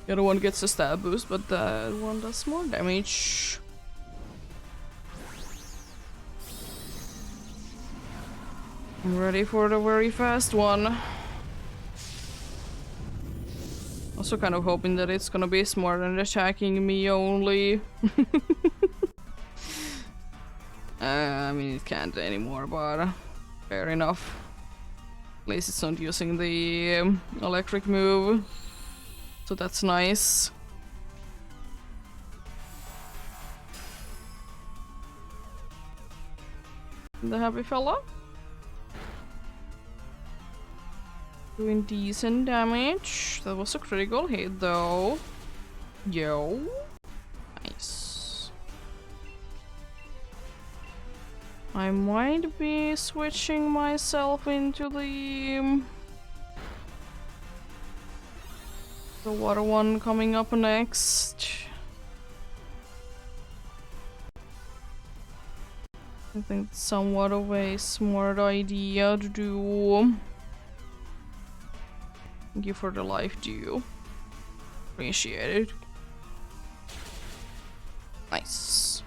[SPEAKER 1] The other one gets a stab boost, but that one does more damage. I'm ready for the very fast one. Also kind of hoping that it's gonna be smart and attacking me only. I mean, it can't anymore, but fair enough. At least it's not using the electric move, so that's nice. The happy fella doing decent damage. That was a critical hit, though. Yo, nice. I might be switching myself into the water one coming up next. I think it's somewhat of a smart idea to do. Thank you for the life due. Appreciate it. Nice.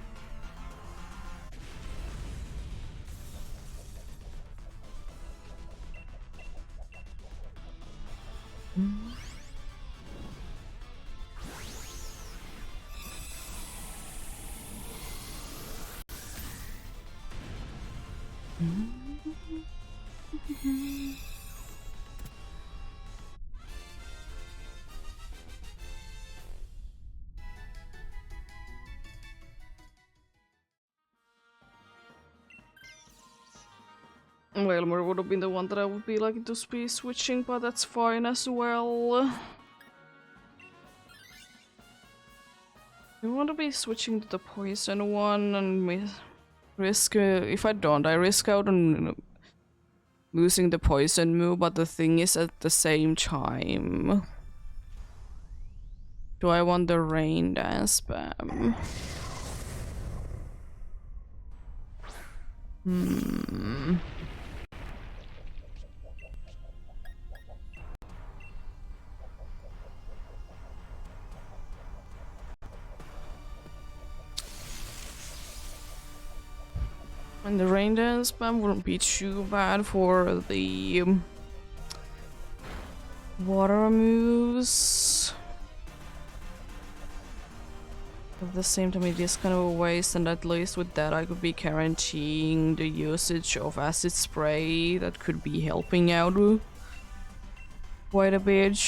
[SPEAKER 1] Whalmer would have been the one that I would be liking to be switching, but that's fine as well. I want to be switching to the poison one and risk. If I don't, I risk out on losing the poison move, but the thing is at the same time. Do I want the rain dance spam? And the rain dance spam wouldn't be too bad for the water moves. At the same time, it is kind of a waste, and at least with that, I could be guaranteeing the usage of acid spray that could be helping out quite a bit.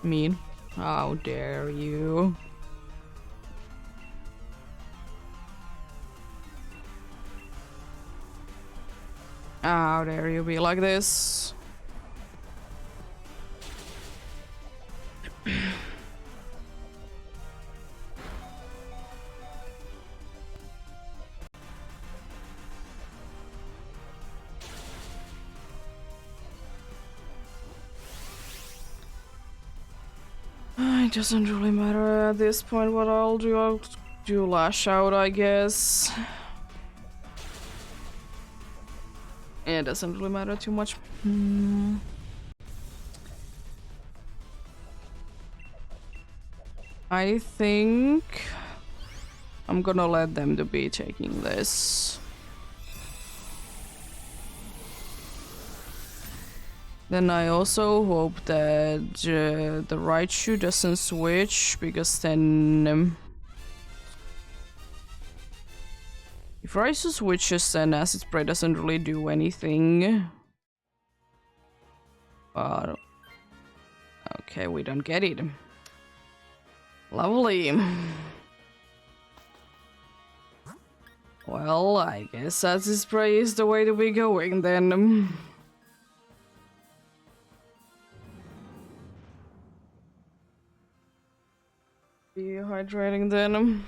[SPEAKER 1] Mean. How dare you? How dare you be like this? It doesn't really matter at this point what I'll do. I'll do lash out, I guess. Yeah, it doesn't really matter too much. I think I'm gonna let them to be taking this. Then I also hope that the right shoe doesn't switch, because then if Raisu switches, then acid spray doesn't really do anything. But okay, we don't get it. Lovely. Well, I guess that spray is the way to be going then. Dehydrating then.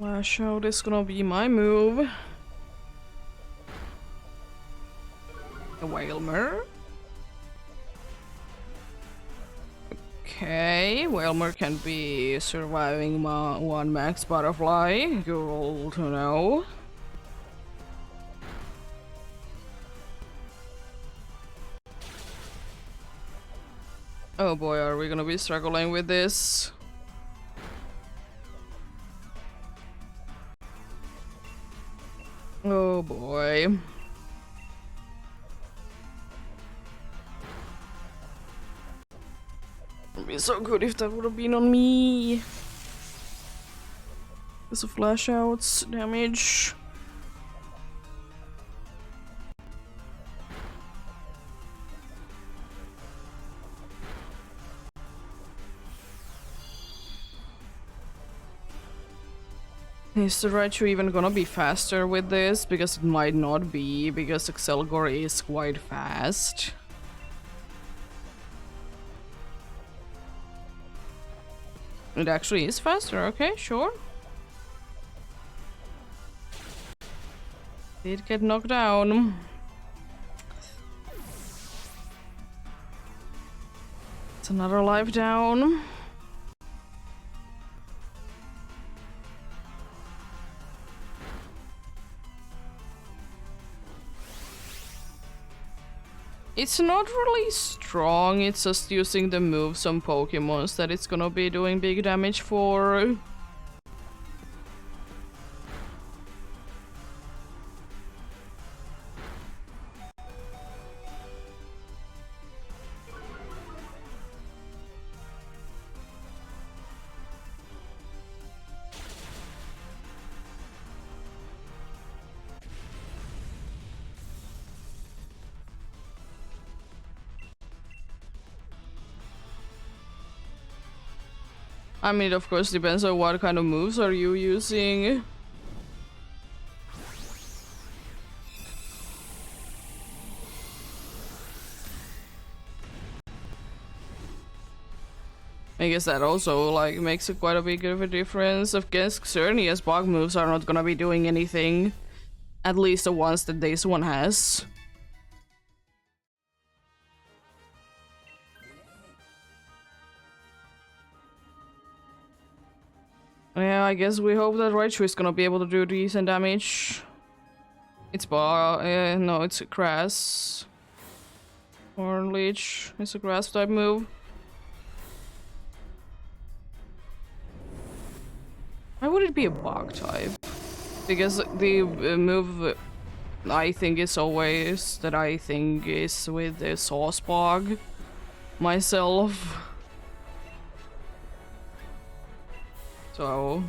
[SPEAKER 1] Lash out is gonna be my move. The Whalmer. Okay, Whalmer can be surviving one max butterfly. Good to know. Oh boy, are we gonna be struggling with this? Oh boy. It'd be so good if that would have been on me. There's a flash outs damage. Is the Raichu even gonna be faster with this? Because it might not be, because Excelgor is quite fast. It actually is faster, okay, sure. Did get knocked down. It's another life down. It's not really strong, it's just using the moves on Pokemons that it's gonna be doing big damage for. I mean, of course, depends on what kind of moves are you using. I guess that also, like, makes it quite a big of a difference. I guess Xerneas bug moves are not gonna be doing anything. At least the ones that this one has. Yeah, I guess we hope that Raichu is gonna be able to do decent damage. It's no, it's a grass. Or leech. It's a grass type move. Why would it be a bug type? Because the move I think is always that I think is with the sauce bug myself. So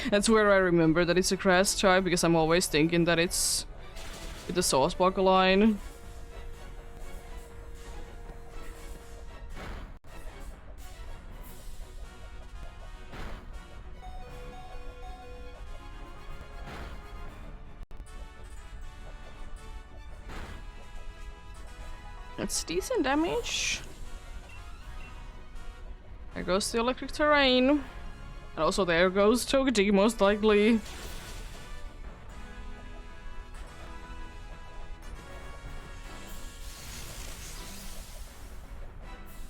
[SPEAKER 1] that's where I remember that it's a grass type, because I'm always thinking that it's with the sauce bug line. That's decent damage. There goes the electric terrain. And also there goes Togetic, most likely.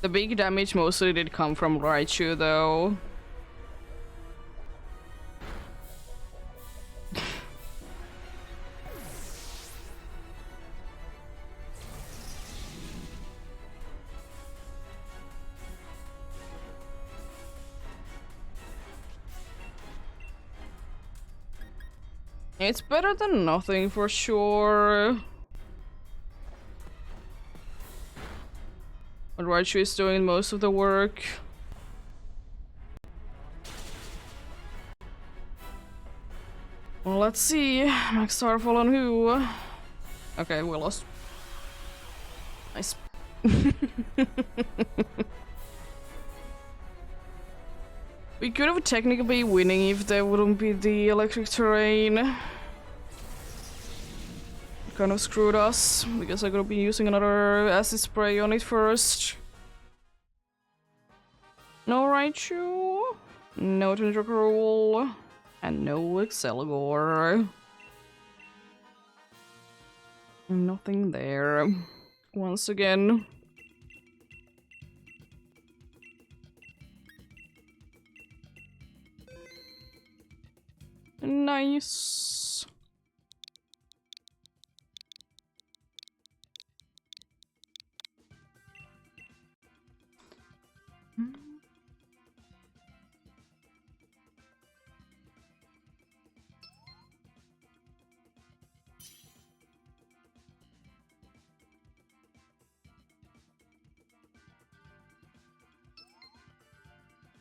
[SPEAKER 1] The big damage mostly did come from Raichu, though. It's better than nothing for sure. But Raichu is doing most of the work. Well, let's see. Max Starfall on who? Okay, we lost. Nice. We could have technically been winning if there wouldn't be the electric terrain. Kind of screwed us, because I could have been using another acid spray on it first. No Raichu, no Tentacruel, and no Excelgor. Nothing there. Once again. Nice.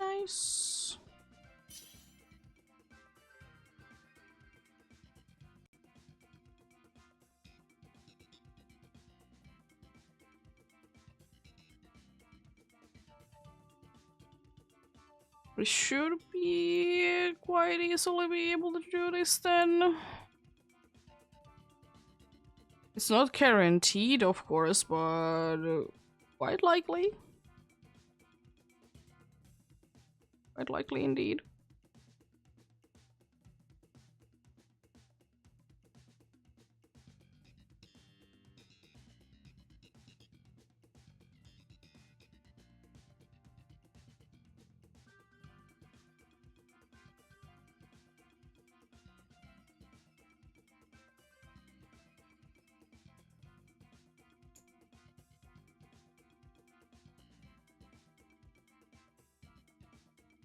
[SPEAKER 1] Nice. We should be quite easily be able to do this then. It's not guaranteed, of course, but quite likely. Quite likely indeed.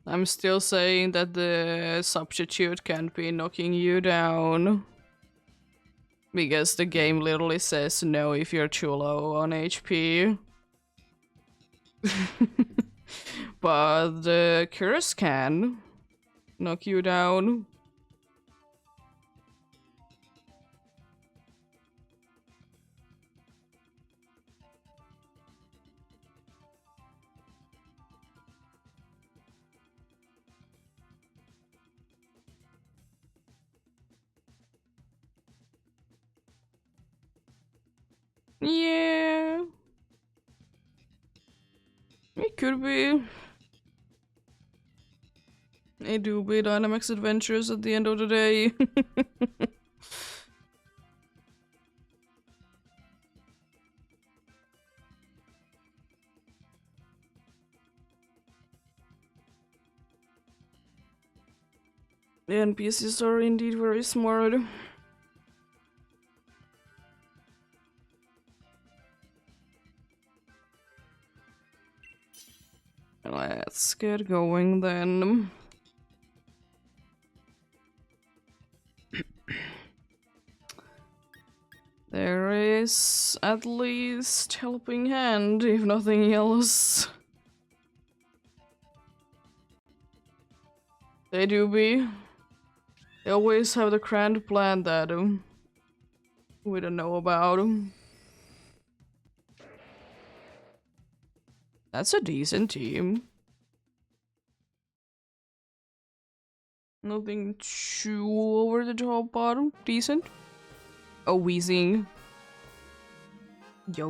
[SPEAKER 1] I'm still saying that the substitute can't be knocking you down. Because the game literally says no if you're too low on HP. But the curse can knock you down. Yeah. It could be. It do be Dynamax Adventures at the end of the day. The NPCs are indeed very smart. Let's get going then. There is at least helping hand, if nothing else. They do be. They always have the grand plan that we don't know about. That's a decent team. Nothing too over the top, but decent. Oh, wheezing. Yo.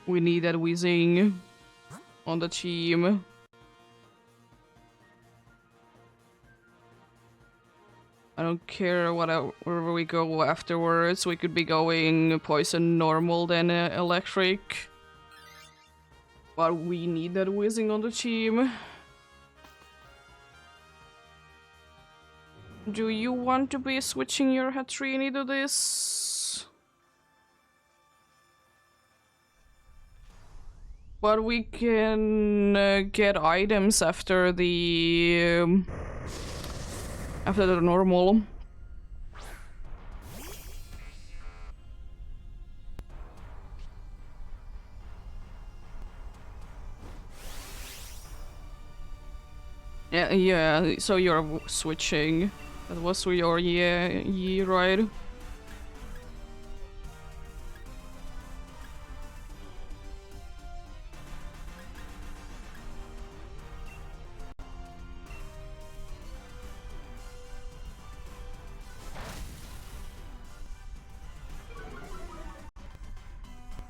[SPEAKER 1] We need that wheezing on the team. I don't care wherever we go afterwards. We could be going poison normal then electric. But we need that whizzing on the team. Do you want to be switching your Hatrini to this? But we can get items after the normal. Yeah, so you're switching. That was your yeah, right?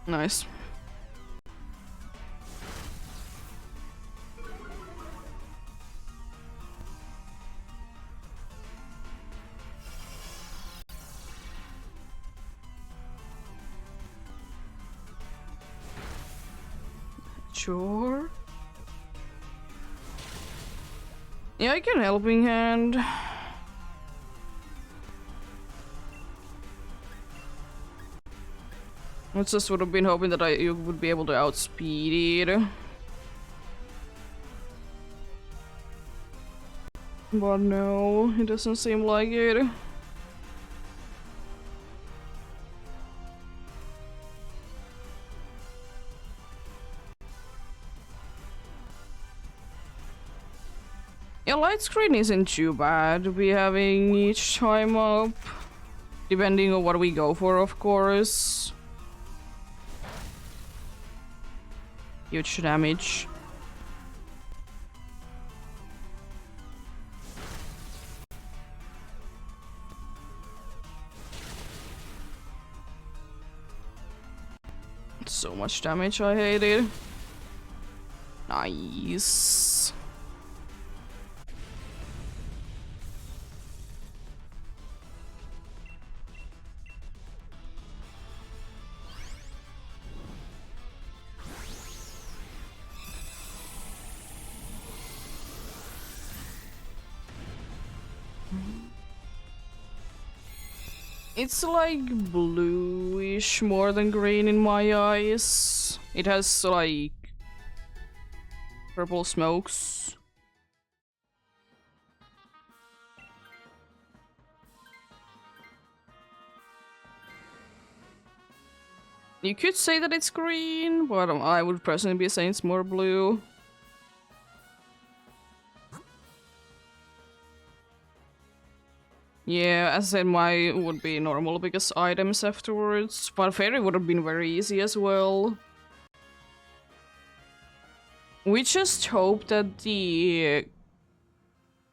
[SPEAKER 1] Nice. Sure. Yeah, I can helping hand. I just would have been hoping that you would be able to outspeed it. But no, it doesn't seem like it. Yeah, light screen isn't too bad to be having each time up. Depending on what we go for, of course. Huge damage. So much damage, I hate it. Nice. It's like bluish more than green in my eyes. It has like purple smokes. You could say that it's green, but I would personally be saying it's more blue. Yeah, as I said, my would be normal because items afterwards. But fairy would have been very easy as well. We just hope that the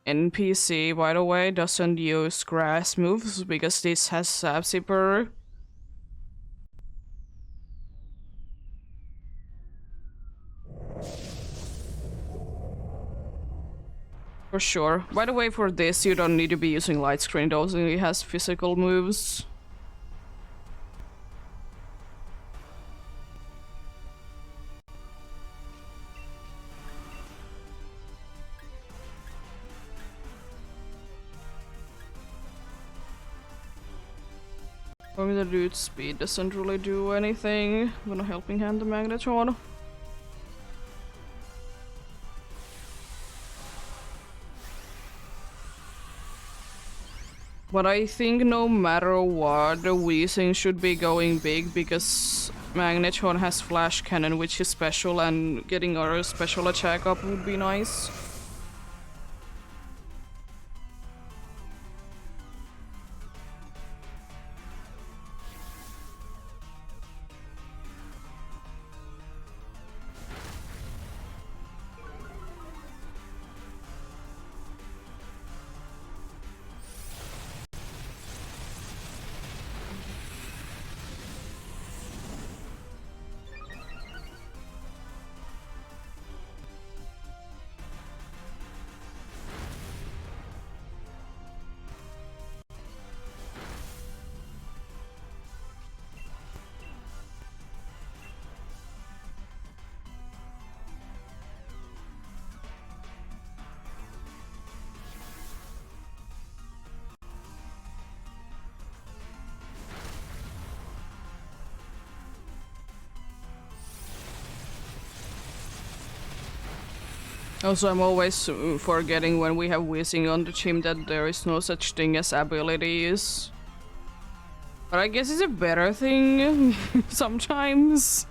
[SPEAKER 1] NPC, by the way, doesn't use grass moves because this has Sap Zipper. For sure. By the way, for this, you don't need to be using light screen, though, so it has physical moves. For me, the dude speed doesn't really do anything. I'm gonna helping hand the magnetron. But I think no matter what, the Weezing should be going big because Magnetron has Flash Cannon, which is special, and getting our special attack up would be nice. Also, I'm always forgetting when we have Weezing on the team that there is no such thing as abilities. But I guess it's a better thing sometimes.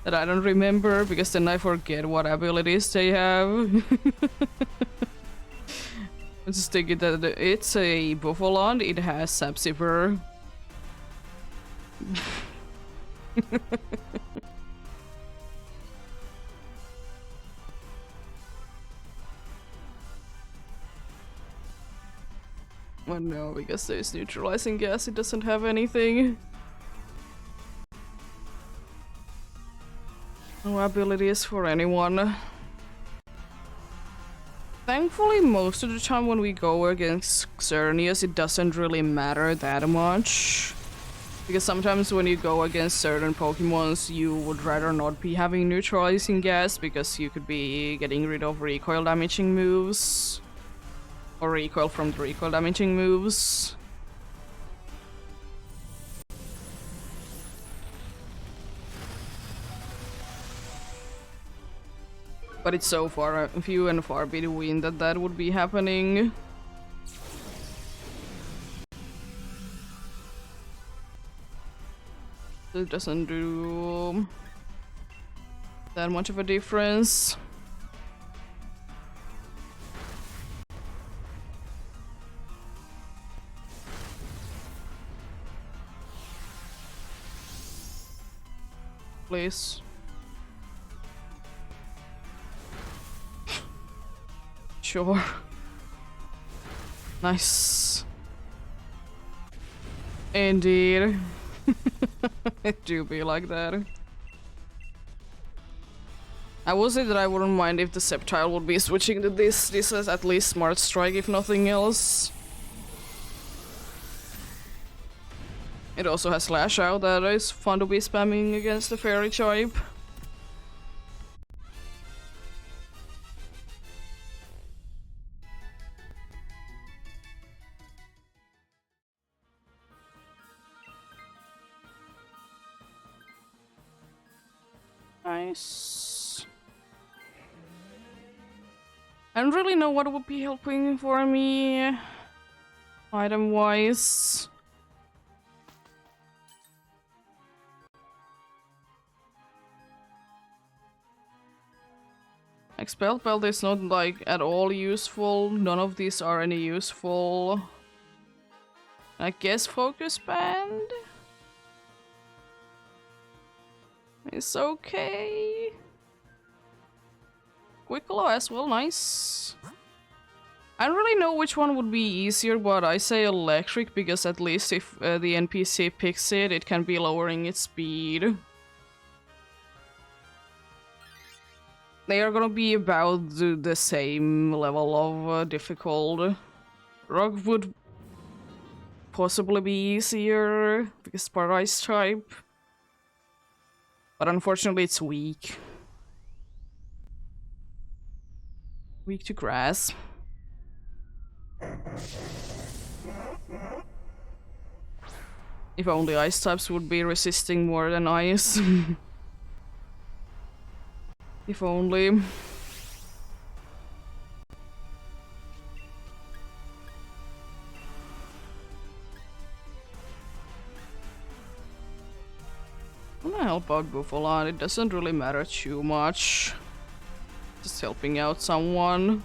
[SPEAKER 1] that I don't remember, because then I forget what abilities they have. I'm just thinking that it's a Buffalon, it has Sapsiper. Oh no, because there's neutralizing gas, it doesn't have anything. No abilities for anyone. Thankfully, most of the time when we go against Xerneas, it doesn't really matter that much. Because sometimes when you go against certain Pokemons, you would rather not be having neutralizing gas, because you could be getting rid of recoil damaging moves. Or recoil from the recoil damaging moves. But it's so far, few and far between that would be happening. It doesn't do that much of a difference. Please. Sure. Nice. Indeed. It do be like that. I will say that I wouldn't mind if the Sceptile would be switching to this. This is at least Smart Strike, if nothing else. It also has Slash Out that is fun to be spamming against the Fairy type. Nice. I don't really know what would be helping for me item-wise. Expel Belt is not like at all useful. None of these are any useful. I guess Focus Band is okay. Quicklo as well, nice. I don't really know which one would be easier, but I say Electric because at least if the NPC picks it, it can be lowering its speed. They are gonna be about the same level of difficult. Rock would possibly be easier because part Ice type, but unfortunately it's weak. Weak to grass. If only Ice types would be resisting more than Ice. If only. I'm gonna help out Buffalon, it doesn't really matter too much. Just helping out someone.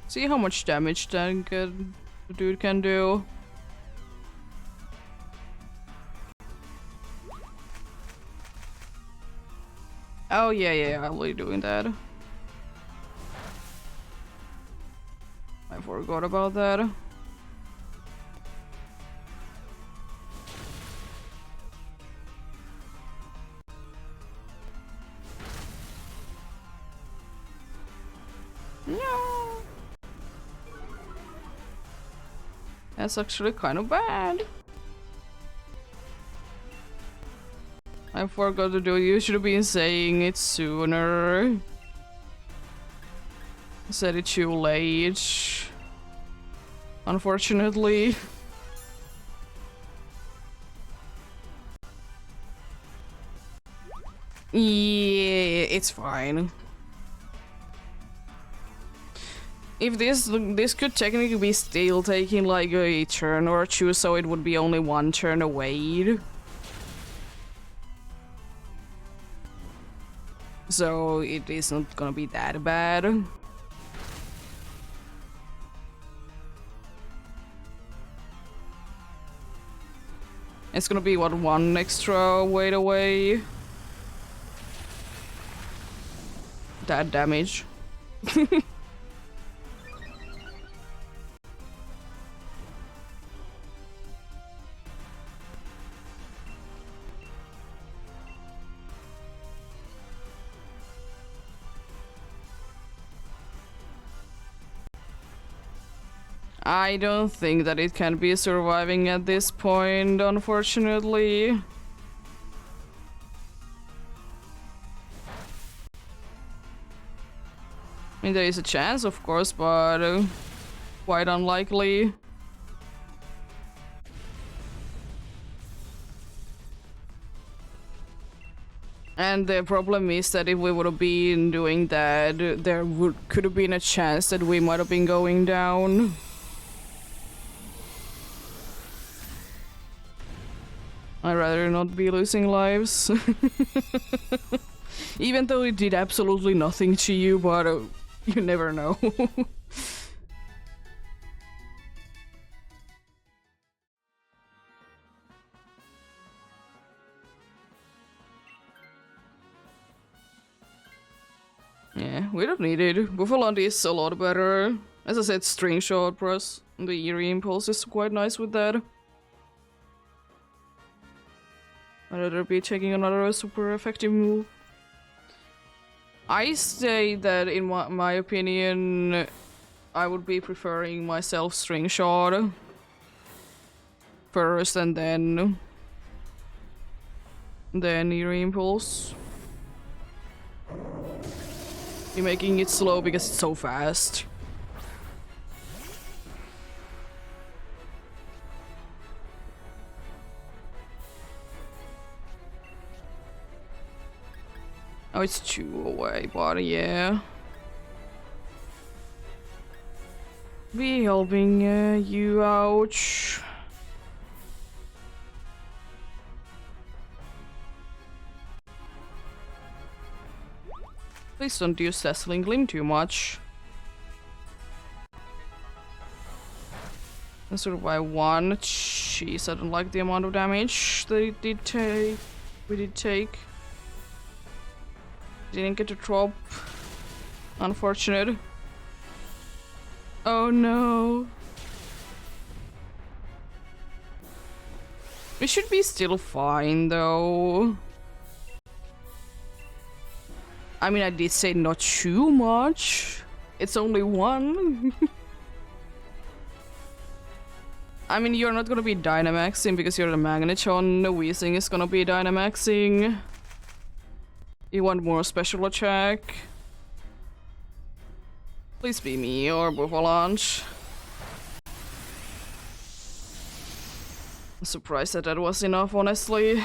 [SPEAKER 1] See how much damage the dude can do. Oh yeah, I'll be doing that. I forgot about that. No. That's actually kind of bad. I forgot to do it. You should have been saying it sooner. I said it too late. Unfortunately. Yeah, it's fine. If this could technically be still taking like a turn or two, so it would be only one turn away. So it is not gonna be that bad. It's gonna be what, one extra weight away? That damage. I don't think that it can be surviving at this point, unfortunately. I mean, there is a chance, of course, but quite unlikely. And the problem is that if we would have been doing that, there could have been a chance that we might have been going down. I'd rather not be losing lives. Even though it did absolutely nothing to you, but you never know. Yeah, we don't need it. Buffalo is a lot better. As I said, string shot plus the eerie impulse is quite nice with that. I'd rather be taking another super effective move. I say that in my opinion, I would be preferring myself string shot first and then eerie impulse. You're making it slow because it's so fast. Oh, it's 2 away, but yeah. Be helping you out. Please don't use Dazzling Gleam too much. And survive 1. Jeez, I don't like the amount of damage that it did take. We did take. Didn't get to drop. Unfortunate. Oh no. We should be still fine though. I mean, I did say not too much. It's only 1. I mean, you're not gonna be Dynamaxing because you're the Magneton. Weezing is gonna be Dynamaxing. You want more special attack? Please be me or Buffalaunch. I'm surprised that that was enough, honestly.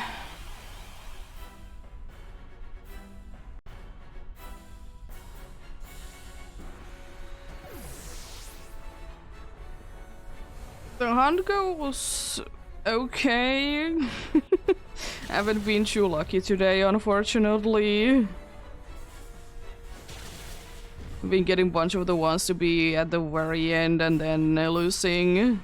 [SPEAKER 1] The hunt goes okay. Haven't been too lucky today, unfortunately. Been getting a bunch of the ones to be at the very end and then losing.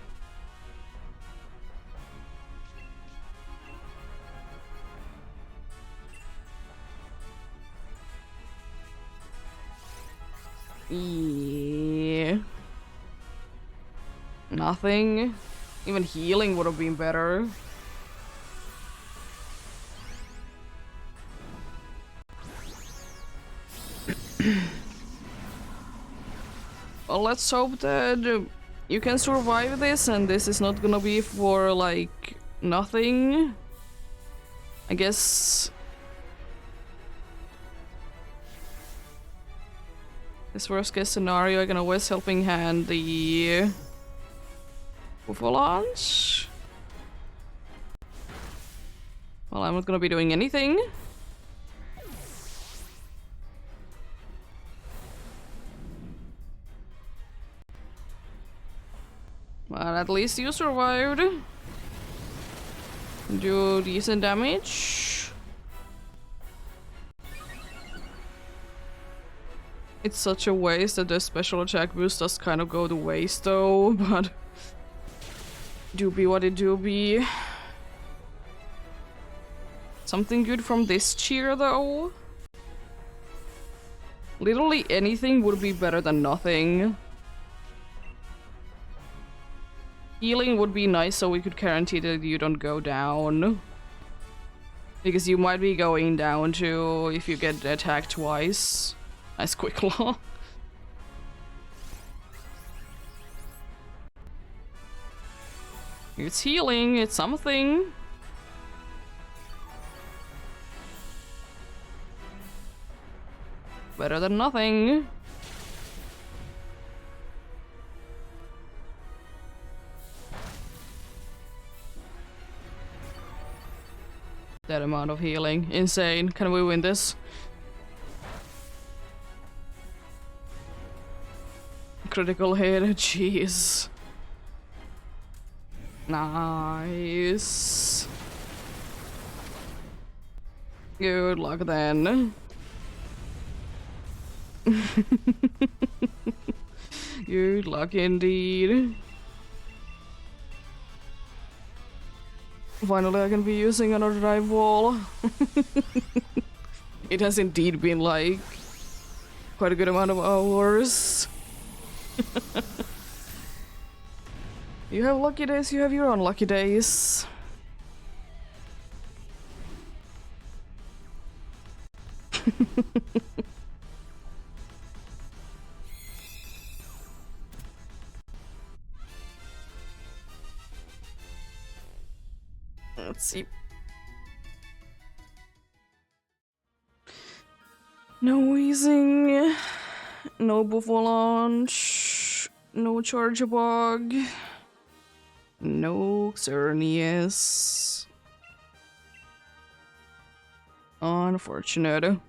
[SPEAKER 1] Yeah. Nothing. Even healing would have been better. Well, let's hope that you can survive this and this is not gonna be for like nothing. I guess this worst case scenario I can always helping hand the Buffalaunch. Well, I'm not gonna be doing anything. But at least you survived. Do decent damage. It's such a waste that the special attack boost does kind of go to waste though, but do be what it do be. Something good from this cheer though? Literally anything would be better than nothing. Healing would be nice so we could guarantee that you don't go down. Because you might be going down too if you get attacked twice. Nice quick claw. It's healing, it's something. Better than nothing. That amount of healing. Insane. Can we win this? Critical hit. Jeez. Nice. Good luck then. Good luck indeed. Finally I can be using another dive wall. It has indeed been like quite a good amount of hours. You have lucky days, you have your unlucky days. Let's see. No wheezing, no buffalo launch, no charge bug, no Xerneas. Unfortunate.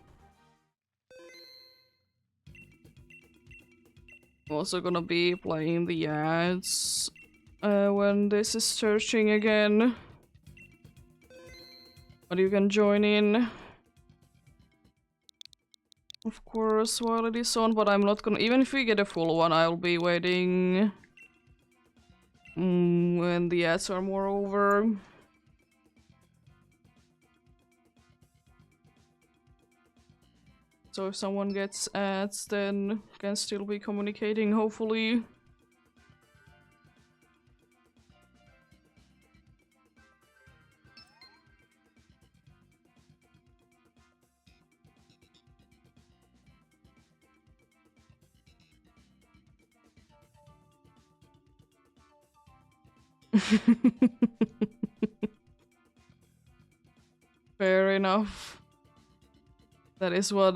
[SPEAKER 1] Also gonna be playing the ads when this is searching again. But you can join in, of course, while it is on, but I'm not gonna— even if we get a full one, I'll be waiting when the ads are more over. So if someone gets ads, then can still be communicating, hopefully. Fair enough. That is what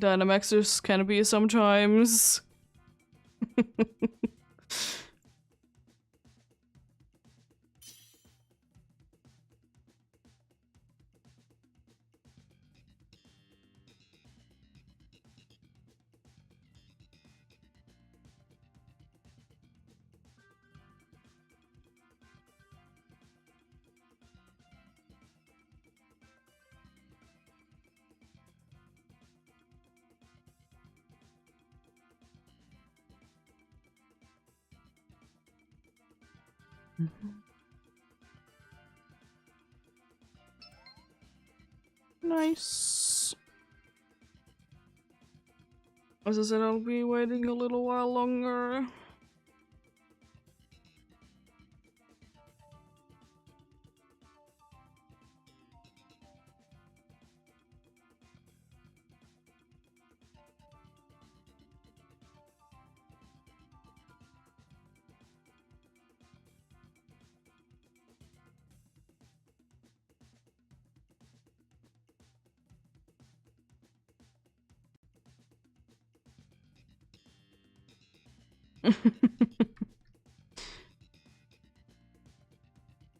[SPEAKER 1] Dynamaxers can be sometimes. Nice. As I said, I'll be waiting a little while longer.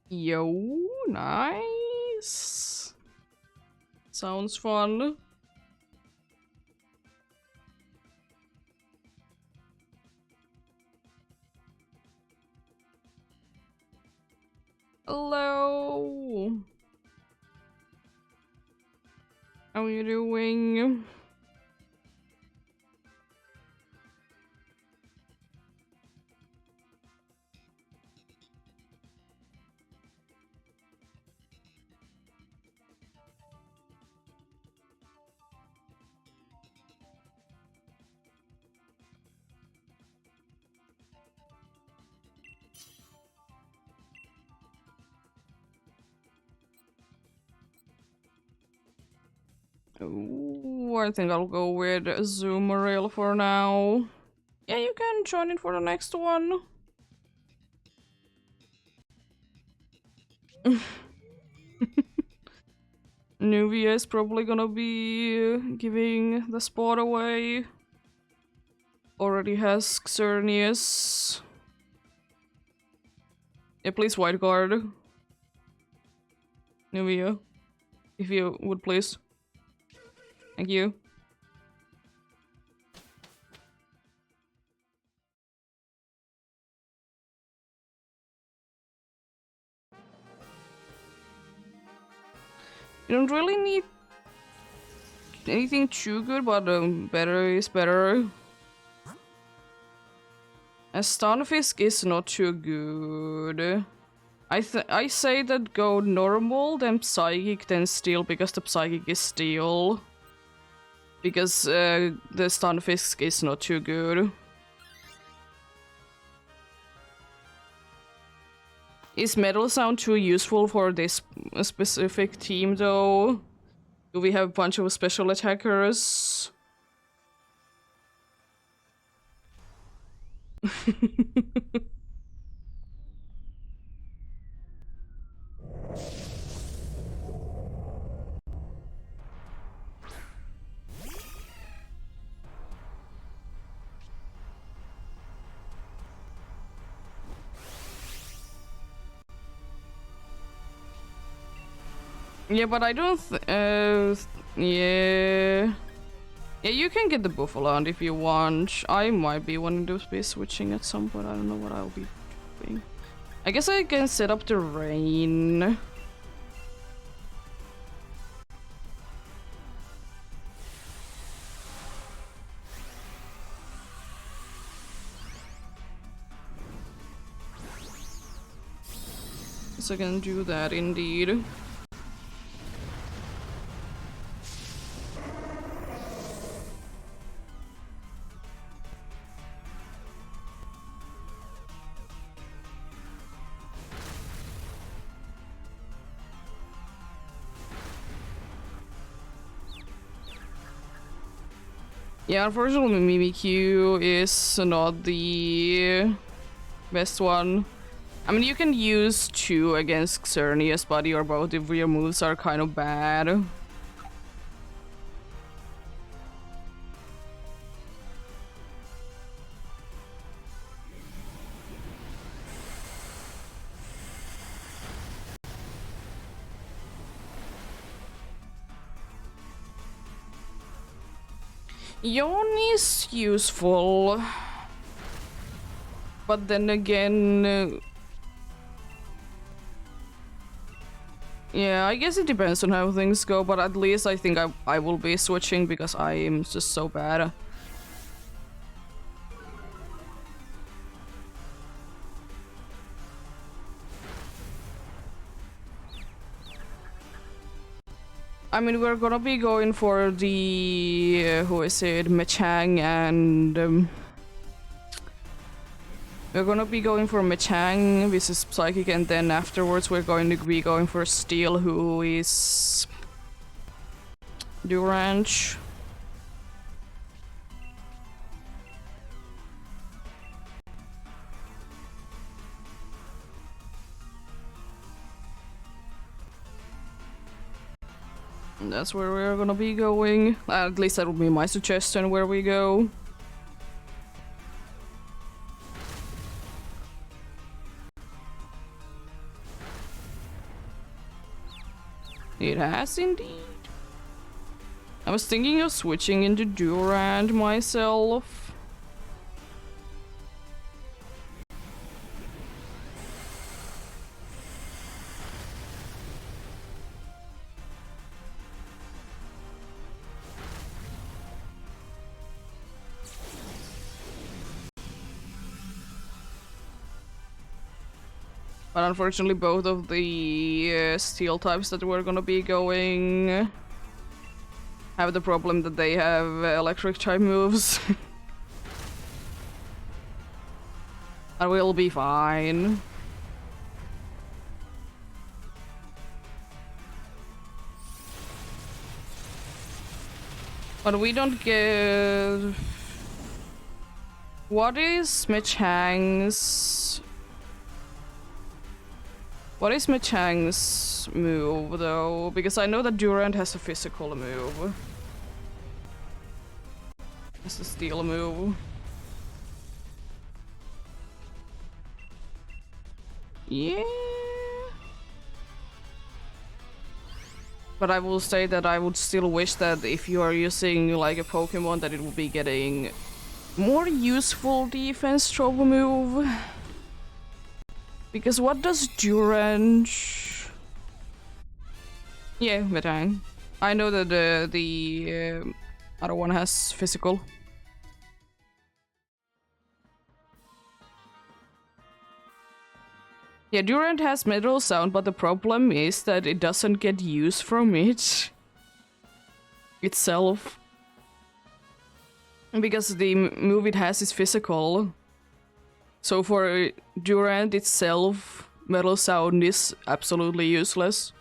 [SPEAKER 1] Yo, nice. Sounds fun. Hello. How are you doing? Ooh, I think I'll go with Zoom Rail for now. Yeah, you can join in for the next one. Nuvia is probably gonna be giving the spot away. Already has Xerneas. Yeah, please white guard. Nuvia. If you would please. Thank you. You don't really need anything too good, but better is better. And Stunfisk is not too good. I say that go normal, then Psychic, then Steel, because the Psychic is Steel. Because the Stunfisk is not too good. Is Metal Sound too useful for this specific team though? Do we have a bunch of special attackers? Yeah, but I don't yeah. Yeah, you can get the Buffalo if you want. I might be wanting to be switching at some point. I don't know what I'll be doing. I guess I can set up the rain. So I can do that indeed. Yeah, unfortunately Mimikyu is not the best one. I mean, you can use 2 against Xerneas, but your both of your moves are kind of bad. Yawn is useful, but then again, yeah, I guess it depends on how things go, but at least I think I will be switching because I am just so bad. I mean, we're gonna be going for the who is it, Mechang, and we're gonna be going for Mechang, which is Psychic, and then afterwards we're going to be going for Steel, who is Durant. And that's where we're gonna be going. At least that would be my suggestion where we go. It has indeed. I was thinking of switching into Durant myself. But unfortunately both of the steel types that we're gonna be going have the problem that they have electric type moves. But we'll be fine. But we don't get... What is Mitch Hang's... What is Mitch Hang's move, though? Because I know that Durant has a physical move. It's a steel move. Yeah. But I will say that I would still wish that if you are using like a Pokemon that it would be getting more useful defense trope move. Because what does Durant... Yeah, Metang. I know that the other one has physical. Yeah, Durant has Metal Sound, but the problem is that it doesn't get use from it itself. Because the move it has is physical. So for Durant itself, Metal Sound is absolutely useless.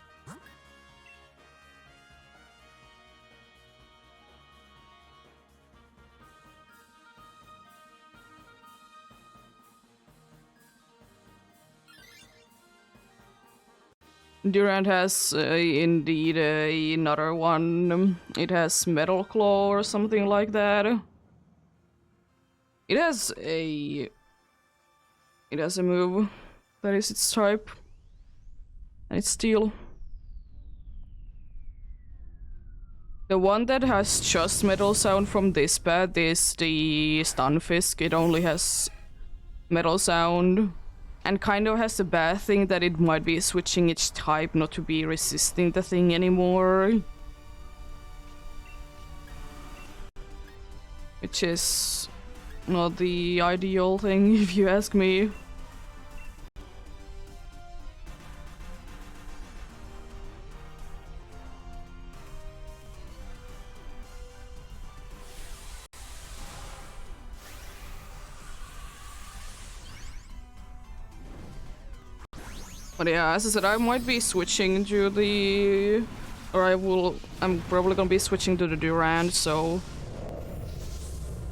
[SPEAKER 1] Durant has indeed another one. It has Metal Claw or something like that. It has a move that is its type, and it's steel. The one that has just Metal Sound from this pad is the Stunfisk. It only has Metal Sound. And kind of has the bad thing that it might be switching its type not to be resisting the thing anymore. Which is not the ideal thing, if you ask me. But yeah, as I said, I might be switching to the... I'm probably gonna be switching to the Durant, so...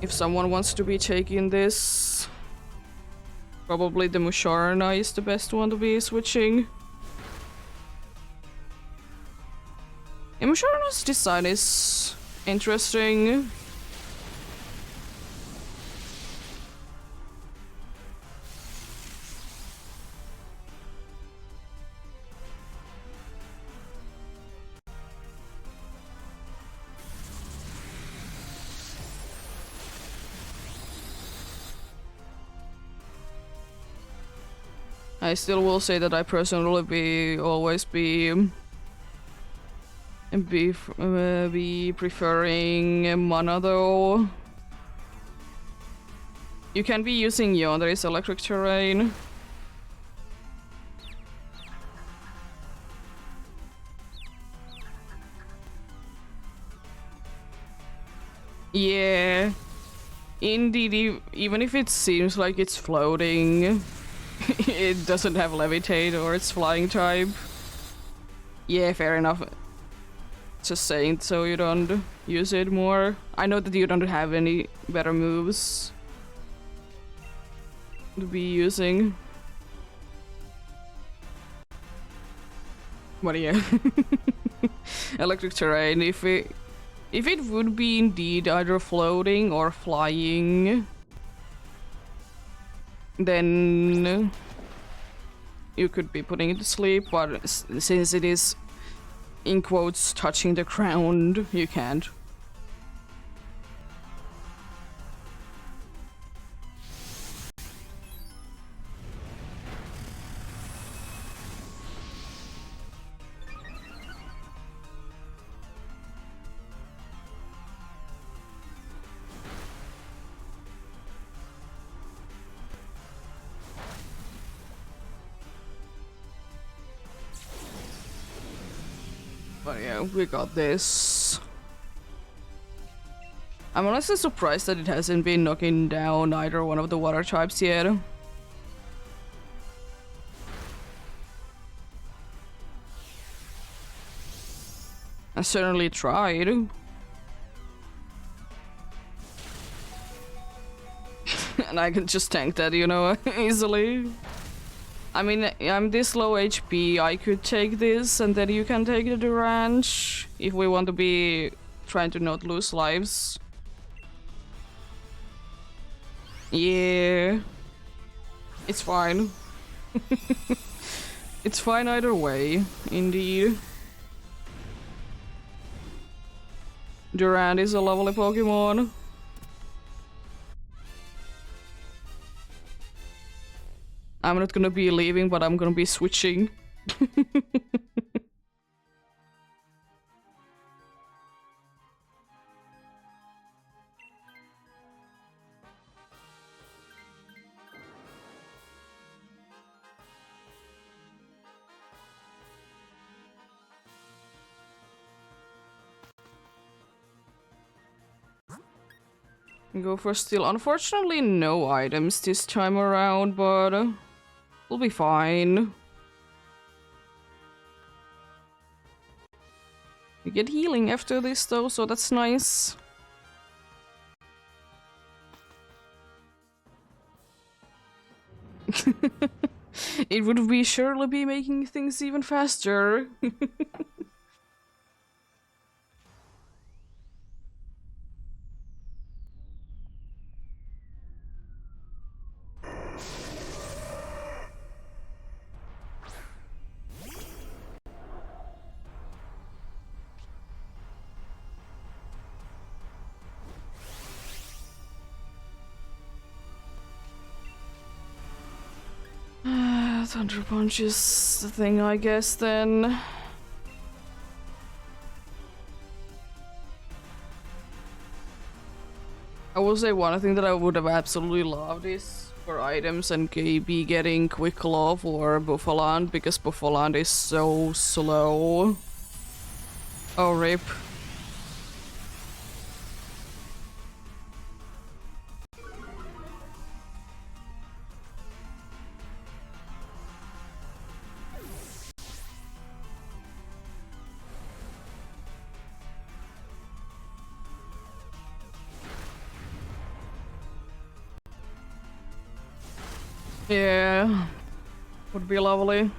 [SPEAKER 1] If someone wants to be taking this... Probably the Musharna is the best one to be switching. And Musharna's design is interesting. I still will say that I personally always be preferring mana though. You can be using Yondere's electric terrain. Yeah, indeed, even if it seems like it's floating. It doesn't have levitate or its flying type. Yeah, fair enough. Just saying so you don't use it more. I know that you don't have any better moves to be using. But yeah. Electric terrain, if it would be indeed either floating or flying, then you could be putting it to sleep, but since it is, in quotes, touching the ground, you can't. But yeah, we got this. I'm honestly surprised that it hasn't been knocking down either one of the water types yet. I certainly tried. And I can just tank that, you know, easily. I mean, I'm this low HP, I could take this and then you can take the ranch if we want to be trying to not lose lives. Yeah. It's fine. It's fine either way, indeed. Durant is a lovely Pokemon. I'm not gonna be leaving, but I'm gonna be switching. Go for steel. Unfortunately, no items this time around, but we'll be fine. We get healing after this though, so that's nice. It would be surely be making things even faster. Thunder Punch is the thing, I guess, then. I will say one thing that I would have absolutely loved is for items and be getting Quick Claw or Buffaland, because Buffaland is so slow. Oh, rip. Yeah, would be lovely.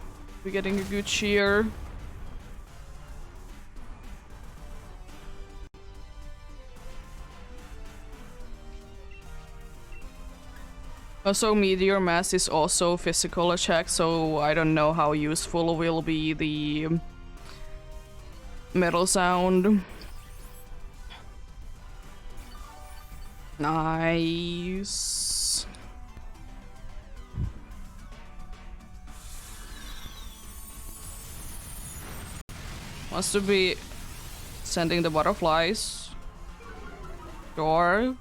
[SPEAKER 1] Be getting a good cheer. Also, Meteor Mass is also physical attack, so I don't know how useful will be the metal sound. Nice. Wants to be sending the butterflies. Sure.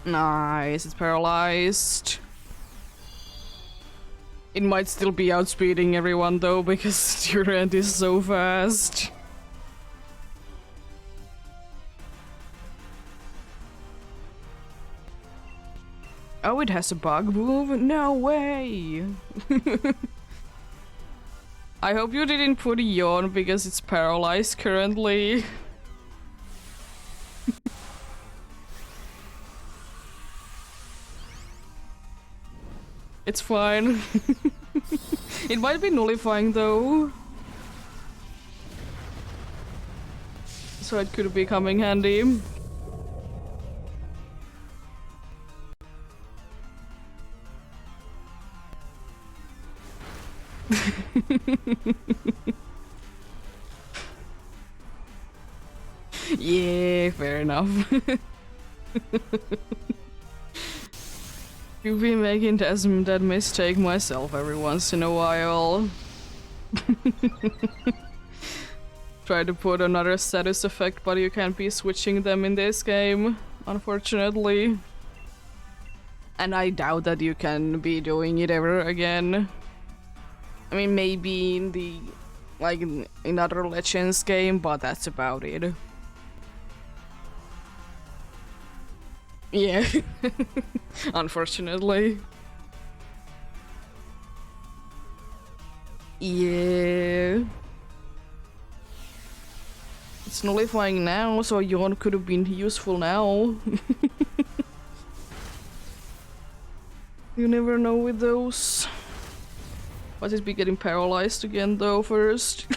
[SPEAKER 1] Nice, it's paralyzed. It might still be outspeeding everyone though, because Durant is so fast. Oh, it has a bug move? No way! I hope you didn't put Yawn because it's paralyzed currently. It's fine. It might be nullifying though. So it could be coming handy. Yeah, fair enough. You've been making that mistake myself every once in a while. Try to put another status effect, but you can't be switching them in this game, unfortunately. And I doubt that you can be doing it ever again. I mean, maybe in the, like, in other Legends game, but that's about it. Yeah. Unfortunately. Yeah. It's nullifying now, so Yon could have been useful now. You never know with those. Must it be getting paralyzed again though first?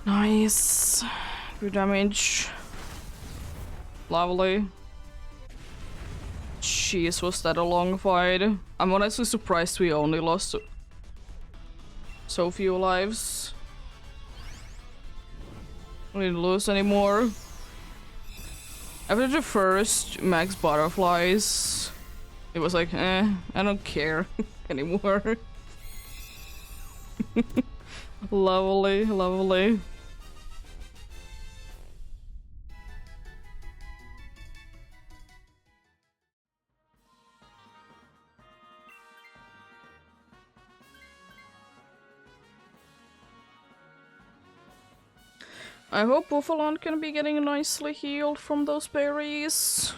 [SPEAKER 1] Nice. Good damage. Lovely. Jeez, was that a long fight? I'm honestly surprised we only lost so few lives. We didn't lose anymore. After the first max butterflies, it was like, I don't care anymore. Lovely, lovely. I hope Buffalon can be getting nicely healed from those berries.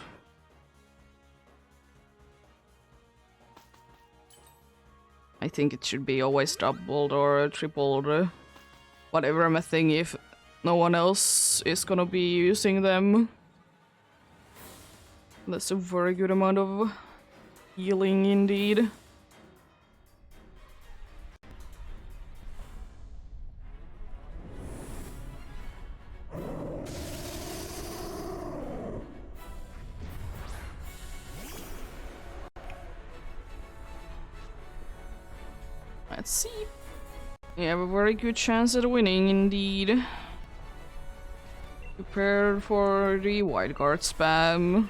[SPEAKER 1] I think it should be always doubled or tripled, whatever I'm a thing if no one else is gonna be using them. That's a very good amount of healing indeed. Let's see. We have a very good chance at winning indeed. Prepare for the white guard spam.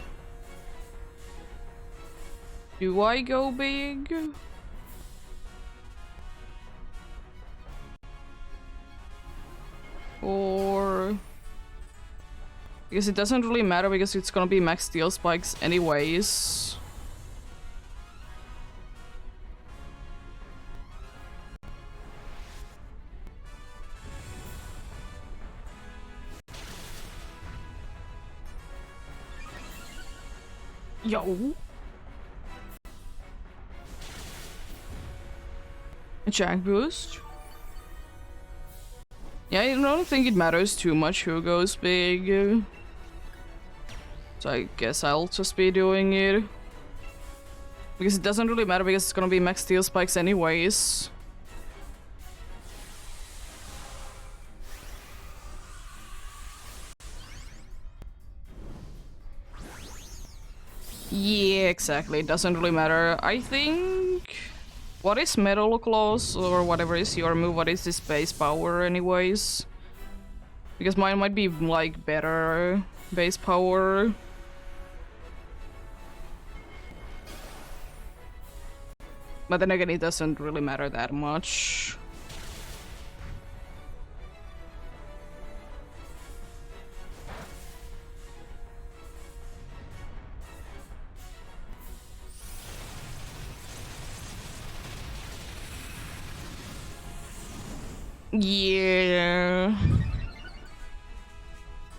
[SPEAKER 1] Do I go big? Or... because it doesn't really matter because it's gonna be max steel spikes anyways. Yo! Attack boost? Yeah, I don't think it matters too much who goes big. So I guess I'll just be doing it. Because it doesn't really matter because it's gonna be max steel spikes anyways. Yeah, exactly. It doesn't really matter. I think... what is Metal Claws or whatever is your move? What is this base power anyways? Because mine might be like better base power. But then again, it doesn't really matter that much. Yeah.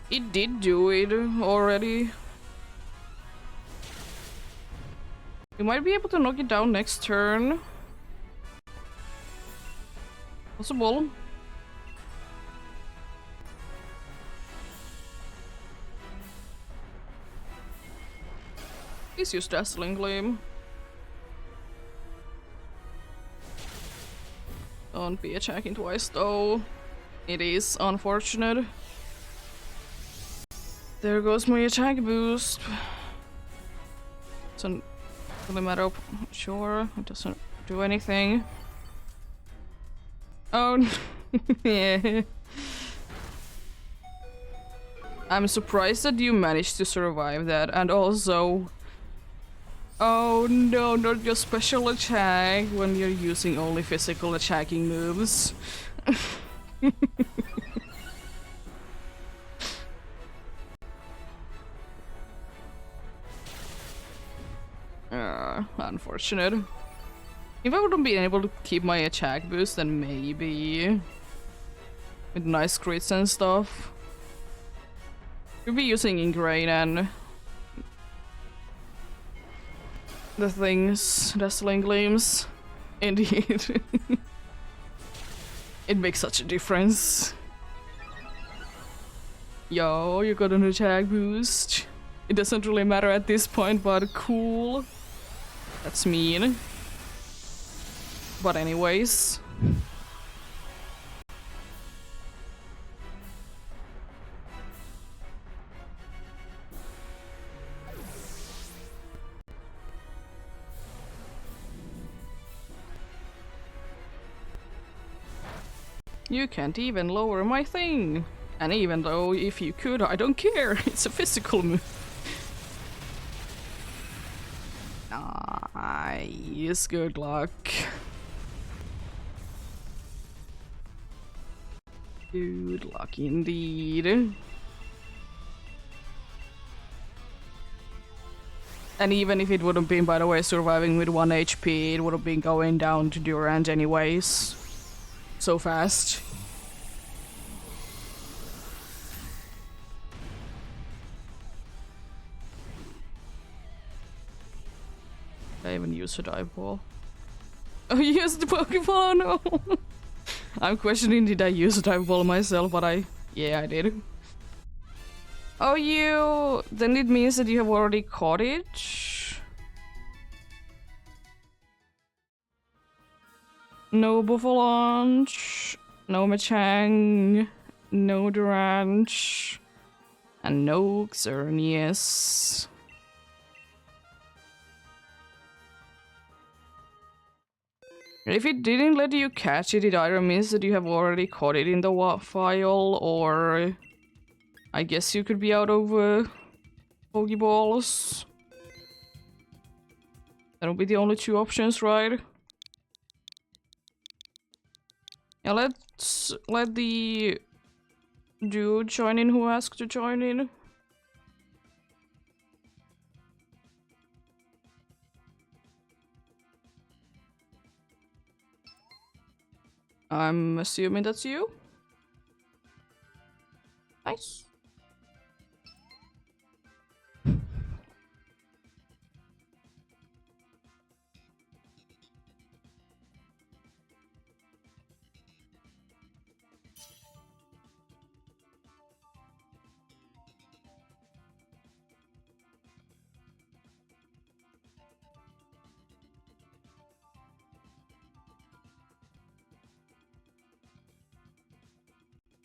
[SPEAKER 1] It did do it already. You might be able to knock it down next turn. Possible. Please use Dazzling Gleam. Don't be attacking twice though. It is unfortunate. There goes my attack boost. Doesn't really matter. Sure, it doesn't do anything. Oh, yeah. I'm surprised that you managed to survive that, and also... Oh no, not your special attack when you're using only physical attacking moves. Unfortunate. If I wouldn't be able to keep my attack boost, then maybe... with nice crits and stuff. We'll be using Ingrain and... the things, Dazzling Gleams. Indeed. It makes such a difference. Yo, you got an attack boost. It doesn't really matter at this point, but cool. That's mean. But anyways. You can't even lower my thing. And even though if you could, I don't care. It's a physical move. Nice, good luck. Good luck indeed. And even if it wouldn't been, by the way, surviving with 1 HP, it would have been going down to Durant anyways. So fast. I even use a dive ball. Oh, yes, the Pokeball, no! I'm questioning, did I use a dive ball myself, but yeah, I did. Oh, then it means that you have already caught it? No Buffalonge, no Machang, no Durant, and no Xerneas. If it didn't let you catch it, it either means that you have already caught it in the file, or I guess you could be out of Pokeballs. That'll be the only two options, right? Yeah, let's let the dude join in who asked to join in. I'm assuming that's you. Nice.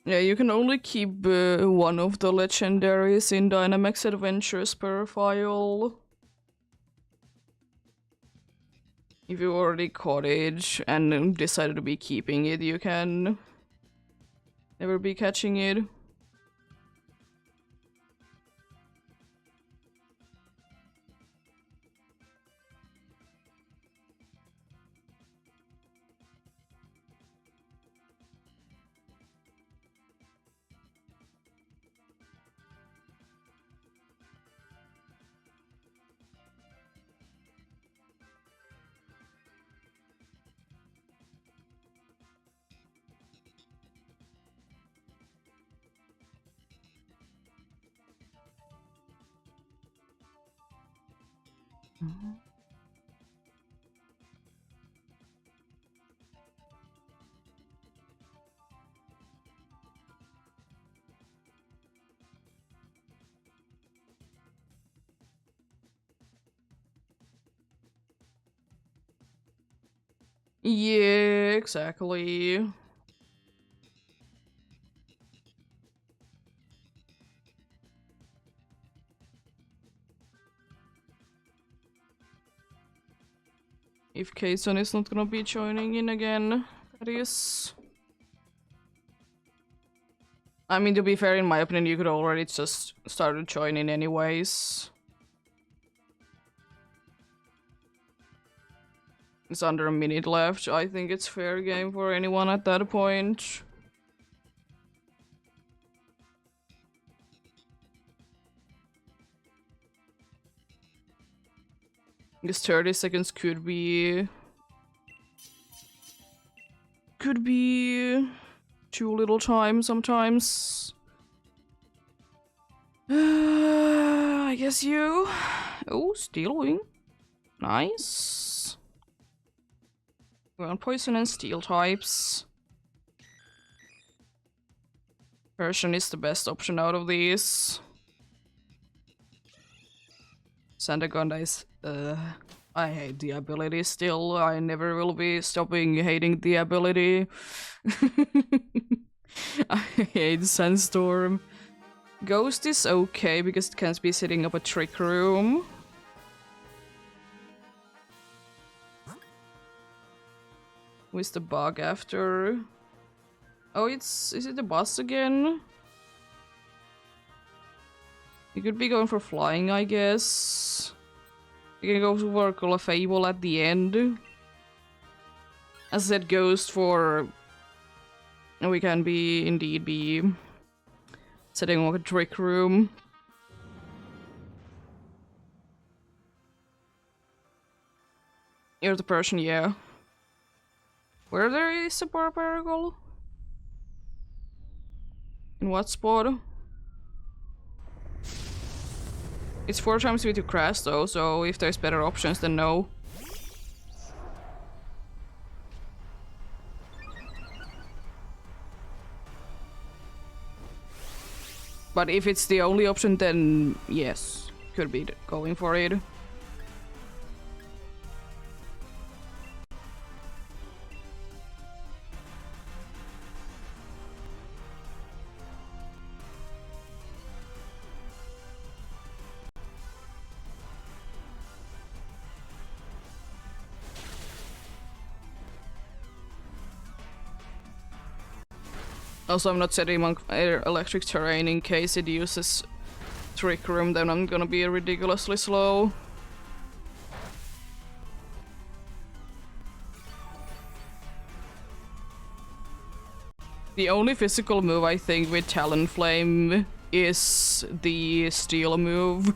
[SPEAKER 1] Yeah, you can only keep one of the legendaries in Dynamax Adventures per file. If you already caught it and decided to be keeping it, you can never be catching it. Yeah, exactly. If Kayson is not gonna be joining in again, that is. I mean, to be fair, in my opinion, you could already just start joining anyways. It's under a minute left. I think it's fair game for anyone at that point. Because 30 seconds could be too little time sometimes. I guess you. Oh, steel wing. Nice. We're on poison and steel types. Persian is the best option out of these. Sandagonda is. I hate the ability still. I never will be stopping hating the ability. I hate Sandstorm. Ghost is okay because it can be setting up a trick room. Who's the bug after? Oh, is it the boss again? You could be going for flying, I guess. You can go for Call of Fable at the end. As that Ghost for... We can indeed be setting up a trick room. You're the person, yeah. Where there is a barbarical? In what spot? It's 4 times we to crash though, so if there's better options, then no. But if it's the only option, then yes, could be going for it. Also, I'm not setting on electric terrain in case it uses trick room, then I'm gonna be ridiculously slow. The only physical move I think with Talonflame is the steel move.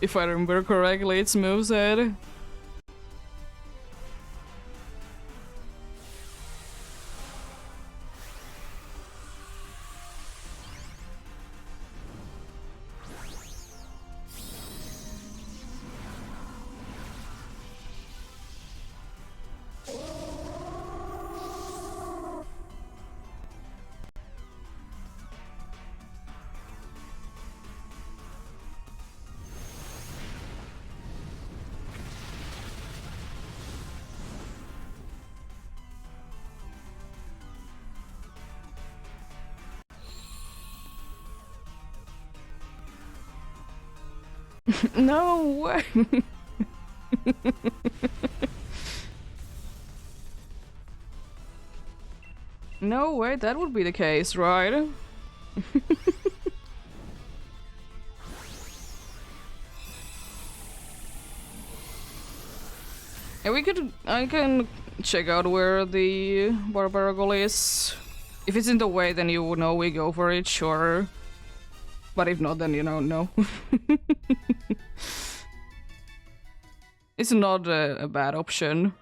[SPEAKER 1] If I remember correctly, it's moveset. No way! No way, that would be the case, right? And I can check out where the Barbaracle is. If it's in the way, then you know we go for it, sure. But if not, then you know, no. It's not a bad option.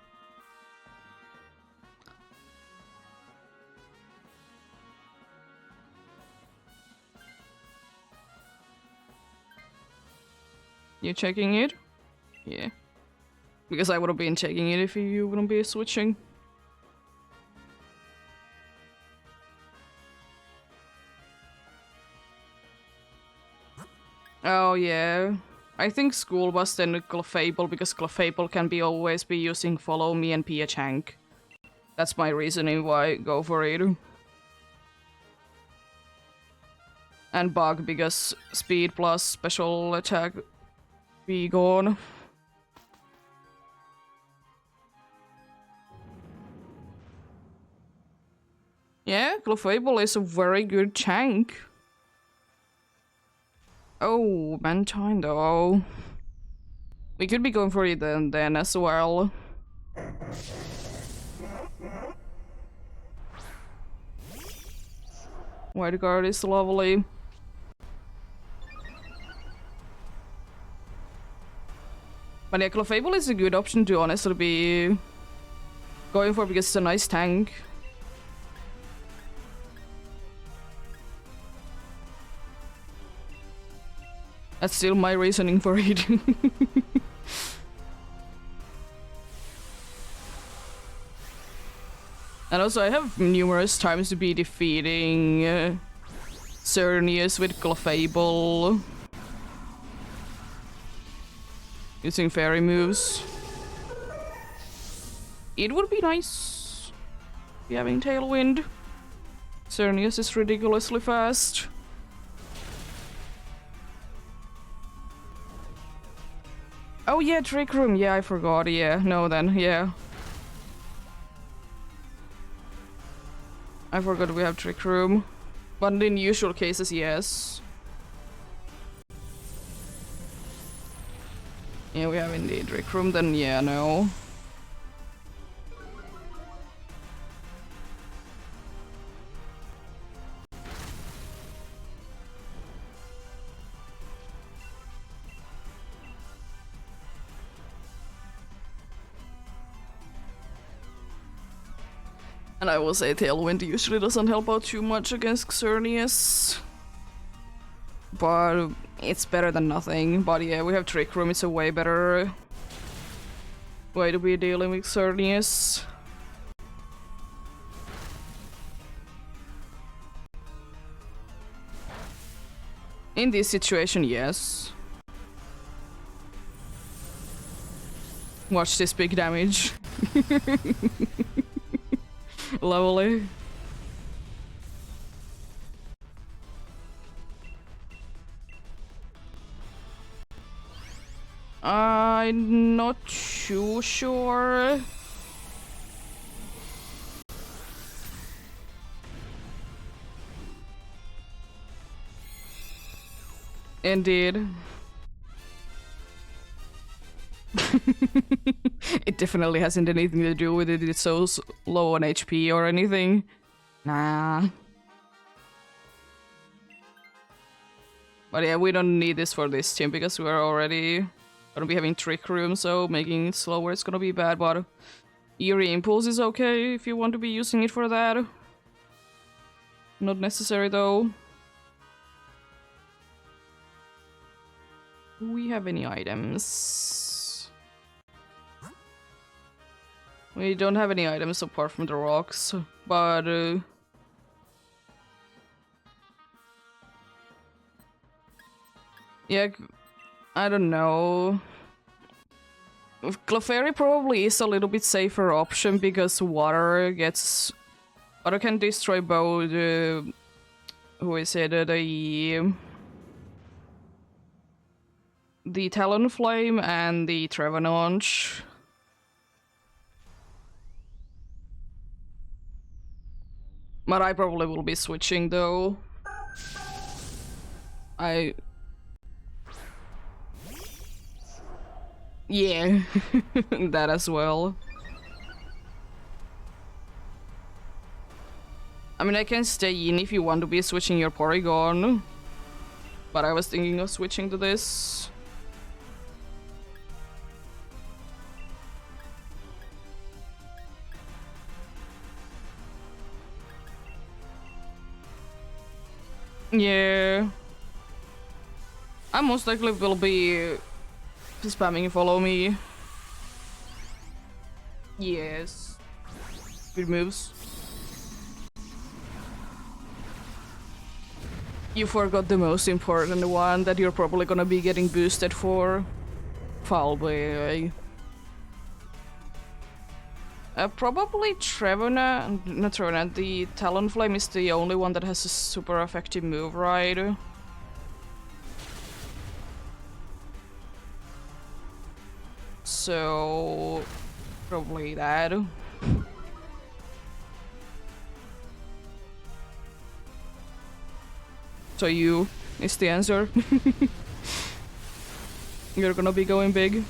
[SPEAKER 1] You checking it? Yeah. Because I would have been checking it if you wouldn't be switching. Oh, yeah. I think School Bus then Clefable, because Clefable can be always be using Follow Me and be a Chank. That's my reasoning why I go for it. And Bug, because Speed plus Special Attack be gone. Yeah, Clefable is a very good Chank. Oh, Mantine though. We could be going for it then as well. White guard is lovely. But yeah, Clefable is a good option to honestly be going for because it's a nice tank. That's still my reasoning for it. And also I have numerous times to be defeating Cernius with Clefable. Using fairy moves. It would be nice be having Tailwind. Cernius is ridiculously fast. Oh yeah, Trick Room. Yeah, I forgot. Yeah, no then, yeah. I forgot we have Trick Room. But in usual cases, yes. Yeah, we have indeed Trick Room, then yeah, no. And I will say Tailwind usually doesn't help out too much against Xerneas. But it's better than nothing. But yeah, we have Trick Room, it's a way better way to be dealing with Xerneas. In this situation, yes. Watch this big damage. Lovely. I'm not too sure. Indeed. It definitely hasn't anything to do with it. It's so low on HP or anything. Nah. But yeah, we don't need this for this team because we're already gonna be having Trick Room, so making it slower is gonna be bad, but Eerie Impulse is okay if you want to be using it for that. Not necessary though. Do we have any items? We don't have any items apart from the rocks, but yeah, I don't know. Clefairy probably is a little bit safer option because water can destroy both who is it, the Talonflame and the Trevenant. But I probably will be switching though. Yeah, that as well. I mean, I can stay in if you want to be switching your Porygon. But I was thinking of switching to this. Yeah. I most likely will be spamming Follow Me. Yes. Good moves. You forgot the most important one that you're probably gonna be getting boosted for. Foul play. Probably Trevona, not Trevona, the Talonflame is the only one that has a super effective move, right? So... probably that. So you is the answer. You're gonna be going big.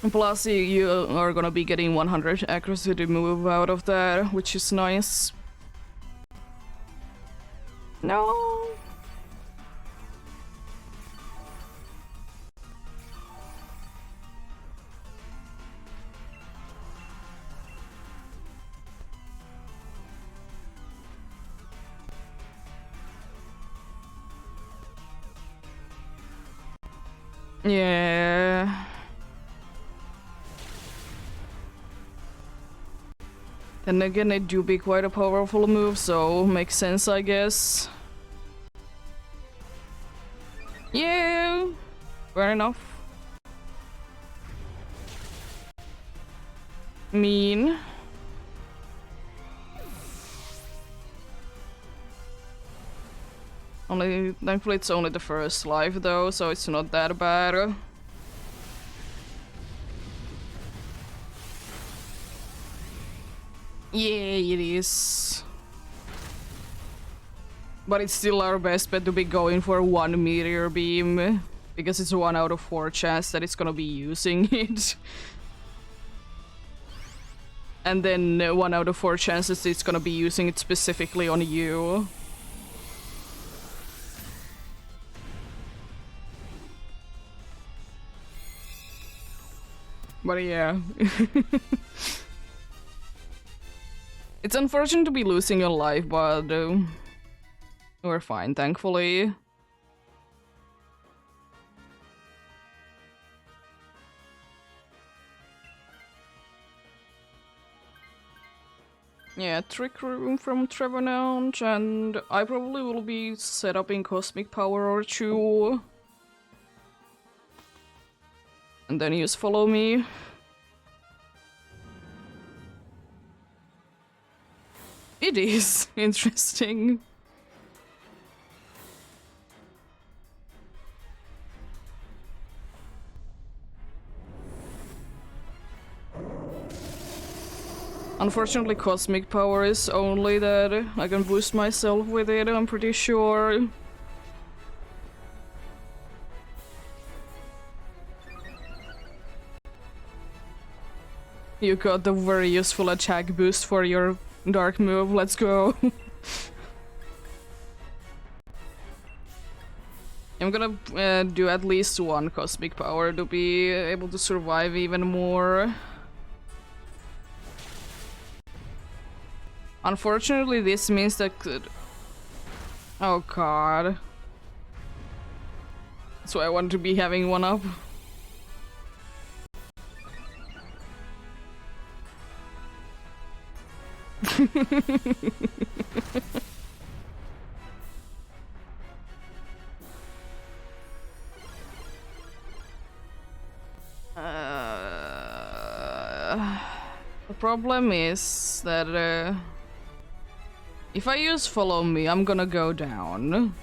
[SPEAKER 1] Plus, you are gonna be getting 100 accuracy to move out of that, which is nice. No. Yeah. Then again, it do be quite a powerful move, so makes sense, I guess. Yeah, fair enough. Mean. Thankfully it's only the first life though, so it's not that bad. Yeah, it is. But it's still our best bet to be going for one meteor beam, because it's a 1 out of 4 chance that it's gonna be using it. And then 1 out of 4 chances it's gonna be using it specifically on you. But yeah. It's unfortunate to be losing your life, but we're fine, thankfully. Yeah, Trick Room from Trevenant, and I probably will be set up in Cosmic Power or 2. And then use Follow Me. It is interesting. Unfortunately, Cosmic Power is only that I can boost myself with it, I'm pretty sure. You got the very useful attack boost for your dark move, let's go. I'm gonna do at least one Cosmic Power to be able to survive even more. Unfortunately, this means that... Oh god. That's why I want to be having one up. The problem is that if I use Follow Me, I'm gonna go down.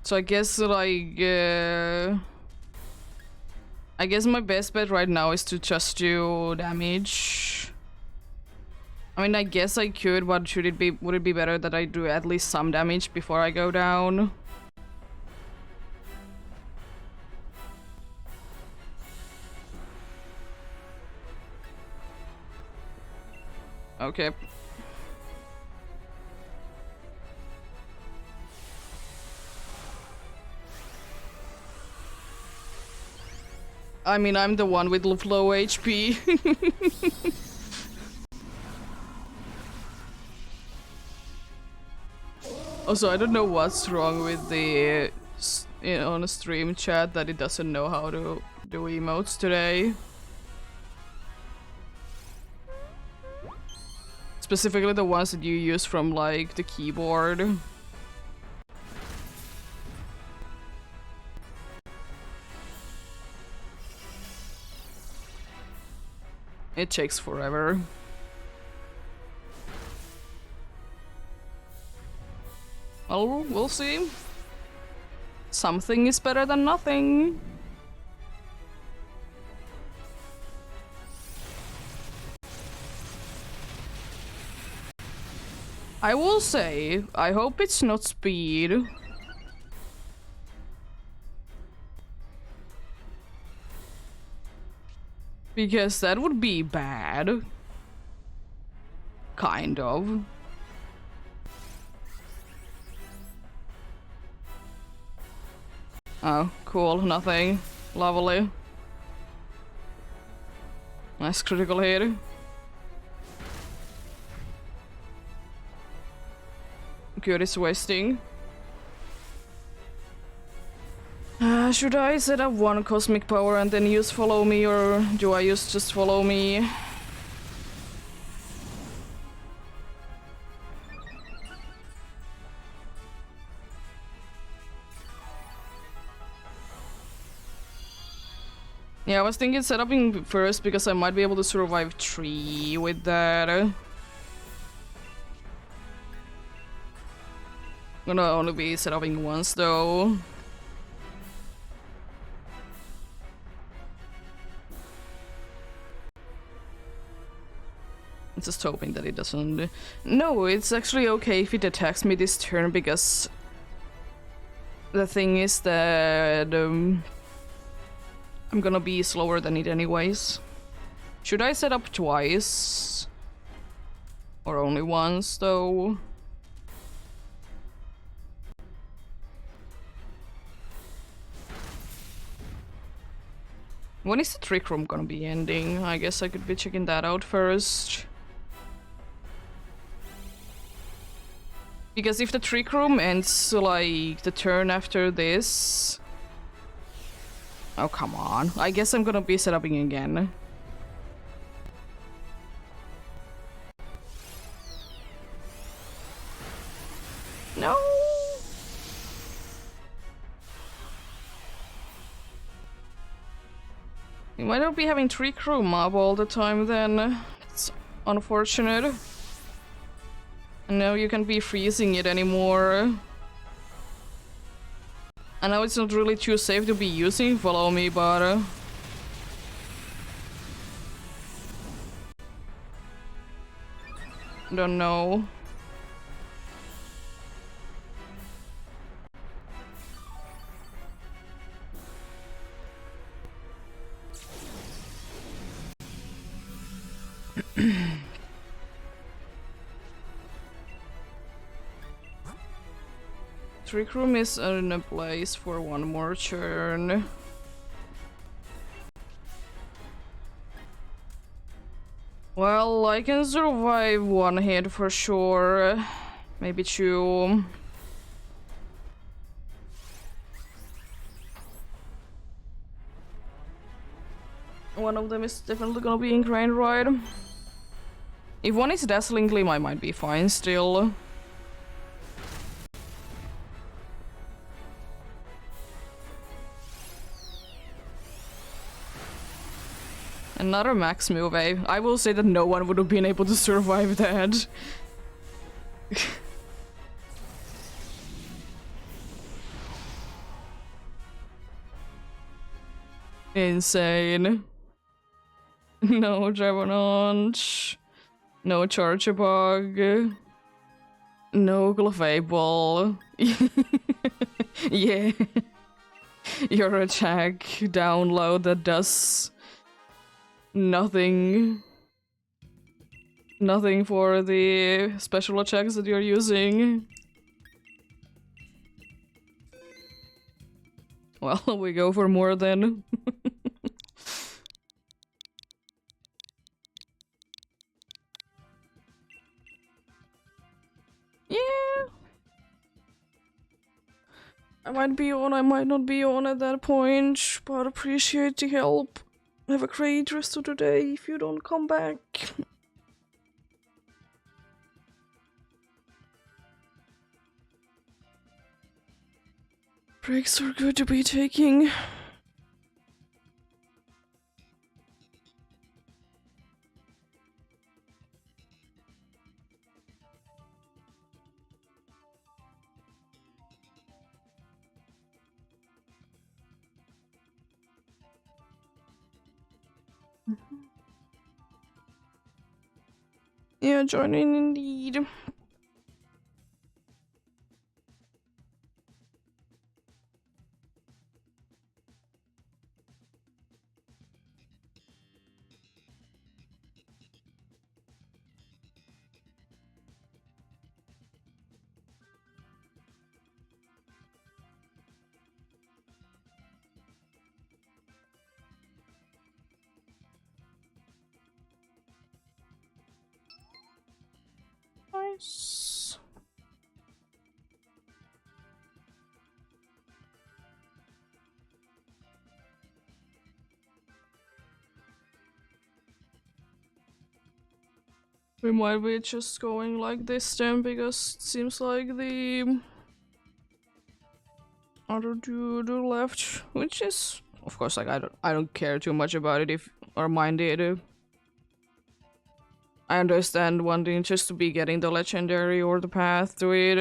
[SPEAKER 1] So I guess like I guess my best bet right now is to just do damage. I mean, I guess I could, but would it be better that I do at least some damage before I go down? Okay. I mean, I'm the one with low HP. Also, I don't know what's wrong with the on a stream chat that it doesn't know how to do emotes today. Specifically the ones that you use from, like, the keyboard. It takes forever. Well, we'll see. Something is better than nothing. I will say, I hope it's not speed. Because that would be bad. Kind of. Oh, cool, nothing. Lovely. Nice critical hit. Good, it's wasting. Should I set up one cosmic power and then use follow me, or do I use just follow me? Yeah, I was thinking setting first because I might be able to survive 3 with that. I'm gonna only be setting once though. I'm just hoping that it doesn't... No, it's actually okay if it attacks me this turn, because the thing is that I'm gonna be slower than it anyways. Should I set up twice? Or only once though? When is the trick room gonna be ending? I guess I could be checking that out first. Because if the trick room ends, like, the turn after this... Oh, come on. I guess I'm gonna be setuping again. No! You might not be having trick room up all the time then. It's unfortunate. And now you can't be freezing it anymore. I know it's not really too safe to be using follow me, but... Don't know. Trick room is in a place for one more turn. Well, I can survive one hit for sure. Maybe 2. One of them is definitely gonna be ingrained, right? If one is Dazzling Gleam, I might be fine still. Another max move, eh? I will say that no one would have been able to survive that. Insane. No Dragononch. No Charge Bug. No Clefable. Yeah. Your attack download that does nothing. Nothing for the special attacks that you're using. Well, we go for more then. Yeah. I might be on, I might not be on at that point, but appreciate the help. Have a great rest of the day if you don't come back. Breaks are good to be taking. Yeah, joining indeed. Nice. We might be just going like this then, because it seems like the other dude left, which is, of course, like I don't care too much about it if or mind it. I understand wanting just to be getting the legendary or the path to it.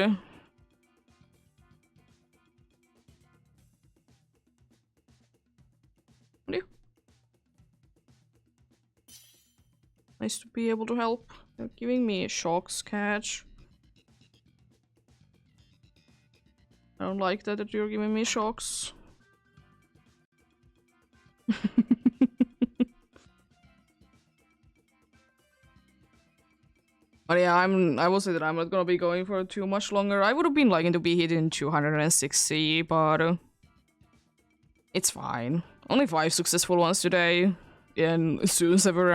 [SPEAKER 1] Yeah. Nice to be able to help. They're giving me a shocks catch. I don't like that you're giving me shocks. But yeah, I will say that I'm not gonna be going for too much longer. I would have been liking to be hitting 260, but it's fine. Only 5 successful ones today, and soon 7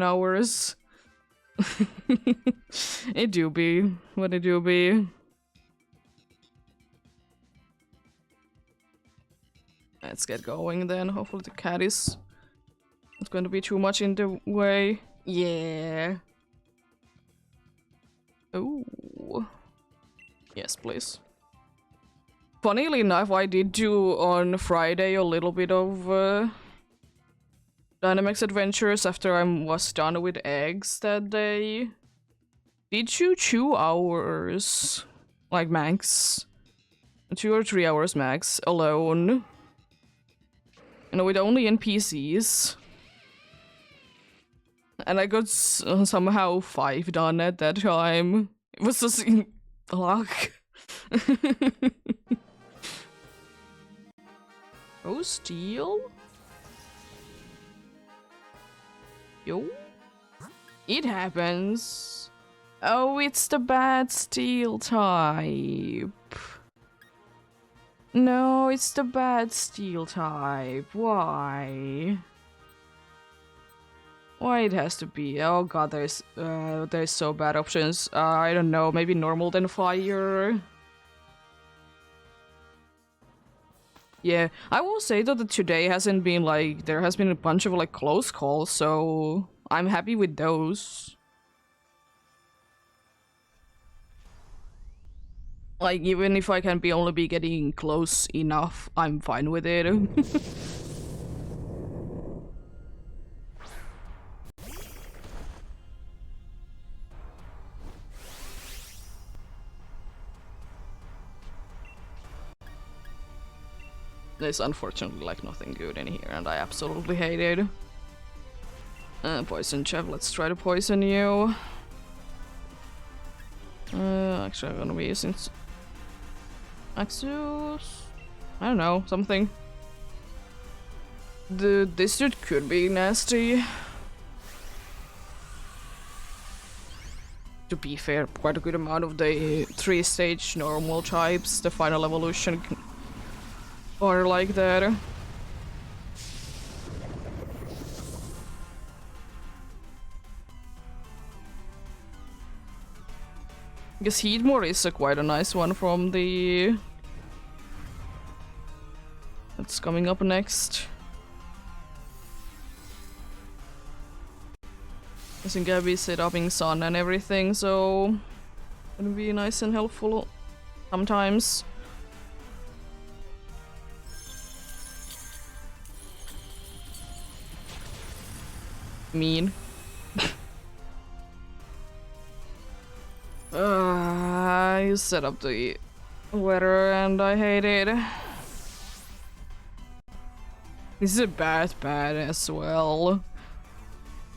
[SPEAKER 1] hours. It do be what it do be. Let's get going then. Hopefully the cat is not going to be too much in the way. Yeah. Oh. Yes, please. Funnily enough, I did do on Friday a little bit of Dynamax Adventures after I was done with eggs that day. Did you 2 hours? Like max? 2 or 3 hours max alone. You know, with only NPCs. And I got somehow 5 done at that time. It was just luck. Oh, steel? Yo. It happens. Oh, it's the bad steel type. No, it's the bad steel type. Why? Why it has to be? Oh god, there's so bad options. I don't know, maybe normal then fire. Yeah, I will say though that today hasn't been like, there has been a bunch of like close calls, so I'm happy with those. Like, even if I can only be getting close enough, I'm fine with it. There's unfortunately like nothing good in here, and I absolutely hate it. Poison Chef, let's try to poison you. Actually I'm gonna be using Axus. I don't know, something. This dude could be nasty. To be fair, quite a good amount of the 3-stage normal types, the final evolution, are like that. I guess Heatmore is quite a nice one from the... That's coming up next. I think I'll be setuping Sun and everything, so it'll be nice and helpful sometimes. Mean. You set up the weather and I hate it. This is a bad as well.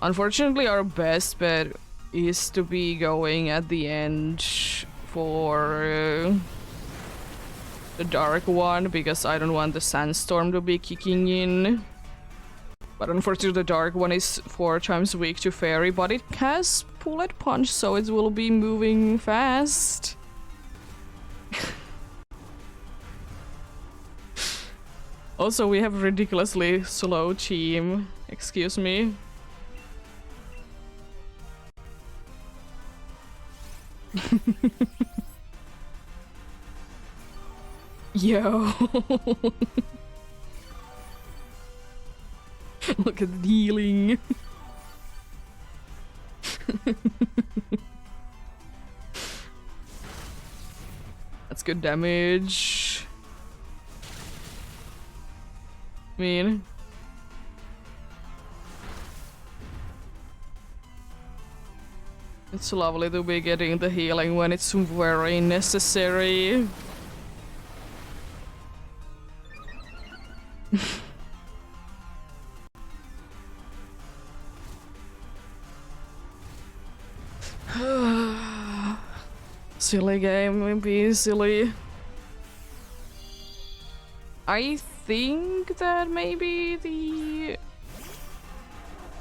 [SPEAKER 1] Unfortunately, our best bet is to be going at the end for the dark one, because I don't want the sandstorm to be kicking in. But unfortunately, the dark one is 4 times weak to fairy, but it has bullet punch, so it will be moving fast. Also, we have a ridiculously slow team. Excuse me. Yo. Look at the healing. That's good damage. Mean. It's lovely to be getting the healing when it's very necessary. Silly game, being silly. I think that maybe the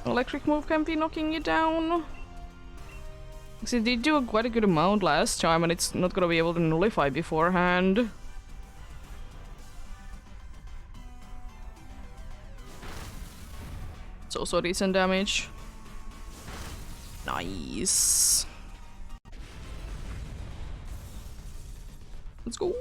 [SPEAKER 1] electric move can be knocking it down. Because it did do quite a good amount last time and it's not gonna be able to nullify beforehand. It's also decent damage. Nice. Let's go.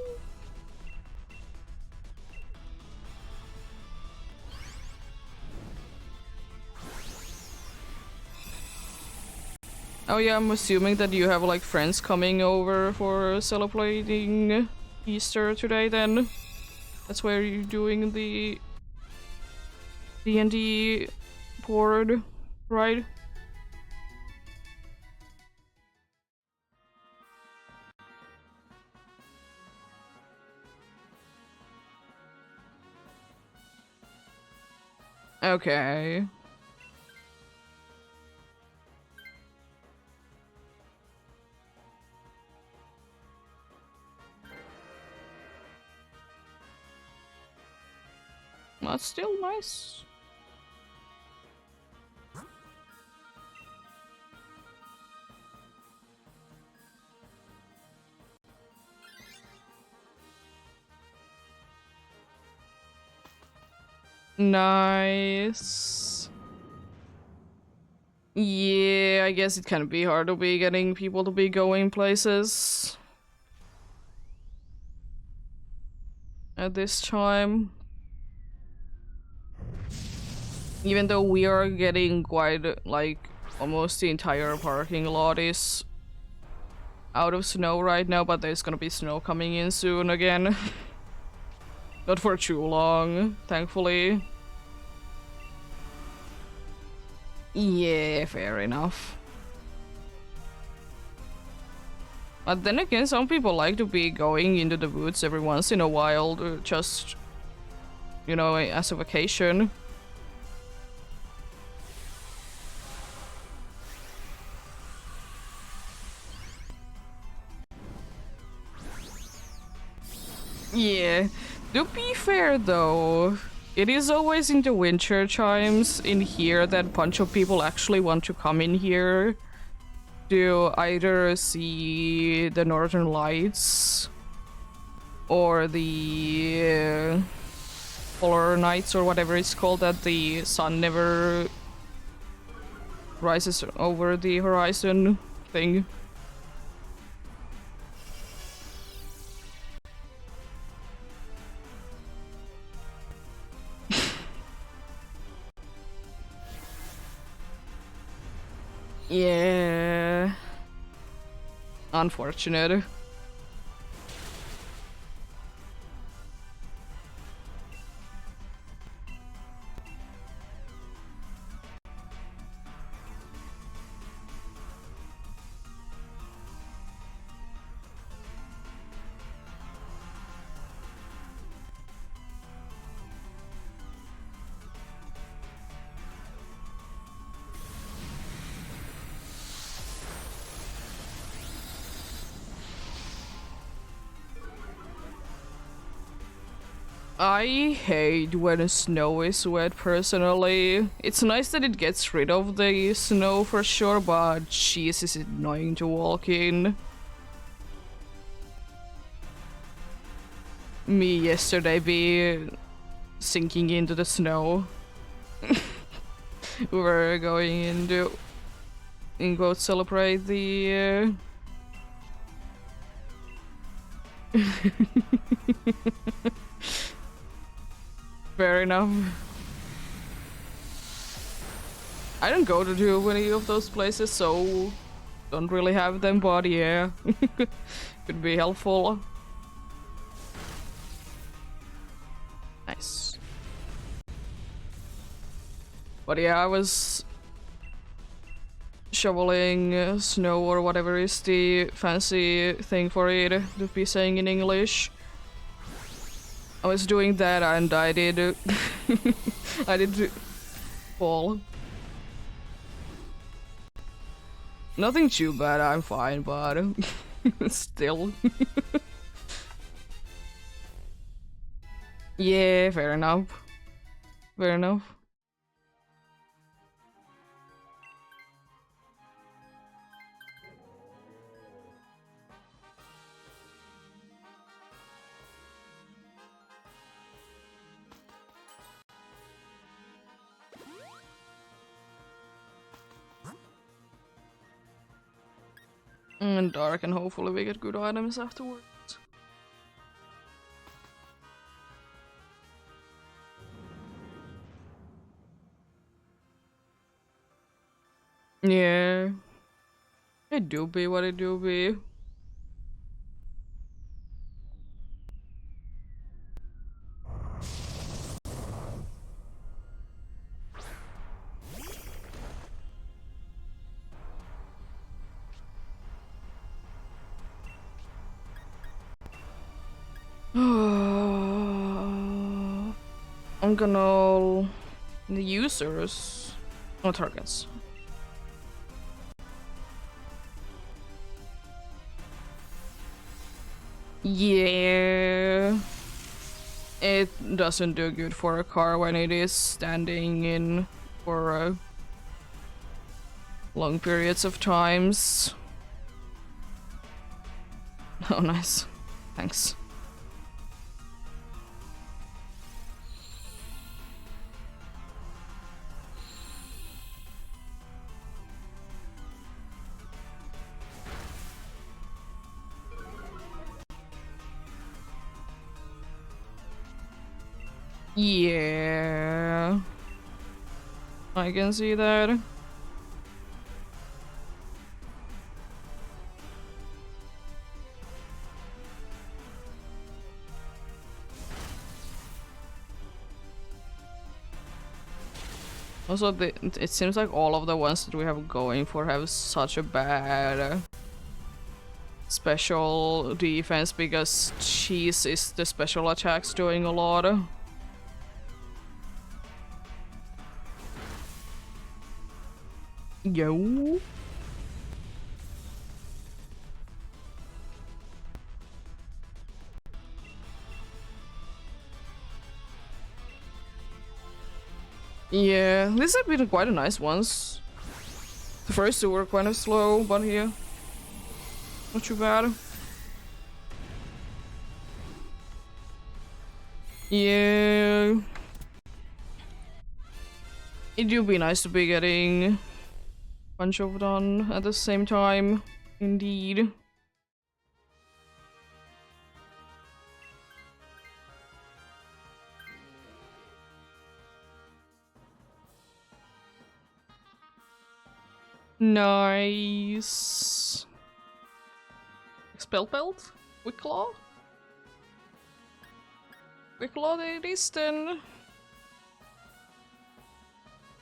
[SPEAKER 1] Oh yeah, I'm assuming that you have like friends coming over for celebrating Easter today then. That's where you're doing the D&D board, right? Okay. That's still nice. Nice. Yeah, I guess it can be hard to be getting people to be going places at this time. Even though we are getting quite, like, almost the entire parking lot is out of snow right now, but there's gonna be snow coming in soon again. Not for too long, thankfully. Yeah, fair enough. But then again, some people like to be going into the woods every once in a while to just, you know, as a vacation. Yeah. To be fair though, it is always in the winter times in here that a bunch of people actually want to come in here to either see the Northern Lights or the Polar Nights or whatever it's called, that the sun never rises over the horizon thing. Yeah. Unfortunate. I hate when snow is wet personally. It's nice that it gets rid of the snow for sure, but jeez, is it annoying to walk in. Me yesterday be sinking into the snow. We were going into, in quotes, celebrate the fair enough. I don't go to too many of those places, so don't really have them, but yeah. Could be helpful. Nice. But yeah, I was shoveling snow or whatever is the fancy thing for it to be saying in English. I was doing that and I did I did fall. Nothing too bad, I'm fine, but still. Yeah, fair enough. Fair enough. And dark, and hopefully we get good items afterwards. Yeah. It do be what it do be. I'm gonna the users, no targets. Yeah, it doesn't do good for a car when it is standing in for long periods of times. Oh, nice. Thanks. Yeah, I can see that. Also, it seems like all of the ones that we have going for have such a bad special defense because cheese is the special attacks doing a lot. Yo. Yeah, these have been quite a nice ones. The first two were kind of slow, but yeah, not too bad. Yeah, it would be nice to be getting a bunch of done at the same time, indeed. Nice. Expel belt? Wicklaw? Wicklaw it is then.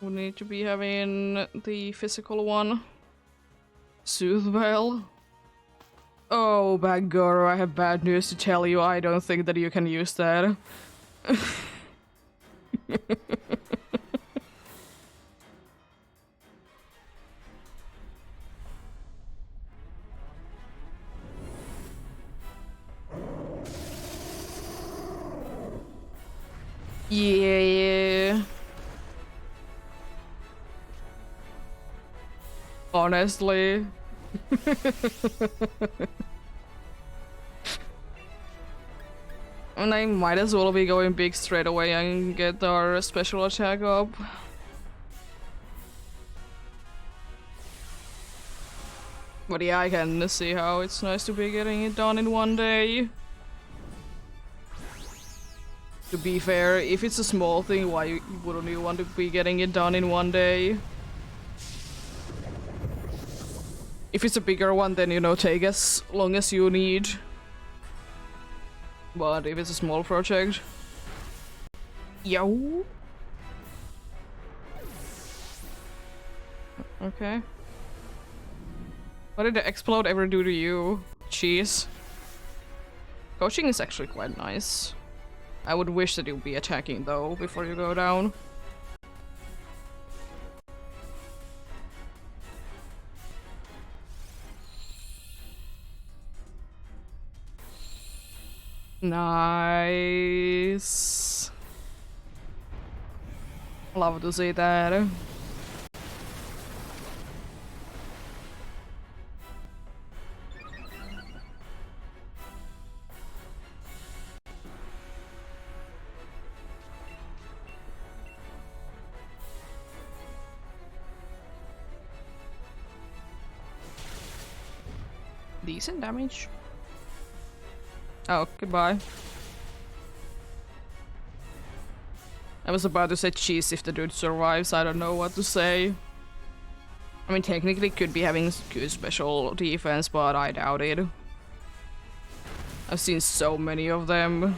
[SPEAKER 1] We need to be having the physical one. Soothe well. Oh, Bagoro, I have bad news to tell you. I don't think that you can use that. honestly. And I might as well be going big straight away and get our special attack up. But yeah, I can see how it's nice to be getting it done in one day. To be fair, if it's a small thing, why wouldn't you want to be getting it done in one day? If it's a bigger one, then, you know, take as long as you need. But if it's a small project... Yo! Okay. What did the explode ever do to you? Jeez. Coaching is actually quite nice. I would wish that you'd be attacking though, before you go down. Nice. Love to see that. Decent damage. Oh, goodbye. I was about to say cheese if the dude survives, I don't know what to say. I mean, technically could be having good special defense, but I doubt it. I've seen so many of them.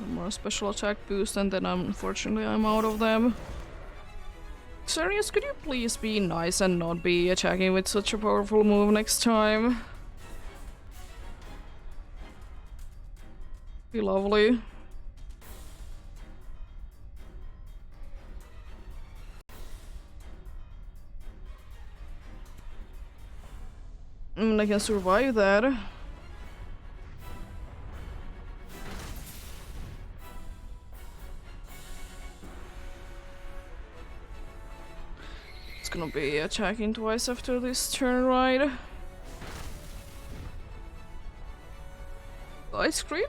[SPEAKER 1] More special attack boost, and then unfortunately I'm out of them. Serious, could you please be nice and not be attacking with such a powerful move next time? Be lovely. I can survive that. It's gonna be attacking twice after this turn, right? Ice Creed?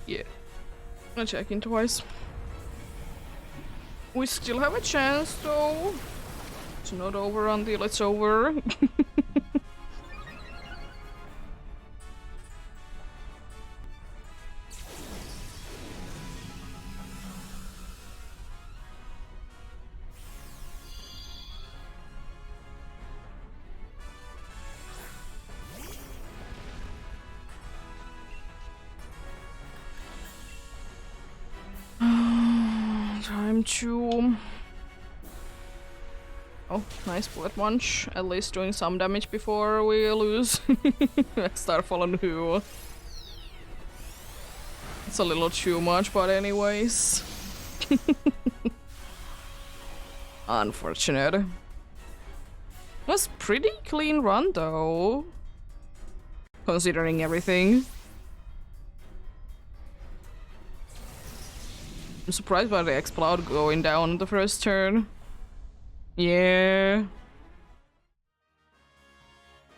[SPEAKER 1] Yeah. Attacking twice. We still have a chance though. It's not over until it's over. Time to... Oh, nice bullet punch. At least doing some damage before we lose. Starfall and who? It's a little too much, but anyways. Unfortunate. It was pretty clean run though, considering everything. I'm surprised by the explode going down the first turn. Yeah.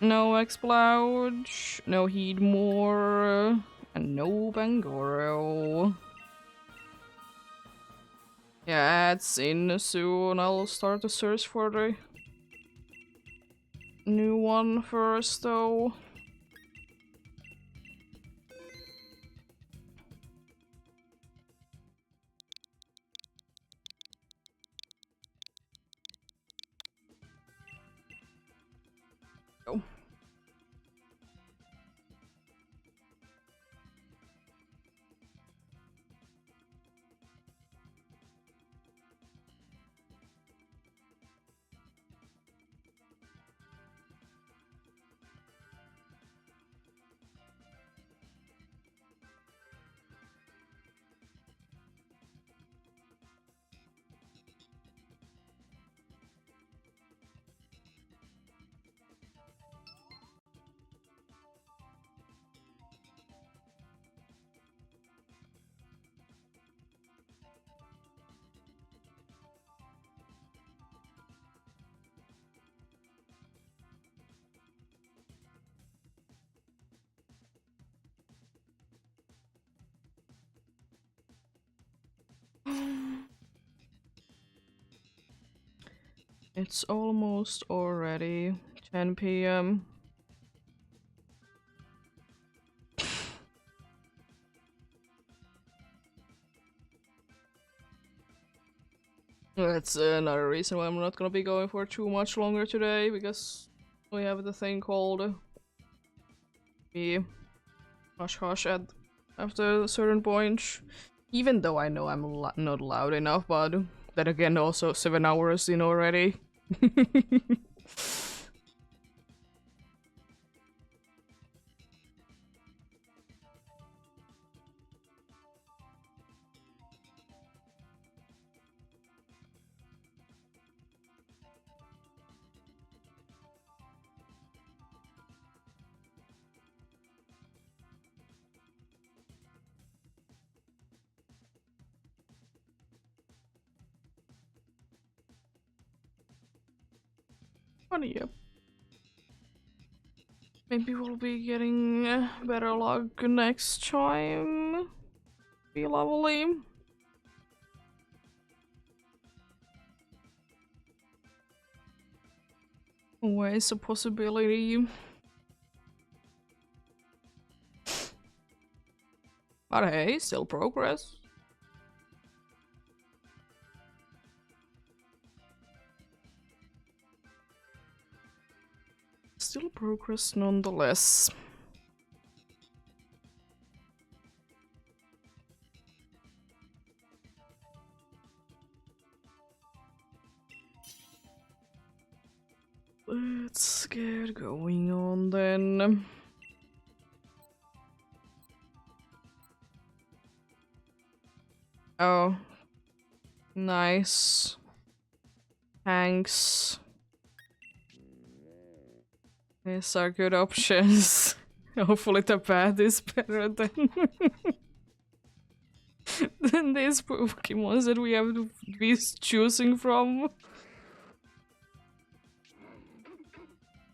[SPEAKER 1] No explode, no heat more, and no Bangoro. Yeah, it's in soon. I'll start the search for the new one first though. Oh. It's almost already 10 p.m. That's another reason why I'm not gonna be going for too much longer today, because we have the thing called be hush hush at after a certain point. Even though I know I'm not loud enough, but then again, also 7 hours in already. Funny, yep. Maybe we'll be getting better luck next time. Be lovely. Always a possibility. But hey, still progress. Still progress nonetheless. Let's get going on then. Oh. Nice. Thanks. These are good options. Hopefully the path is better than than these Pokemons that we have to be choosing from.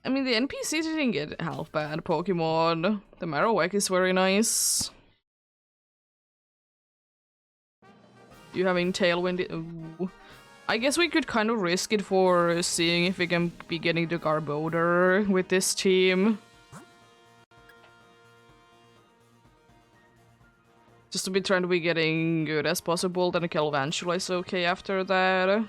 [SPEAKER 1] I mean, the NPC didn't get half bad Pokemon. The Marowak is very nice. You having Tailwind? Ooh. I guess we could kind of risk it for seeing if we can be getting the Garbodor with this team. Just to be trying to be getting good as possible, then Galvantula is okay after that.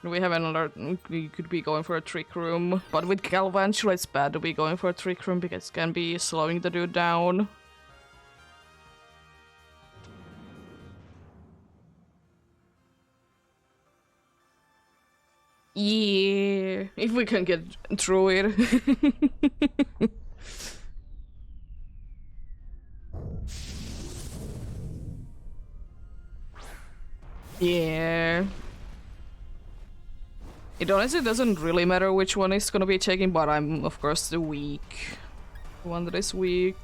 [SPEAKER 1] We have another, we could be going for a Trick Room, but with Galvantula it's bad to be going for a Trick Room because it can be slowing the dude down. Yeah, if we can get through it. Yeah. It honestly doesn't really matter which one is gonna be taken, but I'm of course the weak. The one that is weak.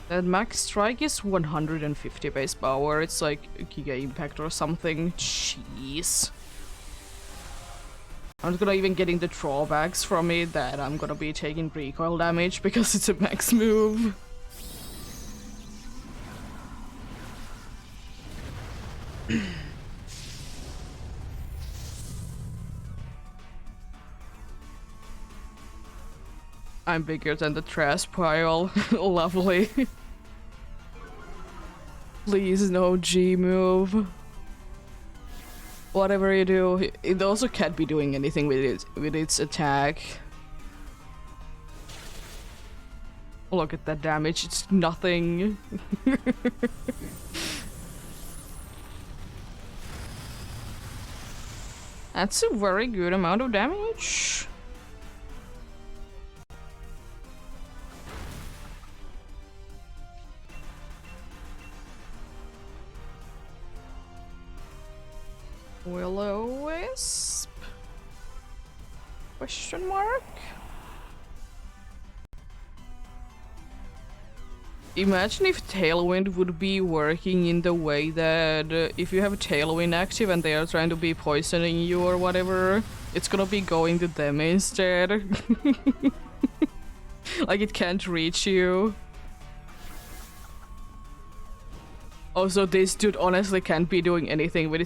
[SPEAKER 1] That max strike is 150 base power. It's like Giga Impact or something. Jeez. I'm not gonna even getting the drawbacks from it that I'm gonna be taking recoil damage because it's a max move. I'm bigger than the trash pile. Lovely. Please no G move. Whatever you do, it also can't be doing anything with its attack. Look at that damage, it's nothing. That's a very good amount of damage. Will-O-Wisp? Question mark? Imagine if Tailwind would be working in the way that if you have Tailwind active and they are trying to be poisoning you or whatever, it's gonna be going to them instead. Like it can't reach you. Also, this dude honestly can't be doing anything with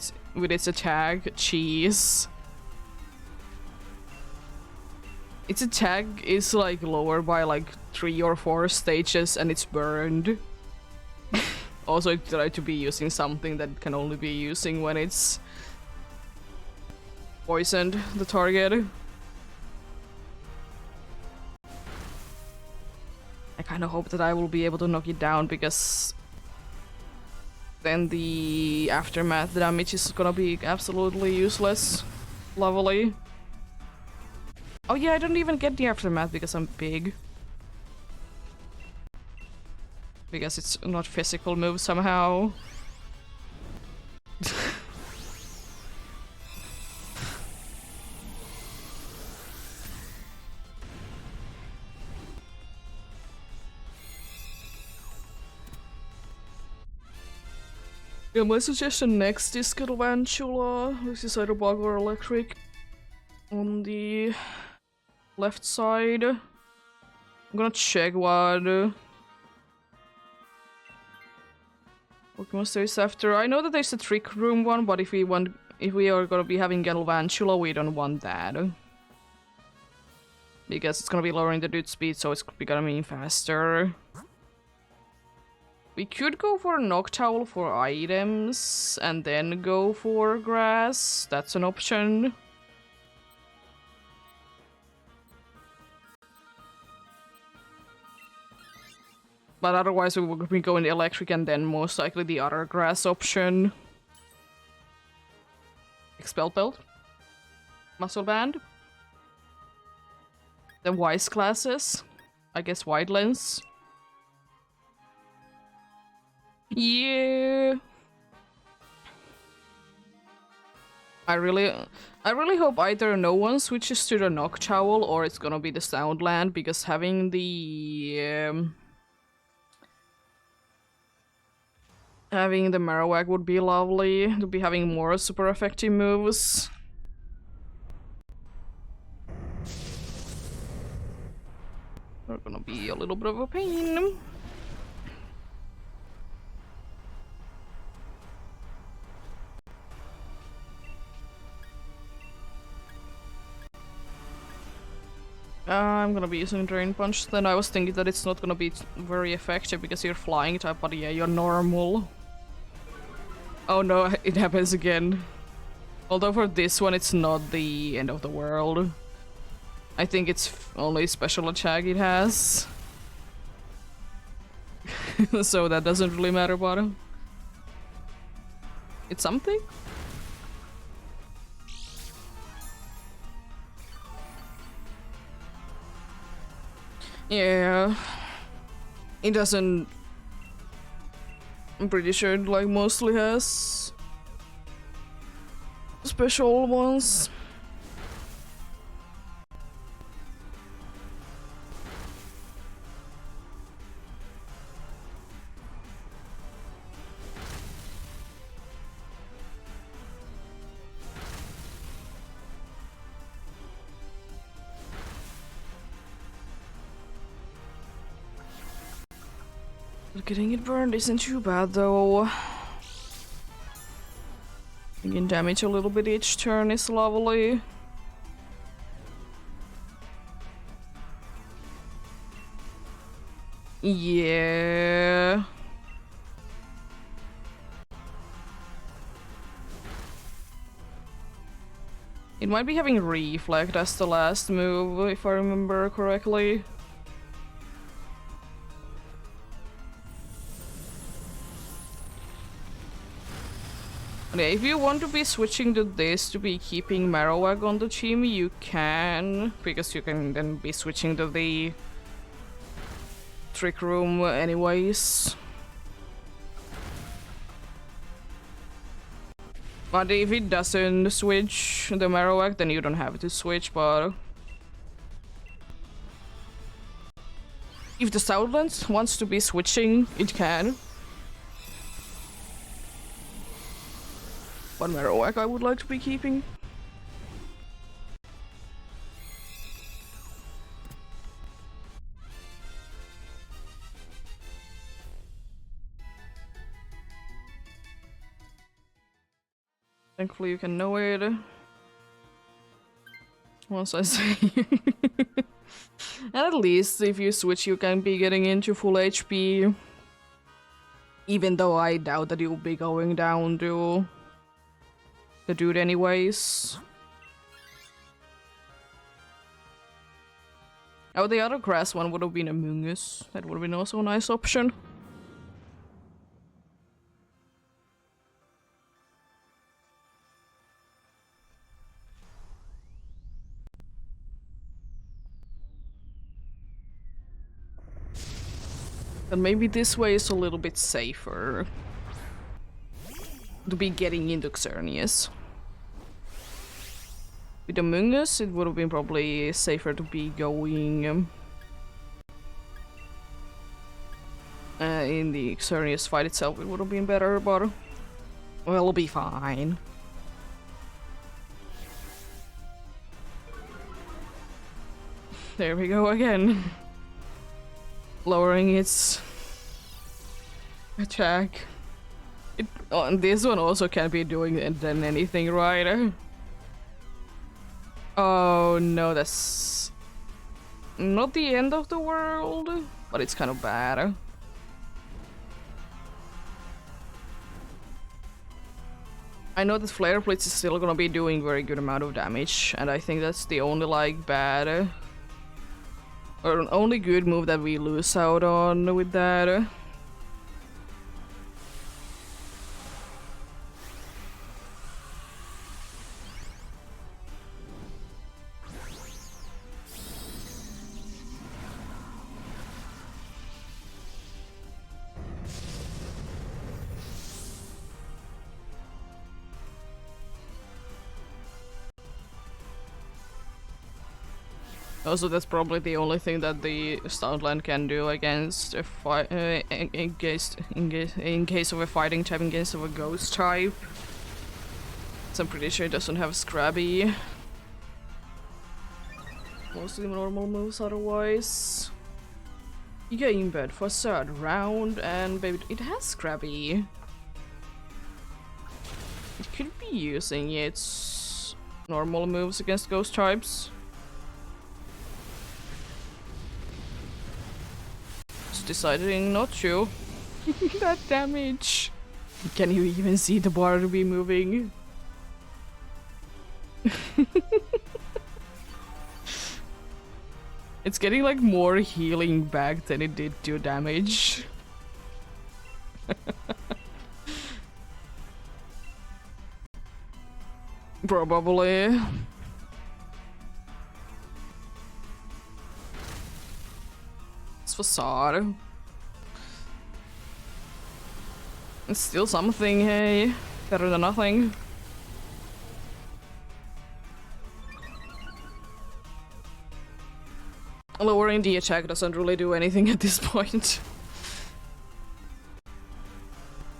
[SPEAKER 1] its attack. Cheese. Its attack is like lower by like 3 or 4 stages and it's burned. Also, it tried to be using something that it can only be using when it's poisoned the target. I kind of hope that I will be able to knock it down because then the aftermath damage is gonna be absolutely useless. Lovely. Oh yeah, I don't even get the aftermath because I'm big. Because it's not physical move somehow. Yeah, my suggestion next is Galvantula, which is either bug or electric. On the left side. I'm gonna check what Pokemon there is after. I know that there's a Trick Room one, but if we are gonna be having Galvantula, we don't want that. Because it's gonna be lowering the dude speed, so it's gonna be faster. We could go for Noctowl for items, and then go for grass. That's an option. But otherwise we would be going electric and then most likely the other grass option. Expel Belt. Muscle Band. The Wise classes. I guess Wide Lens. Yeah. I really hope either no one switches to the Noctowl or it's gonna be the Soundland, because having the Marowak would be lovely, to be having more super effective moves. They're gonna be a little bit of a pain. I'm gonna be using Drain Punch, then I was thinking that it's not gonna be very effective because you're flying type, but yeah, you're normal. Oh no, it happens again. Although for this one it's not the end of the world. I think it's only special attack it has. So that doesn't really matter, but it's something? Yeah. It doesn't... I'm pretty sure it like mostly has special ones. Getting it burned isn't too bad though. Taking damage a little bit each turn is lovely. Yeah. It might be having Reflect as the last move, if I remember correctly. Okay, if you want to be switching to this to be keeping Marowak on the team, you can, because you can then be switching to the Trick Room anyways. But if it doesn't switch the Marowak, then you don't have to switch, but... if the Southlands wants to be switching, it can. But Marowak I would like to be keeping. Thankfully you can know it. Once I say. And at least if you switch you can be getting into full HP. Even though I doubt that you'll be going down to the dude anyways. Oh, the other grass one would have been Among Us. That would have been also a nice option. And maybe this way is a little bit safer to be getting into Xerneas. With Among Us, it would have been probably safer to be going in the Xerneas fight itself. It would have been better, but we'll be fine. There we go again. Lowering its attack. And this one also can't be doing then anything, right? Oh no, that's not the end of the world, but it's kind of bad. I know that Flare Blitz is still gonna be doing very good amount of damage, and I think that's the only like bad or an only good move that we lose out on with that. Also, that's probably the only thing that the Stoutland can do against a in case of a fighting type against of a ghost type. So I'm pretty sure it doesn't have Scrabby. Mostly normal moves otherwise. Game bed for third round, and baby, it has Scrabby. It could be using its normal moves against ghost types. Deciding not to. That damage. Can you even see the bar to be moving? It's getting like more healing back than it did to damage. Probably. Facade. It's still something, hey. Better than nothing. Lowering the attack doesn't really do anything at this point. I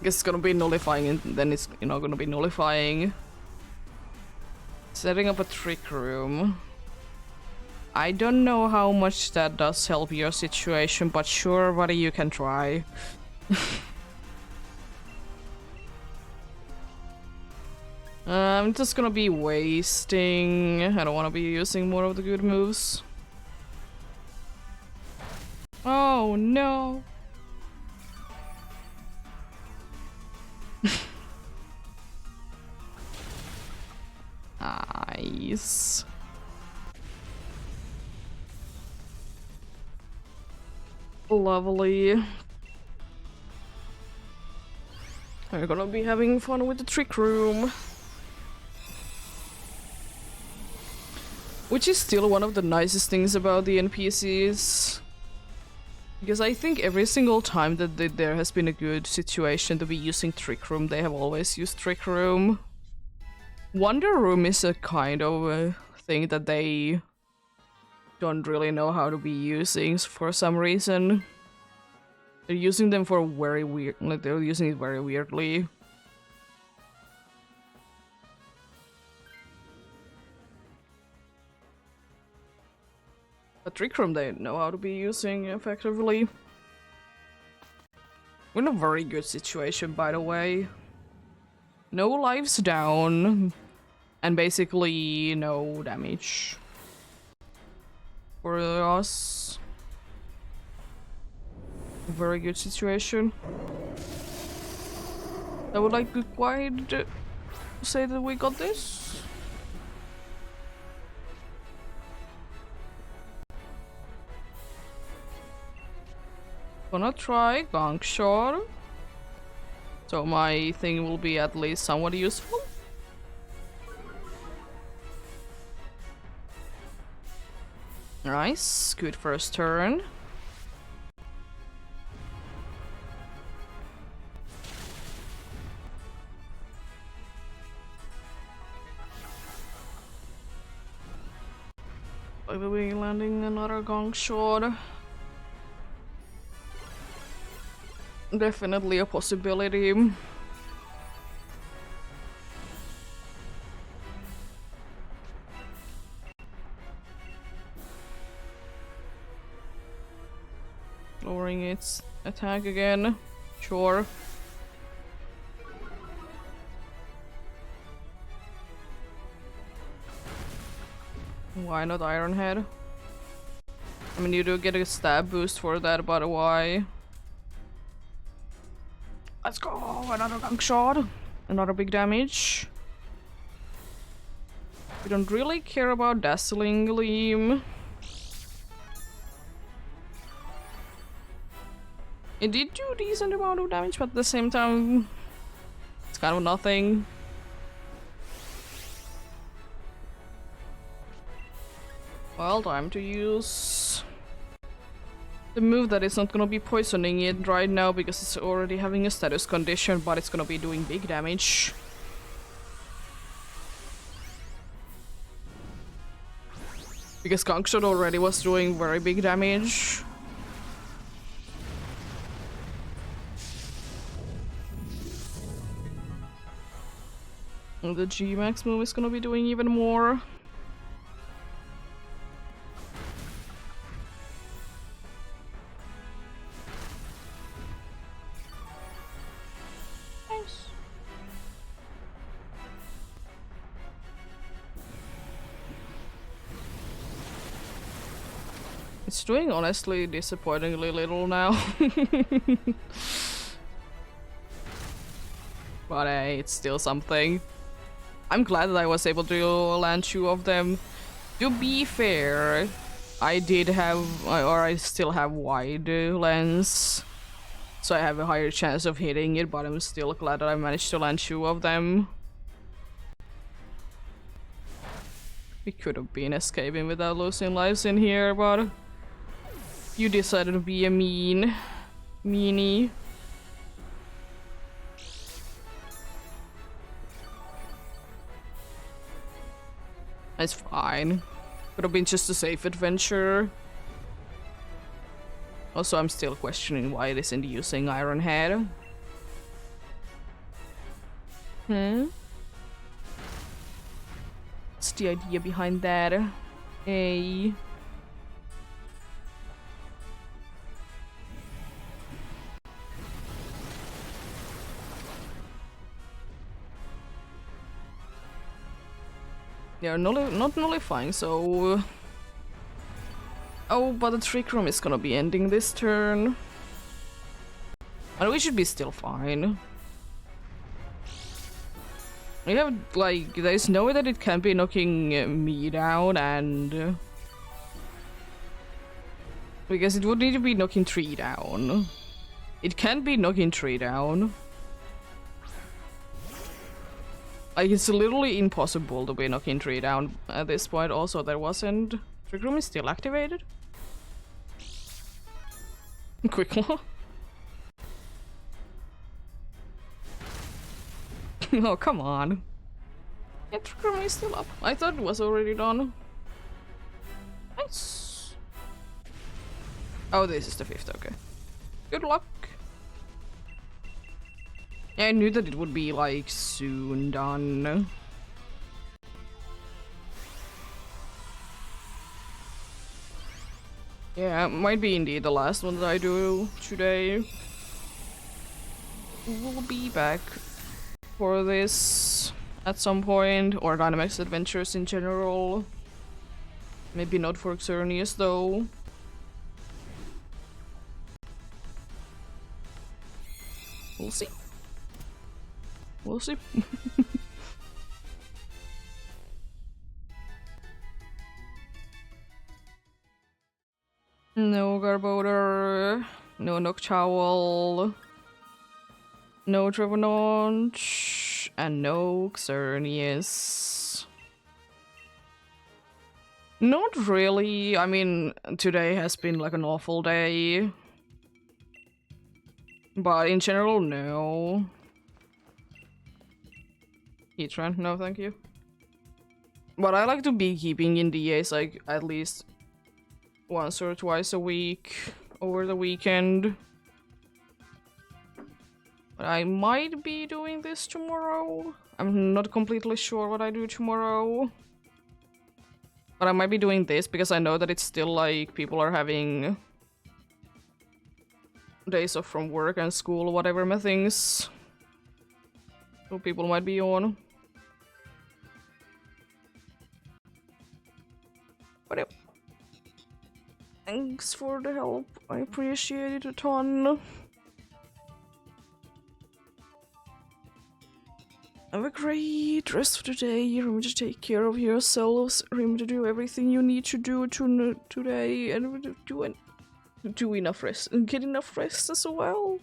[SPEAKER 1] guess it's gonna be nullifying and then it's gonna be nullifying. Setting up a trick room. I don't know how much that does help your situation, but sure, buddy, you can try. I'm just gonna be wasting. I don't want to be using more of the good moves. Oh no! Nice. Lovely. We're gonna be having fun with the trick room. Which is still one of the nicest things about the NPCs. Because I think every single time that there has been a good situation to be using trick room, they have always used trick room. Wonder room is a kind of a thing that they don't really know how to be using for some reason. They're using them for very weird, like they're using it very weirdly. But Trick Room they know how to be using effectively. We're in a very good situation, by the way. No lives down. And basically no damage. For us. Very good situation. I would like to quite say that we got this. Gonna try Gong Shot. So my thing will be at least somewhat useful. Nice, good first turn. By the way, landing another Gong Shot. Definitely a possibility. Lowering its attack again. Sure. Why not Iron Head? I mean, you do get a stab boost for that, but why? Let's go! Another Gunk Shot! Another big damage. We don't really care about Dazzling Gleam. It did do a decent amount of damage, but at the same time, it's kind of nothing. Well, time to use the move that is not gonna be poisoning it right now because it's already having a status condition, but it's gonna be doing big damage. Because Gunk Shot already was doing very big damage. And the G-Max move is gonna be doing even more. It's doing honestly disappointingly little now. But hey, it's still something. I'm glad that I was able to land 2 of them. To be fair, I did have, or I still have wide lens. So I have a higher chance of hitting it, but I'm still glad that I managed to land 2 of them. We could have been escaping without losing lives in here, but you decided to be a meanie. It's fine. Could have been just a safe adventure. Also, I'm still questioning why it isn't using Iron Head. What's the idea behind that? Hey. They are not nullifying, so... Oh, but the Trick Room is gonna be ending this turn. And we should be still fine. We have, like, there's no way that it can be knocking me down, and... Because it would need to be knocking 3 down. It can't be knocking 3 down. Like, it's literally impossible to be knocking 3 down at this point. Also, there wasn't... Trick Room is still activated? Quick law. Oh, come on. Yeah, Trick Room is still up. I thought it was already done. Nice. Oh, this is the 5th, okay. Good luck. Yeah, I knew that it would be, like, soon done. Yeah, might be indeed the last one that I do today. We'll be back. for this at some point, or Dynamax Adventures in general. Maybe not for Xerneas though. We'll see. We'll see. No Garbodor, no Noctowl, no Trevenant, and no Xerneas. Not really. I mean, today has been like an awful day. But in general, no. Heatran, no thank you. But I like to be keeping in DAs like at least once or twice a week over the weekend. But I might be doing this tomorrow. I'm not completely sure what I do tomorrow. But I might be doing this because I know that it's still like people are having days off from work and school, whatever my things. So people might be on. But yeah. Thanks for the help. I appreciate it a ton. Have a great rest of the day. Remember to take care of yourselves. Remember to do everything you need to do today, and do enough rest and get enough rest as well.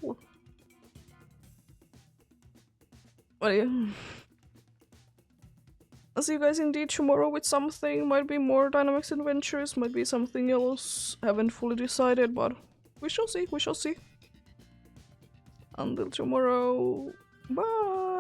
[SPEAKER 1] But yeah, I'll see you guys indeed tomorrow with something. Might be more Dynamax Adventures, might be something else. Haven't fully decided, but we shall see. We shall see. Until tomorrow, bye.